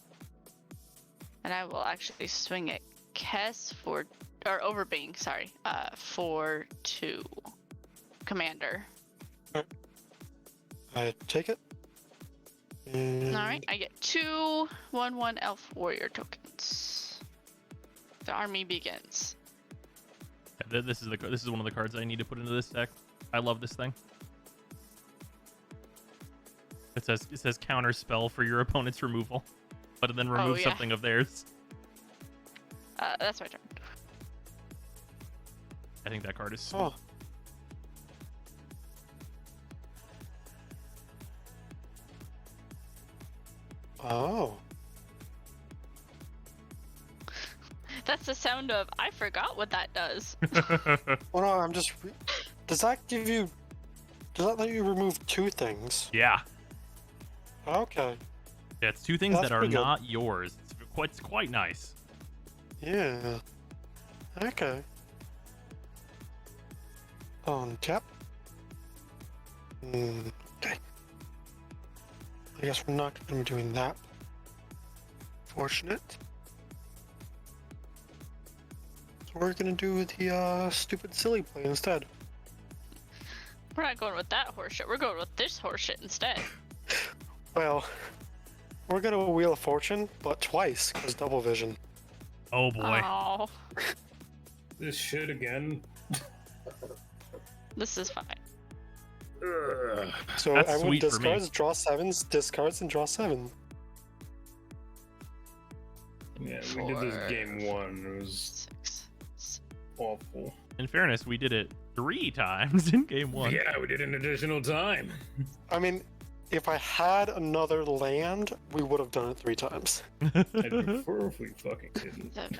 And I will actually swing at Kess for or Overbane, sorry, for 2 commander. I take it. And All right, I get 2 1/1 elf warrior tokens. The army begins. Yeah, this is one of the cards I need to put into this deck. I love this thing. It says counter spell for your opponent's removal, but then remove yeah. something of theirs. That's my turn. I think that card is sweet. Oh. Oh. That's the sound of I forgot what that does. Oh no, I'm just. Does that let you remove 2 things? Yeah. Okay. Yeah, it's 2 things That's that are pretty good. not yours. It's quite nice. Yeah. Okay. On tap. Okay. I guess we're not going to be doing that. Fortunate. So we're going to do the stupid silly play instead. We're not going with that horseshit. We're going with this horseshit instead. Well, we're going to Wheel of Fortune, but twice, because double vision. Oh boy. Oh, This shit again. this is fine. Ugh. So That's everyone sweet for me. discards, draw 7s, discards, and draw 7. Yeah, we did this 4, game 1. It was 6. awful. In fairness, we did it 3 times in game 1. Yeah, we did an additional time. I mean, if I had another land, we would have done it 3 times. I'd prefer if we fucking didn't. 7.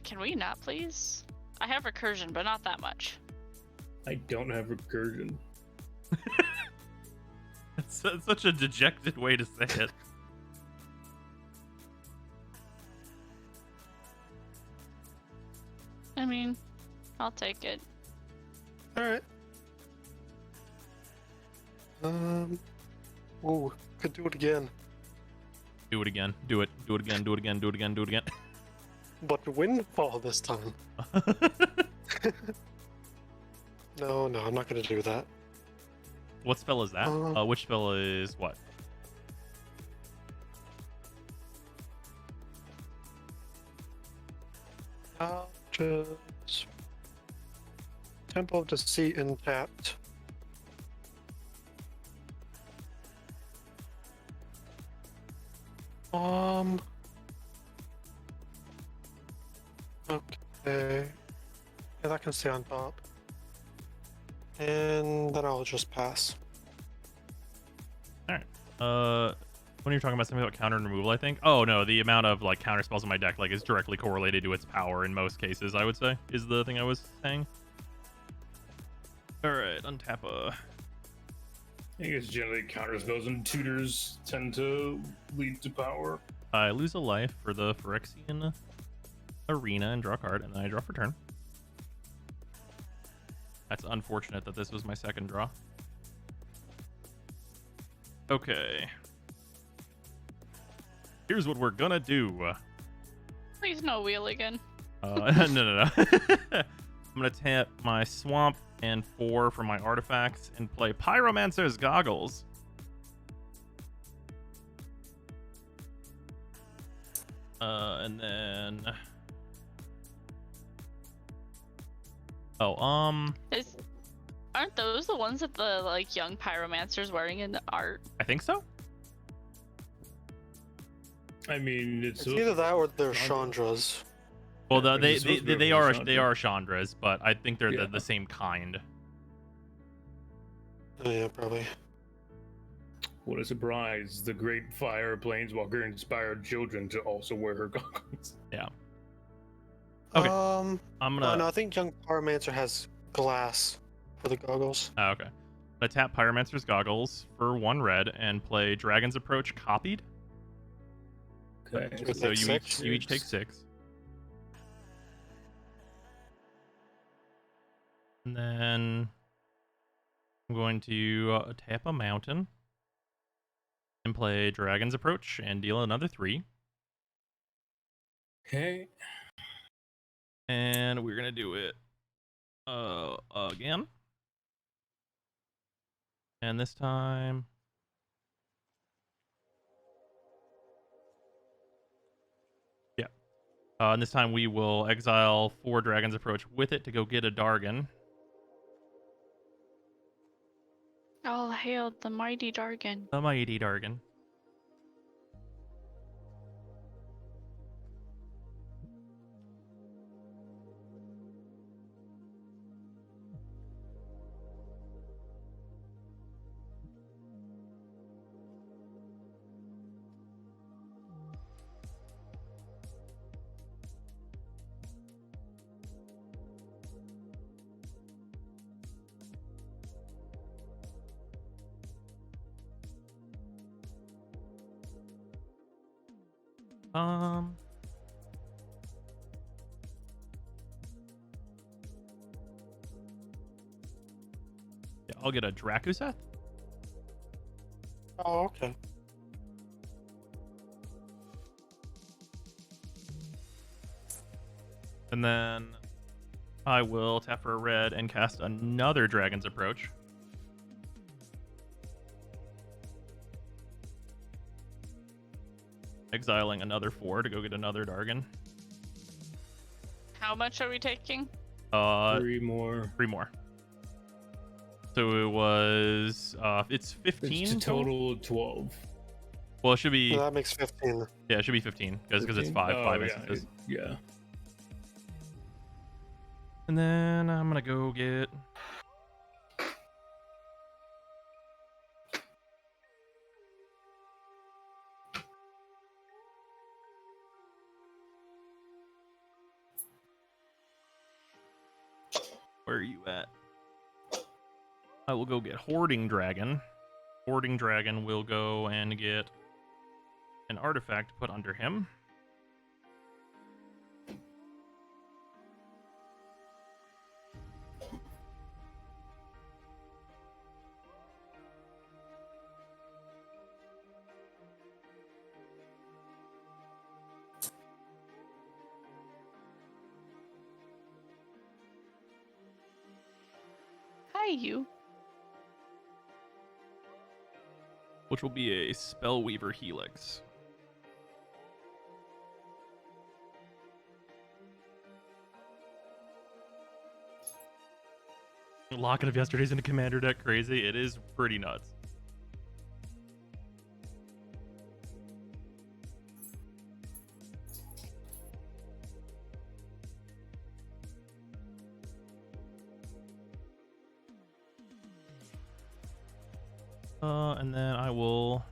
Can we not, please? I have recursion, but not that much. I don't have recursion. It's such a dejected way to say it. I mean, I'll take it. Alright. Ooh, could do it again. Do it again. Do it. Do it again. Do it again. Do it again. Do it again. But windfall this time. No, I'm not gonna do that. What spell is that? Uh, Which spell is what? Just Temple of Deceit untapped. Okay. Yeah, that can stay on top. And then I'll just pass. When you're talking about something about counter and removal, I think. Oh no, the amount of like counter spells in my deck like is directly correlated to its power in most cases. I would say is the thing I was saying. All right, untap a. I think it's generally counter spells and tutors tend to lead to power. I lose a life for the Phyrexian Arena and draw a card, and then I draw for turn. That's unfortunate that this was my second draw. Okay. Here's what we're gonna do. Please no wheel again. No. I'm gonna tap my swamp and 4 from my artifacts and play Pyromancer's Goggles. And then Aren't those the ones that the like young pyromancer's wearing in the art? I think so. I mean, it's It's either that or they're Chandra's. Well, Yeah, they it's supposed to be they a are Chandra. Chandras, but I think they're Yeah. the same kind. Oh, yeah, probably. what a surprise! The great fire planeswalker inspired children to also wear her goggles. Yeah. Okay. I'm I'm no, gonna. I think Young Pyromancer has glass for the goggles. Oh, okay. I'm gonna tap Pyromancer's Goggles for 1 red and play Dragon's Approach copied. Okay, With So like you 6? each take 6. And then I'm going to tap a mountain and play Dragon's Approach and deal another 3. Okay. And we're gonna do it again. And this time, yeah. And this time we will exile 4 Dragon's Approach with it to go get a Dargon. All hail the mighty Dargon. The mighty Dargon. Yeah, I'll get a Drakuseth. Oh, okay. And then I will tap for a red and cast another Dragon's Approach. Exiling another 4 to go get another Dargon. How much are we taking? 3 more. 3 more. So it was it's 15 It's a total of 12. Well, it should be So that makes 15. yeah, it should be 15 because it's 15? five Oh, yeah, instances. Yeah. And then I'm gonna go get where are you at? I will go get Hoarding Dragon. Hoarding Dragon will go and get an artifact put under him. Hi, you. Which will be a Spellweaver Helix. Locking of yesterday's into Commander deck crazy. It is pretty nuts. And then I will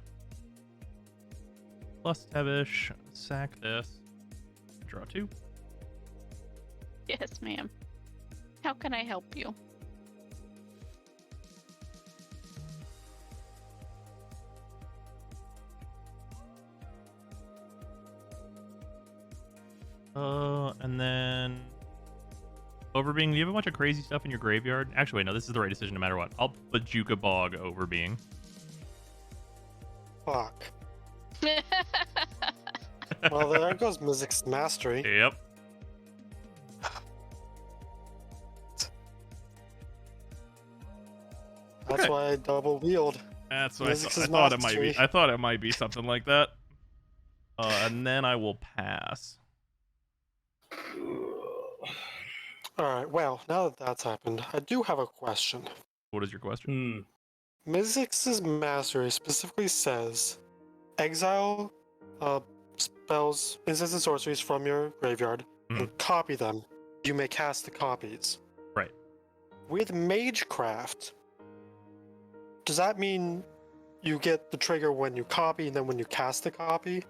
plus Tevish, sack this, draw 2. Yes, ma'am. How can I help you? And then Overbeing, do you have a bunch of crazy stuff in your graveyard? Actually, wait, no, this is the right decision no matter what. I'll Bajuka Bog Overbeing. Fuck. Well, there goes Mizzix's Mastery. Yep. That's Okay. why I double wield. That's what I Mizzix's thought it might be. Mastery. I thought it might be something like that. And then I will pass. Alright, well, now that that's happened, I do have a question. What is your question? Mizzix's Mastery specifically says exile spells, instants, and sorceries from your graveyard and copy them. You may cast the copies. Right. With Magecraft, does that mean you get the trigger when you copy and then when you cast the copy?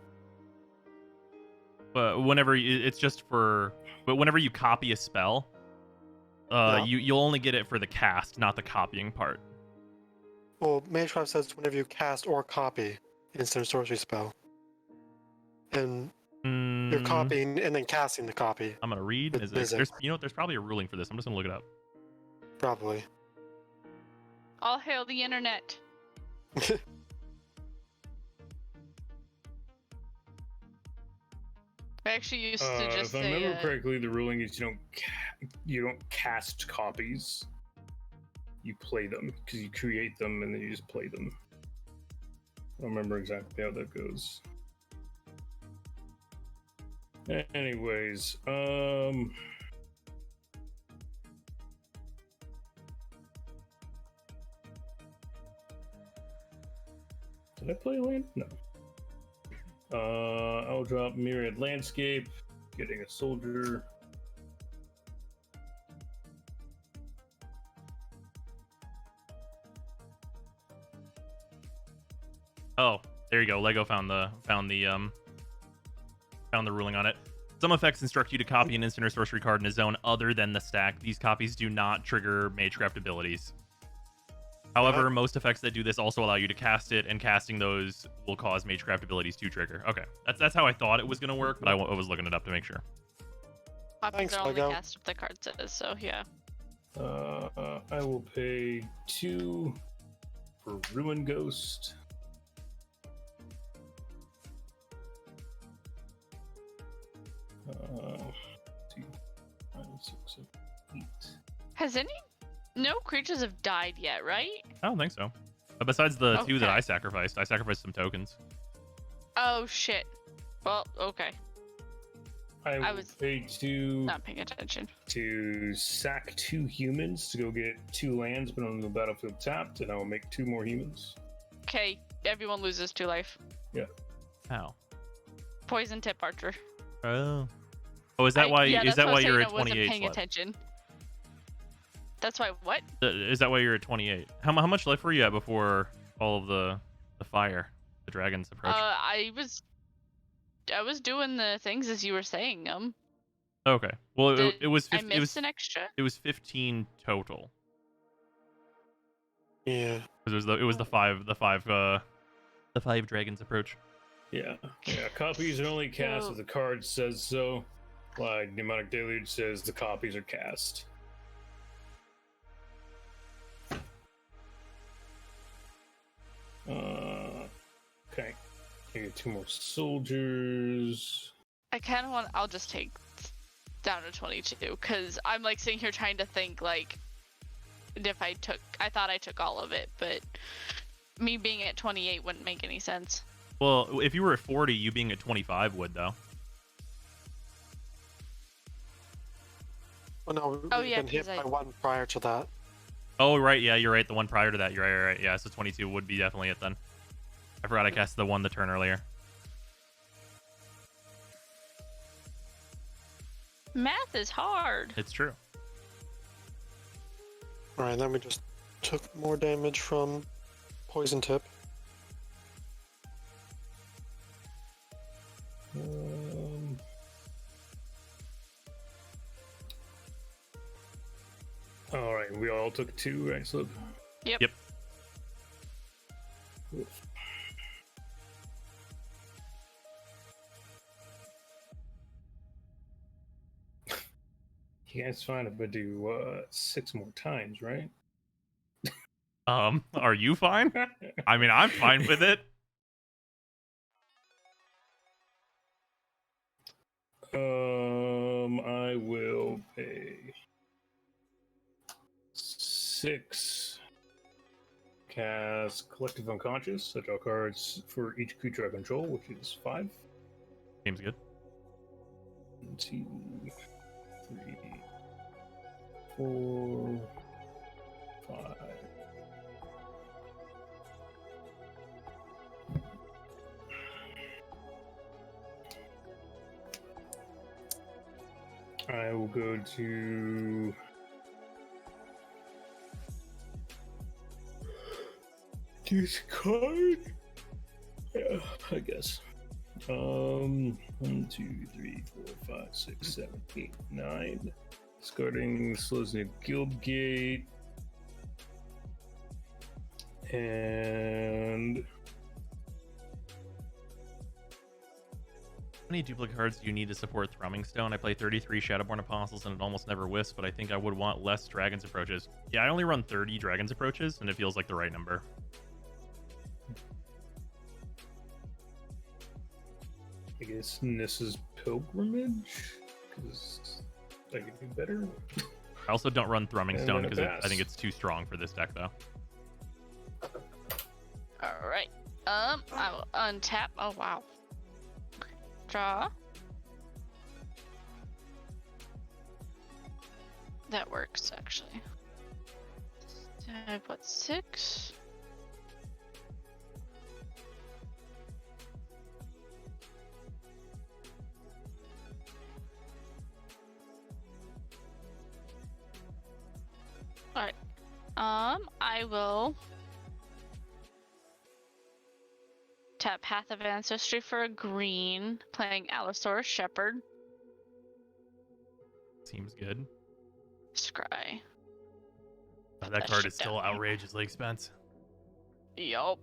But whenever it's just for, but whenever you copy a spell, Yeah. you'll only get it for the cast, not the copying part. Well, Magecraft says whenever you cast or copy an instant or sorcery spell. And you're copying and then casting the copy, I'm gonna read. with Is it, Mizzix. there's, you know, what, there's probably a ruling for this. I'm just gonna look it up. probably. All hail the internet. I actually used to just if I say. remember correctly, the ruling is you don't cast copies. You play them because you create them and then you just play them. I don't remember exactly how that goes. Anyways, did I play land? No. I'll drop Myriad Landscape, getting a soldier. Oh, there you go. Lego found the ruling on it. Some effects instruct you to copy an instant or sorcery card in a zone other than the stack. These copies do not trigger Magecraft abilities. However, most effects that do this also allow you to cast it, and casting those will cause Magecraft abilities to trigger. Okay, that's how I thought it was going to work, but I was looking it up to make sure. Copies Thanks, are only Lego. cast if the card says so. Yeah. I will pay 2 for Ruin Ghost. Two, 5, 6, 7, 8. Has no creatures have died yet, right? I don't think so. But besides the 2 that Okay. I sacrificed some tokens. Oh shit. Well, okay. I will was pay 2 Not paying attention. to sack 2 humans to go get 2 lands, but on the battlefield tapped, and I will make 2 more humans. Okay, everyone loses 2 life. How? Poison tip archer. Oh, is that why? Yeah, Is that's that what I why was you're saying, at I wasn't 28? paying attention. That's why what? Is that why you're at 28? How much life were you at before all of the fire, the dragons approach? I was doing the things as you were saying them. Okay. Well, Did it was I 50, missed an extra. it was 15 total. Yeah. Because it was the five dragons approach. Yeah. Copies are only cast So- if the card says so. Like Demonic Deluge says, the copies are cast. Okay. You get 2 more soldiers. I kind of want. I'll just take down to 22 because I'm like sitting here trying to think like if I thought I took all of it, but me being at 28 wouldn't make any sense. Well, if you were at 40, you being at 25 would though. Well, no, Oh, we've yeah, been hit 'cause by I- one prior to that. Oh right, yeah, you're right. The one prior to that, you're right. You're right. Yeah, so 22 would be definitely it then. I forgot I cast the one the turn earlier. Math is hard. It's true. Alright, then we just took more damage from Poison Tip. All right, we all took 2, right? So Yep. Yep. you guys fine if I do 6 more times, right? Are you fine? I mean, I'm fine with it. I will pay 6. Cast Collective Unconscious. I draw cards for each creature I control, which is 5. Seems good. 1, 2, 3, 4, 5. I will go to discard. Yeah, I guess. 1, 2, 3, 4, 5, 6, 7, 8, 9. Discarding Selesnya Guildgate. And How many duplicate cards do you need to support Thrumming Stone? I play 33 Shadowborn Apostles and it almost never wisps, but I think I would want less Dragon's Approaches. Yeah, I only run 30 Dragon's Approaches, and it feels like the right number. guess Nissa's Pilgrimage, because I can do better. I also don't run Thrumming And Stone then a because pass. I think it's too strong for this deck, though. All right. I will untap. Oh wow. Draw. That works actually. I put 6. All right. I will tap Path of Ancestry for a green, playing Allosaurus Shepherd. Seems good. Scry. That that card shit is still down here. outrageously expensive. Yup.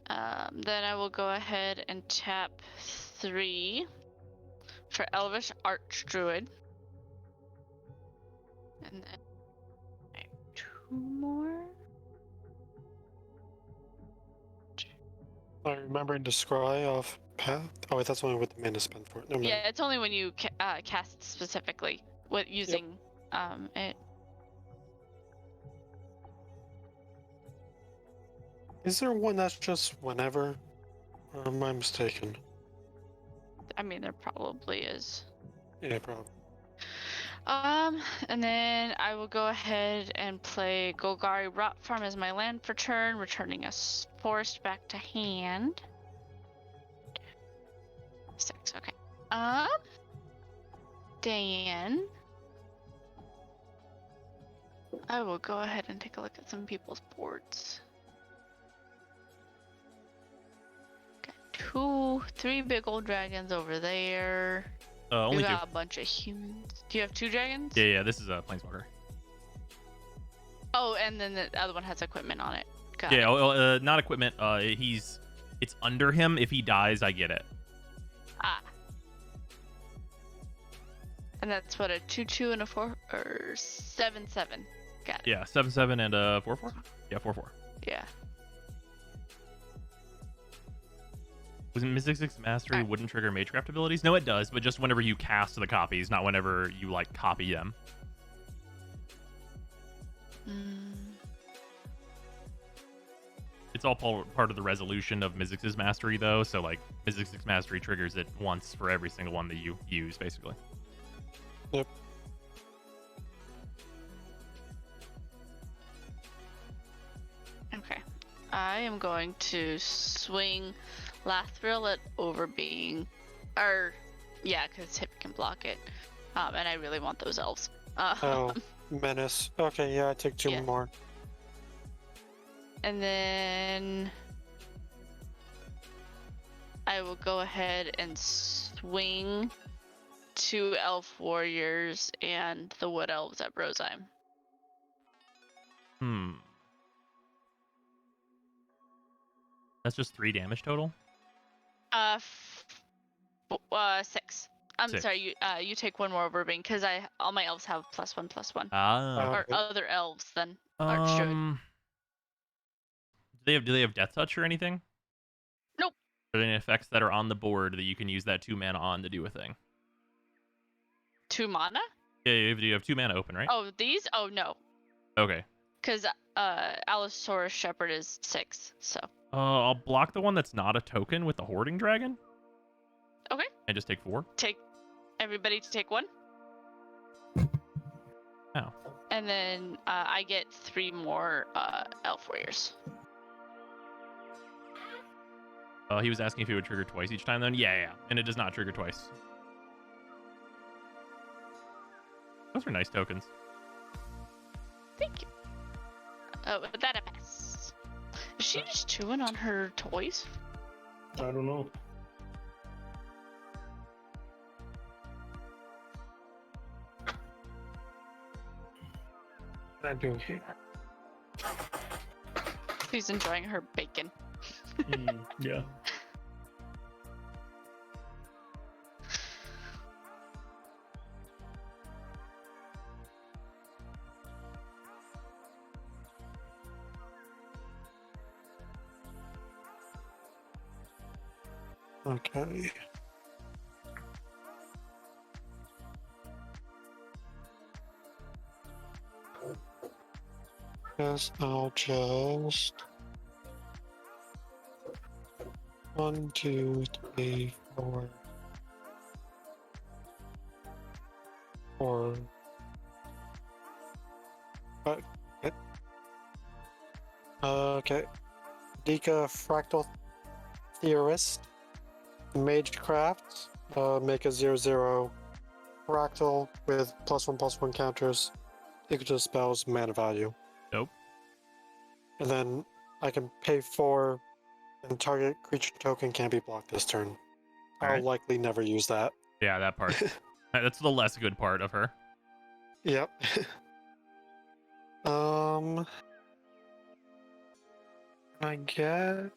Then I will go ahead and tap 3 for Elvish Archdruid. And then I have 2 more. I remember to scry off path. Oh wait, that's only with the mana spent for it. Never mind. Yeah, it's only when you cast specifically with using it. Is there one that's just whenever? Or am I mistaken? I mean, there probably is. Yeah, probably. And then I will go ahead and play Golgari Rot Farm as my land for turn, returning a forest back to hand. 6, okay. Dan. I will go ahead and take a look at some people's boards. Got 3 big old dragons over there. Only We 2. got a bunch of humans. Do you have 2 dragons? Yeah, this is a Planeswalker. Oh, and then the other one has equipment on it. Got Yeah, it. not equipment. It's under him. If he dies, I get it. Ah. And that's what, a 2/2 and a 4 or 7/7. Got it. Yeah, 7/7 and a 4/4. Yeah, 4/4. Yeah. Was Mystic 6 Mastery Alright. wouldn't trigger Magecraft abilities? No, it does, but just whenever you cast the copies, not whenever you like copy them. It's all part of the resolution of Mizzix's Mastery, though, so like Mystic 6 Mastery triggers it once for every single one that you use, basically. Yep. Okay. I am going to swing Lathril at Overbeing. Or, yeah, because Hip can block it. And I really want those elves. Oh, menace. Okay, yeah, I take 2 Yeah. more. And then I will go ahead and swing 2 elf warriors and the wood elves at Brozheim. That's just 3 damage total? 6. I'm 6. sorry, you take 1 more over Bing because all my elves have +1/+1. Ah. Or Okay. other elves than Archdruid. Do they have Death Touch or anything? Nope. Are there any effects that are on the board that you can use that 2 mana on to do a thing? 2 mana? Yeah, you have 2 mana open, right? Oh, these? Oh, no. Okay. Because Allosaurus Shepherd is 6, so. I'll block the one that's not a token with the Hoarding Dragon. Okay. And just take 4. Take everybody to take 1. Oh. And then I get 3 more elf warriors. He was asking if it would trigger twice each time then? Yeah. And it does not trigger twice. Those are nice tokens. Thank you. With that, I pass. Is she just chewing on her toys? I don't know. I do. She's enjoying her bacon. Yeah. Okay. Yes, I'll just 1, 2, 3, 4, 4. Okay. Dika Fractal Theorist, Magecraft, make a 0/0 fractal with +1/+1 counters equal to the spell's mana value. Nope. And then I can pay 4, and target creature token can't be blocked this turn. I'll Alright. likely never use that. Yeah, that part. That's the less good part of her. Yep. I guess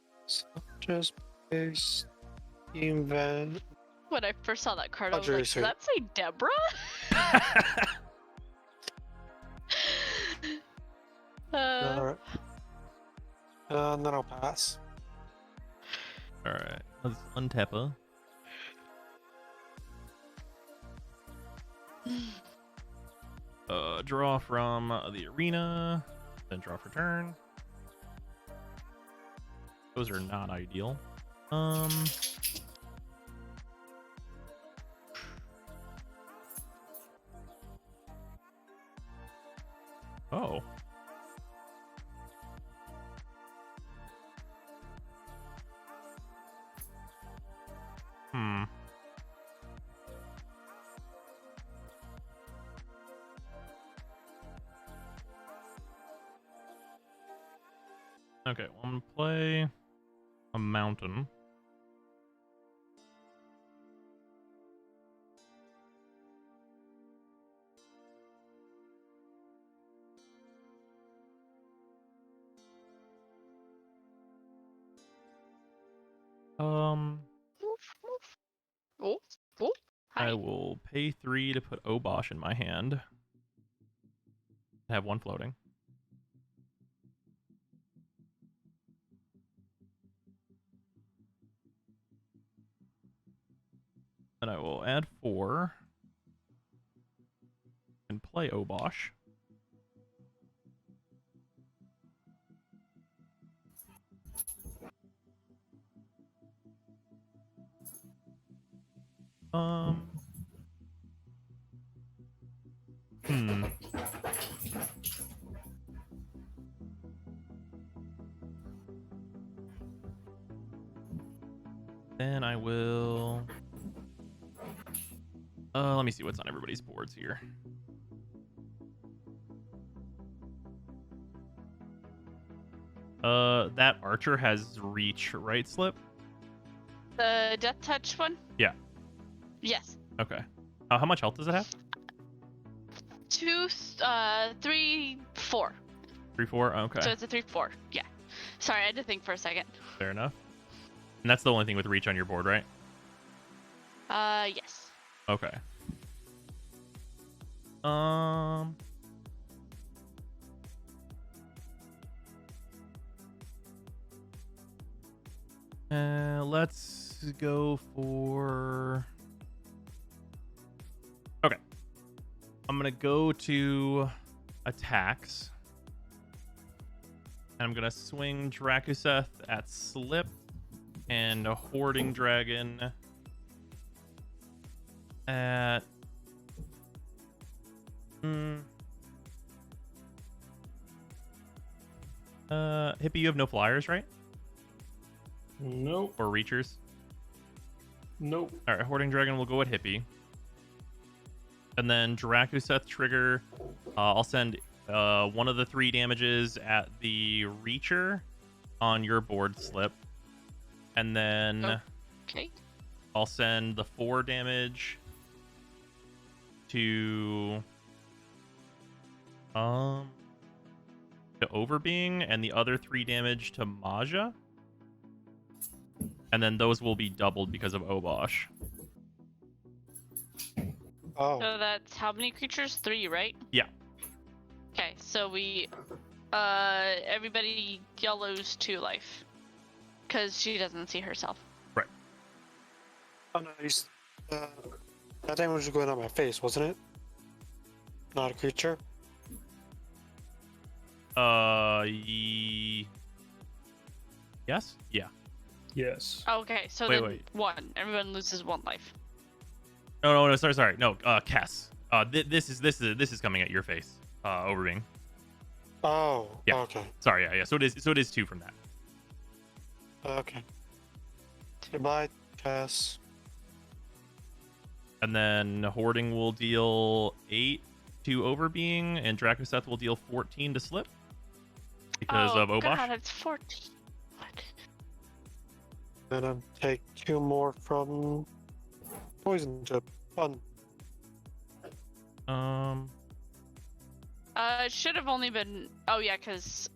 I'll just play Steam Vent. When I first saw that card, I was Luxury like, suit. does that say Deborah? Alright. And then I'll pass. Alright, let's untap her. Draw from the arena, then draw for turn. Those are not ideal. Oh. Hmm. Okay, well, I'm gonna play a mountain. Oh, oh, hi. I will pay 3 to put Obosh in my hand. I have 1 floating. Then I will add 4 and play Obosh. Hmm. Then I will... let me see what's on everybody's boards here. That archer has reach, right, Slip? The Death Touch one? Yeah. Yes. Okay. How much health does it have? 2, 3, 4. 3, 4? Okay. So it's a 3, 4. Yeah. Sorry, I had to think for a second. Fair enough. And that's the only thing with reach on your board, right? Yes. Okay. Let's go for... Okay. I'm gonna go to attacks. And I'm gonna swing Drakuseth at Slip and a Hoarding Dragon at... Hippie, you have no flyers, right? Nope. Or reachers? Nope. Alright, Hoarding Dragon will go at Hippie. And then Drakuseth trigger. I'll send 1 of the 3 damages at the Reacher on your board, Slip. And then Okay. I'll send the 4 damage to Overbeing, and the other 3 damage to Maja. And then those will be doubled because of Obosh. Oh. So that's how many creatures? 3, right? Yeah. Okay, so we, everybody yellows 2 life. Because she doesn't see herself. Right. Oh no, that damage was going on my face, wasn't it? Not a creature. Yes. Yeah. Yes. Okay, so Wait, then wait. 1. Everyone loses 1 life. No. Sorry. No. Kess. This is coming at your face. Overbeing. Oh. Yeah. Okay. Sorry. Yeah. So it is 2 from that. Okay. Goodbye, Cass. And then Hoarding will deal 8 to Overbeing, and Dracoseth will deal 14 to Slip because oh, of Obosh. God, it's 14. What? And I'll take 2 more from Poison Tip. Fun. It should have only been. Oh yeah, because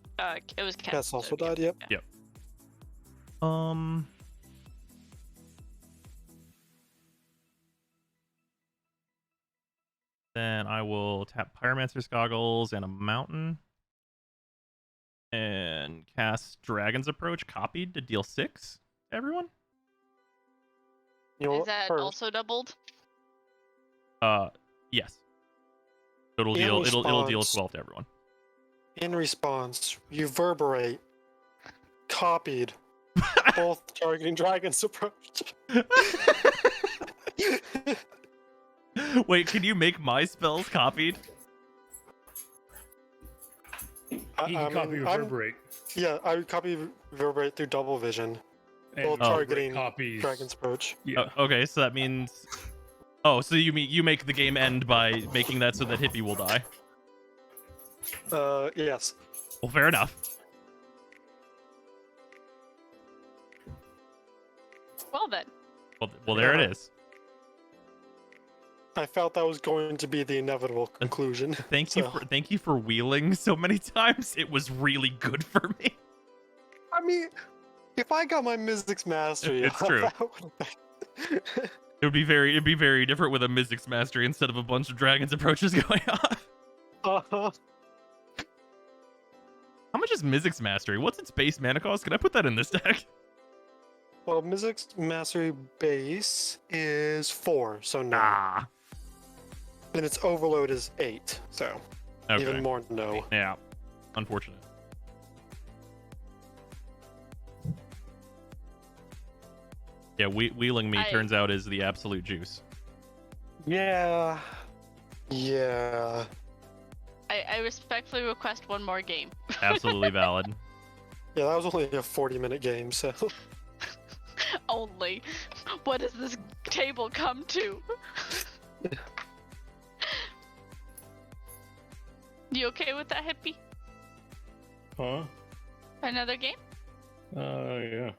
it was Cass. Cass also died. Yep. Yep. Then I will tap Pyromancer's Goggles and a Mountain. And cast Dragon's Approach copied to deal 6 to everyone. You know Is what? that First, also doubled? Yes. So it'll In deal response- 12 to everyone. in response, reverberate, copied, both targeting Dragon's Approach. Wait, can you make my spells copied? You can copy reverberate. I would copy reverberate through double vision. And Well, reverberate targeting copies. Dragon's Approach. Yeah. Okay, so that means. Oh, so you make the game end by making that so that Hippie will die. Yes. Well, fair enough. Well then. Well, there it is. I felt that was going to be the inevitable conclusion. Thank you so- thank you for wheeling so many times. It was really good for me. I mean, if I got my Mystics Mastery, It's true. that would've been- It'd be very different with a Mystics Mastery instead of a bunch of Dragon's Approaches going off. Uh-huh. How much is Mystics Mastery? What's its base mana cost? Can I put that in this deck? Well, Mystics Mastery base is 4, so no. Ah. And its overload is 8, so Okay. even more no. Yeah. Unfortunate. Yeah, wheeling me I- turns out is the absolute juice. Yeah. Yeah. I respectfully request 1 more game. Absolutely valid. Yeah, that was only a 40-minute game, so. Only. What does this table come to? You okay with that, Hippie? Huh? Another game? Yeah.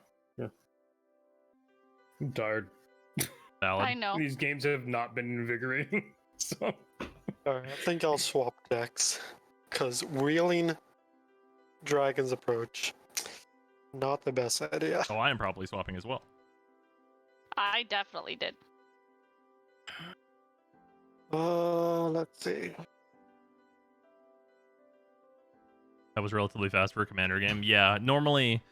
I'm tired. Valid. I know. These games have not been invigorating. So Alright, I think I'll swap decks. Because wheeling Dragon's Approach, not the best idea. Oh, I am probably swapping as well. I definitely did. Let's see. That was relatively fast for a commander game. Yeah, normally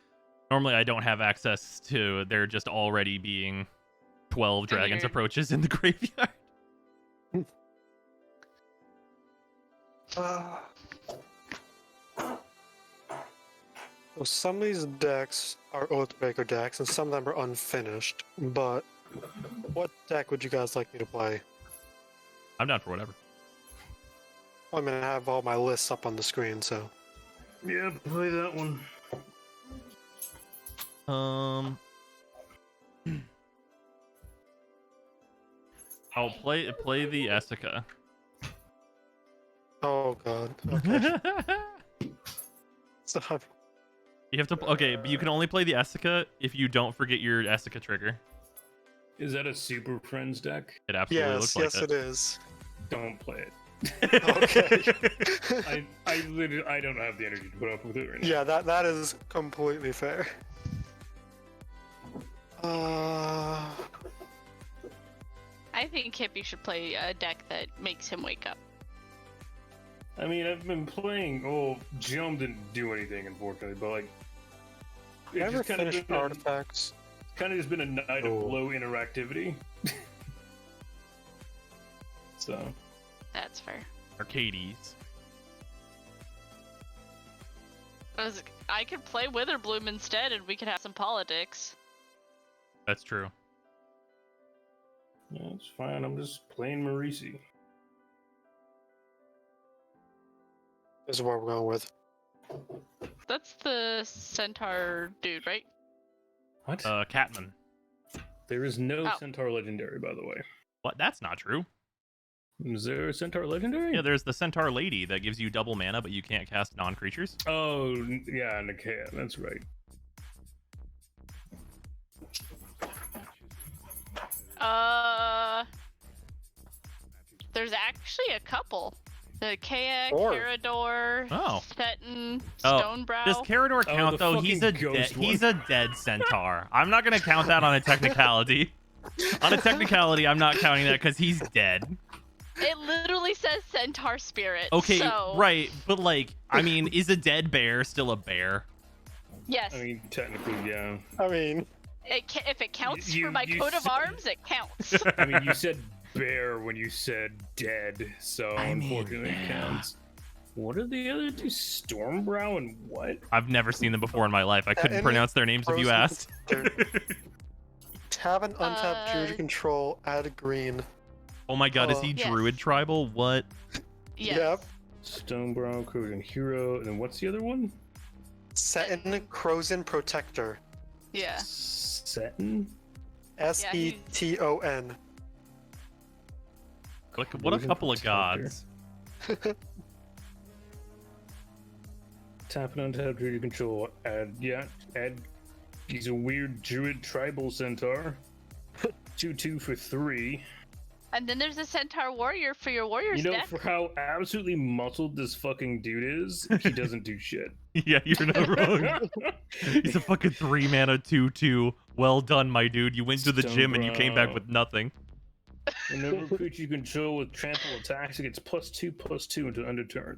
I don't have access to there just already being 12 Dragon's Weird. Approaches in the graveyard. Well, some of these decks are Oathbreaker decks, and some of them are unfinished. But what deck would you guys like me to play? I'm down for whatever. I mean, I have all my lists up on the screen, so. yeah, play that one. I'll play the Essica. Oh god. Okay. So, You have to okay, but you can only play the Essica if you don't forget your Essica trigger. Is that a Super Friends deck? It absolutely yes, looks like yes, that. it is. Don't play it. Okay. I literally I don't have the energy to put up with it right now. Yeah, that is completely fair. I think Hippie should play a deck that makes him wake up. I mean, I've been playing. Oh, Jum didn't do anything, unfortunately, but like, I it's ever just kind of finished been, artifacts? kind of just been a night of low interactivity. So That's fair. Arcades. I could play Witherbloom instead, and we could have some politics. That's true. yeah, it's fine. I'm just playing Marisi. This is what we're going with. That's the centaur dude, right? What? Catman. There is no Oh. Centaur Legendary, by the way. What? That's not true. Is there a Centaur Legendary? Yeah, there's the Centaur Lady that gives you double mana, but you can't cast non-creatures. Oh, yeah, Nikea. That's right. There's actually a couple. The Kea, Or- Carador, Oh. Stetton, Oh, Stonebrow. Does Carador Oh, count the though? He's a fucking ghost he's a dead centaur. I'm not gonna count that on a technicality. On a technicality, I'm not counting that because he's dead. It literally says centaur spirit. Okay, so, right, but like, I mean, is a dead bear still a bear? Yes. I mean, technically, yeah. I mean, If it counts You- for my you coat of said- arms, it counts. I mean, you said bear when you said dead, so I mean, unfortunately it yeah. counts. What are the other two? Stormbrow and what? I've never seen them before in my life. I couldn't any pronounce their names if you frozen- asked. Tap an untapped Druid control, add green. Oh my god, is he Yes. druid tribal? What? Yes. Yep. Stonebrow, Crozian Hero, and then what's the other one? Seton Crozin Protector. Yeah. Seton? Seton. What a couple of gods. Tap and untap Druid control. Add. He's a weird Druid tribal centaur. 2/2 for 3. And then there's a centaur warrior for your warriors You know, deck. for how absolutely muscled this fucking dude is, he doesn't do shit. Yeah, you're not wrong. He's a fucking 3-mana 2/2. Well done, my dude. You went to the gym and you came back with nothing. Whenever creature you control with trample attacks, it gets +2/+2 until end of turn.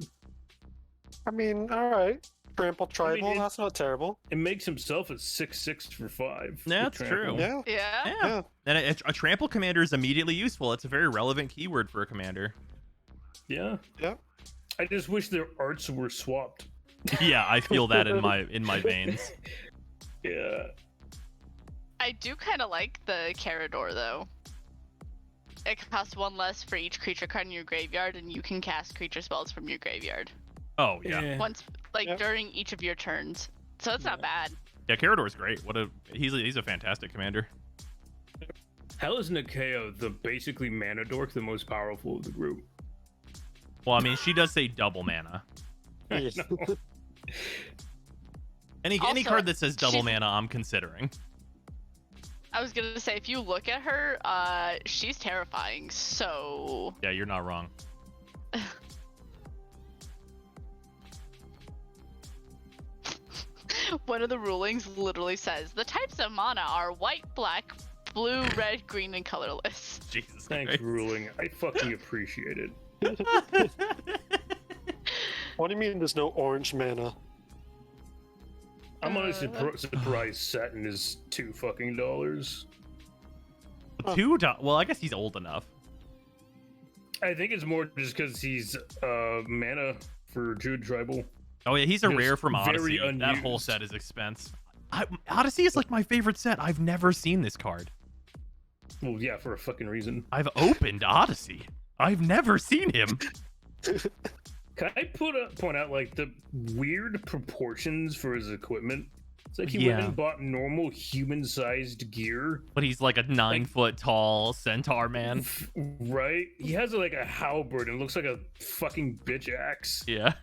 I mean, alright. Trample Tribal, it- that's not terrible. It makes himself a 6/6 for 5. Yeah, with that's trample. true. Yeah. Yeah. Yeah. Yeah. And a trample commander is immediately useful. It's a very relevant keyword for a commander. Yeah. Yeah. I just wish their arts were swapped. Yeah, I feel that in my veins. Yeah. I do kind of like the Carador though. It costs 1 less for each creature card in your graveyard, and you can cast creature spells from your graveyard Oh yeah. once, like Yep. during each of your turns. So it's not bad. Yeah, Carador's great. He's a fantastic commander. How is Nikeo, the basically mana dork, the most powerful of the group? Well, I mean, she does say double mana. Yes. Any Also, card that says double she's- mana, I'm considering. I was gonna say, if you look at her, she's terrifying. So Yeah, you're not wrong. one of the rulings literally says the types of mana are white, black, blue, red, green, and colorless. Jesus Thanks Christ. for ruling. I fucking appreciate it. What do you mean there's no orange mana? I'm honestly surprised Satin is $2 fucking. Well, I guess he's old enough. I think it's more just because he's mana for Druid Tribal. Oh yeah, he's a Just rare from very Odyssey. That whole unused. set is expense. Odyssey is like my favorite set. I've never seen this card. Well, yeah, for a fucking reason. I've opened Odyssey. I've never seen him. Can I point out like the weird proportions for his equipment? It's like he Yeah. went and bought normal human-sized gear, But he's like a 9-foot tall centaur man. right? He has like a halberd and looks like a fucking bitch axe. Yeah.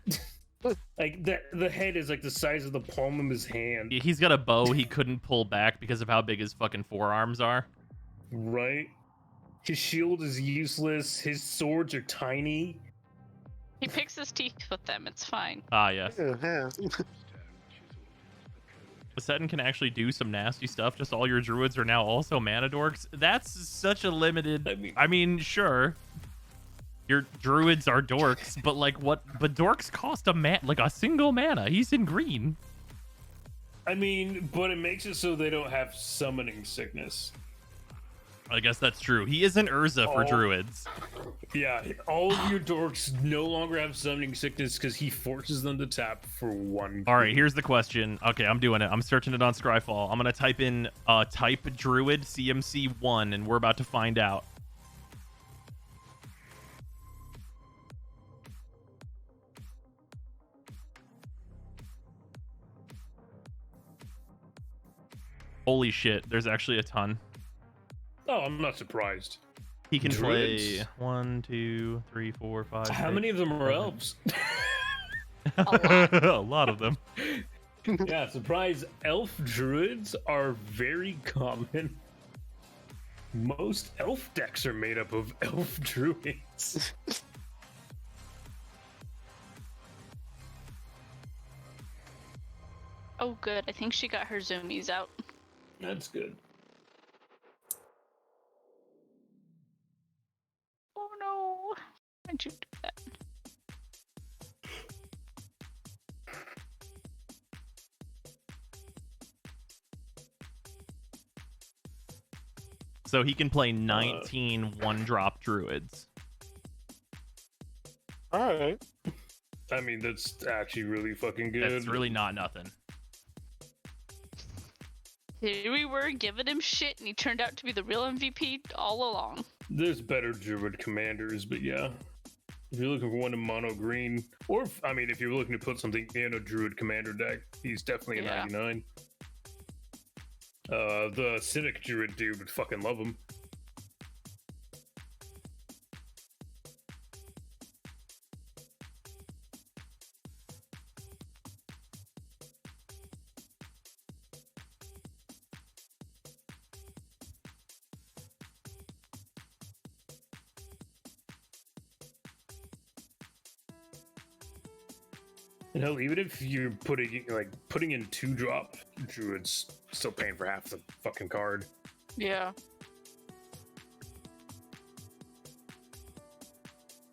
Like the head is like the size of the palm of his hand, He's got a bow he couldn't pull back because of how big his fucking forearms are. right? His shield is useless. His swords are tiny. He picks his teeth with them. It's fine. Ah, yes. Yeah. Poseidon can actually do some nasty stuff. Just all your druids are now also mana dorks. That's such a limited. I mean, sure. Your druids are dorks, but like what? But dorks cost like a single mana. He's in green. I mean, but it makes it so they don't have summoning sickness. I guess that's true. He is an Urza for Oh. druids. Yeah, all of your dorks no longer have summoning sickness because he forces them to tap for one. All right, here's the question. Okay, I'm doing it. I'm searching it on Scryfall. I'm gonna type in type druid CMC 1, and we're about to find out. Holy shit, there's actually a ton. Oh, I'm not surprised. He can Druids? play 1, 2, 3, 4, 5. How 6, many of them are 7. elves? A lot of them. Yeah, surprise. Elf druids are very common. Most elf decks are made up of elf druids. Oh, good. I think she got her zoomies out. That's good. Oh no! Why'd you do that? So he can play 19 one-drop druids. All right. I mean, that's actually really fucking good. That's really not nothing. Here we were giving him shit, and he turned out to be the real MVP all along. There's better druid commanders, but yeah. If you're looking for one in mono green, or I mean, if you're looking to put something in a druid commander deck, he's definitely a Yeah. 99. The Cynic druid dude would fucking love him. And hell, even if you're putting in 2-drop druids, still paying for half the fucking card. Yeah.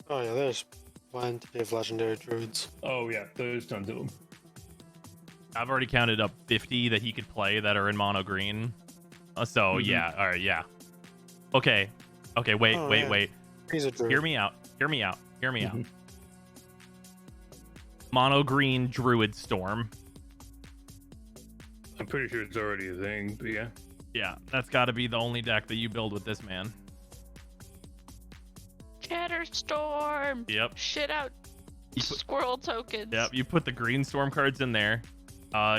Oh yeah, there's plenty of legendary druids. Oh yeah, there's tons of them. I've already counted up 50 that he could play that are in mono green. So yeah, all right, yeah. Okay, wait, Oh, wait, yeah. wait. He's a druid. Hear me out. Mono green druid storm. I'm pretty sure it's already a thing, but yeah. Yeah, that's got to be the only deck that you build with this man. Shatterstorm! Yep. Shit out You put- squirrel tokens. Yep, you put the green storm cards in there.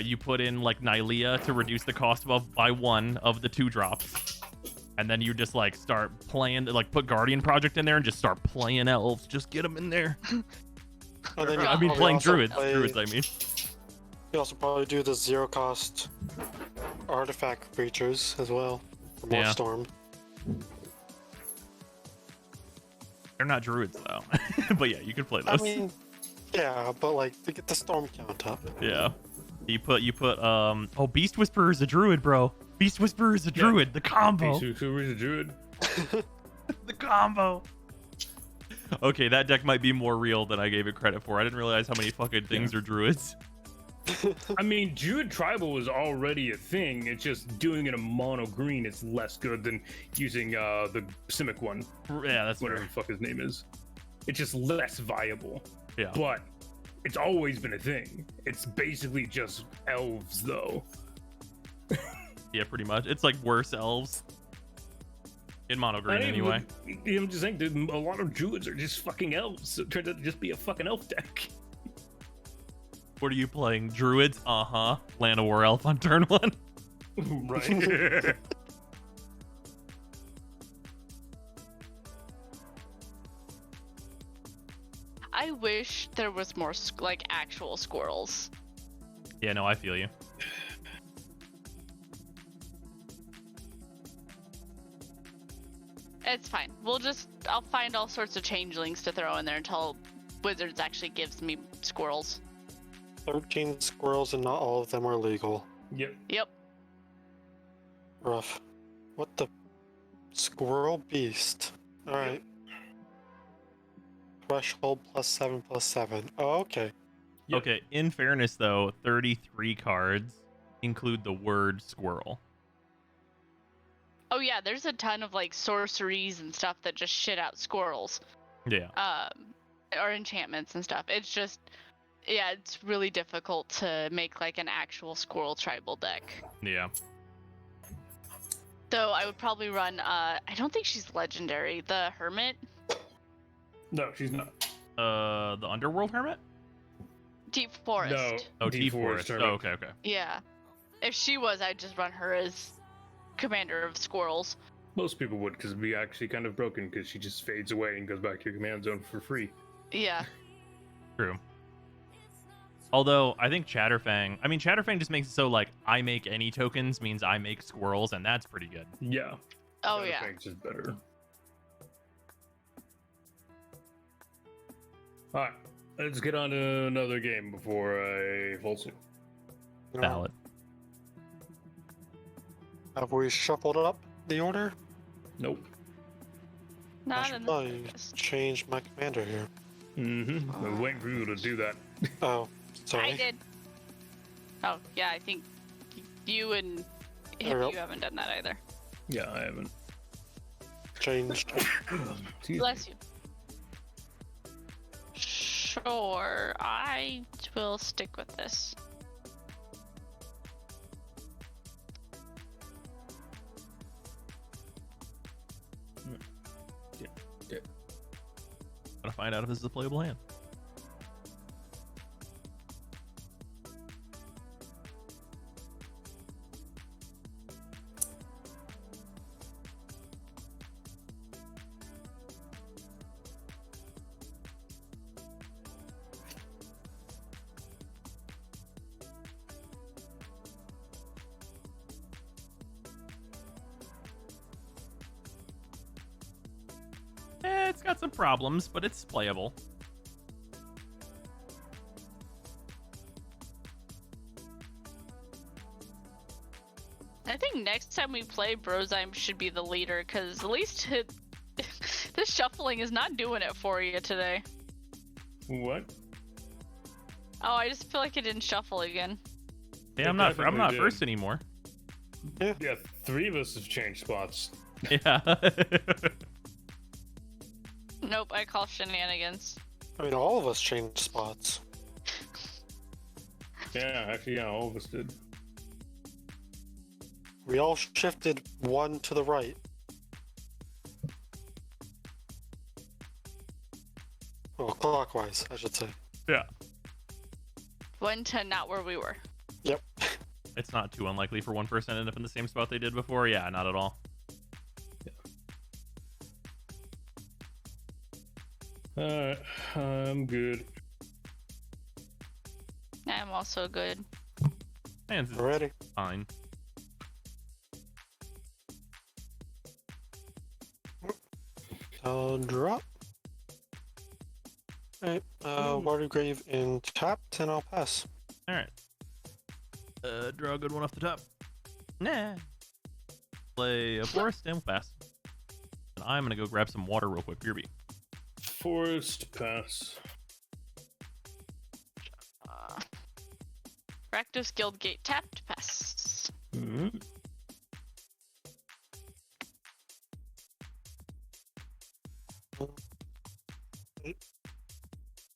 You put in like Nylea to reduce the cost by 1 of the 2-drops. And then you just like start playing, like put Guardian Project in there and just start playing elves. Just get them in there. And then you I mean, probably playing also druids. play- Druids, I mean. You also probably do the 0-cost artifact creatures as well for more Yeah. storm. They're not druids though. But yeah, you could play I those. mean, yeah, but like to get the storm count up. Yeah. You put oh, Beast Whisperer is a druid, bro. Beast Whisperer is a druid. The combo. Who is a druid? The combo. Okay, that deck might be more real than I gave it credit for. I didn't realize how many fucking things are druids. I mean, Druid Tribal was already a thing. It's just doing it in mono green. It's less good than using the Simic one, Yeah, that's whatever fair. the fuck his name is. It's just less viable. Yeah. But it's always been a thing. It's basically just elves, though. Yeah, pretty much. It's like worse elves. In mono green, anyway. I'm just saying, dude, a lot of druids are just fucking elves. So it turns out to just be a fucking elf deck. What are you playing? Druids? Uh-huh. Land of War Elf on turn 1. Right. I wish there was more like actual squirrels. Yeah, no, I feel you. It's fine. I'll find all sorts of changelings to throw in there until Wizards actually gives me squirrels. 13 squirrels and not all of them are legal. Yep. Yep. Rough. What the? Squirrel beast. Alright. Threshold +7/+7. Oh, okay. Yep. Okay, in fairness though, 33 cards include the word squirrel. Oh yeah, there's a ton of like sorceries and stuff that just shit out squirrels. Yeah. Or enchantments and stuff. It's just, yeah, it's really difficult to make like an actual squirrel tribal deck. Yeah. So I would probably run, I don't think she's legendary, the Hermit. No, she's not. The Underworld Hermit? Deep Forest. No. Oh, Deep Deep Forest. Hermit. Oh, okay, okay. Yeah. If she was, I'd just run her as commander of squirrels. Most people would, because it'd be actually kind of broken, because she just fades away and goes back to your command zone for free. Yeah. True. Although, I think Chatterfang just makes it so, like, I make any tokens means I make squirrels, and that's pretty good. Yeah. Oh, That yeah. effect's just better. Alright, let's get on to another game before I fall asleep. Valid. Have we shuffled up the order? Nope. I Not should in probably this. change my commander here. Mm-hmm. I was waiting for you to do that. Oh, sorry. I did. Oh, yeah, I think you and There we go. you haven't done that either. Yeah, I haven't. Changed. Excuse Bless you. Sure, I will stick with this. Gotta find out if this is a playable hand. It's got some problems, but it's playable. I think next time we play, Brozyme should be the leader, because at least this shuffling is not doing it for you today. What? Oh, I just feel like it didn't shuffle again. Yeah, It I'm not definitely did. first anymore. Yeah, 3 of us have changed spots. Yeah. Nope, I call shenanigans. I mean, all of us changed spots. Yeah, actually, yeah, all of us did. We all shifted one to the right. Well, clockwise, I should say. Yeah. One to not where we were. Yep. It's not too unlikely for one person to end up in the same spot they did before. Yeah, not at all. Alright, I'm good. I'm also good. Hands is Ready? fine. Drop. Alright, Water Grave in tapped, and I'll pass. All right. Draw a good one off the top. Nah. Play a forest and we'll pass. And I'm gonna go grab some water real quick. Beer beat. Forest pass. Rakdos Guildgate tapped, pass. Mm-hmm.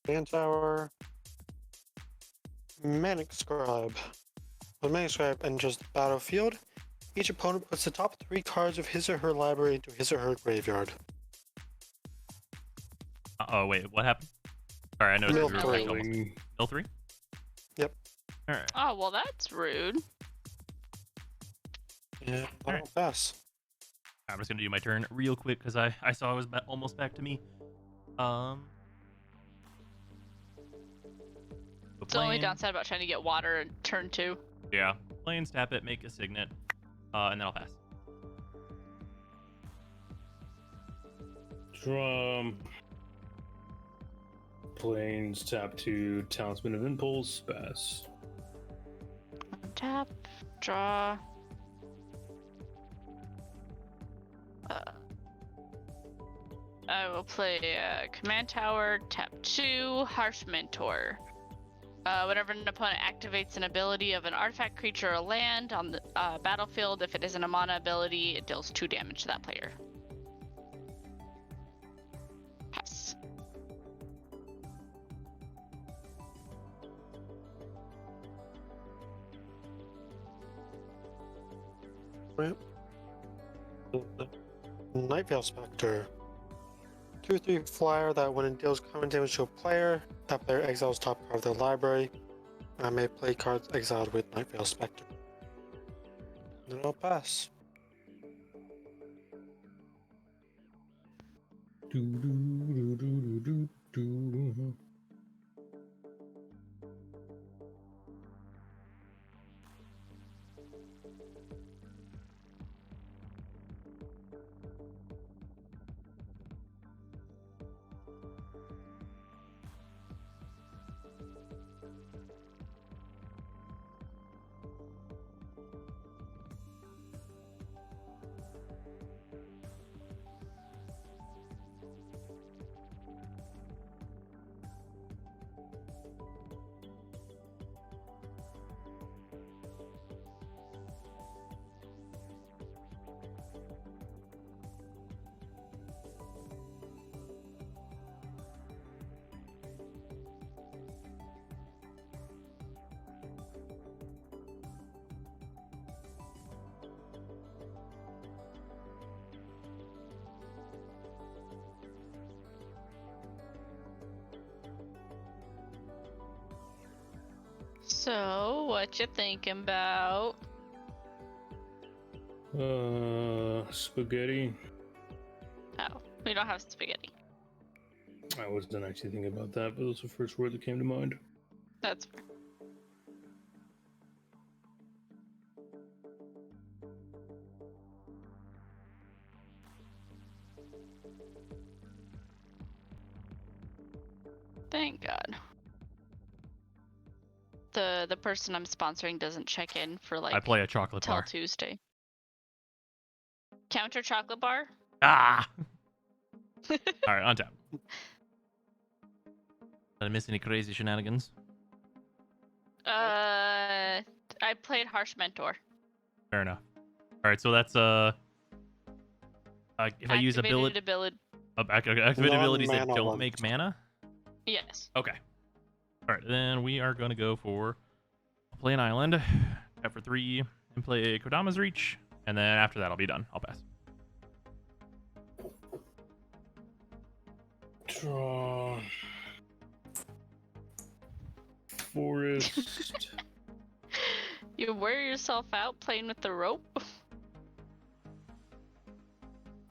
Fan Tower. Manic Scribe. When Manic Scribe enters the battlefield, each opponent puts the top 3 cards of his or her library into his or her graveyard. Oh wait, what happened? Sorry, I know Mill we were three. almost. Mill 3? Yep. All right. Oh, well, that's rude. Yeah, I'll Alright. pass. I'm just gonna do my turn real quick because I saw it was almost back to me. It's the only downside about trying to get water in turn 2. Yeah. Plains, tap it, make a signet, and then I'll pass. Drum. Plains, tap 2, Talisman of Impulse, pass. Tap, draw. I will play Command Tower, tap 2, Harsh Mentor. Whenever an opponent activates an ability of an artifact, creature, or land on the battlefield, if it is an mana ability, it deals 2 damage to that player. Pass. Right. Nightveil Spectre. 2/3 flyer that when it deals common damage to a player, that player exiles top card of their library. I may play cards exiled with Nightveil Spectre. Then I'll pass. So, what you thinking about? Spaghetti. Oh, we don't have spaghetti. I wasn't actually thinking about that, but those were the first word that came to mind. That's fair. Thank God. The person I'm sponsoring doesn't check in for like I play a chocolate till bar. Tuesday. Counter chocolate bar? Ah! All right, on tap. Did I miss any crazy shenanigans? I played Harsh Mentor. Fair enough. All right, so that's if I use Activated activated abilities that Non-mana don't ones. make mana. Yes. Okay. All right, then we are gonna go for play an island, tap for 3, and play Kodama's Reach, and then after that I'll be done. I'll pass. Draw. Forest. You wear yourself out playing with the rope.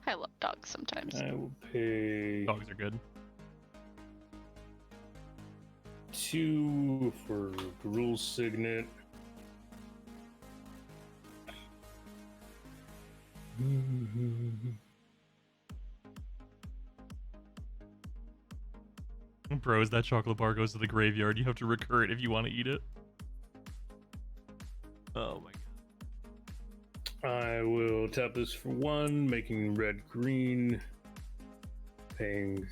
I love dogs sometimes. I will pay Dogs are good. 2 for Gruul Signet. Bros, that chocolate bar goes to the graveyard. You have to recur it if you want to eat it. Oh my god. I will tap this for 1, making red green. Paying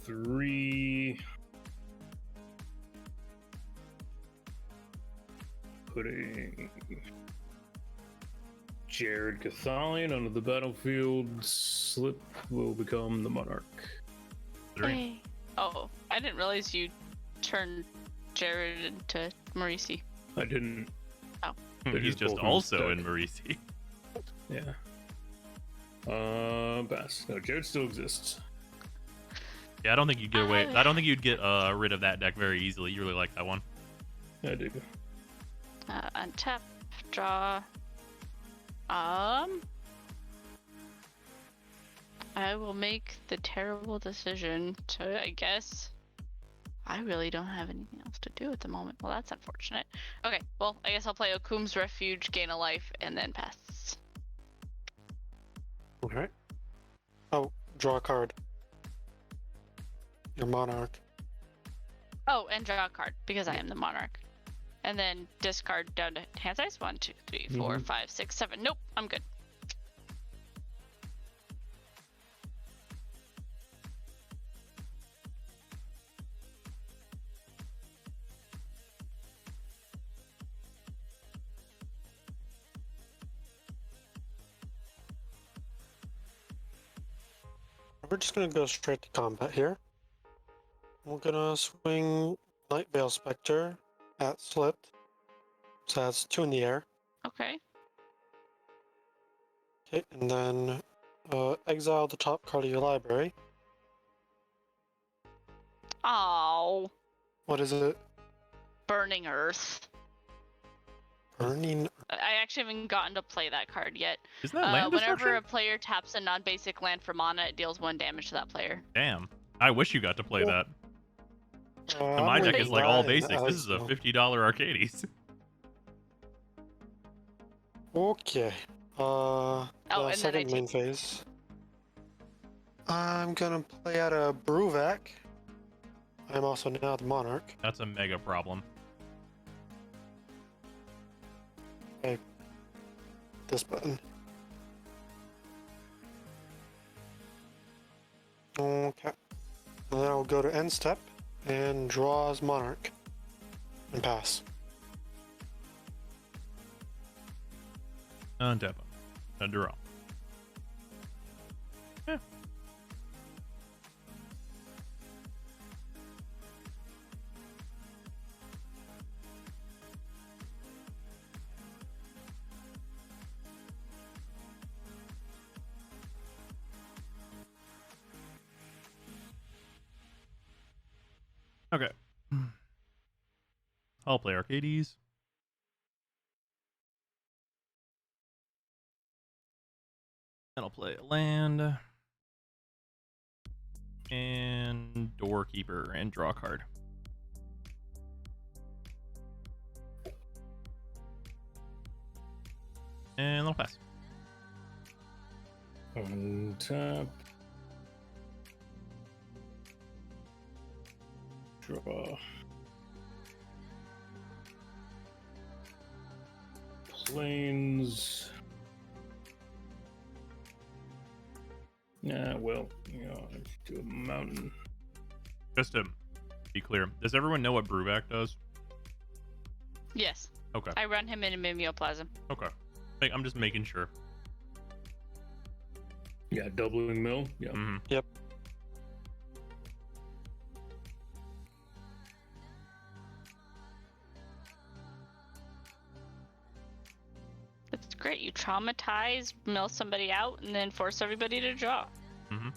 3. Putting Jared Cathalion onto the battlefield. Slip will become the Monarch. 3. Hey. Oh, I didn't realize you turned Jared into Marisi. I didn't. He's just just both in also stack. in Marisi. Yeah. Pass. No, Jared still exists. Yeah, I don't think you'd get away. I don't think you'd get rid of that deck very easily. You really like that one. I do. Untap, draw. I will make the terrible decision to, I guess. I really don't have anything else to do at the moment. Well, that's unfortunate. Okay, well, I guess I'll play Okum's Refuge, gain a life, and then pass. Alright. Oh, draw a card. Your Monarch. Oh, and draw a card, because I am the Monarch. And then discard down to hand size. 1, 2, 3, 4, 5, 6, 7. Nope, I'm good. We're just gonna go straight to combat here. We're gonna swing Night Veil Spectre at Slipped. So that's 2 in the air. Okay. Okay, and then exile the top card of your library. Oh, What is it? Burning Earth. Burning. I actually haven't gotten to play that card yet. Isn't that land Whenever destruction? a player taps a non-basic land for mana, it deals 1 damage to that player. Damn. I wish you got to play Well, that. I'm My deck gonna is like all die and basics. This is a exile. $50 Arcades. Okay. Oh, The and then I second main phase. I'm gonna play out a Bruvac. I'm also now the Monarch. That's a mega problem. This button. Okay. And then I'll go to end step and draw as Monarch. And pass. Untap him. A draw. Yeah. Okay. I'll play Arcades. Then I'll play a land. And Doorkeeper and draw a card. And I'll pass. Untap. Draw. Planes. Yeah, well, you know, do a mountain. Just to be clear, does everyone know what Bruvac does? Yes. Okay. I run him in a Mimeoplasm. Okay. I'm just making sure. Yeah, doubling mill. Yeah. Mhm. Yep. It's great. You traumatize, mill somebody out, and then force everybody to draw. Mhm.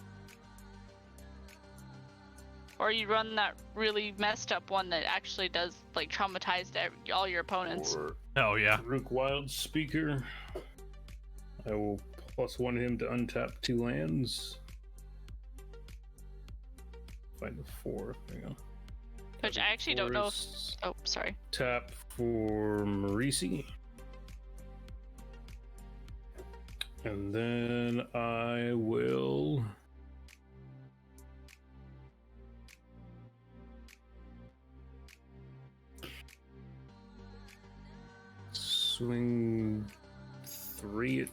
Or you run that really messed up one that actually does like traumatize all your opponents. Or Oh yeah. Rook Wild Speaker. I will +1 him to untap 2 lands. Find the 4. There you go. Which I actually don't know if. Forests. Oh, sorry. Tap for Marisi. And then I will swing 3 at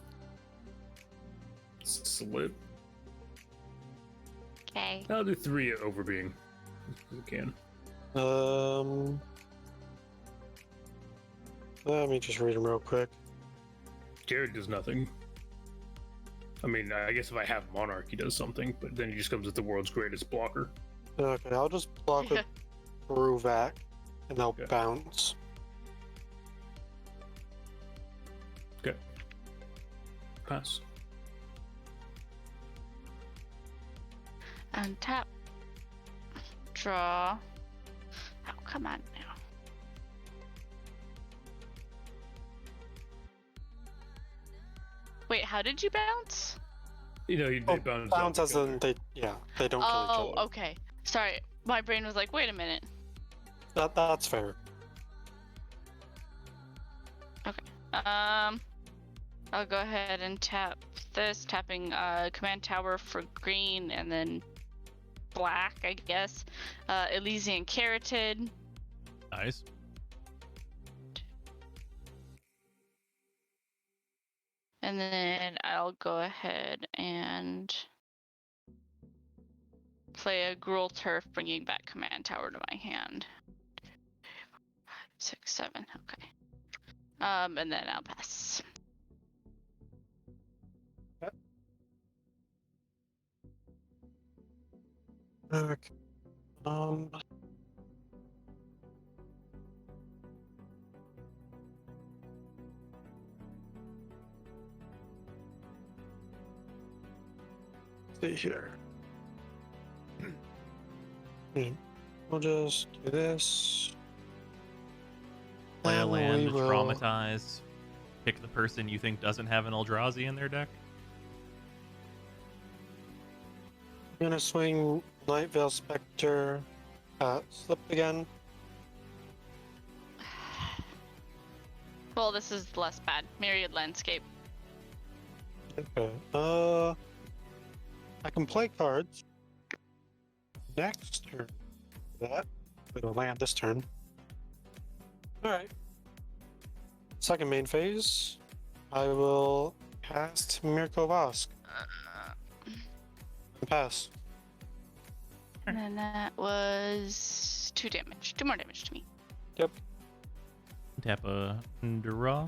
Slip. Okay. I'll do 3 at Overbeing. If I can. Let me just read them real quick. Jared does nothing. I mean, I guess if I have Monarch, he does something, but then he just comes with the world's greatest blocker. Okay, I'll just block with Bruvac, and they'll Okay. bounce. Okay. Pass. Untap. Draw. Oh, come on now. Wait, how did you bounce? You know, they Oh, bounce bounce off as each other. in they don't kill each Oh, other. okay. Sorry, my brain was like, wait a minute. That's fair. I'll go ahead and tap this, tapping command tower for green and then black, I guess. Elysian Carotid. Nice. And then I'll go ahead and play a Gruul Turf, bringing back command tower to my hand. 6, 7, okay. And then I'll pass. Okay. See here. We'll just do this. Play a and land, we will- traumatize. Pick the person you think doesn't have an Eldrazi in their deck. I'm gonna swing Night Veil Spectre at Slip again. Well, this is less bad. Myriad Landscape. Okay. I can play cards. Next turn. That. It'll land this turn. Alright. Second main phase. I will cast Mirko Vosk. And pass. And then that was 2 damage. 2 more damage to me. Tap a draw.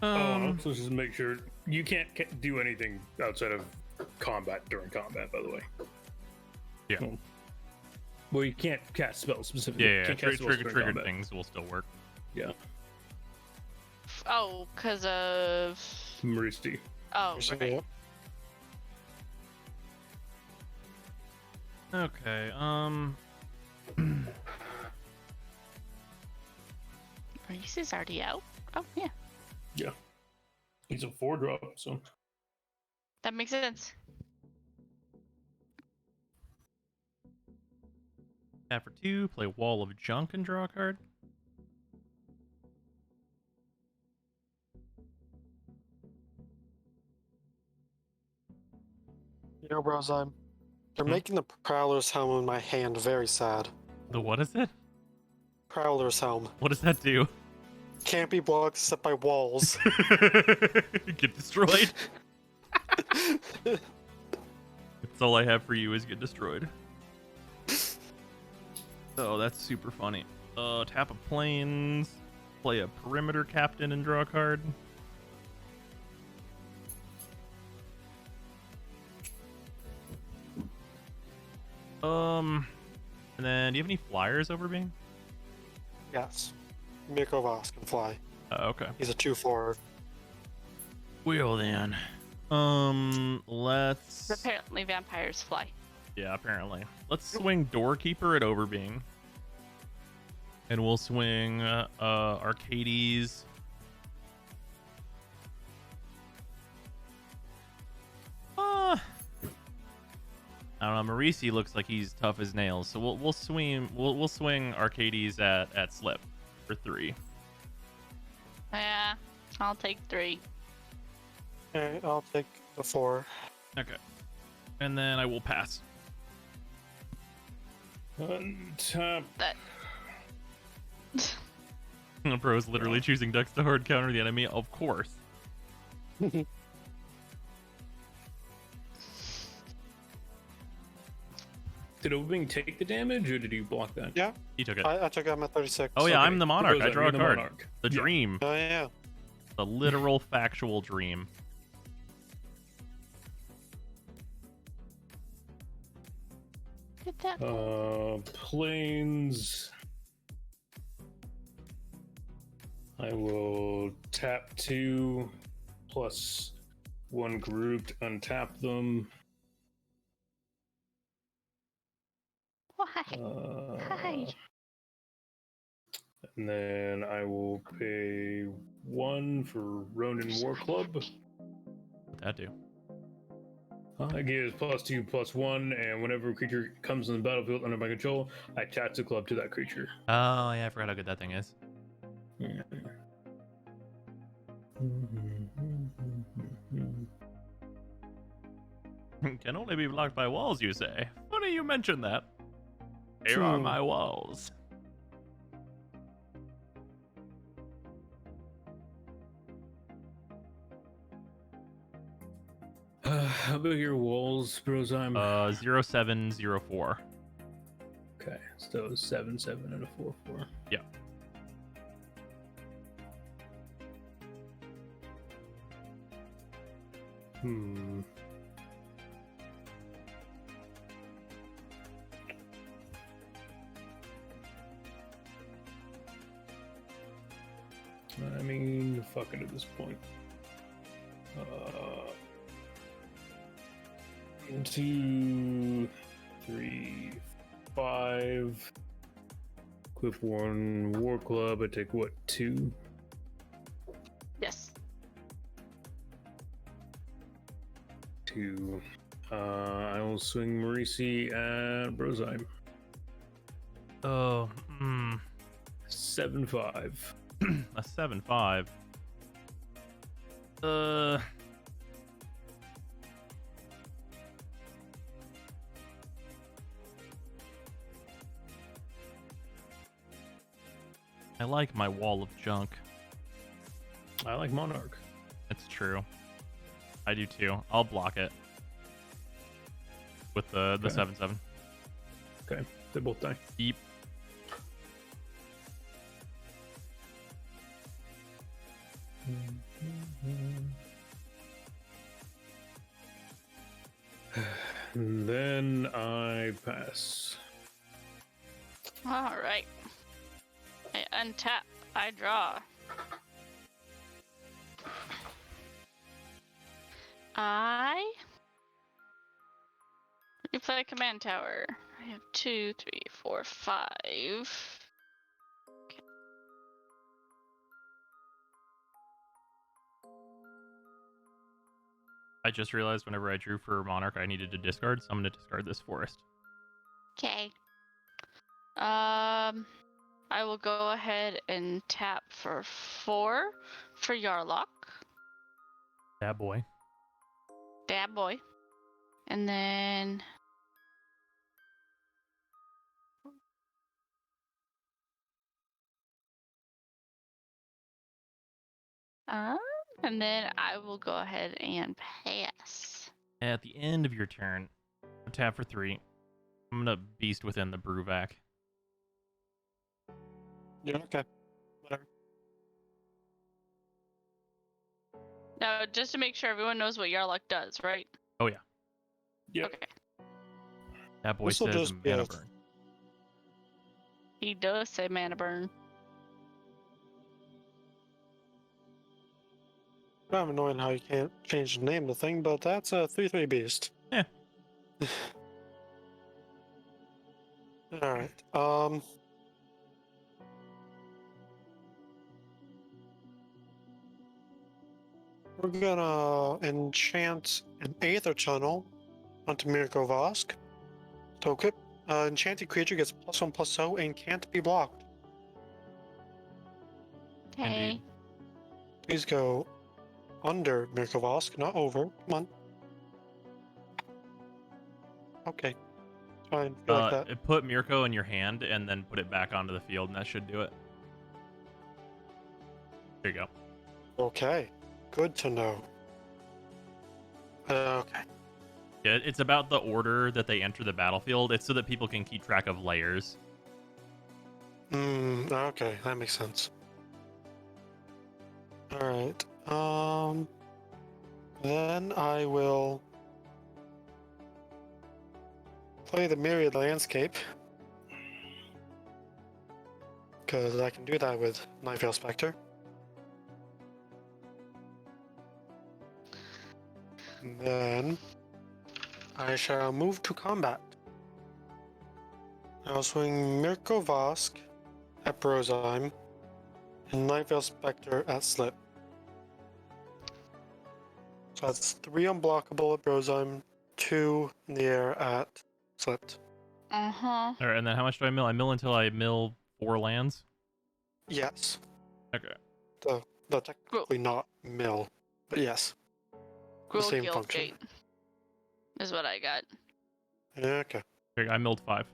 So just make sure you can't do anything outside of combat during combat. By the way. Yeah. Well, you can't cast spells specifically. Yeah, Can't cast spells during triggered combat. things will still work. Yeah. Oh, because of. Maristi. Oh, right. Okay, Reese is already out. Oh, yeah. Yeah. He's a 4-drop, so. That makes sense. tap for 2, play Wall of Junk and draw a card. You know, bros, they're making the Prowler's Helm in my hand very sad. The what is it? Prowler's Helm. What does that do? Can't be blocked except by walls. Get destroyed. That's all I have for you is get destroyed. Oh, that's super funny. Tap a plains, play a perimeter captain and draw a card. And then do you have any flyers over being? Yes. Mirko Vosk can fly. Okay. He's a 2/4. Well then. Let's. Apparently, vampires fly. Yeah, apparently. Let's swing Doorkeeper at Overbeing. And we'll swing Arcades. I don't know. Marisi looks like he's tough as nails, so we'll swing Arcades at Slip for 3. Yeah, I'll take 3. Okay, I'll take the 4. Okay. And then I will pass. Untap. That. Bro's literally choosing decks to hard counter the enemy. Of course. Did Overbeing take the damage, or did you block that? Yeah, He took it. I took out my 36. Oh yeah, Okay. I'm the monarch. I Rosette, draw you're a the card. monarch. The Yeah. dream. Oh yeah. The literal factual dream. Get that. Planes. I will tap 2 plus 1 grouped, untap them. Why? Hi. And then I will pay 1 for Ronin War Club. What'd that do? It gives +2/+1, and whenever a creature comes in the battlefield under my control, I attach the club to that creature. Oh yeah, I forgot how good that thing is. Can only be blocked by walls, you say? Funny you mention that. Here are my walls. How about your walls, Brozheim? 0704. Okay, so 7/7 and a 4/4. Yeah. Hmm. I mean, fuck it at this point. 2, 3, 5. Equip 1 war club. I take what, 2? Yes. 2. I will swing Marisi at Brozime. Oh, 7-5. a 7-5. I like my wall of junk. I like Monarch. It's true. I do too. I'll block it with the Okay. 7-7. Okay, they both die. Deep. And then I pass. All right. I untap. I draw. You play command tower. I have 2, 3, 4, 5. Okay. I just realized whenever I drew for Monarch, I needed to discard, so I'm going to discard this forest. Okay. I will go ahead and tap for 4 for Yarlock. Yeah, boy. Bad boy. And then and then I will go ahead and pass. At the end of your turn, tap for 3. I'm going to Beast Within the Bruvac. Yeah, okay. Whatever. Now, just to make sure everyone knows what Yarlock does, right? Oh, yeah. Yep. Okay. That boy This'll says just be mana a- burn. He does say mana burn. Kind of annoying how you can't change the name of the thing, but that's a 3/3 beast. Yeah. Alright. We're gonna enchant an Aether Tunnel onto Mirko Vosk. So equip enchanted creature gets +1/+0 and can't be blocked. Okay. Indeed. Please go under Mirko Vosk, not over. Come on. Okay. Fine. Feel like that. Put Mirko in your hand and then put it back onto the field, and that should do it. There you go. Okay. Good to know. Okay. Yeah, it's about the order that they enter the battlefield. It's so that people can keep track of layers. Okay, that makes sense. Alright. Then I will play the Myriad Landscape. Because I can do that with Nightveil Spectre. And then I shall move to combat. I'll swing Mirko Vosk at Brozime and Nightveil Spectre at Slip. So that's 3 unblockable at Brozime, 2 in the air at Slipped. Uh-huh. All right, and then how much do I mill? I mill until I mill 4 lands. Yes. Okay. Though technically not mill, but yes. Gruul same Guild function. Gate is what I got. Okay. Okay, I milled 5.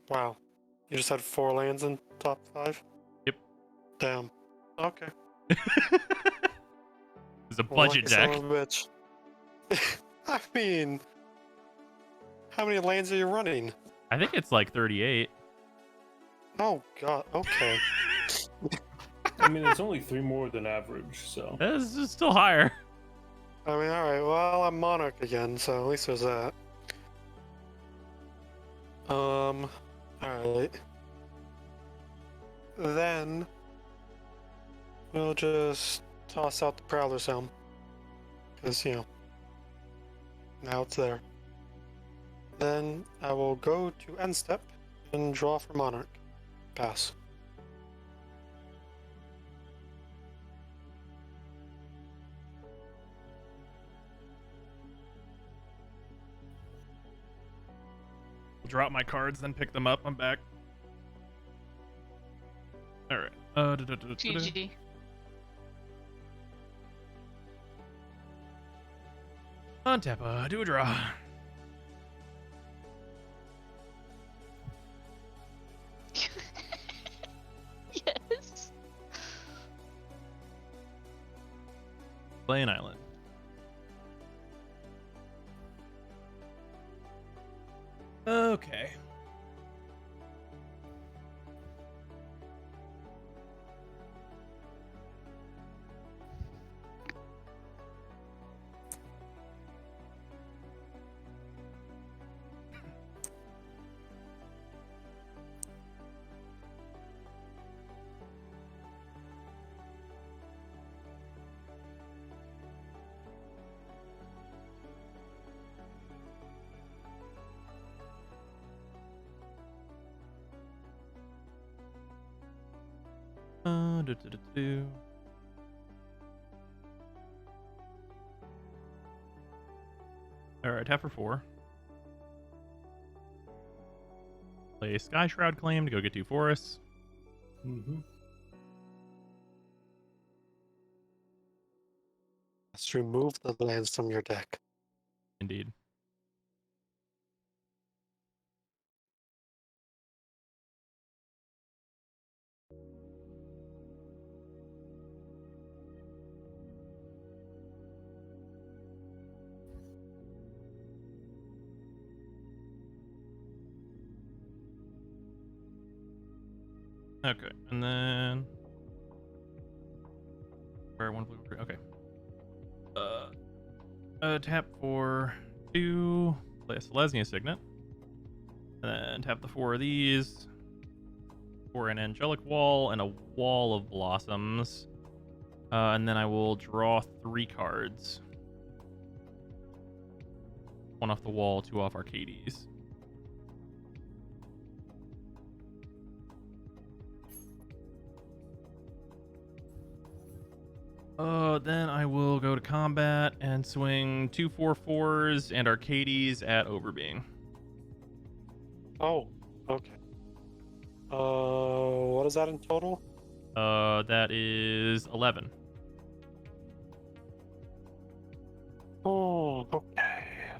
Wow. You just had 4 lands in top 5? Yep. Damn. Okay. It's a Well, budget lucky son deck. of a bitch. I mean, how many lands are you running? I think it's like 38. Oh god. Okay. I mean, it's only 3 more than average, so. This is still higher. I mean, alright, well, I'm Monarch again, so at least there's that. Alright. Then, we'll just toss out the Prowler's Helm. Because, you know, now it's there. Then I will go to end step and draw for Monarch. Pass. Drop my cards, then pick them up. I'm back. All right. GG. Untap. Do a draw. Yes. Play an island. Okay. All right, tap for 4. Play Sky Shroud Claim to go get 2 forests. Mm-hmm. Let's remove the lands from your deck. Indeed. Okay, and then where 1 blue, okay. Tap for 2, play a Selesnya Signet, and then tap the 4 of these for an Angelic Wall and a Wall of Blossoms, and then I will draw 3 cards. 1 off the wall, 2 off Arcades. Then I will go to combat and swing 2 4/4s and Arcades at Overbeing. Oh, okay. What is that in total? That is 11. Oh, okay.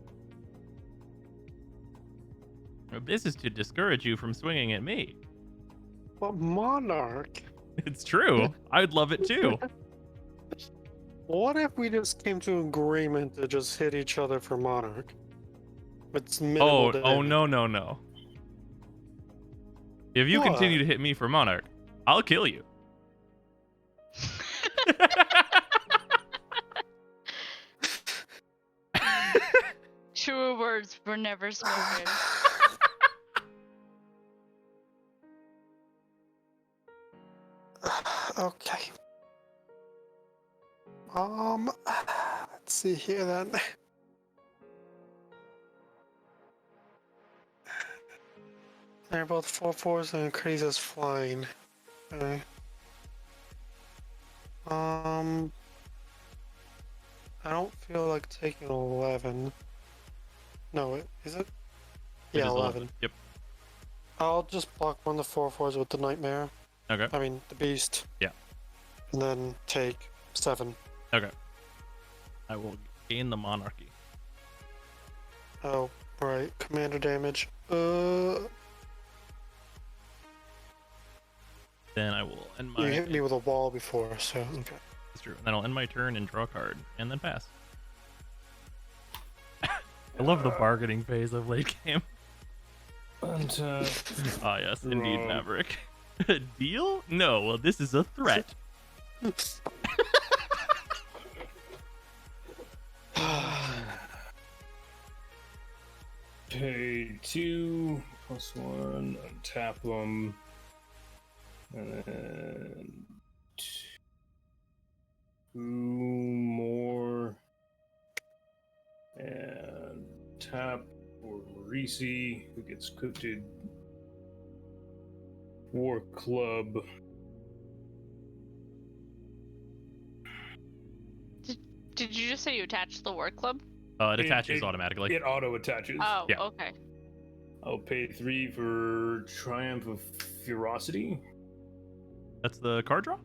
This is to discourage you from swinging at me. But Monarch, It's true. I'd love it too. what if we just came to an agreement to just hit each other for Monarch? It's Oh, minimal damage. no. If you continue What? to hit me for Monarch, I'll kill you. Truer words were never spoken. Okay. Let's see here then. They're both 4/4s and Crazy's flying. Okay. I don't feel like taking 11. No, is it? It Yeah, is 11. Yep. I'll just block one of the 4/4s with the Nightmare. Okay. I mean, the Beast. Yeah. And then take 7. Okay. I will gain the Monarchy. Oh, right. Commander damage. Then I will end You my. hit me with a wall before, so okay. That's true. And then I'll end my turn and draw a card, and then pass. I love the bargaining phase of late game. Ah, yes, indeed, Wrong. Maverick. Deal? No, well, this is a threat. Pay 2 plus 1, untap them, and then 2 more, and tap for Marisi, who gets equipped War Club. Did you just say you attached the war club? It attaches automatically. It auto attaches. Oh, Yeah. okay. I'll pay 3 for Triumph of Ferocity. That's the card draw?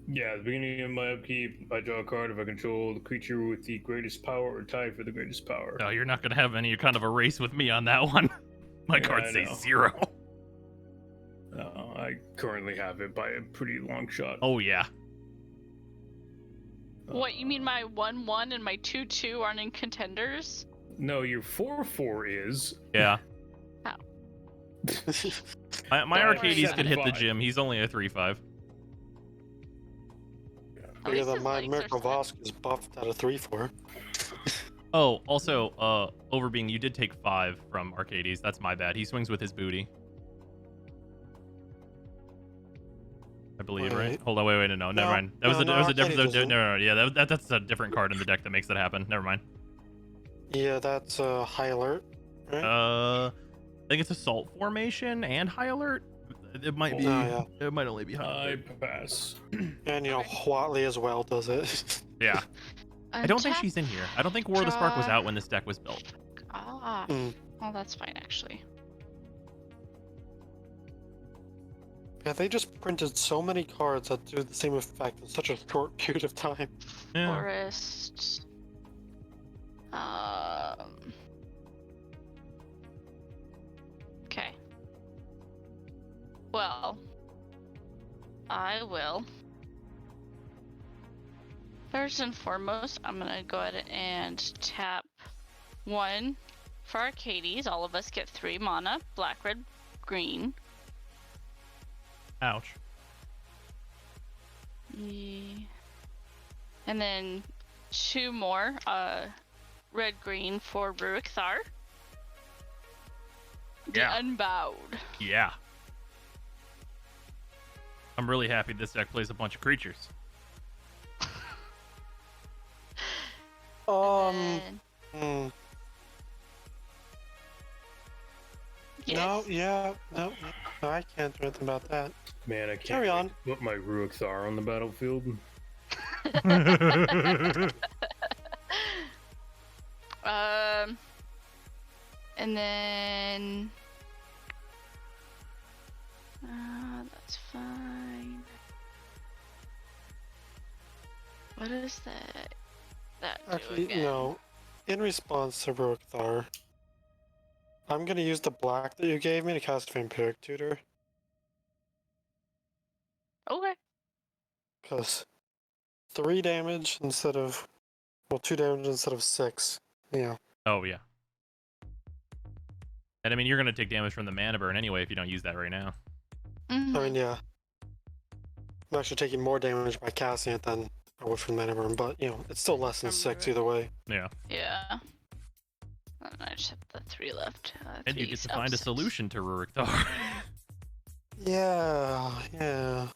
Yeah, at the beginning of my upkeep, I draw a card if I control the creature with the greatest power or tied for the greatest power. No, you're not going to have any kind of a race with me on that one. My Yeah, cards I say know. 0. I currently have it by a pretty long shot. Oh, yeah. What, you mean my 1/1 and my 2/2 aren't in contenders? No, your 4/4 is. Yeah. How? My But Arcades could hit the 7/5. gym. He's only a 3/5. At Bigger least than his my legs are Miracle set. Vosk is buffed at a 3/4. Oh, also, Overbeing, you did take 5 from Arcades. That's my bad. He swings with his booty. I believe, right? Wait. Hold on, wait, no, never No, mind. That was no, a, no, that was a Arcades different. doesn't. No, yeah, that's a different card in the deck that makes that happen. Never mind. Yeah, that's High Alert, right? I think it's Assault Formation and High Alert. It might be. Oh, It might only be High I Alert. pass. And you know, Huatley as well does it. Yeah. I don't think Untap- she's in here. I don't think War of the Spark was draw. out when this deck was built. Ah. Mm. Oh, that's fine, actually. Yeah, they just printed so many cards that do the same effect in such a short period of time. Yeah. Forest. Okay. Well, I will. First and foremost, I'm gonna go ahead and tap 1 for Arcades. All of us get 3 mana, black, red, green. Ouch. And then 2 more, red, green for Rurik Thar. The Yeah. Unbowed. Yeah. I'm really happy this deck plays a bunch of creatures. And- Hmm. yes. No, yeah, no, I can't do anything about that. Man, I can't Carry wait on. to put my Rurik Thar on the battlefield. And then that's fine. What is that? That do Actually, again? no. In response to Rurik Thar, I'm gonna use the black that you gave me to cast Vampiric Tutor, Okay. because 3 damage instead of, well, 2 damage instead of 6. Yeah. Oh, yeah. And I mean, you're going to take damage from the mana burn anyway if you don't use that right now. Mhm. I mean, yeah. I'm actually taking more damage by casting it than I would from Mana Burn, but, you know, it's still less than From 6 Rurik. either way. Yeah. Yeah. And I just have the 3 left. And you three get to find a subsets. solution to Rurik Thar. Yeah, yeah.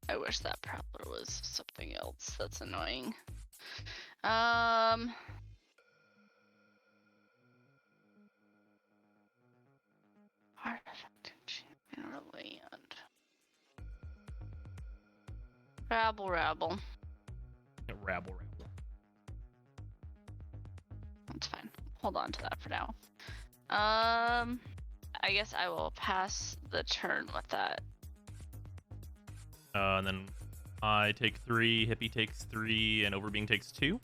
I wish that Prowler was something else. That's annoying. Artifact champion or land. Rabble. Rabble. That's fine. Hold on to that for now. I guess I will pass the turn with that. And then I take 3, Hippie takes 3, and Overbeing takes 2.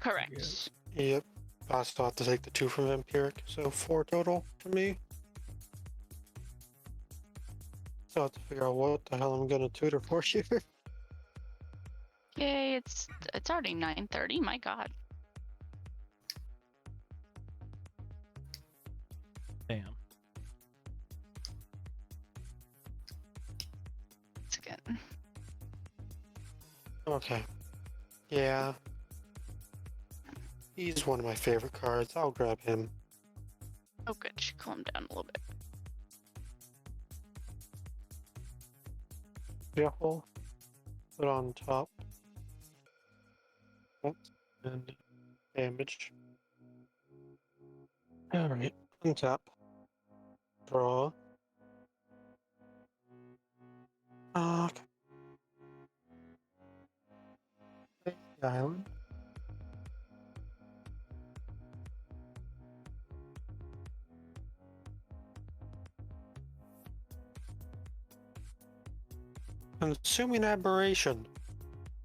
Correct. Yep. I still have to take the 2 from Vampiric, so 4 total for me. So I have to figure out what the hell I'm gonna tutor for here. Yay! It's already 9:30. My God. Damn. It's good. Okay. Yeah. He's one of my favorite cards. I'll grab him. Oh, good. Should calm down a little bit. Shuffle. Put on top. Oops. And damage. Alright. Untap. Draw. Okay. Take the island. Consuming Aberration.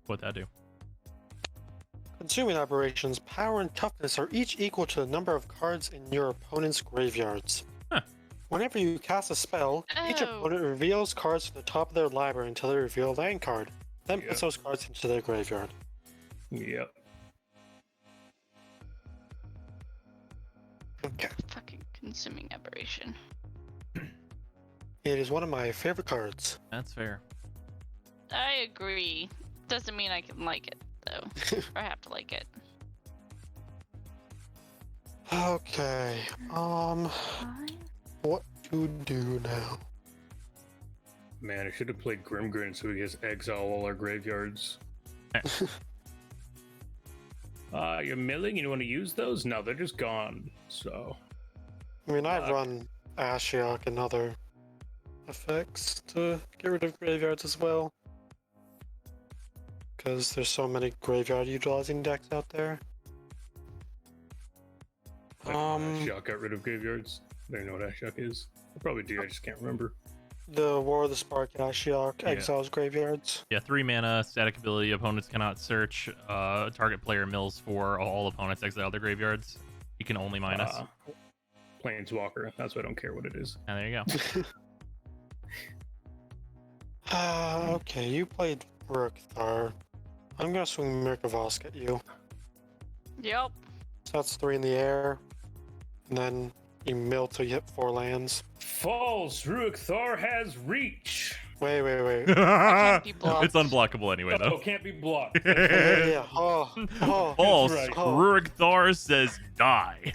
What'd that do? Consuming Aberration's power and toughness are each equal to the number of cards in your opponent's graveyards. Huh. Whenever you cast a spell, each Oh. opponent reveals cards from the top of their library until they reveal a land card. Then Yeah. puts those cards into their graveyard. Yep. Okay. Fucking consuming aberration. It is one of my favorite cards. That's fair. I agree. Doesn't mean I can like it though, or have to like it. Okay. What to do now? Man, I should have played Grimgrin so we just exile all our graveyards. You're milling? You want to use those? No, they're just gone. So, I mean, I Fuck. run Ashiok and other effects to get rid of graveyards as well. Because there's so many graveyard utilizing decks out there. Ashiok got rid of graveyards. I don't know what Ashiok is. I probably do, I just can't remember. The War of the Spark Ashiok Yeah. exiles graveyards. Yeah, 3 mana, static ability. Opponents cannot search. Target player mills for all opponents exile their graveyards. You can only minus. Planeswalker. That's why I don't care what it is. And there you go. Okay, you played Urukthar. I'm gonna swing Mirkavosk at you. Yep. So that's 3 in the air. And then you mill till you hit 4 lands. False! Ruikthar has reach! Wait. Can't be blocked. It's unblockable anyway, Oh, though. can't be blocked. Yeah. Oh. False. right. Oh. Rurikthar says die.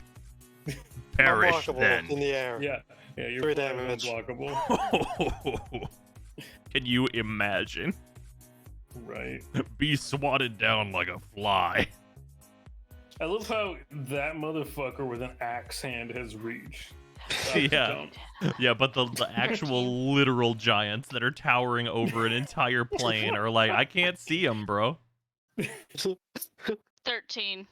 Perish Unblockable then. in the air. Yeah, you're 3 flat damage. unblockable. Can you imagine? Right. Be swatted down like a fly. I love how that motherfucker with an axe hand has reach. Yeah. Yeah, but the actual literal giants that are towering over an entire plane are like, I can't see them, bro. 13.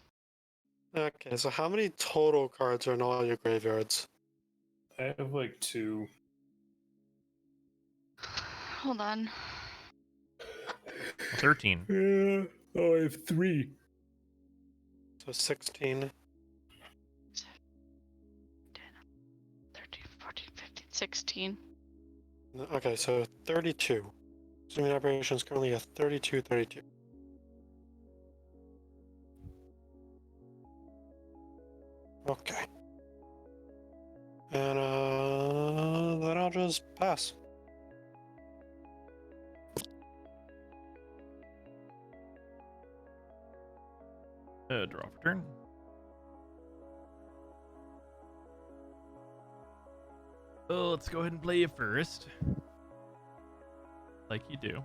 Okay, so how many total cards are in all your graveyards? I have like 2. Hold on. 13. Yeah. Oh, I have 3. So 16. 13, 14, 15, 16. Okay, so 32. Assuming operation is currently a 32. Okay. And then I'll just pass. Draw for turn. Oh, let's go ahead and play you first. Like you do.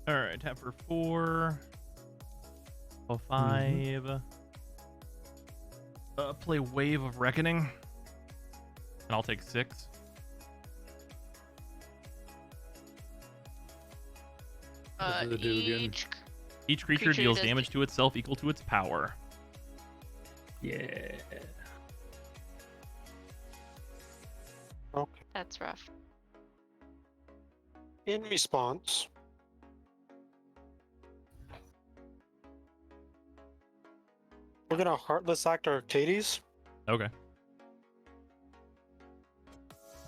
All right, tap for 4. Oh, 5. Play Wave of Reckoning. And I'll take 6. What does it do again? Each Each creature Creature deals does damage to itself equal to its power. Yeah. Okay. That's rough. In response, we're gonna Heartless Act Arcades. Okay.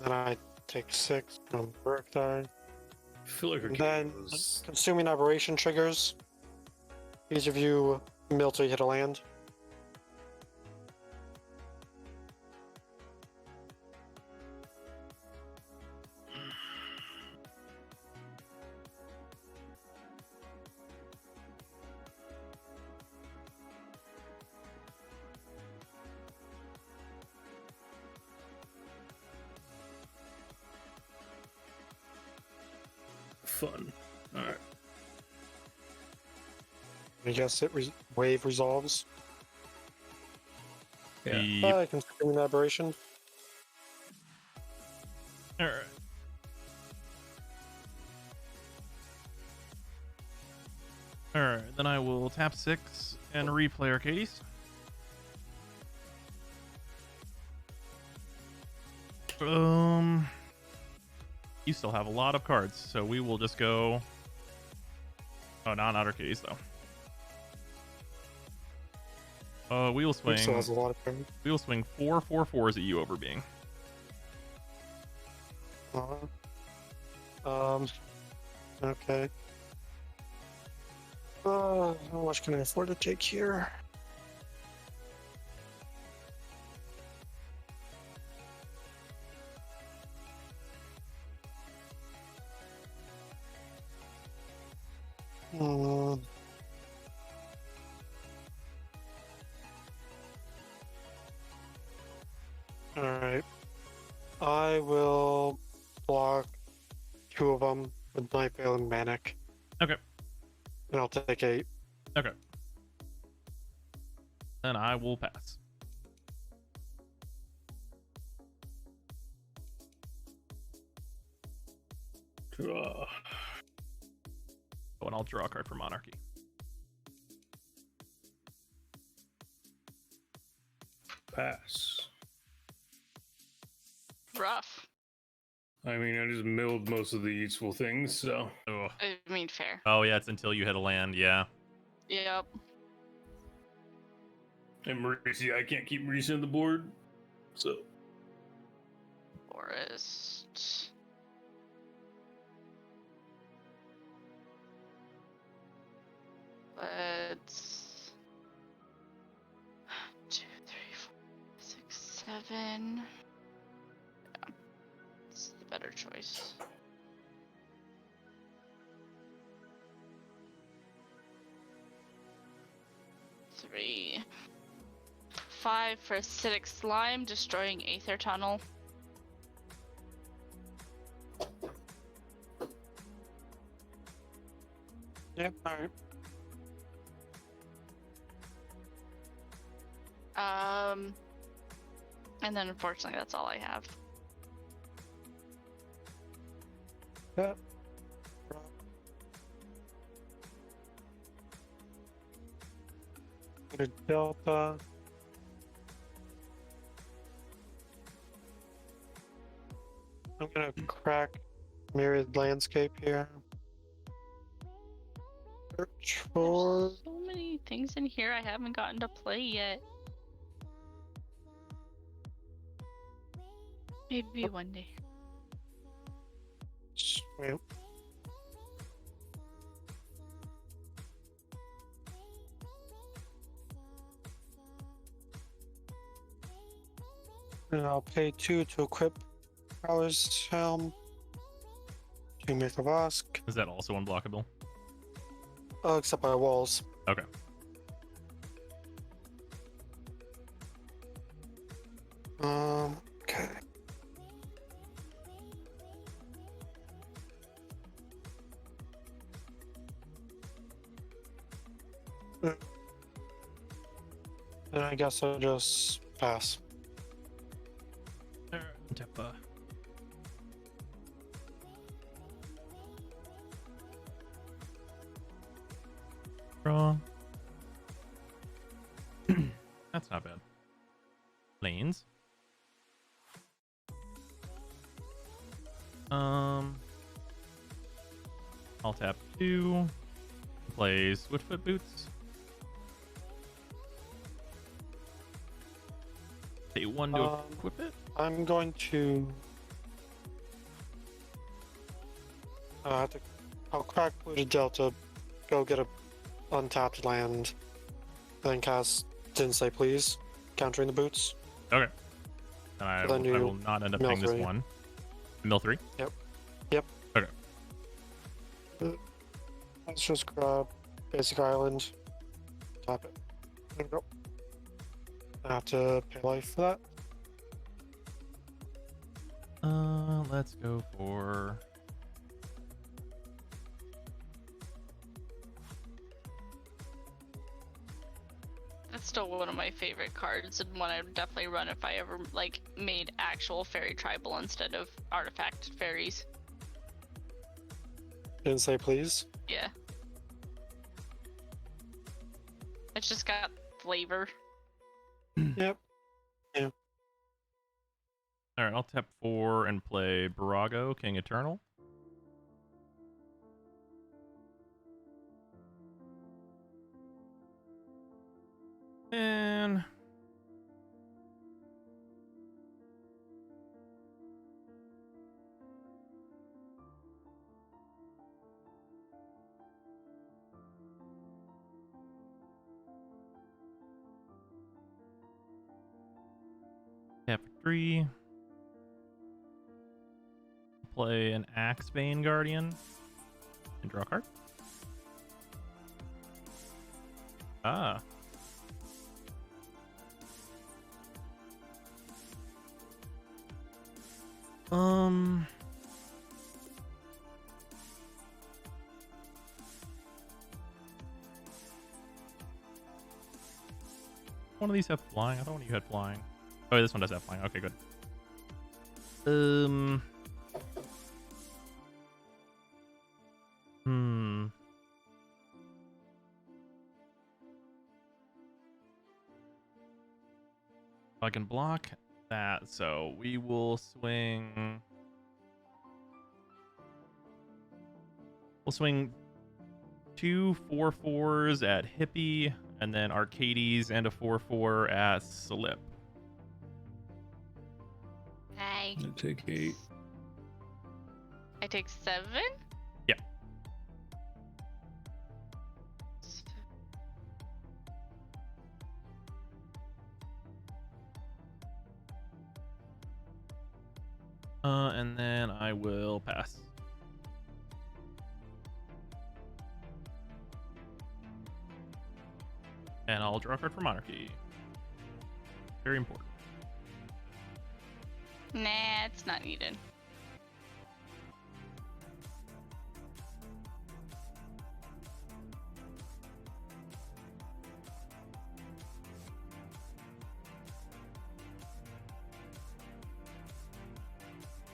Then I take 6 from Birthday. I feel like And Arcadia then was... Consuming Aberration triggers. Each of you mill till you hit a land. fun. All right. I guess it wave resolves. Yeah. Yep. Consuming Aberration. All right. All right, then I will tap 6 and replay Arcades. You still have a lot of cards, so we will just go. Oh, not Arcades though. We will swing. Still has a lot of cards. We will swing 4/4/4s at you over being. Okay. How much can I afford to take here? Alright. I will block 2 of them with Night Veil and Manic. Okay. And I'll take 8. Okay. Then I will pass. Draw. Oh, and I'll draw a card for Monarchy. Pass. Rough. I mean, I just milled most of the useful things, so. Oh. I mean, fair. Oh yeah, it's until you hit a land. Yeah. Yep. And Mauricio, I can't keep Mauricio on the board, so. Forest. Let's 2, 3, 4, 6, 7. Yeah, it's the better choice. Three. 5 for acidic slime, destroying Aether Tunnel. Yep, alright. And then unfortunately that's all I have. Yep. Go to Delta. I'm gonna crack Myriad Landscape here. Search for. There's so many things in here I haven't gotten to play yet. Maybe one day. Wait. And I'll pay 2 to equip Prowler's Helm. 2 Myth of Osk. Is that also unblockable? Oh, except by walls. Okay. Okay. Then I guess I'll just pass. Tap, draw. That's not bad. Lanes. I'll tap 2. Play Switchfoot Boots. Pay 1 to equip it. I'm going to. I'll crack Polluted Delta, go get a untapped land, then cast Didn't Say Please, countering the boots. Okay. And I Then will you not end up mill paying this 3. one. Mill 3? Yep. Okay. Let's just grab Basic Island, tap it. There we go. I have to pay life for that. Let's go for... That's still one of my favorite cards and one I would definitely run if I ever like made actual fairy tribal instead of artifact fairies. Didn't Say Please. Yeah. It's just got flavor. Yep. Alright, I'll tap 4 and play Barago, King Eternal. And... tap 3. Play an Axebane Guardian and draw a card. Ah. One of these have flying. I thought one of you had flying. Oh, this one does have flying. Okay, good. I can block that, so we will swing. We'll swing 2 4/4s at Hippie, and then Arcades, and a 4/4 at Slip. Hey. I take 8. I take 7? Yeah. And then I will pass. And I'll draw a card for Monarchy. Very important. Nah, it's not needed.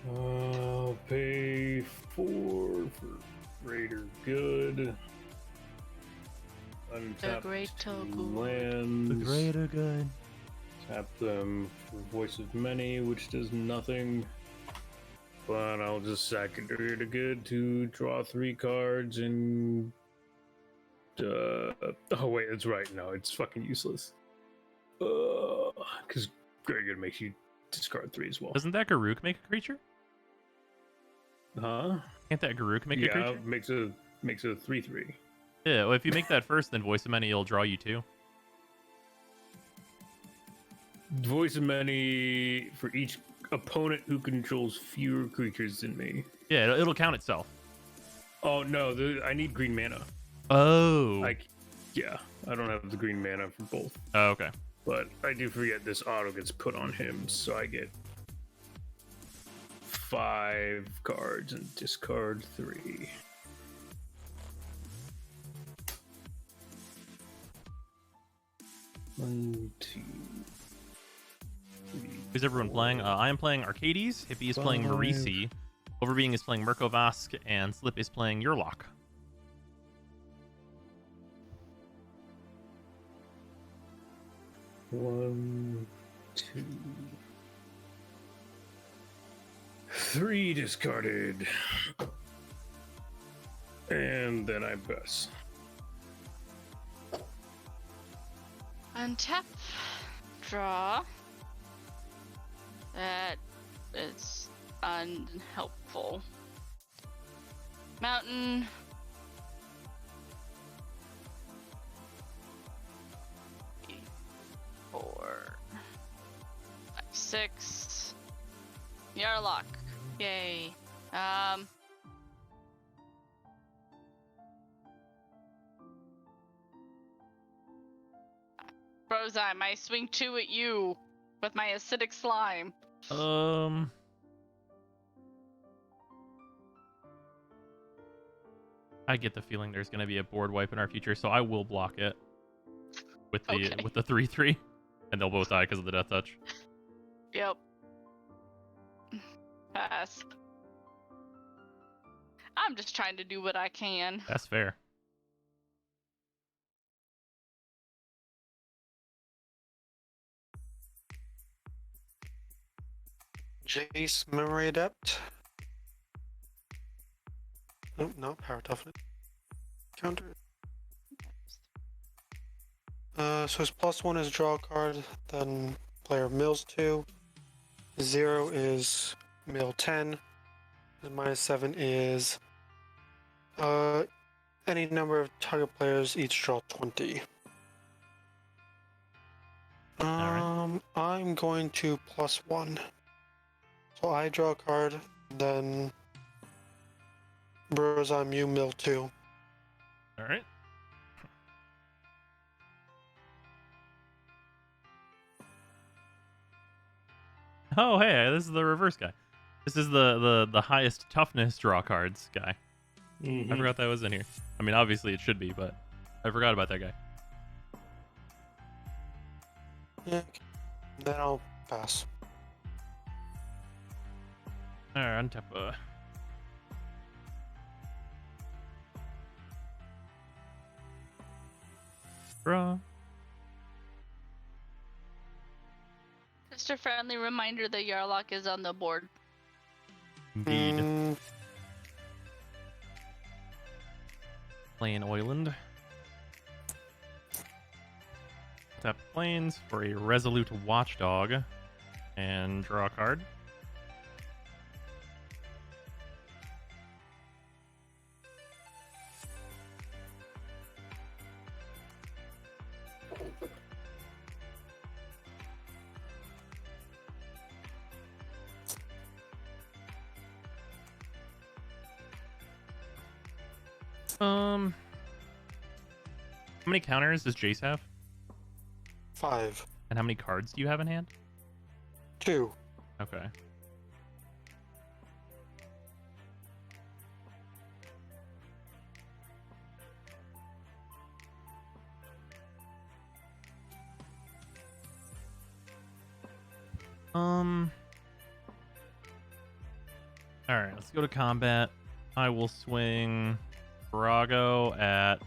I'll pay 4 for Greater Good. Untap greater good. lands. The greater good. Tap them for Voice of Many, which does nothing. But I'll just sack Greater Good to draw 3 cards and. Oh wait, that's right. No, it's fucking useless. Because Greater Good makes you discard 3 as well. Doesn't that Garuk make a creature? Huh? Can't that Garuk make a Yeah, creature? makes a 3/3. Yeah, well, if you make that first, then Voice of Many will draw you 2. Voice of Many for each opponent who controls fewer creatures than me. Yeah, it'll count itself. Oh no, I need green mana. Oh. Yeah, I don't have the green mana for both. Oh, okay. But I do forget this auto gets put on him, so I get 5 cards and discard 3. One, 2, 3. Who's everyone playing? I am playing Arcades. Hippie is playing 5. Marisi. Overbeing is playing Murkovask, and Slip is playing Yurlok. 1, 2, 3 discarded. And then I bust. Untap. Draw. That is unhelpful. Mountain. Four. 5, 6. Yarlock. Yay. Brozime, I swing 2 at you with my acidic slime. I get the feeling there's going to be a board wipe in our future, so I will block it with the Okay. with the 3/3, and they'll both die because of the death touch. Yep. Pass. I'm just trying to do what I can. That's fair. Jace, Memory Adept. Oh, no, Power Toughness. Counter. So his +1 is draw a card, then player mills 2. 0 is mill 10. And -7 is any number of target players each draw 20. Alright. I'm going to +1. So I draw a card, then Brozime, you mill 2. All right. Oh, hey, this is the reverse guy. This is the highest toughness draw cards guy. I forgot that was in here. I mean, obviously it should be, but I forgot about that guy. Yeah. Then I'll pass. All right, untap. Draw. Just a friendly reminder that Yarlock is on the board. Indeed. Mm, Playing Oiland. Tap planes for a Resolute Watchdog. And draw a card. How many counters does Jace have? 5. And how many cards do you have in hand? 2. Okay. Alright, let's go to combat. I will swing Brago at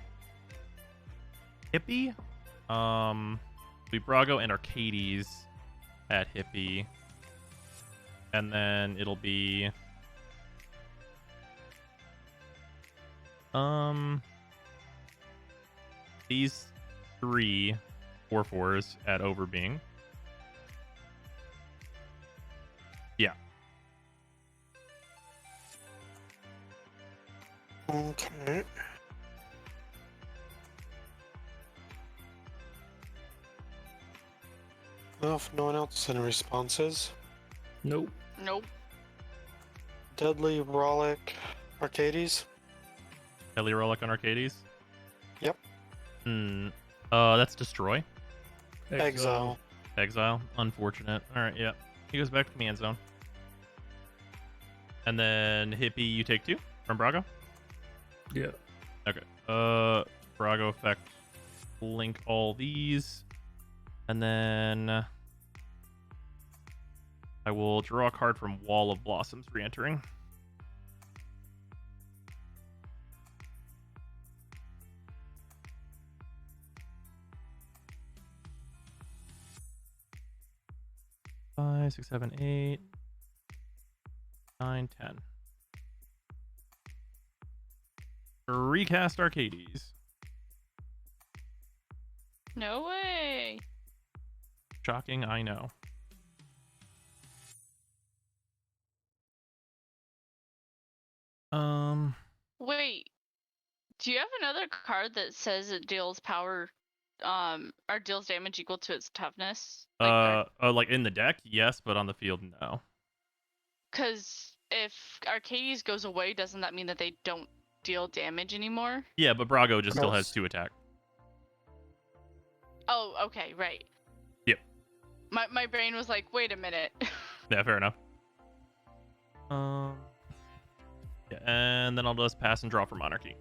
Hippie. Be Brago and Arcades at Hippie. And then it'll be these 3 4/4s at Overbeing. Yeah. Okay. Well, if no one else has any responses, Nope. Nope. Deadly, Rollick, Arcades. Ellie Rollick on Arcades? Yep. That's Destroy. Exile. Exile. Unfortunate. Alright, yeah. He goes back to Command Zone. And then Hippie, you take 2 from Brago? Yeah. Okay. Brago effect. Link all these. And then I will draw a card from Wall of Blossoms re-entering. 5, 6, 7, 8, 9, 10. Recast Arcades. No way. Shocking, I know. Wait. Do you have another card that says it deals power, or deals damage equal to its toughness? Like in the deck, yes, but on the field, no. Because if Arcades goes away, doesn't that mean that they don't deal damage anymore? Yeah, but Brago just still has Yes. 2 attack. Oh, okay, right. Yep. My brain was like, wait a minute. Yeah, fair enough. Yeah, and then I'll just pass and draw for Monarchy.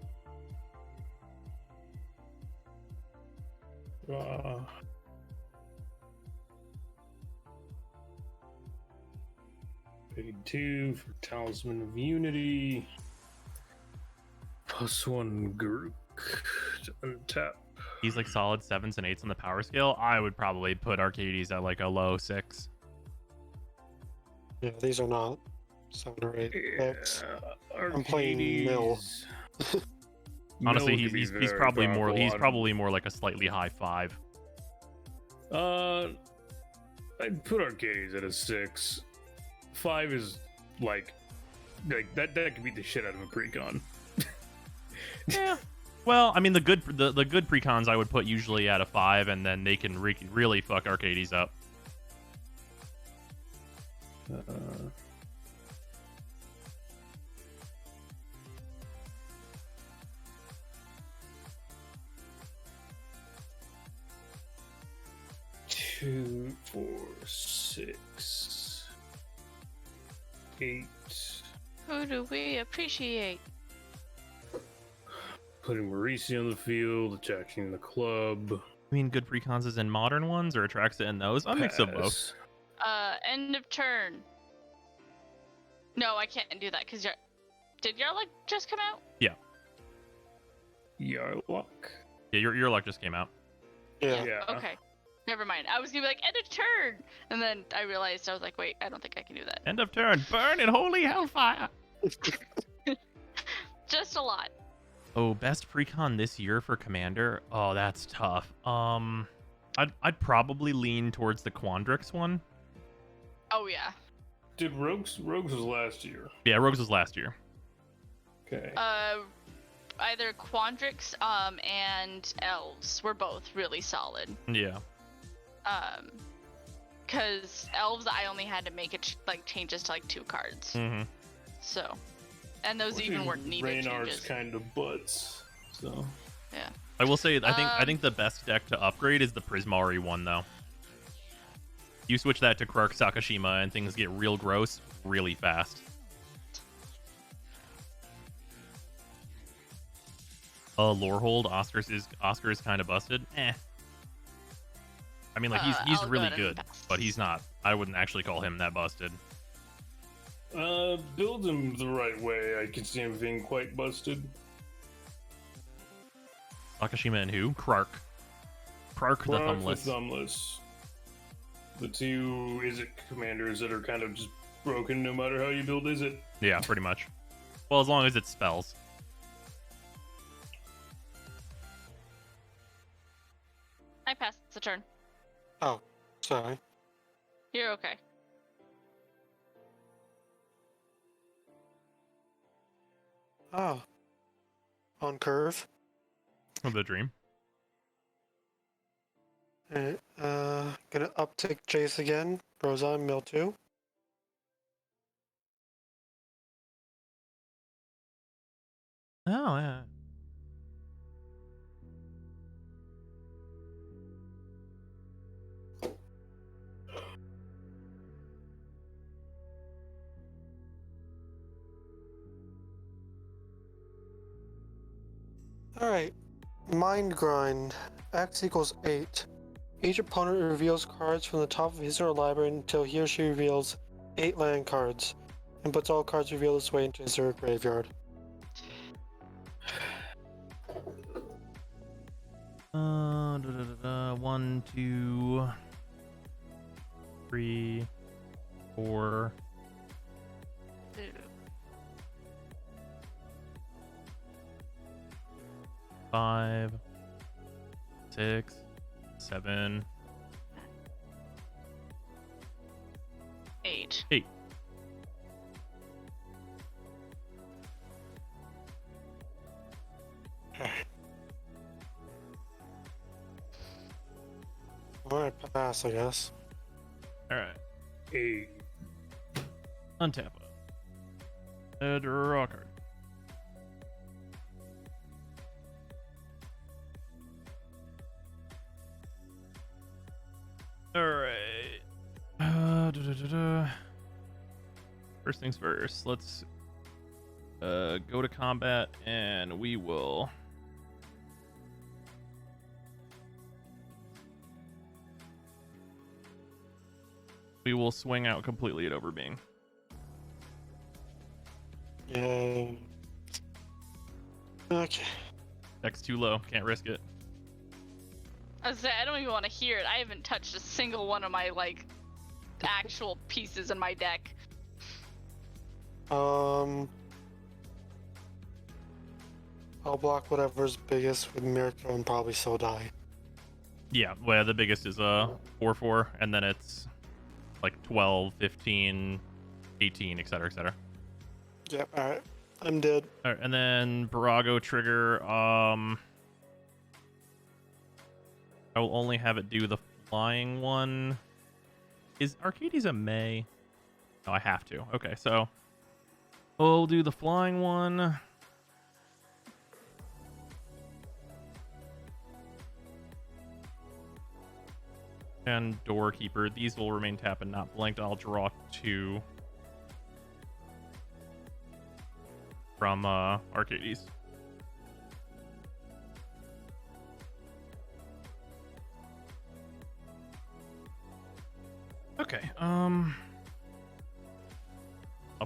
Paid 2 for Talisman of Unity. +1 Garuk to untap. He's like solid 7s and 8s on the power scale. I would probably put Arcades at like a low 6. Yeah, these are not 7 or 8 decks. Yeah, I'm playing Mill. Arcades. Honestly, Mill could be he's very probably more powerful he's on- probably more like a slightly high 5. I'd put Arcades at a 6. 5 is like that could beat the shit out of a precon. Yeah. Well, I mean the good precons I would put usually at a 5, and then they can really fuck Arcades up. Two, 4, 6, 8. Who do we appreciate? Putting Mauricio on the field, attacking the club. I mean, good precons is in modern ones or Atraxa in those. A mix of both. Pass. End of turn. No, I can't do that because did Yarlock just come out? Yarlock. Yeah, your luck just came out. Yeah. Yeah. Okay. Never mind. I was gonna be like, end of turn, and then I realized I was like, wait, I don't think I can do that. End of turn. Burn in holy hellfire. Just a lot. Oh, best precon this year for Commander. Oh, that's tough. I'd probably lean towards the Quandrix one. Oh yeah. Did Rogues was last year. Yeah, Rogues was last year. Okay. Either Quandrix and Elves were both really solid. Yeah. Because Elves I only had to make it changes to 2 cards. Mm-hmm. So, and those even weren't needed Reynard's changes. kind of butts. So. I will say, I think the best deck to upgrade is the Prismari one, though. You switch that to Krark Sakashima, and things get real gross really fast. Lorehold, Oscar is kind of busted. I mean, like he's I'll go really ahead and good, pass. but he's not. I wouldn't actually call him that busted. Build him the right way. I can see him being quite busted. Sakashima and who? Krark. Krark the Krark Thumbless. Thumbless. The two Izzet commanders that are kind of just broken no matter how you build Izzet. Yeah, pretty much. Well, as long as it spells. I passed the turn. Oh, sorry. You're okay. Oh. On curve. The dream. Alright, gonna uptick Jace again. Brozon, mill 2. Oh, yeah. Alright. Mind Grind. X equals 8. Each opponent reveals cards from the top of his or her library until he or she reveals 8 land cards, and puts all cards revealed this way into his or her graveyard. Da, da, da, da. 1, 2, 3, 4, Ooh. 5, 6, 7, 8. 8. Alright, pass, I guess. All right. 8. Untap it. Draw a card. All right. First things first. Let's go to combat, and we will. We will swing out completely at Overbeing. Yay. Okay. Deck's too low. Can't risk it. I was saying, I don't even want to hear it. I haven't touched a single one of my like actual pieces in my deck. I'll block whatever's biggest with Mirko and probably so die. Yeah, well, the biggest is 4/4, and then it's like 12, 15, 18, etc., etc. Yep, alright. I'm dead. All right, and then Virago trigger. I will only have it do the flying one. Is Arcades a May? No, I have to. Okay, so we'll do the flying one. And Doorkeeper. These will remain tapped and not blanked. I'll draw 2 from Arcades. Okay, I'll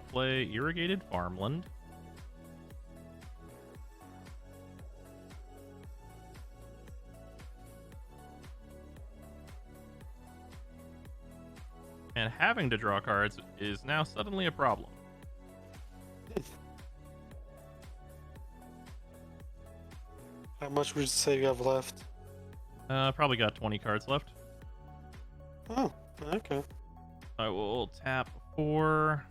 play Irrigated Farmland. And having to draw cards is now suddenly a problem. How much would you say you have left? Probably got 20 cards left. Oh, okay. I will tap 4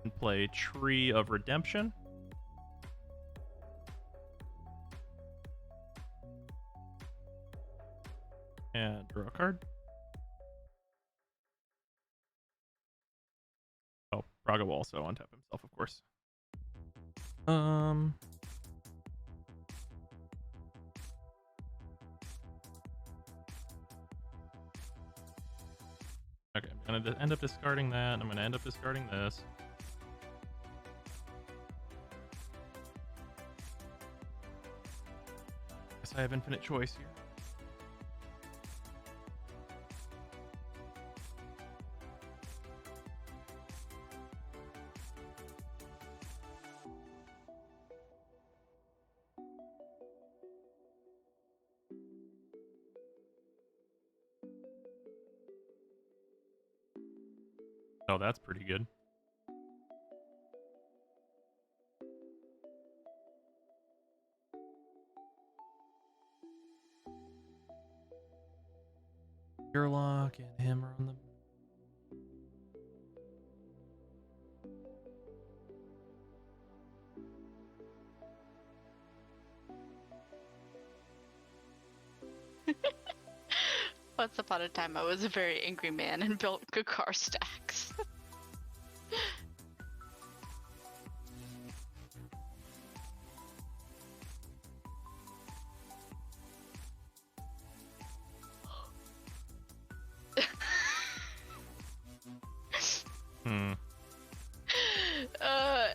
and play Tree of Redemption. And draw a card. Oh, Braga will also untap himself, of course. Okay, I'm gonna end up discarding that. I'm gonna end up discarding this. Guess I have infinite choice here. Oh, that's pretty good. Sherlock and him are on the. Once upon a time, I was a very angry man and built Gakar stacks.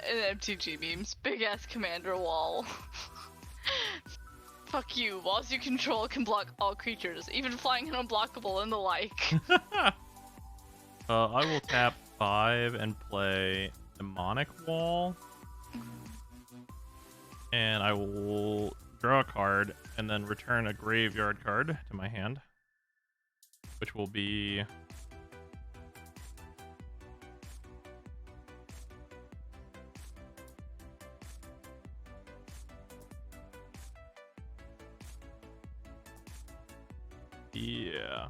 And MTG memes. Big ass commander wall. Fuck you. Walls you control can block all creatures, even flying and unblockable and the like. I will tap 5 and play Demonic Wall. And I will draw a card and then return a graveyard card to my hand, which will be Yeah.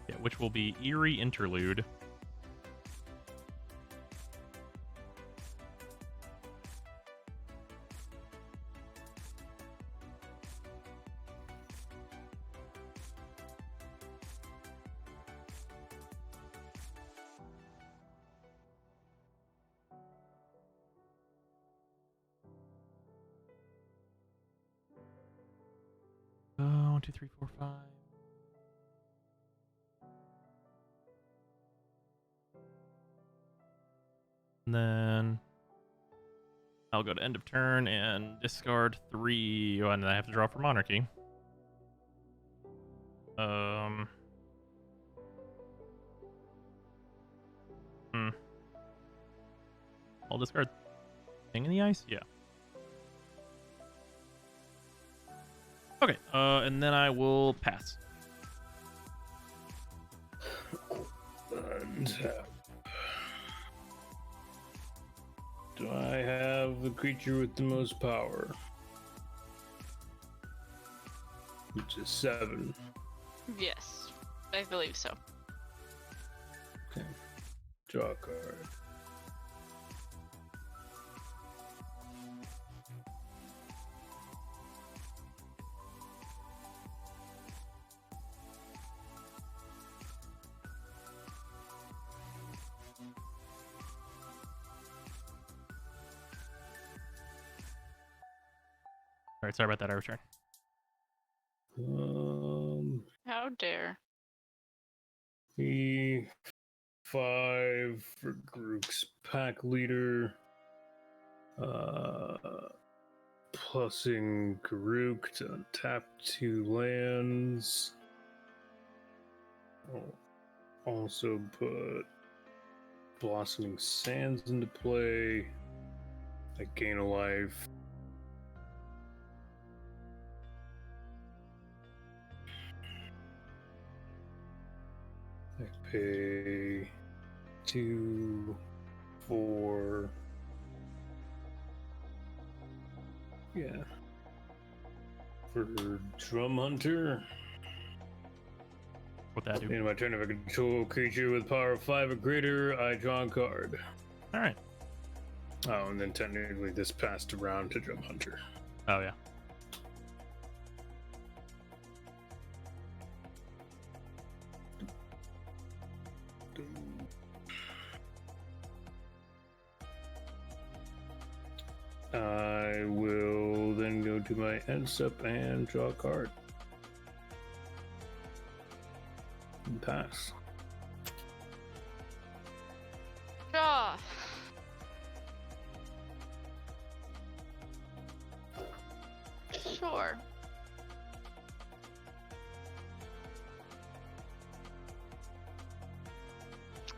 Yeah, which will be Eerie Interlude. Oh, 1, 2, 3, 4, 5. And then I'll go to end of turn and discard 3. Oh, and then I have to draw for Monarchy. I'll discard Thing in the Ice? Yeah. Okay, and then I will pass. Untap. Do I have the creature with the most power? Which is 7. Yes, I believe so. Okay. Draw a card. All right, sorry about that. I return. How dare. E5 for Grook's pack leader. Plussing Grook to untap 2 lands. I'll also put Blossoming Sands into play. I gain a life. I pay 2, 4. Yeah. For Drum Hunter. What that do? In my turn, if I control a creature with power of 5 or greater, I draw a card. All right. Oh, and then technically this passed around to Drum Hunter. Oh, yeah. I will then go to my end step and draw a card. And pass. Draw. Sure.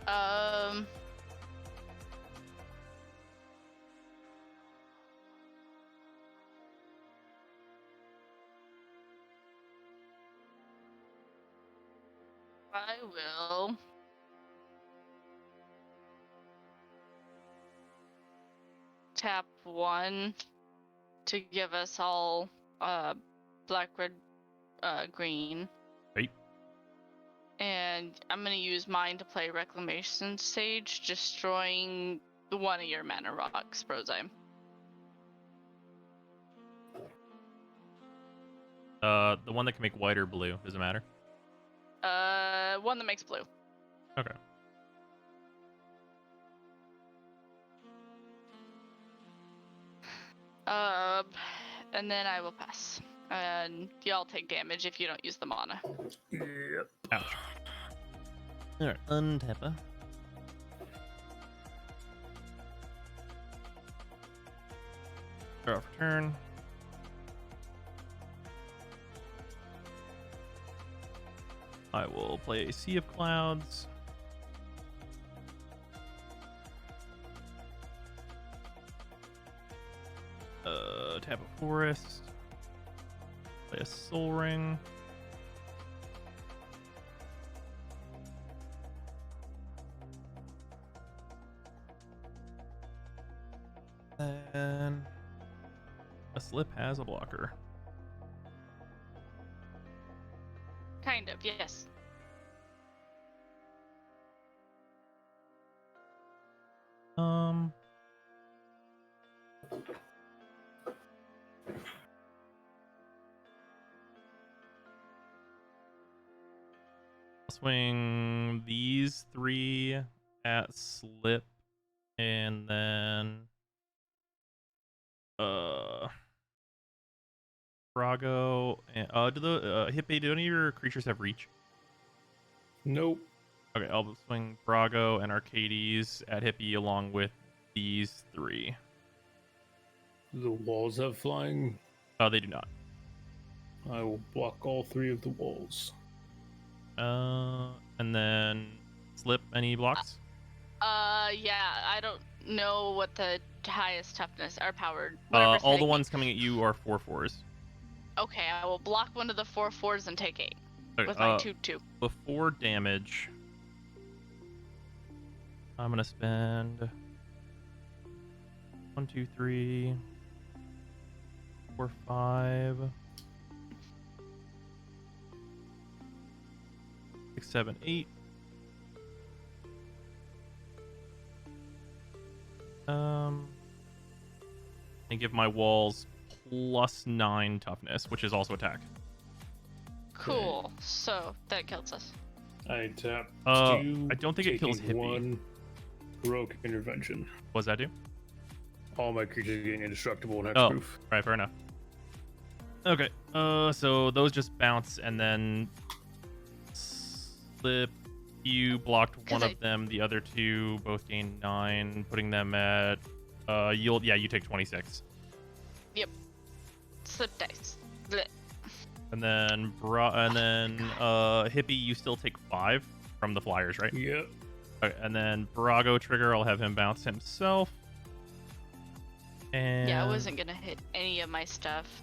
Um. I will tap 1 to give us all black, red, green. Right. And I'm gonna use mine to play Reclamation Sage, destroying one of your mana rocks, Brozime. The one that can make white or blue. Does it matter? One that makes blue. Okay. And then I will pass. And y'all take damage if you don't use the mana. Yep. Ouch. All right, untapper. Draw for turn. I will play a Sea of Clouds. Tap a forest. Play a Soul Ring. then a slip has a blocker. Kind of, yes. I'll swing these 3 at slip, and then Brago and do the Hippie, do any of your creatures have reach? Nope. Okay, I'll swing Brago and Arcades at Hippie along with these 3. The walls have flying. They do not. I will block all 3 of the walls. And then slip, any blocks? Yeah, I don't know what the highest toughness or powered. All whatever's the hitting me. ones coming at you are 4/4s. Okay, I will block one of the 4/4s and take 8 Okay, with my 2/2. Before damage, I'm gonna spend 1, 2, 3, 4, 5, 6, 7, 8. And give my walls +9 toughness, which is also attack. Cool. So that kills us. I tap 2. I don't think it kills taking Hippie. 1 heroic intervention. What does that do? All my creatures getting indestructible and Oh. hexproof. Right, fair enough. Okay, so those just bounce, and then slip. You blocked 'Cause one of them. The other 2 both gain 9, putting them at you take 26. Slip dice. Blech. And then Hippie, you still take 5 from the flyers, right? Yep. Okay, and then Brago trigger, I'll have him bounce himself. And Yeah, I wasn't gonna hit any of my stuff.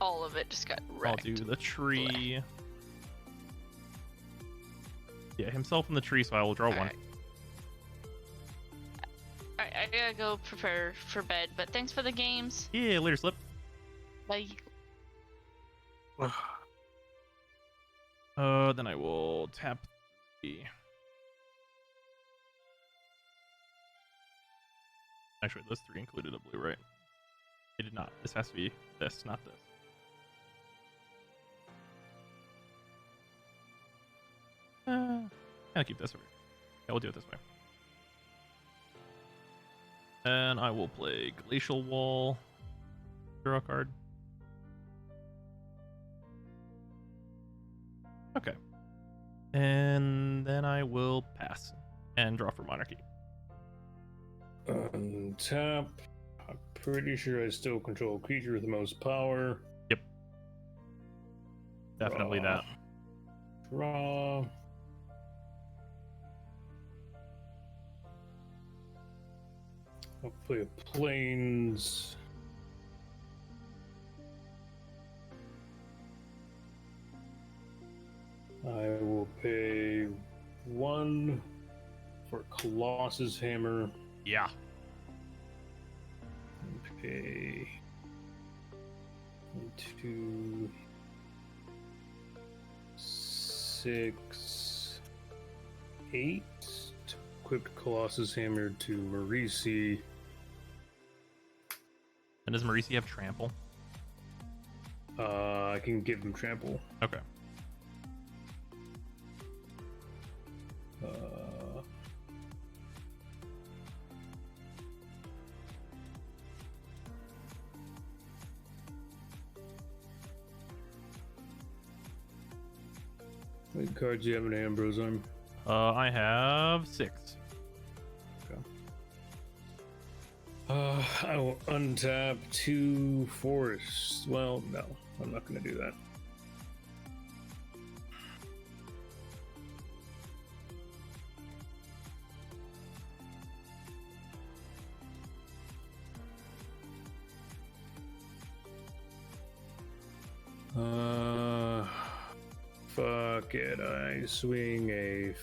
All of it just got I'll wrecked. do the tree. Yeah, himself in the tree, so I will draw 1. Alright. Alright, I gotta go prepare for bed, but thanks for the games. Yeah, later, slip. Bye. Then I will tap the. Actually, those 3 included a blue, right? It did not. This has to be this, not this. I'll keep this over. Yeah, we'll do it this way. And I will play Glacial Wall. Draw a card. Okay. And then I will pass and draw for Monarchy. Untap. I'm pretty sure I still control a creature with the most power. Definitely that. Draw. I'll play a plains. I will pay 1 for Colossus Hammer. Yeah. Pay 1, 2, 6, 8 to equip Colossus Hammer to Marisi. And does Marisi have trample? I can give him trample. Okay. What cards do you have in Ambrose arm? I have 6. I will untap 2 forests. Well, no, I'm not going to do that. Fuck it. I swing a.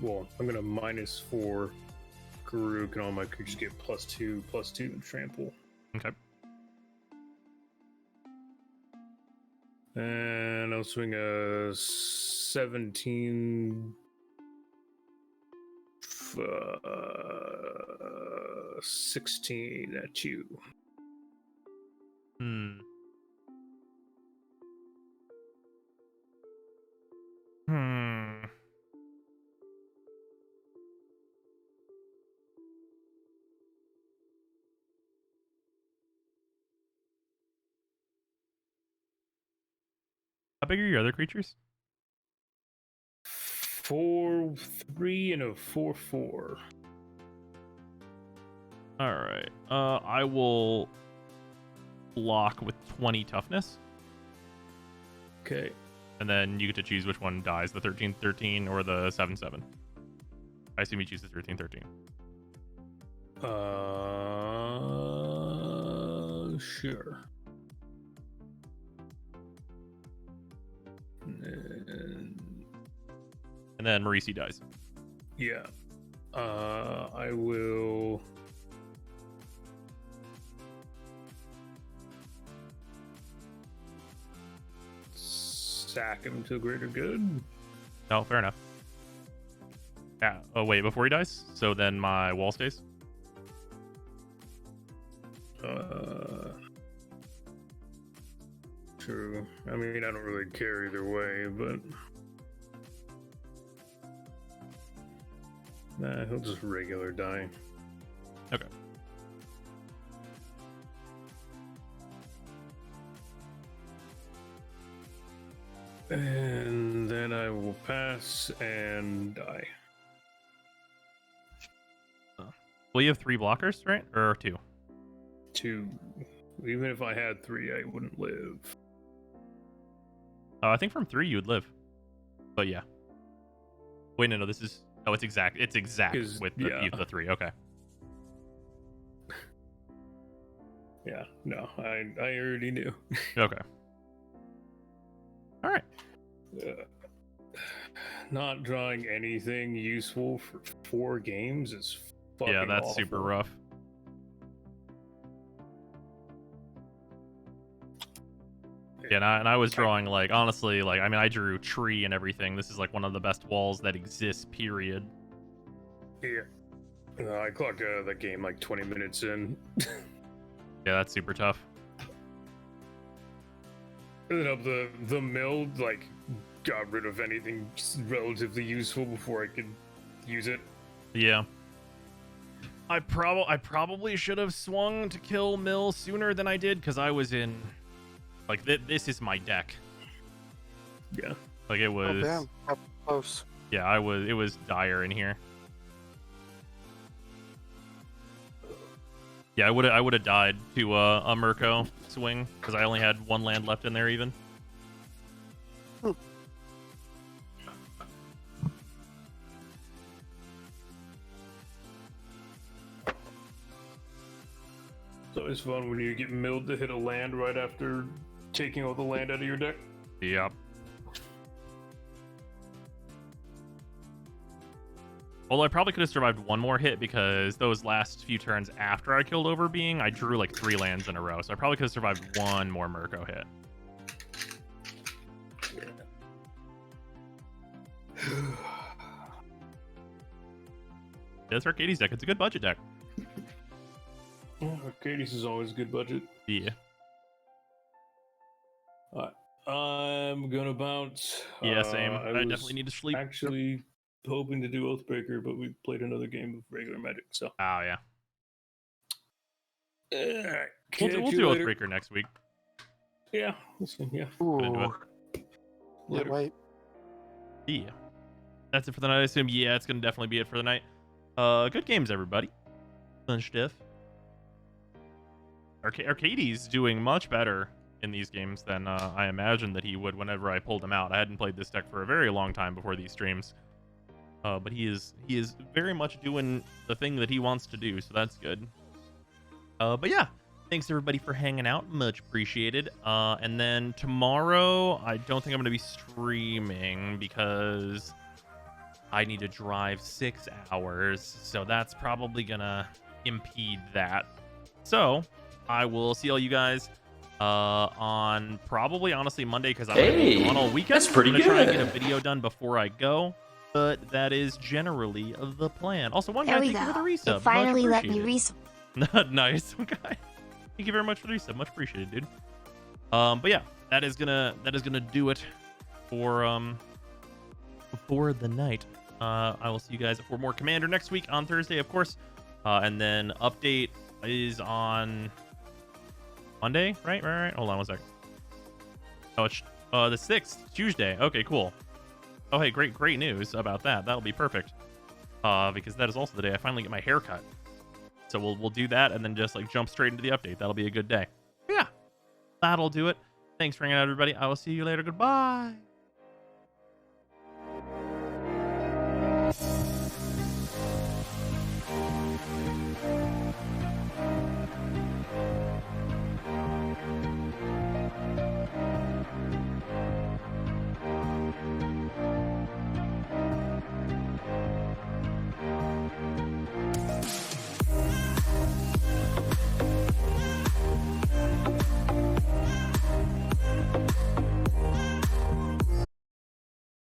Well, I'm gonna -4 Karuk, and all my creatures get +2/+2 to trample. Okay. And I'll swing a 17. 16 at you. Hmm. How big are your other creatures? 4/3 and a 4/4. All right. I will block with 20 toughness, Okay. and then you get to choose which one dies, the 13/13 or the 7/7. I assume you choose the 13/13. Sure. And then Marisi dies. Yeah. I will. Sack him to greater good. No, fair enough. Yeah. Oh, wait, before he dies? So then my wall stays? True. I mean, I don't really care either way, but. Nah, he'll just regular die. Okay. And then I will pass and die. Well, you have 3 blockers, right? Or 2? 2. Even if I had 3, I wouldn't live. I think from 3 you would live. But yeah. Wait, no, this is... Oh, it's exact. It's exact with the 3. Okay. Yeah, no, I already knew. Okay. All right. Not drawing anything useful for 4 games is fucking Yeah, that's awful. super rough. Yeah, and I was drawing, like, honestly, like, I mean, I drew tree and everything. This is, like, one of the best walls that exists, period. Yeah. I clocked out of the game like 20 minutes in. Yeah, that's super tough. And then the mill, like, got rid of anything relatively useful before I could use it. Yeah. I probably should have swung to kill Mill sooner than I did, because I was in... Like, this is my deck. Yeah. Like, it was... Oh, damn. Up close. Yeah, it was dire in here. Yeah, I would have died to a Murko swing, because I only had 1 land left in there even. It's always fun when you get milled to hit a land right after taking all the land out of your deck. Yep. Although I probably could have survived 1 more hit, because those last few turns after I killed Overbeing, I drew like 3 lands in a row. So I probably could have survived 1 more Murko hit. This Arcades deck, it's a good budget deck. Arcades is always a good budget. Yeah. I'm gonna bounce. Yeah, same. I was definitely need to sleep. Actually hoping to do Oathbreaker, but we played another game of regular Magic, so. Oh, yeah. Alright. We'll do Oathbreaker next week. Yeah. Listen, yeah. Ooh. Later. Can't wait. Yeah. That's it for the night, I assume. Yeah, it's going to definitely be it for the night. Good games, everybody. Fun stuff. Arcades doing much better in these games than I imagined that he would whenever I pulled him out. I hadn't played this deck for a very long time before these streams. But he is very much doing the thing that he wants to do, so that's good. But yeah, thanks everybody for hanging out. Much appreciated. And then tomorrow, I don't think I'm going to be streaming because I need to drive 6 hours, so that's probably gonna impede that. So I will see all you guys on probably honestly Monday, because I'm gonna be on all weekend. that's pretty I'm gonna try and good. get a video done before I go, but that is generally the plan. Also, one guy, There we thank you for the go. resub. It finally Much let me appreciated. Nice, one guy. Thank you very much for the resub. Much appreciated, dude. But yeah, that is gonna do it for the night. I will see you guys for more Commander next week on Thursday, of course. And then update is on Monday, right? Hold on one second. Oh, it's the 6th, Tuesday. Okay, cool. Oh, hey, great news about that. That'll be perfect. Because that is also the day I finally get my hair cut. So we'll do that and then just like jump straight into the update. That'll be a good day. Yeah, that'll do it. Thanks for hanging out, everybody. I will see you later. Goodbye.